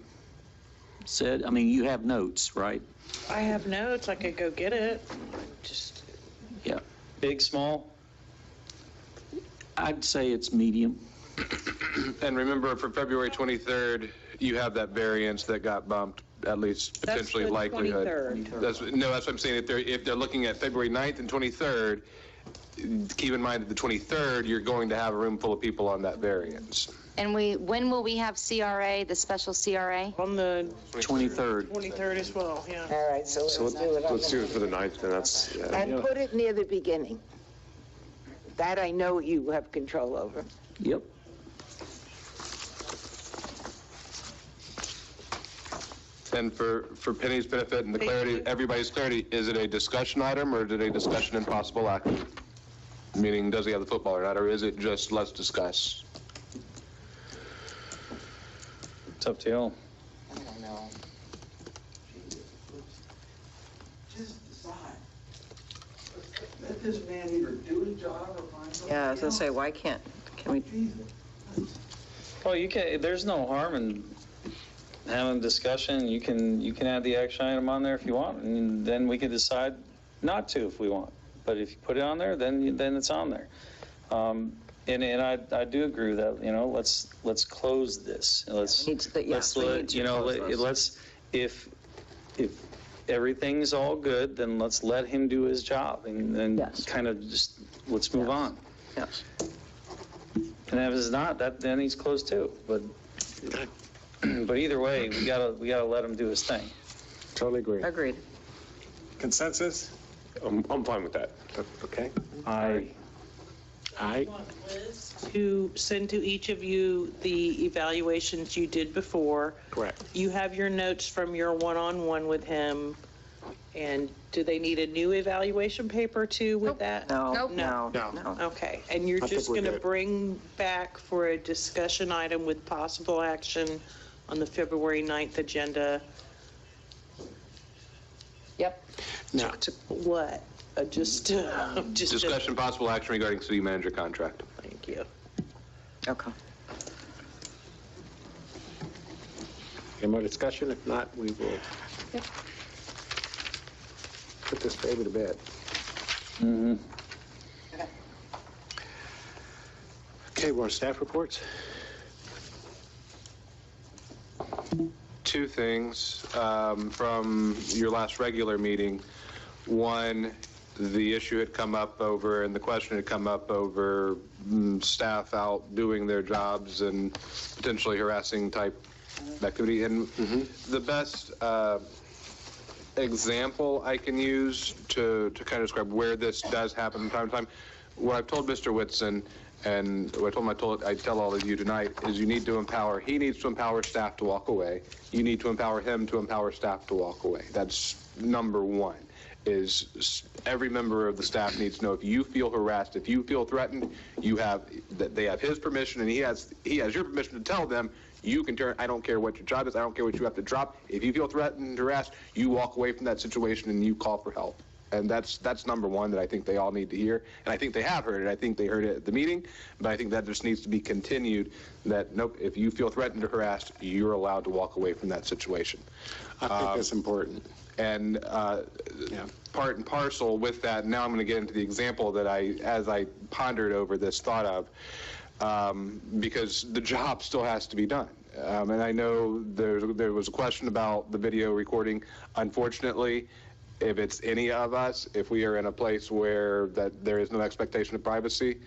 said? I mean, you have notes, right? I have notes, I could go get it. Just, Yeah. Big, small? I'd say it's medium. And remember, for February 23rd, you have that variance that got bumped, at least potentially That's the likelihood. 23rd. That's what I'm saying. If they're looking at February 9th and 23rd, keep in mind that the 23rd, you're going to have a room full of people on that variance. And when will we have CRA, the special CRA? on the 23rd. 23rd as well, yeah. All right, so let's do it on Let's do it for the 9th, then that's, yeah. And put it near the beginning. That I know you have control over. Yep. And for Penny's benefit and the clarity, everybody's clarity, is it a discussion item or is it a discussion and possible action? Meaning, does he have the football or not, or is it just let's discuss? It's up to you. I don't know. Just decide. Let this man either do his job or find something. Yeah, I was going to say, why can we? Well, there's no harm in having a discussion. You can add the action item on there if you want, and then we can decide not to if we want. But if you put it on there, then it's on there. And I do agree with that. Let's close this. If everything's all good, then let's let him do his job, and then kind of just let's move on. Yes. And if it's not, then he's closed too. But either way, we gotta let him do his thing. Totally agree. Agreed. Consensus? I'm fine with that. Okay. Aye. Aye. To send to each of you the evaluations you did before. Correct. You have your notes from your one-on-one with him, and do they need a new evaluation paper too with that? No. No. Okay, and you're I think just we're going to good. bring back for a discussion item with possible action on the February 9th agenda Yep. Now, What? Just Discussion possible action regarding city manager contract. Thank you. Okay. any more discussion? If not, we will put this baby to bed. Okay, we're on staff reports. Two things from your last regular meeting. One, the issue had come up over, and the question had come up over staff out doing their jobs and potentially harassing type activity. And the best example I can use to kind of describe where this does happen from time to time, what I've told Mr. Whitson, and what I told him I tell all of you tonight, is you need to empower, he needs to empower staff to walk away. You need to empower him to empower staff to walk away. That's number one, is every member of the staff needs to know if you feel harassed, if you feel threatened, they have his permission, and he has your permission to tell them, you can turn, I don't care what your job is, I don't care what you have to drop. If you feel threatened and harassed, you walk away from that situation and you call for help. And that's number one that I think they all need to hear. And I think they have heard it. I think they heard it at the meeting, but I think that just needs to be continued, that nope, if you feel threatened or harassed, you're allowed to walk away from that situation. I think that's important. And part and parcel with that, now I'm going to get into the example that as I pondered over this, thought of, because the job still has to be done. And I know there was a question about the video recording. Unfortunately, if it's any of us, if we are in a place where that there is no expectation of privacy,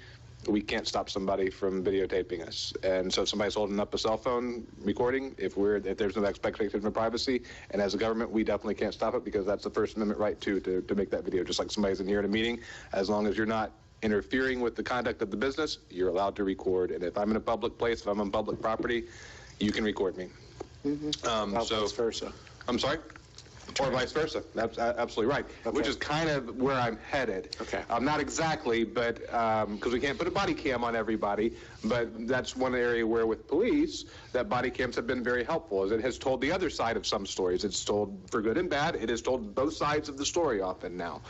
we can't stop somebody from videotaping us. And so if somebody's holding up a cell phone recording, if there's no expectation of privacy, and as a government, we definitely can't stop it, because that's the First Amendment right to make that video. Just like somebody's in here in a meeting, as long as you're not interfering with the conduct of the business, you're allowed to record. And if I'm in a public place, if I'm on public property, you can record me. Vice versa. I'm sorry? Or vice versa. That's absolutely right. Okay. Which is kind of where I'm headed. Okay. Not exactly, but because we can't put a body cam on everybody, but that's one area where with police, that body cams have been very helpful, as it has told the other side of some stories. It's told for good and bad. It has told both sides of the story often now.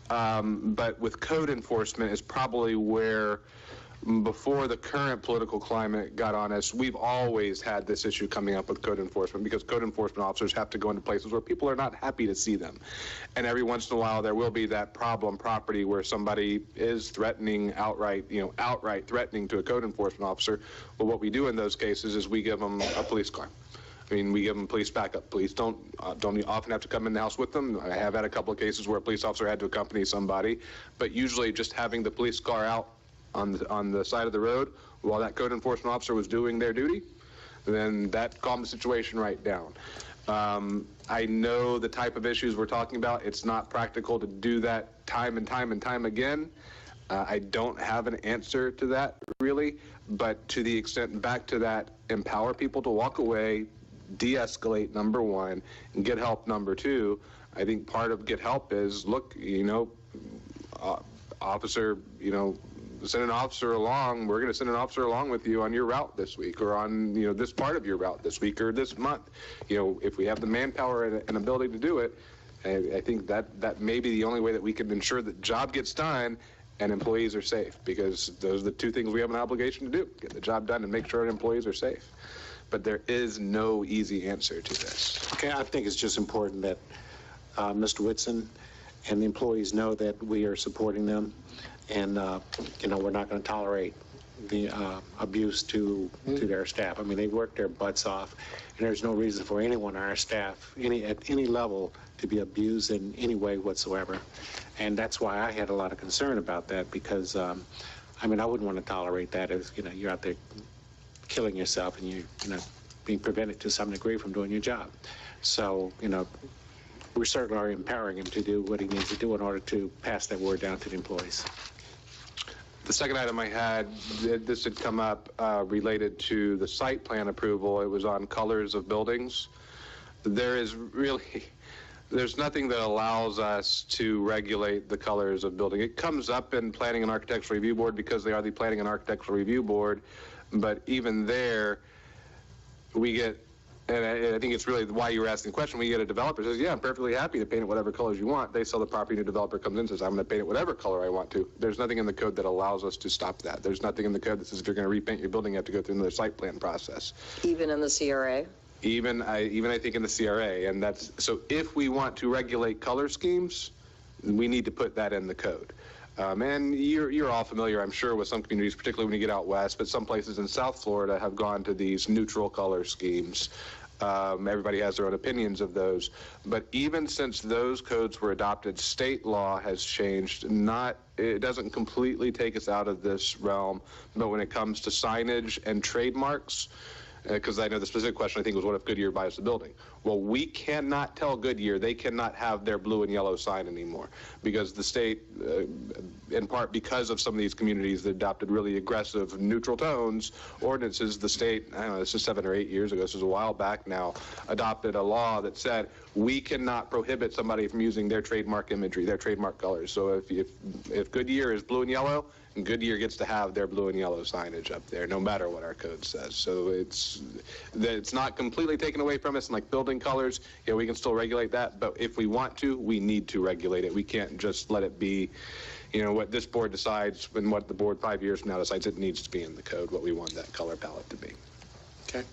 But with code enforcement is probably where, before the current political climate got on us, we've always had this issue coming up with code enforcement, because code enforcement officers have to go into places where people are not happy to see them. And every once in a while, there will be that problem property where somebody is threatening outright threatening to a code enforcement officer. Well, what we do in those cases is we give them a police car. I mean, we give them police backup. Police don't often have to come in the house with them. I have had a couple of cases where a police officer had to accompany somebody, but usually just having the police car out on the side of the road while that code enforcement officer was doing their duty, then that calmed the situation right down. I know the type of issues we're talking about. It's not practical to do that time and time and time again. I don't have an answer to that, really, but to the extent, back to that, empower people to walk away, de-escalate, number one, and get help, number two. I think part of get help is, look, officer, send an officer along. We're going to send an officer along with you on your route this week, or on this part of your route this week or this month. If we have the manpower and ability to do it, I think that may be the only way that we can ensure that job gets done and employees are safe, because those are the two things we have an obligation to do: get the job done and make sure our employees are safe. But there is no easy answer to this. Okay, I think it's just important that Mr. Whitson and the employees know that we are supporting them. And, we're not going to tolerate the abuse to their staff. I mean, they work their butts off, and there's no reason for anyone on our staff, at any level, to be abused in any way whatsoever. And that's why I had a lot of concern about that, because, I wouldn't want to tolerate that if, you're out there killing yourself and you're, being prevented to some degree from doing your job. So, we certainly are empowering him to do what he needs to do in order to pass that word down to the employees. The second item I had, this had come up related to the site plan approval. It was on colors of buildings. There's nothing that allows us to regulate the colors of building. It comes up in Planning and Architectural Review Board because they are the Planning and Architectural Review Board, but even there, we get And I think it's really why you were asking the question. When you get a developer who says, yeah, I'm perfectly happy to paint it whatever colors you want. They sell the property, new developer comes in and says, I'm going to paint it whatever color I want to. There's nothing in the code that allows us to stop that. There's nothing in the code that says if you're going to repaint your building, you have to go through another site plan process. Even in the CRA? Even I think in the CRA. And that's, so if we want to regulate color schemes, we need to put that in the code. And you're all familiar, I'm sure, with some communities, particularly when you get out west, but some places in South Florida have gone to these neutral color schemes. Everybody has their own opinions of those. But even since those codes were adopted, state law has changed. It doesn't completely take us out of this realm, but when it comes to signage and trademarks, because I know the specific question, I think, was what if Goodyear buys the building? Well, we cannot tell Goodyear they cannot have their blue and yellow sign anymore because the state, in part because of some of these communities that adopted really aggressive neutral tones ordinances, the state, I don't know, this is 7 or 8 years ago, this is a while back now, adopted a law that said we cannot prohibit somebody from using their trademark imagery, their trademark colors. So if Goodyear is blue and yellow, and Goodyear gets to have their blue and yellow signage up there, no matter what our code says. So it's not completely taken away from us, and like building colors, yeah, we can still regulate that, but if we want to, we need to regulate it. We can't just let it be, what this board decides and what the board 5 years from now decides it needs to be in the code, what we want that color palette to be. Okay.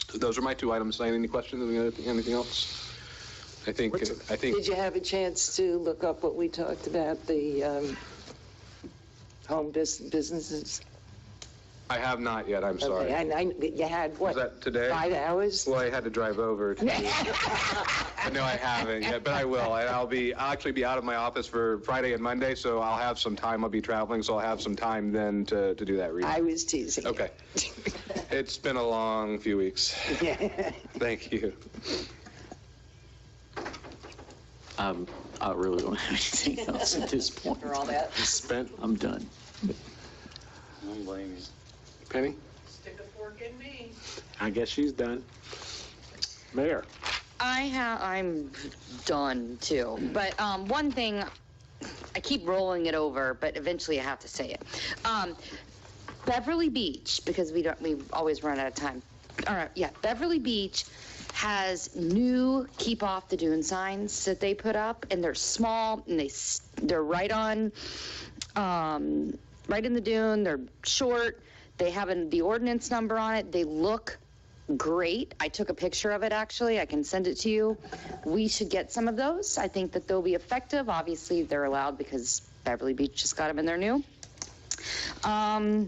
So those are my 2 items. Any questions? Anything else? I think. Did you have a chance to look up what we talked about, the home businesses? I have not yet, I'm sorry. Okay, you had, what, was that today? 5 hours? Well, I had to drive over to No, I haven't yet, but I will. I'll actually be out of my office for Friday and Monday, so I'll have some time. I'll be traveling, so I'll have some time then to do that reading. I was teasing. Okay. It's been a long few weeks. Thank you. I really don't have anything else at this point. For all that? Spent. I'm done. I don't blame you. Penny? Stick a fork in me. I guess she's done. Mayor? I'm done too. But one thing, I keep rolling it over, but eventually I have to say it. Beverly Beach, because we always run out of time. All right, yeah, Beverly Beach has new keep off the dune signs that they put up, and they're small, and they're right on, right in the dune. They're short. They have the ordinance number on it. They look great. I took a picture of it, actually. I can send it to you. We should get some of those. I think that they'll be effective. Obviously, they're allowed because Beverly Beach just got them and they're new. I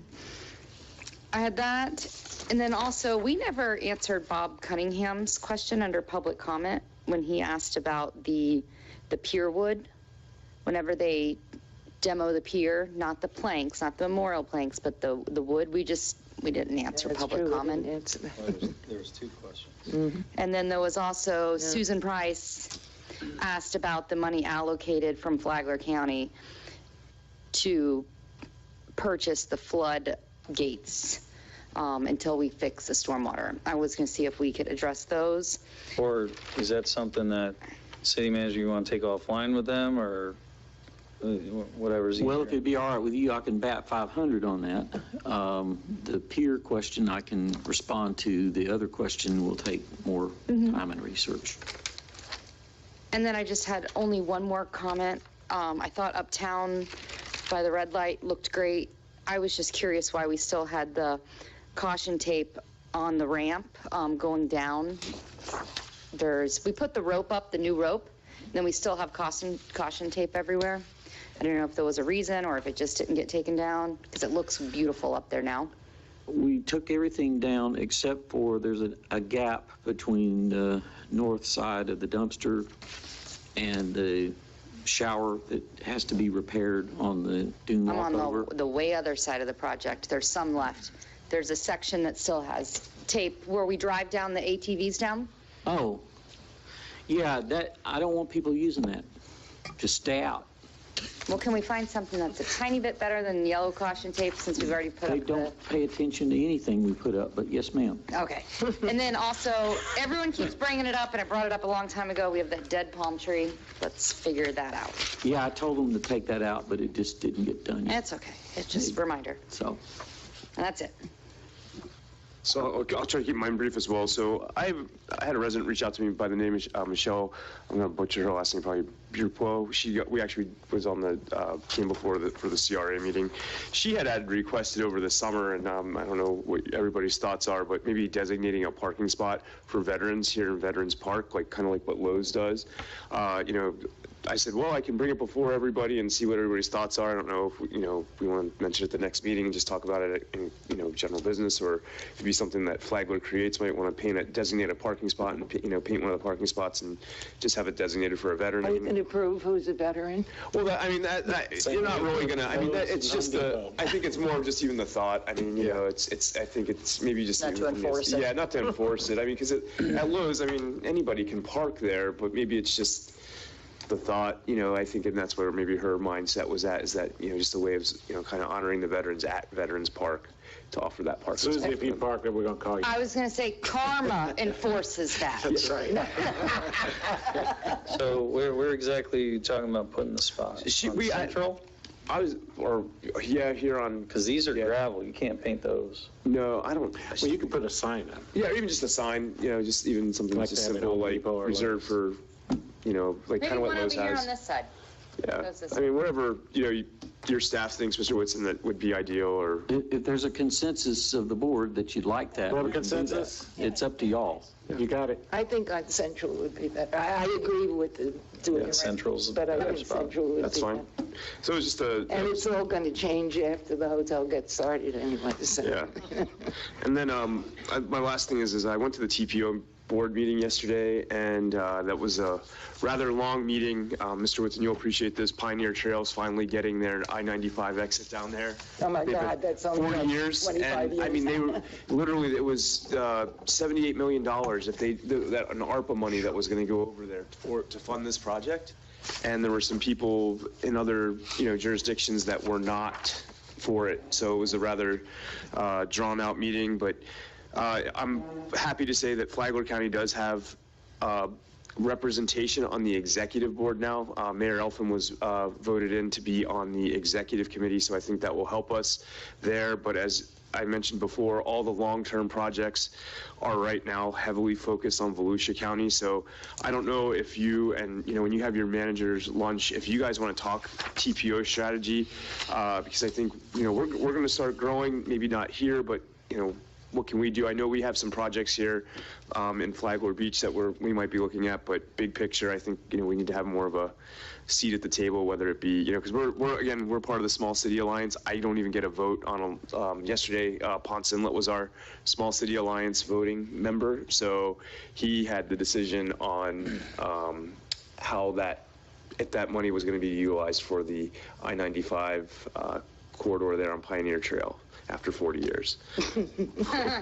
had that. And then also, we never answered Bob Cunningham's question under public comment when he asked about the pier wood. Whenever they demo the pier, not the planks, not the memorial planks, but the wood, we didn't answer public comment. There was 2 questions. Mm-hmm. And then there was also Susan Price asked about the money allocated from Flagler County to purchase the flood gates until we fix the stormwater. I was going to see if we could address those. Or is that something that city manager, you want to take offline with them, or whatever's easier? Well, if it'd be all right with you, I can bat 500 on that. The pier question I can respond to. The other question will take more time and research. And then I just had only one more comment. I thought Uptown by the red light looked great. I was just curious why we still had the caution tape on the ramp going down. We put the rope up, the new rope, and then we still have caution tape everywhere. I don't know if there was a reason or if it just didn't get taken down, because it looks beautiful up there now. We took everything down except for there's a gap between the north side of the dumpster and the shower that has to be repaired on the dune walkover. I'm on the way other side of the project. There's some left. There's a section that still has tape where we drive down the ATVs down. Oh, yeah, I don't want people using that. Just stay out. Well, can we find something that's a tiny bit better than yellow caution tape, since we've already put They up don't pay attention to anything we put up, but yes, ma'am. Okay. And then also, everyone keeps bringing it up, and I brought it up a long time ago. We have that dead palm tree. Let's figure that out. Yeah, I told them to take that out, but it just didn't get done yet. It's okay. It's just a reminder. So. And that's it. So I'll try to keep mine brief as well. So I had a resident reach out to me by the name of Michelle. I'm going to butcher her last name, probably Burpo. We actually was on the came before for the CRA meeting. She had requested over the summer, and I don't know what everybody's thoughts are, but maybe designating a parking spot for veterans here in Veterans Park, like kind of like what Lowe's does. I said, well, I can bring it before everybody and see what everybody's thoughts are. I don't know if we want to mention it at the next meeting and just talk about it in general business, or if it'd be something that Flagler creates. Might want to designate a parking spot and paint one of the parking spots and just have it designated for a veteran. Are you going to prove who's a veteran? Well, you're not really gonna. It's just I think it's more of just even the thought. I think it's maybe just not to enforce it. Yeah, not to enforce it. Because at Lowe's, anybody can park there, but maybe it's just the thought, I think, and that's where maybe her mindset was at, is that, just a way of, kind of honoring the veterans at Veterans Park to offer that park. Susie, if you park there, we're going to call you. I was going to say karma enforces that. That's right. So where exactly are you talking about putting the spot? Central? Here on... Because these are gravel, you can't paint those. No, I don't... Well, you can put a sign up. Yeah, or even just a sign, just even something like just simple, like reserved for... like kind of what Lowe's has. Maybe one over here on this side. Yeah, whatever, your staff thinks, Mr. Whitson, that would be ideal, or... If there's a consensus of the board that you'd like that, we have a we can do that. consensus? It's up to y'all. You got it. I think on Central would be better. I agree with doing it. Central's but I think Central would That's be fine. better. So it's just a... And it's all going to change after the hotel gets started anyway. So. Yeah. And then my last thing is I went to the TPO board meeting yesterday, and that was a rather long meeting. Mr. Whitson, you'll appreciate this. Pioneer Trail's finally getting their I-95 exit down there. Oh my God, that's only 40 like years. 25 And years. they were literally, it was $78 million if an ARPA money that was going to go over there to fund this project. And there were some people in other jurisdictions that were not for it. So it was a rather drawn out meeting, but I'm happy to say that Flagler County does have representation on the executive board now. Mayor Elfin was voted in to be on the executive committee, so I think that will help us there. But as I mentioned before, all the long-term projects are right now heavily focused on Volusia County. So I don't know if you, and when you have your manager's lunch, if you guys want to talk TPO strategy, because I think, we're going to start growing, maybe not here, but, what can we do? I know we have some projects here in Flagler Beach that we might be looking at, but big picture, I think, we need to have more of a seat at the table, whether it be, because we're part of the Small City Alliance. I don't even get a vote on yesterday. Ponce Inlet was our Small City Alliance voting member, so he had the decision on how if that money was going to be utilized for the I-95 corridor there on Pioneer Trail after 40 years.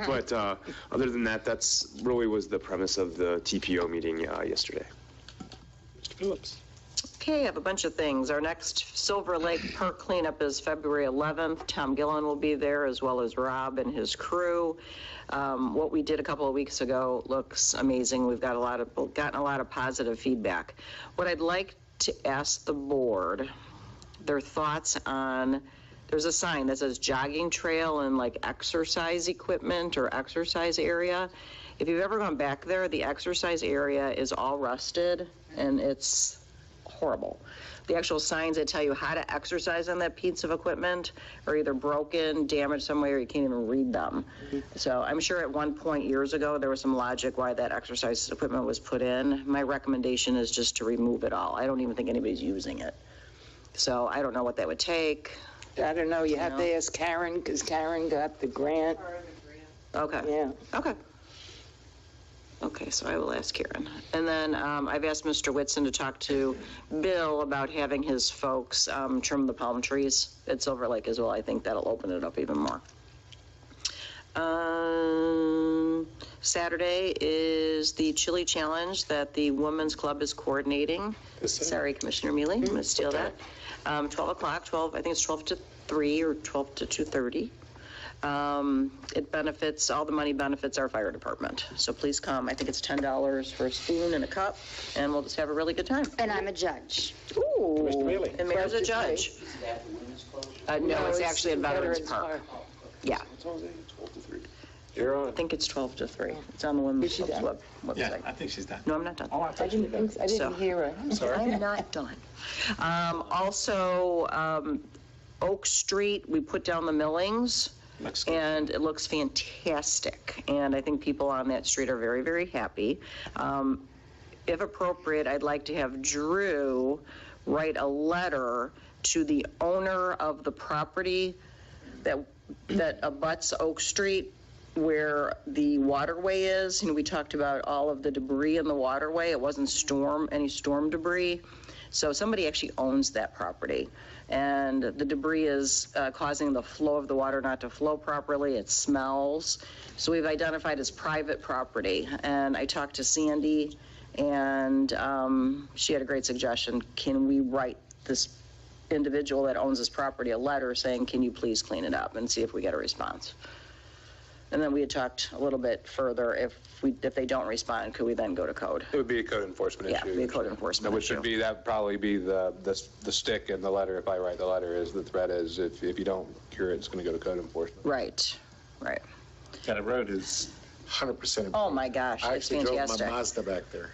But other than that, that's really was the premise of the TPO meeting yesterday. Mr. Phillips. Okay, I have a bunch of things. Our next Silver Lake Park cleanup is February 11th. Tom Gillen will be there, as well as Rob and his crew. What we did a couple of weeks ago looks amazing. We've gotten a lot of positive feedback. What I'd like to ask the board, their thoughts on, there's a sign that says jogging trail and like exercise equipment or exercise area. If you've ever gone back there, the exercise area is all rusted and it's horrible. The actual signs that tell you how to exercise on that piece of equipment are either broken, damaged some way, or you can't even read them. So I'm sure at one point years ago, there was some logic why that exercise equipment was put in. My recommendation is just to remove it all. I don't even think anybody's using it. So I don't know what that would take. I don't know. You have to ask Karen, because Karen got the grant. Okay. Yeah. Okay. Okay, so I will ask Karen. And then I've asked Mr. Whitson to talk to Bill about having his folks trim the palm trees at Silver Lake as well. I think that'll open it up even more. Saturday is the chili challenge that the Women's Club is coordinating. Sorry, Commissioner Mealy, I'm going to steal that. 12 o'clock, I think it's 12 to 3 or 12 to 2:30. It benefits, all the money benefits our fire department. So please come. I think it's $10 for a spoon and a cup, and we'll just have a really good time. And I'm a judge. Ooh. Mr. Mealy. And Mayor's a judge. No, it's actually at Veterans Park. Yeah. You're I on. think it's 12 to 3. It's on the women's she club's done? website. Yeah, I think she's done. No, I'm not done. Oh, I I thought you were didn't done. think, I didn't hear her. I'm not done. Also, Oak Street, we put down the millings, Looks good. and it looks fantastic. And I think people on that street are very, very happy. If appropriate, I'd like to have Drew write a letter to the owner of the property that abuts Oak Street, where the waterway is. We talked about all of the debris in the waterway. It wasn't any storm debris. So somebody actually owns that property. And the debris is causing the flow of the water not to flow properly. It smells. So we've identified as private property. And I talked to Sandy, and she had a great suggestion. Can we write this individual that owns this property a letter saying, can you please clean it up, and see if we get a response? And then we had talked a little bit further, if they don't respond, could we then go to code? It would be a code enforcement issue. Yeah, be a code enforcement Which issue. would be, that would probably be the stick in the letter, if I write the letter, is the threat is if you don't cure it, it's going to go to code enforcement. Right. Yeah, the road is 100% improved. Oh my gosh, I it's actually drove fantastic. my Mazda back there.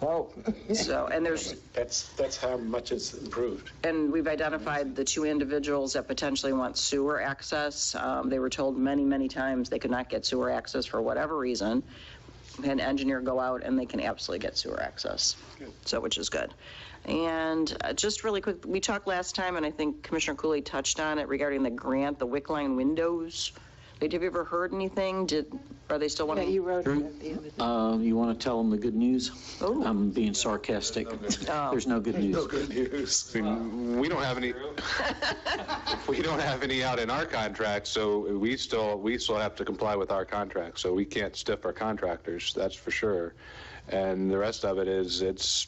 Oh. So, and That's how much it's improved. and we've identified the 2 individuals that potentially want sewer access. They were told many, many times they could not get sewer access for whatever reason. An engineer go out and they can absolutely get sewer access. So, which is good. And just really quick, we talked last time, and I think Commissioner Cooley touched on it regarding the grant, the wick line windows. Have you ever heard anything? Are they still wanting? Yeah, you wrote it at the end of the You want to tell them the good news? Oh. I'm being sarcastic. There's no good news. No good news. I mean, we don't have any, we don't have any out in our contract, so we still have to comply with our contract, so we can't stiff our contractors, that's for sure. And the rest of it is, it's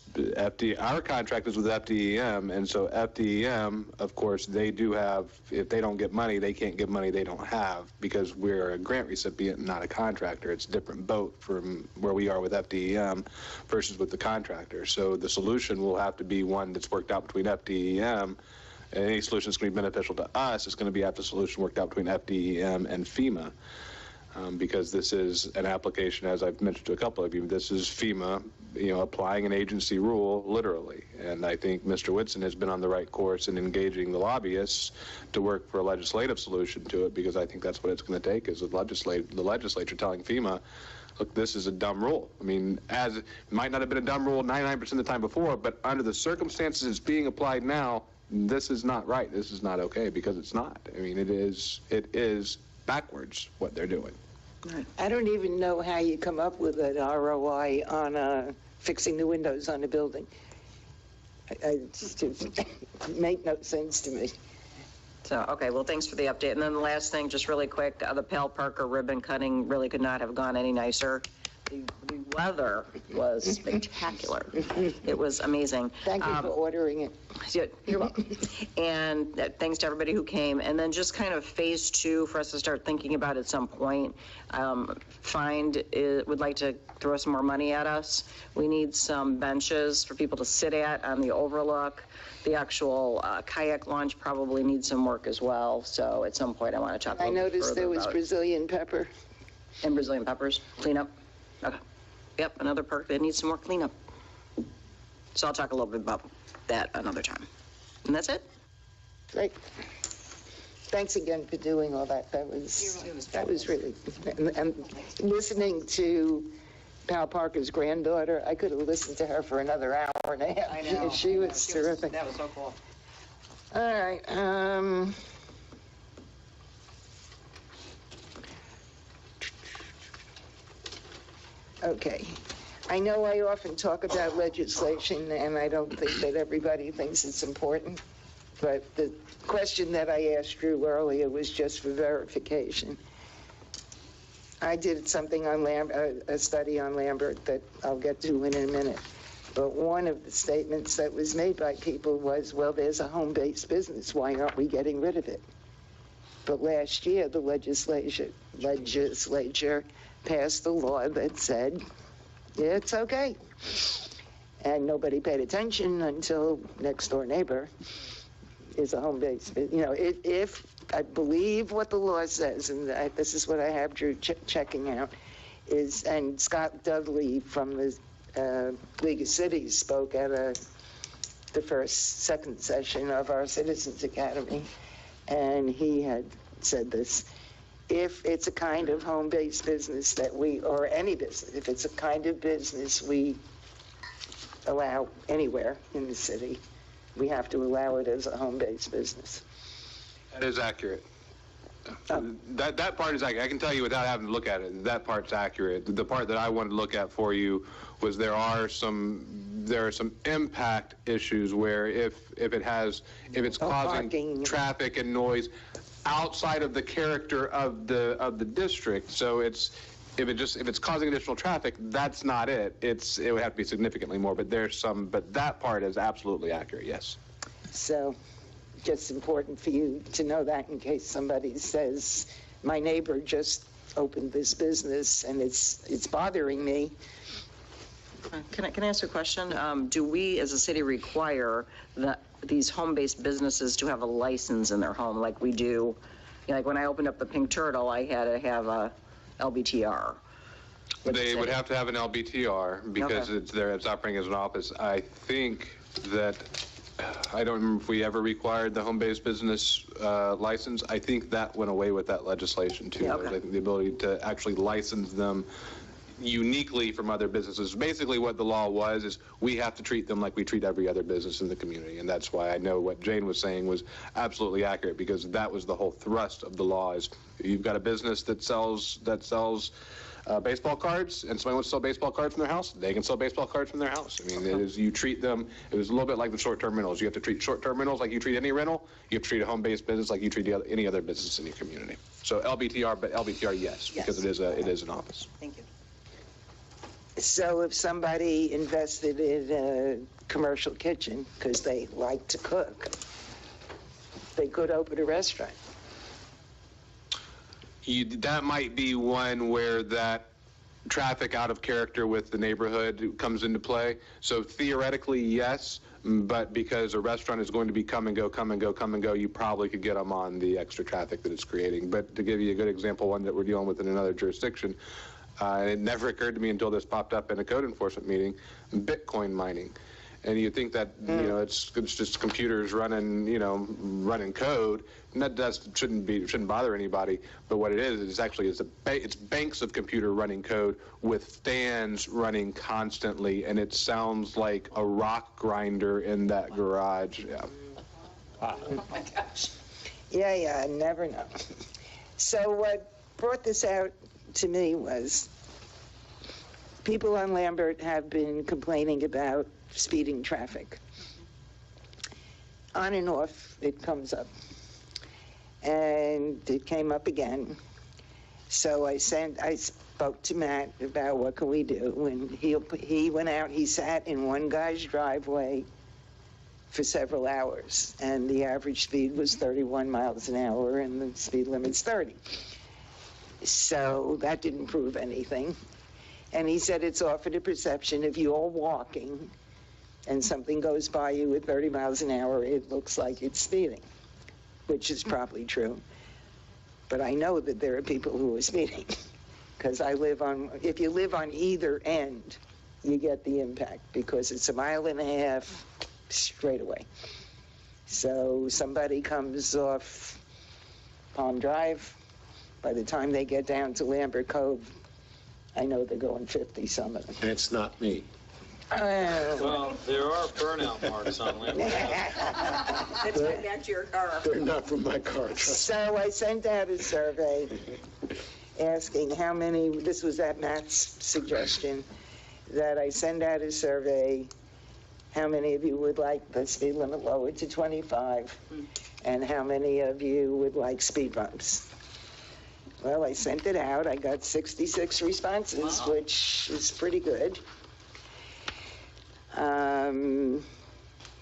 our contract is with FDEM, and so FDEM, of course, they do have, if they don't get money, they can't give money they don't have, because we're a grant recipient, not a contractor. It's a different boat from where we are with FDEM versus with the contractor. So the solution will have to be one that's worked out between FDEM, and any solution that's going to be beneficial to us is going to be after the solution worked out between FDEM and FEMA. Because this is an application, as I've mentioned to a couple of you, this is FEMA, applying an agency rule literally. And I think Mr. Whitson has been on the right course in engaging the lobbyists to work for a legislative solution to it, because I think that's what it's going to take, is the legislature telling FEMA, look, this is a dumb rule. I mean, it might not have been a dumb rule 99% of the time before, but under the circumstances it's being applied now, this is not right. This is not okay, because it's not. I mean, it is backwards what they're doing. I don't even know how you come up with an ROI on fixing the windows on a building. It just make no sense to me. So, okay, well, thanks for the update. And then the last thing, just really quick, the Pal Parker ribbon cutting really could not have gone any nicer. The weather was spectacular. It was amazing. Thank you for ordering it. You're welcome. And thanks to everybody who came. And then just kind of phase 2 for us to start thinking about at some point. Would like to throw some more money at us. We need some benches for people to sit at on the overlook. The actual kayak launch probably needs some work as well. So at some point I want to talk a I little bit noticed further there was about it. Brazilian pepper. And Brazilian peppers, cleanup. Okay. Yep, another perk that needs some more cleanup. So I'll talk a little bit about that another time. And that's it. Great. Thanks again for doing all that. That was really, and listening to Pal Parker's granddaughter, I could have listened to her for another hour and a half. I know. She was terrific. That was so cool. All right. Okay. I know I often talk about legislation, and I don't think that everybody thinks it's important, but the question that I asked Drew earlier was just for verification. I did something on a study on Lambert that I'll get to in a minute. But one of the statements that was made by people was, well, there's a home-based business. Why aren't we getting rid of it? But last year, the legislature passed a law that said, yeah, it's okay. And nobody paid attention until next door neighbor is a home-based, if I believe what the law says, and this is what I have Drew checking out, is, and Scott Dudley from the League of Cities spoke at the second session of our Citizens Academy, and he had said this: if it's a kind of home-based business that or any business, if it's a kind of business we allow anywhere in the city, we have to allow it as a home-based business. That is accurate. That part is accurate. I can tell you without having to look at it, that part's accurate. The part that I wanted to look at for you was there are some impact issues where if it's causing traffic and noise outside of the character of the district, so if it's causing additional traffic, that's not it. It would have to be significantly more, but that part is absolutely accurate, yes. So just important for you to know that in case somebody says, my neighbor just opened this business and it's bothering me. Can I ask a question? Do we as a city require these home-based businesses to have a license in their home like we do? You know, like when I opened up the Pink Turtle, I had to have a LBTR. They would have to have an LBTR because it's operating as an office. I think that, I don't remember if we ever required the home-based business license. I think that went away with that legislation too. I think the ability to actually license them uniquely from other businesses. Basically what the law was is we have to treat them like we treat every other business in the community, and that's why I know what Jane was saying was absolutely accurate, because that was the whole thrust of the law. Is you've got a business that sells baseball cards, and somebody wants to sell baseball cards from their house, they can sell baseball cards from their house. I mean, you treat them, it was a little bit like the short-term rentals. You have to treat short-term rentals like you treat any rental. You have to treat a home-based business like you treat any other business in your community. So LBTR, but LBTR, yes, because it is an office. Thank you. So if somebody invested in a commercial kitchen because they like to cook, they could open a restaurant. That might be one where that traffic out of character with the neighborhood comes into play. So theoretically, yes, but because a restaurant is going to be come and go, you probably could get them on the extra traffic that it's creating. But to give you a good example, one that we're dealing with in another jurisdiction, and it never occurred to me until this popped up in a code enforcement meeting, Bitcoin mining. And you think that, it's just computers running code, and that shouldn't bother anybody. But what it is actually it's banks of computer running code with fans running constantly, and it sounds like a rock grinder in that garage. Yeah. Oh my gosh. Yeah, never know. So what brought this out to me was people on Lambert have been complaining about speeding traffic. On and off, it comes up. And it came up again. So I spoke to Matt about what can we do, and he went out, he sat in one guy's driveway for several hours, and the average speed was 31 miles an hour, and the speed limit's 30. So that didn't prove anything. And he said it's often a perception if you're walking and something goes by you at 30 miles an hour, it looks like it's speeding, which is probably true. But I know that there are people who are speeding because if you live on either end, you get the impact because it's 1.5 miles straight away. So somebody comes off Palm Drive, by the time they get down to Lambert Cove, I know they're going 50, some of them. And it's not me. Well, there are burnout marks on Lambert. That's right back to your car. They're not from my car. So I sent out a survey asking how many, this was at Matt's suggestion, that I send out a survey, how many of you would like the speed limit lowered to 25, and how many of you would like speed bumps. Well, I sent it out. I got 66 responses, which is pretty good.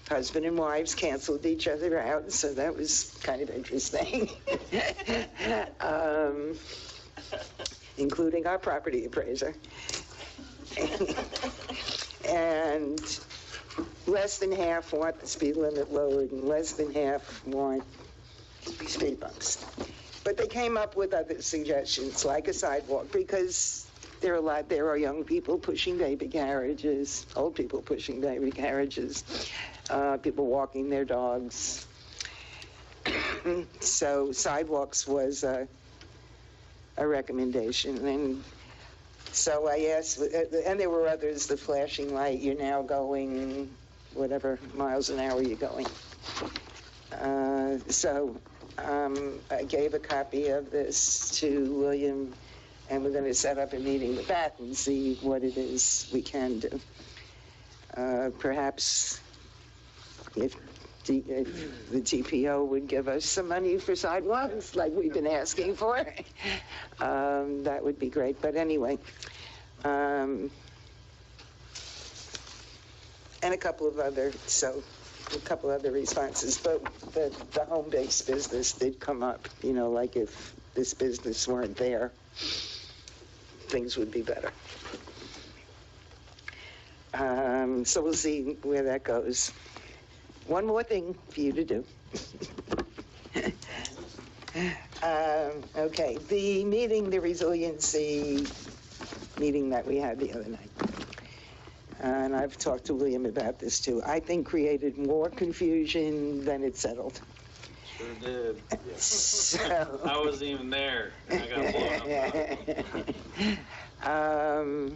Husband and wives canceled each other out, so that was kind of interesting. Including our property appraiser. And less than half want the speed limit lowered, and less than half want speed bumps. But they came up with other suggestions, like a sidewalk, because there are young people pushing baby carriages, old people pushing baby carriages, people walking their dogs. So sidewalks was a recommendation. And so I asked, and there were others, the flashing light, you're now going whatever miles an hour you're going. I gave a copy of this to William, and we're going to set up a meeting with that and see what it is we can do. Perhaps if the TPO would give us some money for sidewalks like we've been asking for, that would be great. But anyway, and a couple of other responses, but the home-based business did come up, like if this business weren't there, things would be better. So we'll see where that goes. One more thing for you to do. Okay, the resiliency meeting that we had the other night. And I've talked to William about this too. I think created more confusion than it settled. Sure did. So, I wasn't even there. I got blown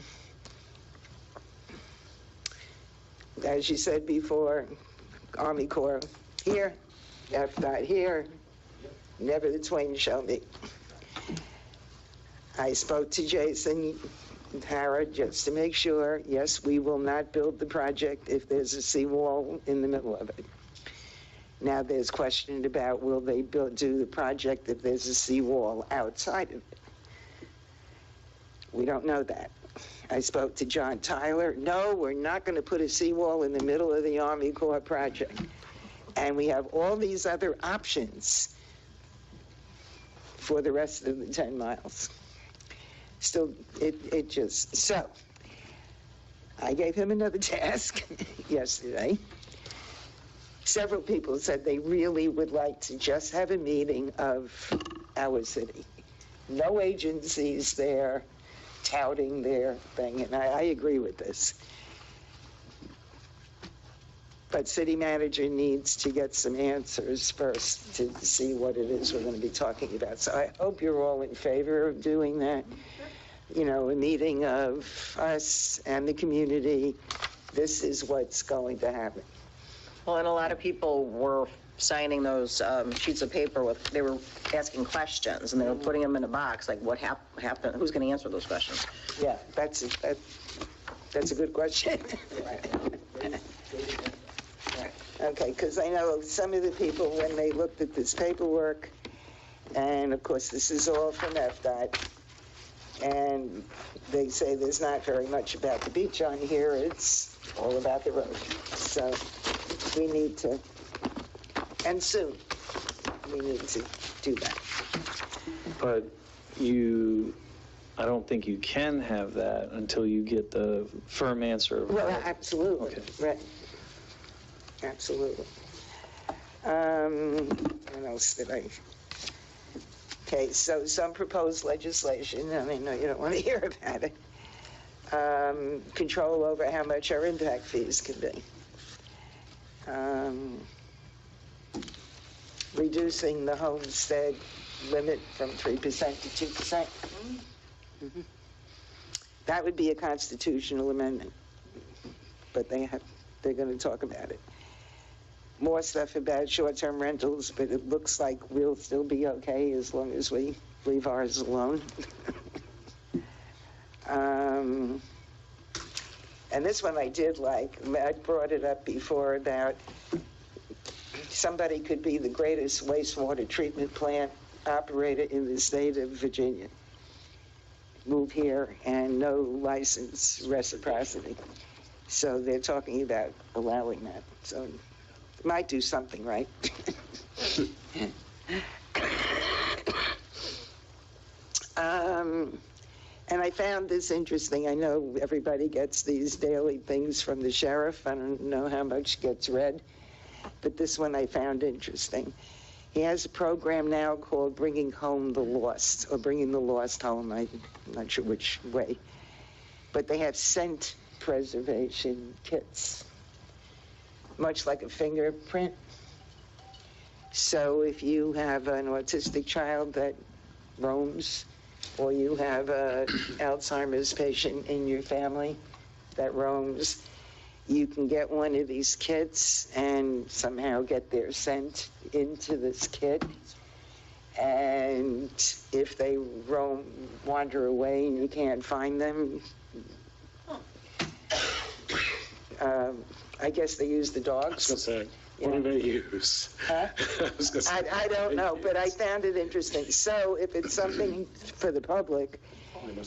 up. As you said before, Army Corps here, FDOT here, never the twain shall meet. I spoke to Jason Hara just to make sure, yes, we will not build the project if there's a seawall in the middle of it. Now there's question about will they do the project if there's a seawall outside of it. We don't know that. I spoke to John Tyler. No, we're not going to put a seawall in the middle of the Army Corps project. And we have all these other options for the rest of the 10 miles. Still, so I gave him another task yesterday. Several people said they really would like to just have a meeting of our city. No agencies there touting their thing, and I agree with this. But city manager needs to get some answers first to see what it is we're going to be talking about. So I hope you're all in favor of doing that. A meeting of us and the community. This is what's going to happen. Well, and a lot of people were signing those sheets of paper they were asking questions, and they were putting them in a box, like what happened, who's going to answer those questions? Yeah, that's a good question. Okay, because I know some of the people, when they looked at this paperwork, and of course this is all from FDOT, and they say there's not very much about the beach on here, it's all about the road. So we need to, and soon, we need to do that. But I don't think you can have that until you get the firm answer. Well, absolutely, okay. Right. Absolutely. What else did I? Okay, so some proposed legislation, and I know you don't want to hear about it. Control over how much our impact fees can be. Reducing the homestead limit from 3% to 2%. Mm-hmm. That would be a constitutional amendment, but they're going to talk about it. More stuff about short-term rentals, but it looks like we'll still be okay as long as we leave ours alone. And this one I did like. I brought it up before about somebody could be the greatest wastewater treatment plant operator in the state of Virginia. Move here and no license reciprocity. So they're talking about allowing that. So might do something right. And I found this interesting. I know everybody gets these daily things from the sheriff. I don't know how much gets read, but this one I found interesting. He has a program now called Bringing Home the Lost, or Bringing the Lost Home, I'm not sure which way. But they have scent preservation kits, much like a fingerprint. So if you have an autistic child that roams, or you have an Alzheimer's patient in your family that roams, you can get one of these kits and somehow get their scent into this kit. And if they wander away and you can't find them, I guess they use the dogs. What do they use? Huh? I don't know, but I found it interesting. So if it's something for the public,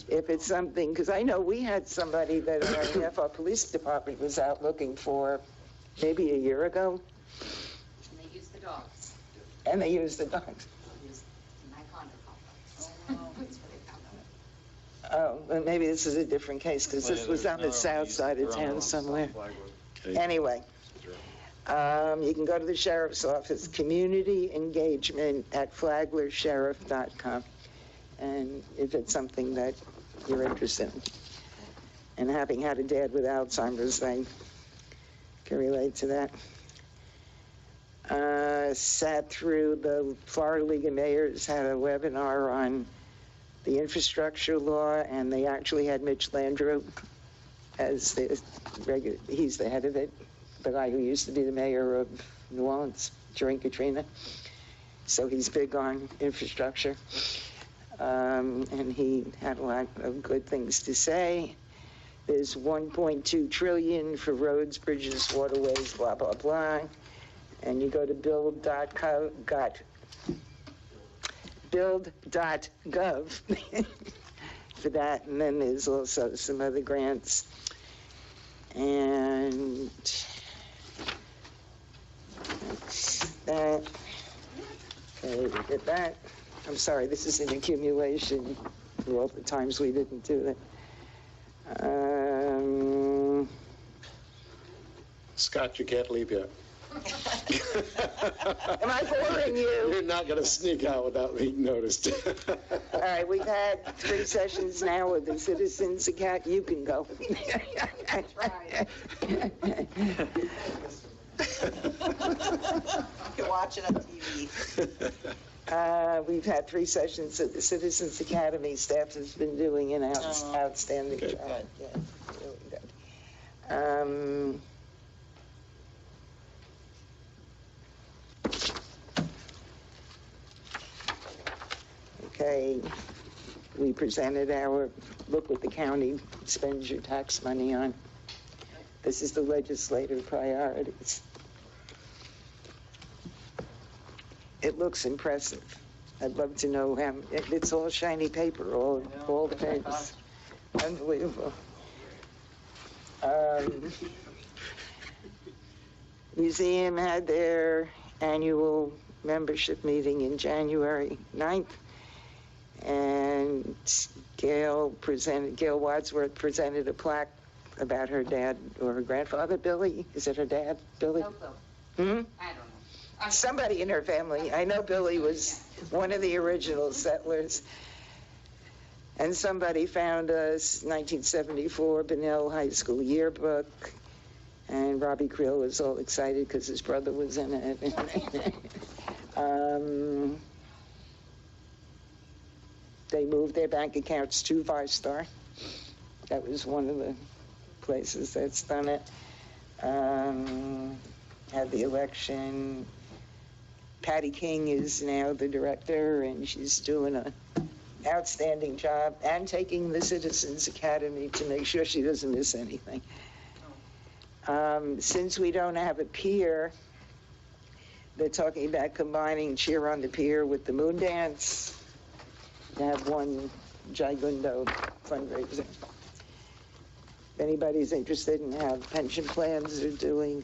if it's something, because I know we had somebody that half our police department was out looking for maybe a year ago. And they use the dogs. And they use the dogs. My condo complex. Oh, well, maybe this is a different case, because this was on the south side of town somewhere. Anyway, you can go to the sheriff's office, community engagement at flaglersheriff.com. And if it's something that you're interested in. And having had a dad with Alzheimer's, I can relate to that. Sat through the Florida League of Mayors, had a webinar on the infrastructure law, and they actually had Mitch Landrieu as the regular, he's the head of it, the guy who used to be the mayor of New Orleans during Katrina. So he's big on infrastructure. And he had a lot of good things to say. There's 1.2 trillion for roads, bridges, waterways, blah, blah, blah. And you go to build.gov for that. And then there's also some other grants. And that. Okay, we get that. I'm sorry, this is an accumulation for all the times we didn't do that. Scott, you can't leave yet. Am I boring you? You're not going to sneak out without being noticed. All right, we've had 3 sessions now with the Citizens Academy. You can go. That's right. You can watch it on TV. We've had 3 sessions at the Citizens Academy. Staff has been doing an outstanding job. Yeah, really good. Okay, we presented our look what the county spends your tax money on. This is the legislative priorities. It looks impressive. I'd love to know how, it's all shiny paper, all the pages. Unbelievable. Museum had their annual membership meeting in January 9th, and Gail Wadsworth presented a plaque about her dad or her grandfather, Billy. Is it her dad, Billy? No, Hmm? I don't know. Somebody in her family. I know Billy was one of the original settlers. And somebody found a 1974 Bunnell High School yearbook, and Robbie Creel was all excited because his brother was in it. They moved their bank accounts to ViStar. That was one of the places that's done it. Had the election. Patty King is now the director, and she's doing an outstanding job and taking the Citizens Academy to make sure she doesn't miss anything. Since we don't have a pier, they're talking about combining Cheer on the Pier with the Moon Dance to have one Gigundo fundraiser. If anybody's interested in how pension plans are doing.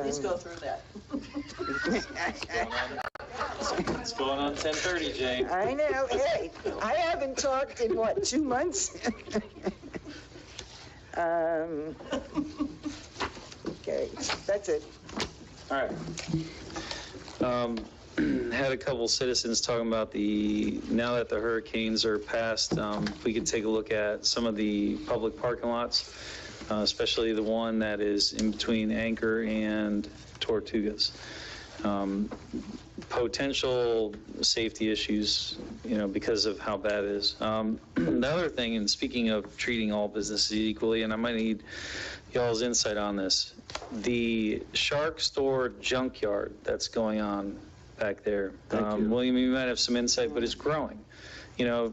Please go through that. It's going on 10:30, Jane. I know. Hey, I haven't talked in, 2 months? Okay, that's it. All right. Had a couple citizens talking about now that the hurricanes are past, we could take a look at some of the public parking lots, especially the one that is in between Anchor and Tortugas. Potential safety issues, because of how bad it is. The other thing, and speaking of treating all businesses equally, and I might need y'all's insight on this, the Shark Store junkyard that's going on back there. William, you might have some insight, but it's growing.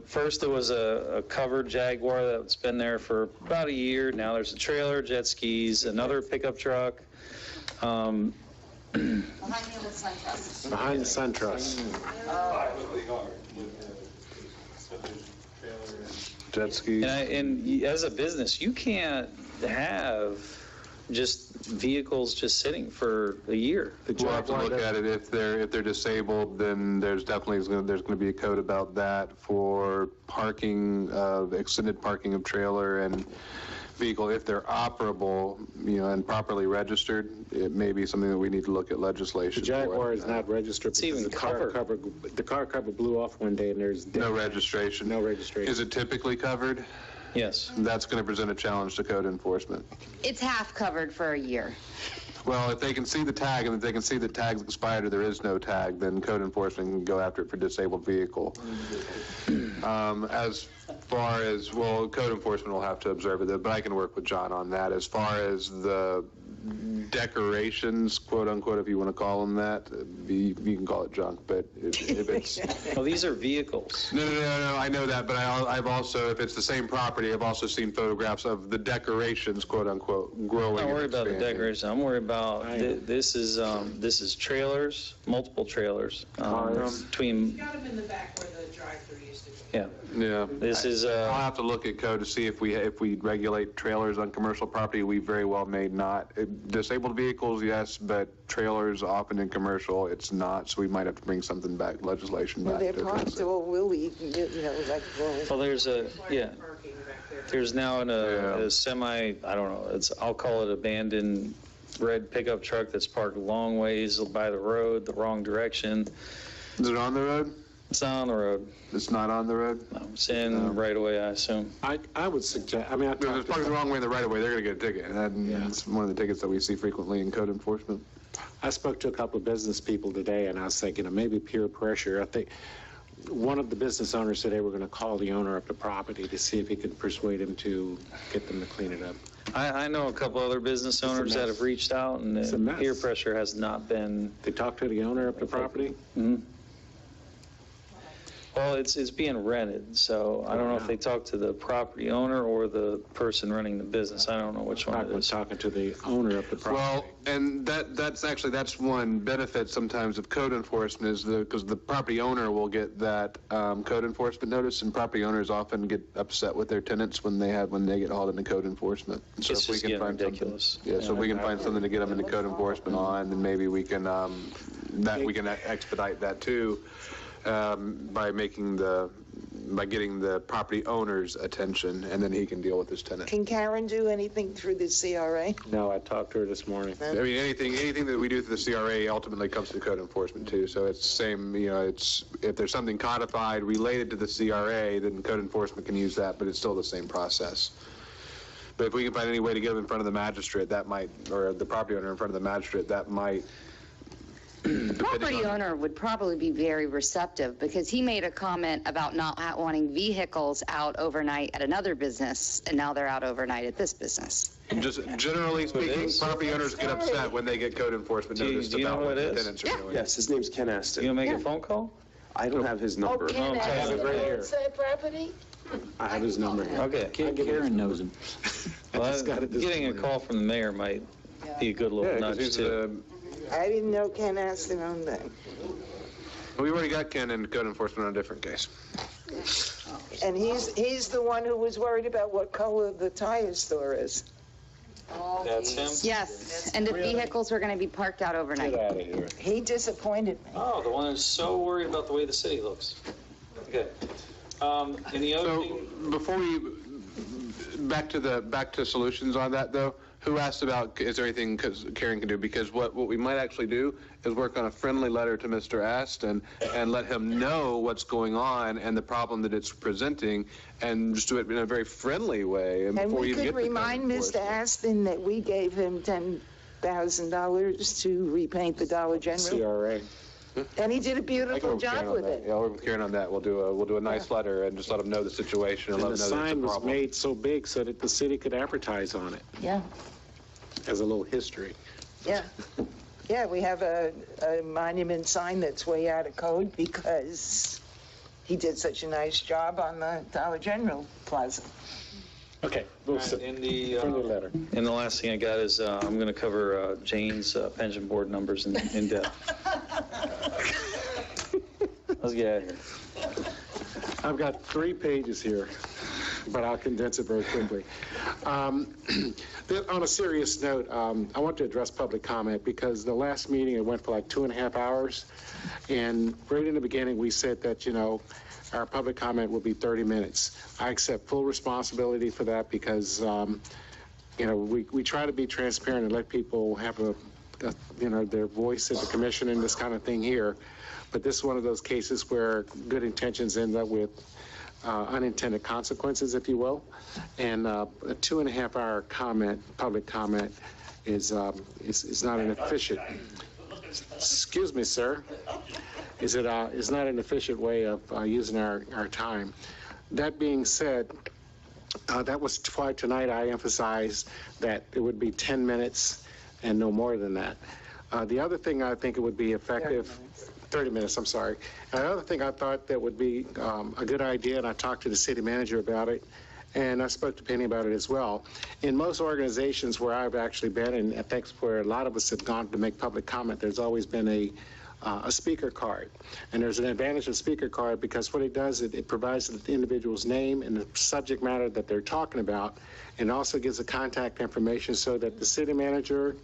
First there was a covered Jaguar that's been there for about a year. Now there's a trailer, jet skis, another pickup truck. Behind the SunTrust. Behind the SunTrust. Jet skis. And as a business, you can't have just vehicles just sitting for a year. We'll have to look at it. If they're disabled, then there's definitely going to be a code about that for parking, extended parking of trailer and vehicle. If they're operable, and properly registered, it may be something that we need to look at legislation. The Jaguar for. is not registered. It's even the car cover. The car cover blew off one day, and there's No registration. No registration. Is it typically covered? Yes. That's going to present a challenge to code enforcement. It's half covered for a year. Well, if they can see the tag and if they can see the tag's expired or there is no tag, then code enforcement can go after it for disabled vehicle. As far as, code enforcement will have to observe it, but I can work with John on that. As far as the decorations, quote unquote, if you want to call them that, you can call it junk, but if it's... Well, these are vehicles. No, I know that, but I've also, if it's the same property, I've also seen photographs of the decorations, quote unquote, growing. I'm not worried and about the expanding. decoration. I'm worried about, this is trailers, multiple trailers. Between... Got them in the back where the drive-through used to be. Yeah. Yeah. This is... I'll have to look at code to see if we regulate trailers on commercial property. We very well may not. Disabled vehicles, yes, but trailers often in commercial, it's not. So we might have to bring something back, legislation Well, back. they're to parked address it. all willy, like, Well, there's there's now a semi, I don't know, I'll call it abandoned red pickup truck that's parked a long ways by the road, the wrong direction. Is it on the road? It's not on the road. It's not on the road? No, it's in right away, I assume. I would suggest, If it's parked the wrong way in the right of way, they're going to get a ticket. And that's one of the tickets that we see frequently in code enforcement. I spoke to a couple of business people today, and I was thinking maybe peer pressure. I think one of the business owners said they were going to call the owner of the property to see if he could persuade him to get them to clean it up. I know a couple other business owners that have reached out, and the peer pressure has not been... They talked to the owner of the property? Mm-hmm. Well, it's being rented, so I don't know if they talk to the property owner or the person running the business. I don't know which one it is. Talking to the owner of the property. Well, and that's one benefit sometimes of code enforcement is because the property owner will get that code enforcement notice, and property owners often get upset with their tenants when they get hauled into code enforcement. So It's just getting ridiculous. So if we can find something to get them into code enforcement on, then maybe we can expedite that too. By getting the property owner's attention, and then he can deal with his tenant. Can Karen do anything through the CRA? No, I talked to her this morning. I mean, anything that we do through the CRA ultimately comes to code enforcement too. So it's the same, it's if there's something codified related to the CRA, then code enforcement can use that, but it's still the same process. But if we can find any way to get them in front of the magistrate, that might, or the property owner in front of the magistrate, that might. The property owner would probably be very receptive because he made a comment about not wanting vehicles out overnight at another business, and now they're out overnight at this business. Just generally speaking, property owners get upset when they get code enforcement notice about what the tenants are doing. Yes, his name's Ken Aston. You gonna make a phone call? I don't have his number. Ken I have it right here. owns that property? I have his number here. Okay. Karen knows him. Well, getting a call from the mayor might be a good little nudge too. I didn't know Ken Aston owned that. We already got Ken in code enforcement on a different case. And he's the one who was worried about what color the tire store is. That's him? Yes, and the vehicles were going to be parked out overnight. Get out of here. He disappointed me. Oh, the one who's so worried about the way the city looks. Okay. And the other thing... Before we, back to solutions on that though, Who asked about, is there anything Karen can do? Because what we might actually do is work on a friendly letter to Mr. Aston and let him know what's going on and the problem that it's presenting, and just do it in a very friendly way. And before we you could get the remind code Mr. Aston that we gave him $10,000 to repaint the Dollar General. CRA. And he did a beautiful job with it. Yeah, I'll work with Karen on that. We'll do a nice letter and just let them know the situation and And let the them know that it's a sign was problem. made so big so that the city could advertise on it, Yeah, as a little history. yeah. Yeah, we have a monument sign that's way out of code because he did such a nice job on the Dollar General Plaza. Okay, we'll sit. In the Friendly letter. And the last thing I got is I'm going to cover Jane's pension board numbers in depth. Let's get out of here. I've got 3 pages here, but I'll condense it very quickly. On a serious note, I want to address public comment because the last meeting, it went for like 2.5 hours. And right in the beginning, we said that, our public comment will be 30 minutes. I accept full responsibility for that because, we try to be transparent and let people have their voice at the commission and this kind of thing here. But this is one of those cases where good intentions end up with unintended consequences, if you will. And a 2.5-hour comment, public comment, is not an efficient. Excuse me, sir. Is not an efficient way of using our time. That being said, that was why tonight I emphasized that it would be 10 minutes and no more than that. The other thing I think it would be effective. 30 minutes, I'm sorry. Another thing I thought that would be a good idea, and I talked to the city manager about it, and I spoke to Penny about it as well. In most organizations where I've actually been, and I think where a lot of us have gone to make public comment, there's always been a speaker card. And there's an advantage of speaker card because what it does, it provides the individual's name and the subject matter that they're talking about, and also gives the contact information so that the city manager,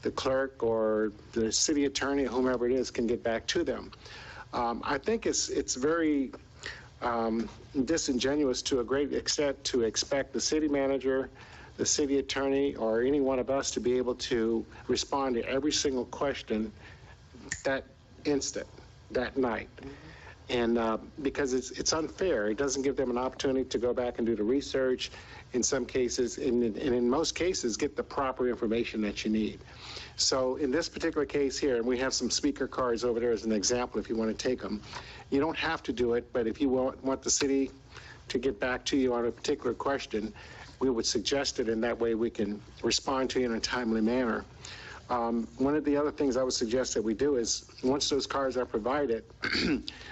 the clerk, or the city attorney, whomever it is, can get back to them. I think it's very disingenuous to a great extent to expect the city manager, the city attorney, or any one of us to be able to respond to every single question that instant, that night. And because it's unfair, it doesn't give them an opportunity to go back and do the research. In some cases, and in most cases, get the proper information that you need. So in this particular case here, and we have some speaker cards over there as an example if you want to take them. You don't have to do it, but if you want the city to get back to you on a particular question, we would suggest it, and that way we can respond to you in a timely manner. One of the other things I would suggest that we do is, once those cards are provided,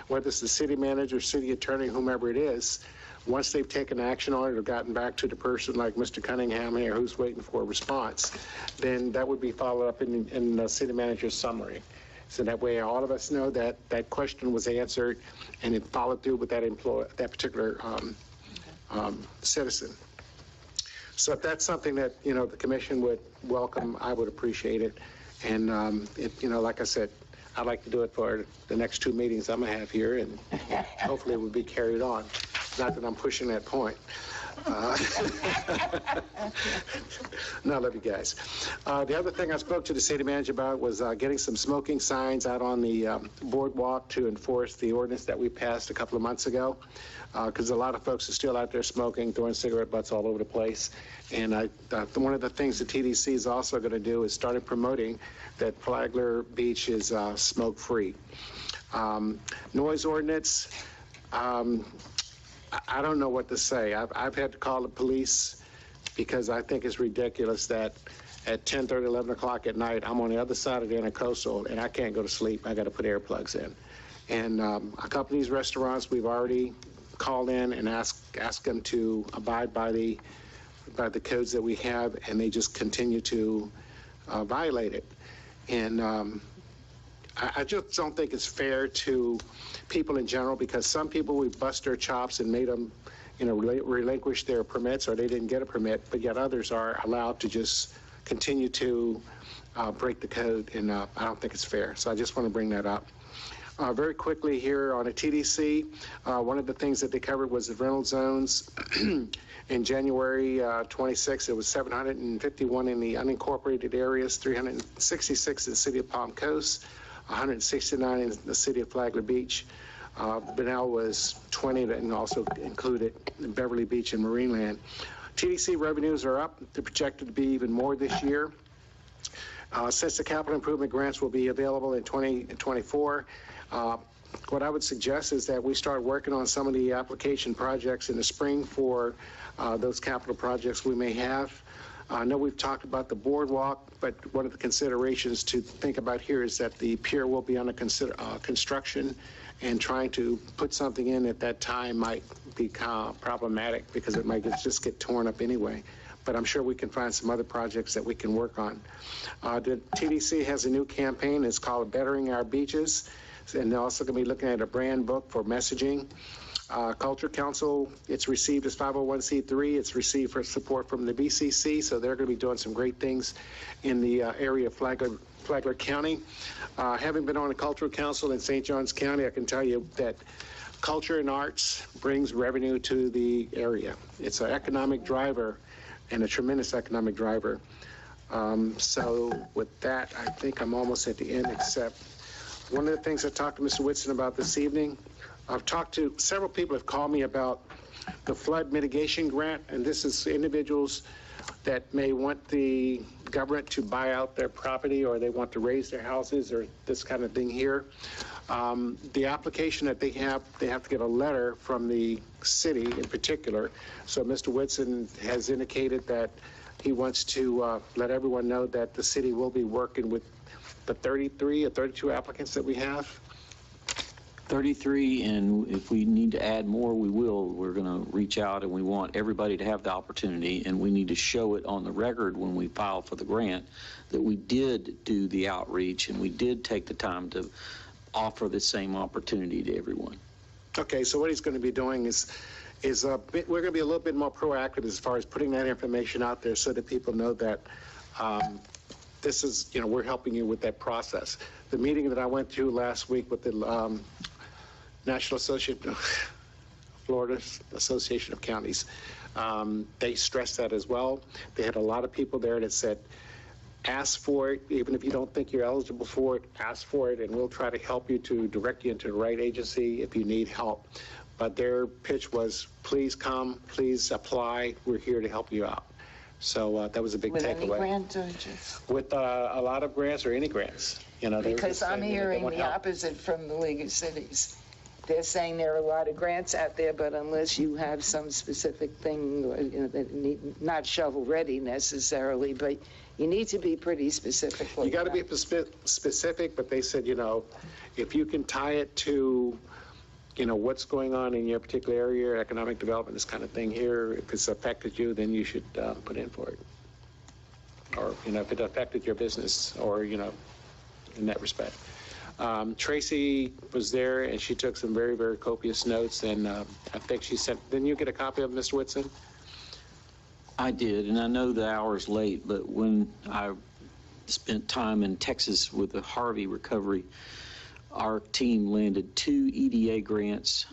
whether it's the city manager, city attorney, whomever it is, once they've taken action on it or gotten back to the person like Mr. Cunningham here who's waiting for a response, then that would be followed up in the city manager's summary. So that way all of us know that that question was answered and it followed through with that particular citizen. So if that's something that, the commission would welcome, I would appreciate it. And, like I said, I'd like to do it for the next 2 meetings I'm going to have here, and hopefully it will be carried on. Not that I'm pushing that point. No, I love you guys. The other thing I spoke to the city manager about was getting some smoking signs out on the boardwalk to enforce the ordinance that we passed a couple of months ago. Because a lot of folks are still out there smoking, throwing cigarette butts all over the place. And one of the things the TDC is also going to do is started promoting that Flagler Beach is smoke-free. Noise ordinance, I don't know what to say. I've had to call the police because I think it's ridiculous that at 10:30, 11 o'clock at night, I'm on the other side of the intercoastal and I can't go to sleep. I got to put earplugs in. And a couple of these restaurants, we've already called in and asked them to abide by the codes that we have, and they just continue to violate it. And I just don't think it's fair to people in general, because some people we bust their chops and made them, relinquish their permits, or they didn't get a permit, but yet others are allowed to just continue to break the code, and I don't think it's fair. So I just want to bring that up. Very quickly here on a TDC, one of the things that they covered was the rental zones. In January 26, it was 751 in the unincorporated areas, 366 in the city of Palm Coast, 169 in the city of Flagler Beach. Bunnell was 20, and also included Beverly Beach and Marineland. TDC revenues are up. They're projected to be even more this year. Since the capital improvement grants will be available in 2024, what I would suggest is that we start working on some of the application projects in the spring for those capital projects we may have. I know we've talked about the boardwalk, but one of the considerations to think about here is that the pier will be under construction, and trying to put something in at that time might be problematic because it might just get torn up anyway. But I'm sure we can find some other projects that we can work on. The TDC has a new campaign. It's called Bettering Our Beaches, and they're also going to be looking at a brand book for messaging. Culture Council, it's received as 501c3. It's received for support from the BCC, so they're going to be doing some great things in the area of Flagler County. Having been on the Cultural Council in St. Johns County, I can tell you that culture and arts brings revenue to the area. It's an economic driver and a tremendous economic driver. So with that, I think I'm almost at the end, except one of the things I talked to Mr. Whitson about this evening, I've talked to several people have called me about the flood mitigation grant, and this is individuals that may want the government to buy out their property, or they want to raise their houses, or this kind of thing here. The application that they have to get a letter from the city in particular. So Mr. Whitson has indicated that he wants to let everyone know that the city will be working with the 33 or 32 applicants that we have. 33, and if we need to add more, we will. We're going to reach out, and we want everybody to have the opportunity, and we need to show it on the record when we file for the grant that we did do the outreach and we did take the time to offer the same opportunity to everyone. Okay, so what he's going to be doing is we're going to be a little bit more proactive as far as putting that information out there so that people know that this is, we're helping you with that process. The meeting that I went to last week with the National Florida Association of Counties, they stressed that as well. They had a lot of people there that said, ask for it, even if you don't think you're eligible for it, ask for it, and we'll try to help you to direct you into the right agency if you need help. But their pitch was, please come, please apply, we're here to help you out. So that was a big takeaway. With any grant, or just? With a lot of grants, or any grants. Because I'm hearing the opposite from the League of Cities. They're saying there are a lot of grants out there, but unless you have some specific thing, that need, not shovel ready necessarily, but you need to be pretty specific. You got to be specific, but they said, if you can tie it to, what's going on in your particular area, economic development, this kind of thing here, if it's affected you, then you should put in for it. Or, if it affected your business, or, in that respect. Tracy was there, and she took some very, very copious notes, and I think she sent, didn't you get a copy of Mr. Whitson? I did, and I know the hour's late, but when I spent time in Texas with the Harvey recovery, our team landed 2 EDA grants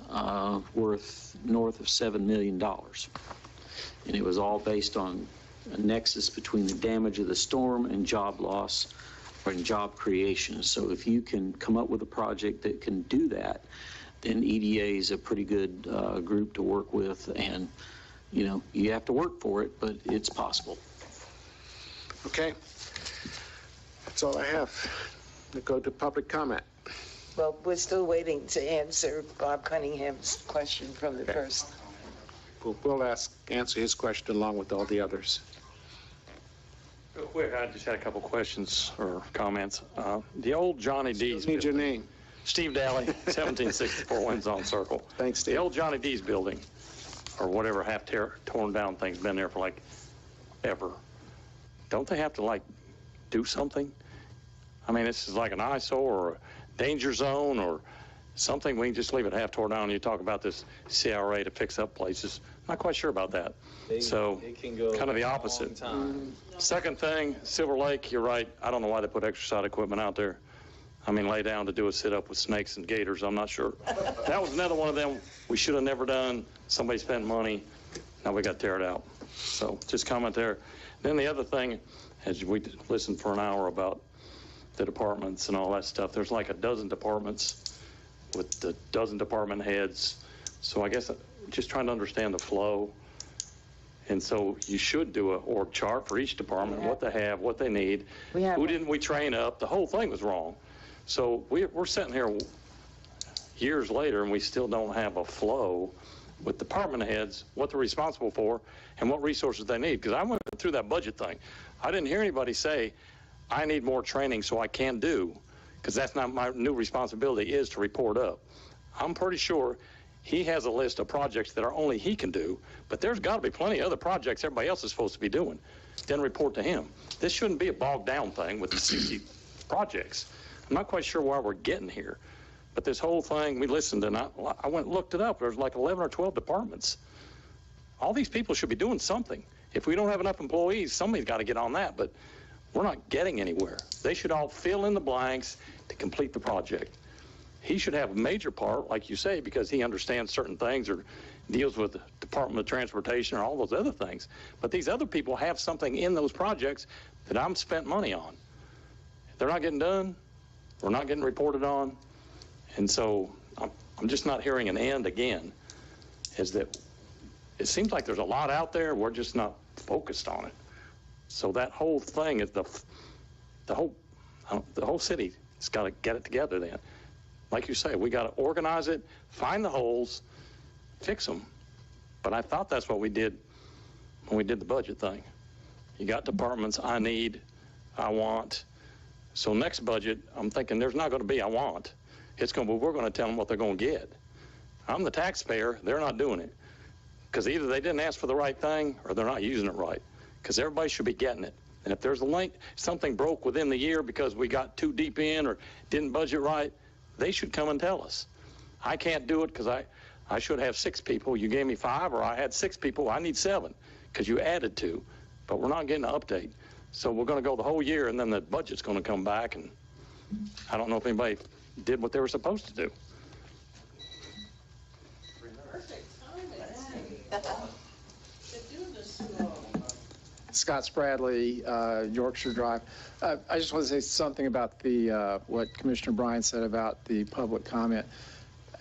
worth north of $7 million. And it was all based on a nexus between the damage of the storm and job loss and job creation. So if you can come up with a project that can do that, then EDA is a pretty good group to work with. And, you have to work for it, but it's possible. Okay. That's all I have. We'll go to public comment. Well, we're still waiting to answer Bob Cunningham's question from the first. We'll answer his question along with all the others. Real quick, I just had a couple questions or comments. The old Johnny D's. Need your name. Steve Daly, 1764 Windsong Circle. Thanks, Steve. The old Johnny D's building, or whatever half torn down thing's been there for like ever. Don't they have to do something? I mean, this is like an eyesore or a danger zone or something. We can just leave it half torn down. You talk about this CRA to fix up places. I'm not quite sure about that. So it can go kind of the opposite. Second thing, Silver Lake, you're right. I don't know why they put exercise equipment out there. I mean, lay down to do a sit-up with snakes and gators, I'm not sure. That was another one of them we should have never done. Somebody spent money, now we got to tear it out. So just comment there. Then the other thing, as we listened for an hour about the departments and all that stuff, there's like a dozen departments with the dozen department heads. So I guess just trying to understand the flow. And so you should do a org chart for each department, what they have, what they need. Who didn't we train up? The whole thing was wrong. So we're sitting here years later and we still don't have a flow with department heads, what they're responsible for and what resources they need. Because I went through that budget thing. I didn't hear anybody say, I need more training so I can do, because that's not my new responsibility, is to report up. I'm pretty sure he has a list of projects that are only he can do, but there's got to be plenty of other projects everybody else is supposed to be doing. Then report to him. This shouldn't be a bogged down thing with the 60 projects. I'm not quite sure why we're getting here, but this whole thing, we listened and I went and looked it up. There's like 11 or 12 departments. All these people should be doing something. If we don't have enough employees, somebody's got to get on that, but we're not getting anywhere. They should all fill in the blanks to complete the project. He should have a major part, like you say, because he understands certain things or deals with the Department of Transportation or all those other things. But these other people have something in those projects that I'm spent money on. If they're not getting done, we're not getting reported on. And so I'm just not hearing an end again, is that it seems like there's a lot out there. We're just not focused on it. So that whole thing is the whole city has got to get it together then. Like you say, we got to organize it, find the holes, fix them. But I thought that's what we did when we did the budget thing. You got departments, I need, I want. So next budget, I'm thinking there's not going to be I want. It's going to be we're going to tell them what they're going to get. I'm the taxpayer. They're not doing it. Because either they didn't ask for the right thing or they're not using it right. Because everybody should be getting it. And if there's a link, something broke within the year because we got too deep in or didn't budget right, they should come and tell us. I can't do it because I should have 6 people. You gave me 5, or I had 6 people. I need 7 because you added 2. But we're not getting an update. So we're going to go the whole year, and then the budget's going to come back, and I don't know if anybody did what they were supposed to do. Scott Spradley, Yorkshire Drive. I just want to say something about the what Commissioner Bryan said about the public comment.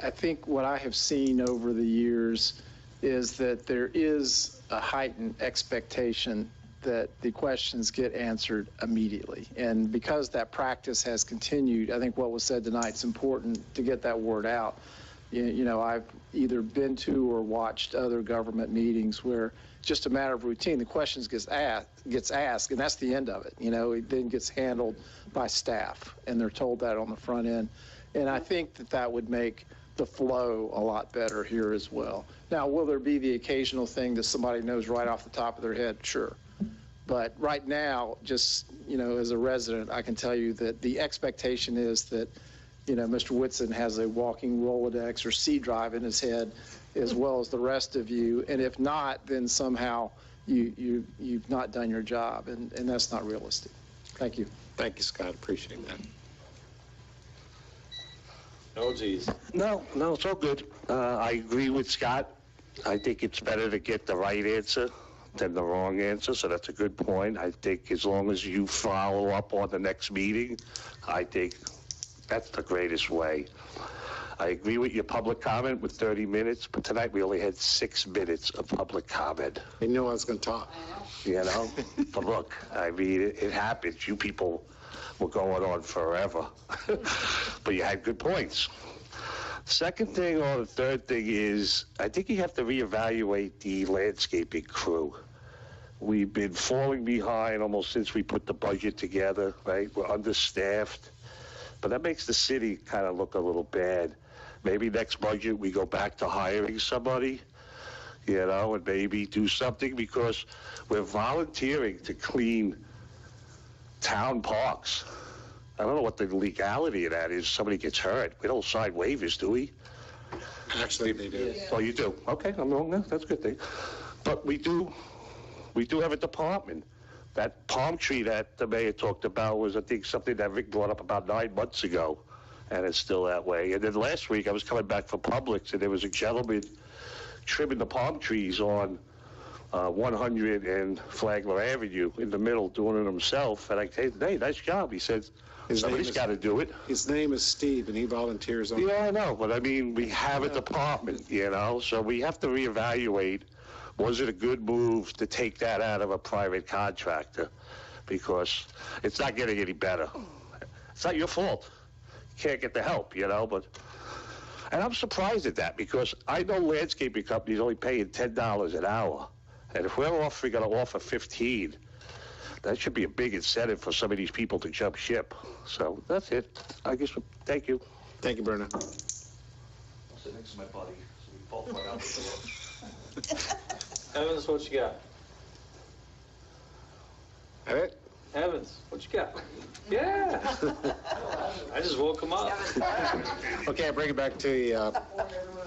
I think what I have seen over the years is that there is a heightened expectation that the questions get answered immediately. And because that practice has continued, I think what was said tonight is important to get that word out. You know, I've either been to or watched other government meetings where just a matter of routine, the questions gets asked, and that's the end of it. You know, it then gets handled by staff, and they're told that on the front end. And I think that that would make the flow a lot better here as well. Now, will there be the occasional thing that somebody knows right off the top of their head? Sure. But right now, just, you know, as a resident, I can tell you that the expectation is that, you know, Mr. Whitson has a walking Rolodex or C drive in his head, as well as the rest of you. And if not, then somehow you've not done your job, and that's not realistic. Thank you. Thank you, Scott. Appreciate that. Oh, geez. No, it's all good. I agree with Scott. I think it's better to get the right answer than the wrong answer, so that's a good point. I think as long as you follow up on the next meeting, I think that's the greatest way. I agree with your public comment with 30 minutes, but tonight we only had 6 minutes of public comment. You knew I was going to talk. You know? But look, I mean, it happens. You people were going on forever. But you had good points. Second thing or the third thing is, I think you have to reevaluate the landscaping crew. We've been falling behind almost since we put the budget together, right? We're understaffed. But that makes the city kind of look a little bad. Maybe next budget we go back to hiring somebody, you know, and maybe do something, because we're volunteering to clean town parks. I don't know what the legality of that is. Somebody gets hurt. We don't sign waivers, do we? Actually, they do. Oh, you do? Okay, I'm wrong now. That's a good thing. But we do have a department. That palm tree that the mayor talked about was, I think, something that Rick brought up about 9 months ago, and it's still that way. And then last week, I was coming back from Publix, and there was a gentleman trimming the palm trees on 100 and Flagler Avenue in the middle, doing it himself. And I said, hey, nice job. He said, somebody's got to do it. His name is Steve, and he volunteers on. Yeah, I know, but I mean, we have a department, you know, so we have to reevaluate. Was it a good move to take that out of a private contractor? Because it's not getting any better. It's not your fault. You can't get the help, you know, but... And I'm surprised at that, because I know landscaping companies only paying $10 an hour. And if we're going to offer 15, that should be a big incentive for some of these people to jump ship. So that's it. I guess, thank you. Thank you, Bruno. I'll sit next to my buddy, so we both went out the door. Evans, what you got? All right. Evans, what you got? Yeah. I just woke him up. Okay, bring it back to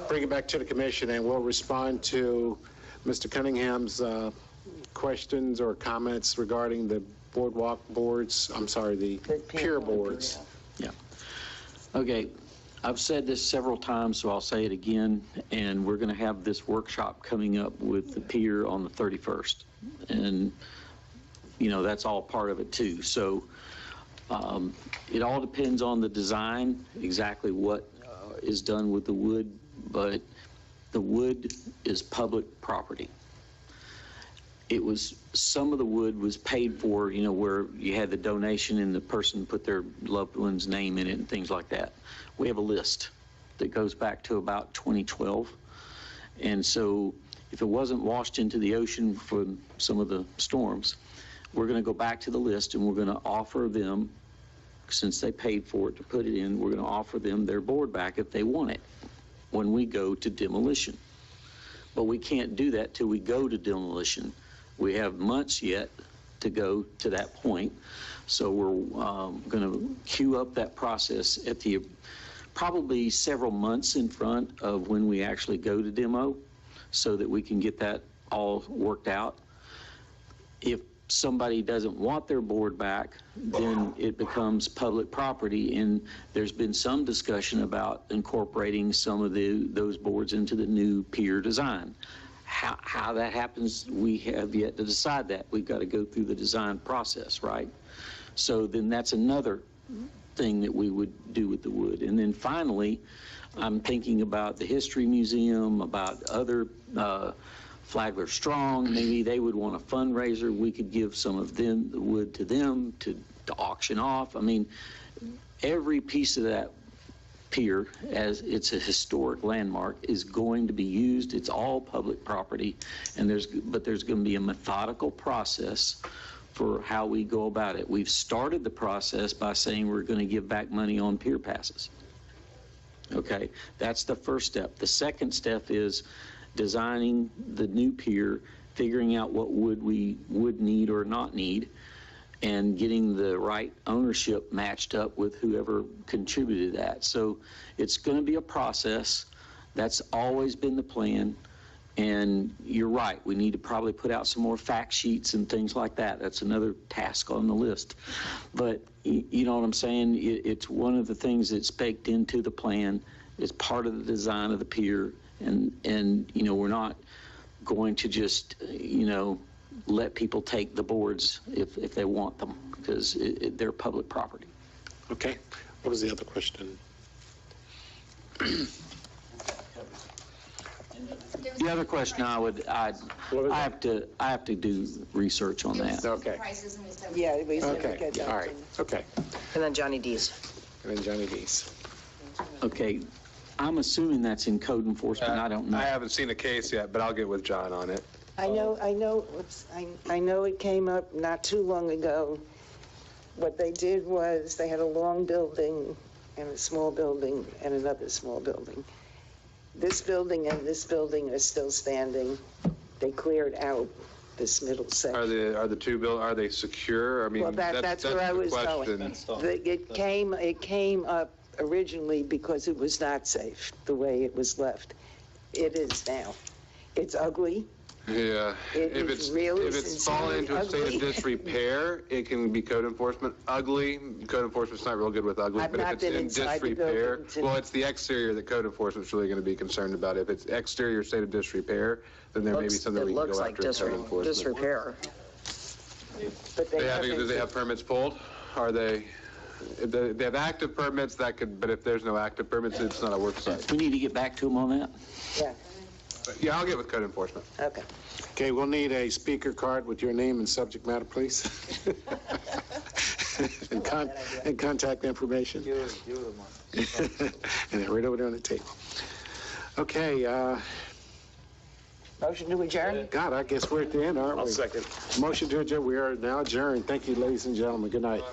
the commission, and we'll respond to Mr. Cunningham's questions or comments regarding the boardwalk boards. I'm sorry, the pier boards. Yeah. Okay. I've said this several times, so I'll say it again, and we're going to have this workshop coming up with the pier on the 31st. And, you know, that's all part of it too. So it all depends on the design, exactly what is done with the wood, but the wood is public property. It was, some of the wood was paid for, you know, where you had the donation and the person put their loved one's name in it and things like that. We have a list that goes back to about 2012. And so if it wasn't washed into the ocean from some of the storms, we're going to go back to the list and we're going to offer them, since they paid for it to put it in, we're going to offer them their board back if they want it when we go to demolition. But we can't do that till we go to demolition. We have months yet to go to that point. So we're going to queue up that process at the probably several months in front of when we actually go to demo so that we can get that all worked out. If somebody doesn't want their board back, then it becomes public property, and there's been some discussion about incorporating some of those boards into the new pier design. How that happens, we have yet to decide that. We've got to go through the design process, right? So then that's another thing that we would do with the wood. And then finally, I'm thinking about the History Museum, about other Flagler Strong, maybe they would want a fundraiser. We could give some of them, the wood to them to auction off. I mean, every piece of that pier, as it's a historic landmark, is going to be used. It's all public property, and there's going to be a methodical process for how we go about it. We've started the process by saying we're going to give back money on pier passes. Okay, that's the first step. The second step is designing the new pier, figuring out what wood we would need or not need, and getting the right ownership matched up with whoever contributed that. So it's going to be a process. That's always been the plan. And you're right, we need to probably put out some more fact sheets and things like that. That's another task on the list. But you know what I'm saying? It's one of the things that's baked into the plan. It's part of the design of the pier. And you know, we're not going to just, you know, let people take the boards if they want them, because they're public property. Okay. What was the other question? The other question I have to do research on that. Okay. Yeah, we said Okay. we get that. All right. Okay. And then Johnny D's. And then Johnny D's. Okay. I'm assuming that's in code enforcement. I don't know. I haven't seen a case yet, but I'll get with John on it. I know it came up not too long ago. What they did was they had a long building and a small building and another small building. This building and this building are still standing. They cleared out this middle section. Are the two are they secure? I mean, Well, that's where I was going. It came up originally because it was not safe the way it was left. It is now. It's ugly. Yeah. It If is it's, really if it's fallen into a state ugly. of disrepair, it can be code enforcement. Ugly, code enforcement's not real good with ugly, I've but if not it's been in inside the disrepair, building to- well, it's the exterior that code enforcement's really going to be concerned about. If it's exterior state of disrepair, then there may be something we It can looks go like after in code enforcement. disrepair. But they Do they have permits pulled? Are they, if they have active permits, that could, but if there's no active permits, it's not a work site. We need to get back to them on that. Yeah, But yeah, I'll get with code enforcement. okay. Okay, we'll need a speaker card with your name and subject matter, please. And contact information. And they're right over there on the table. Okay, Motion to adjourn? God, I guess we're at the end, aren't we? I'll second. Motion to adjourn. We are now adjourned. Thank you, ladies and gentlemen. Good night.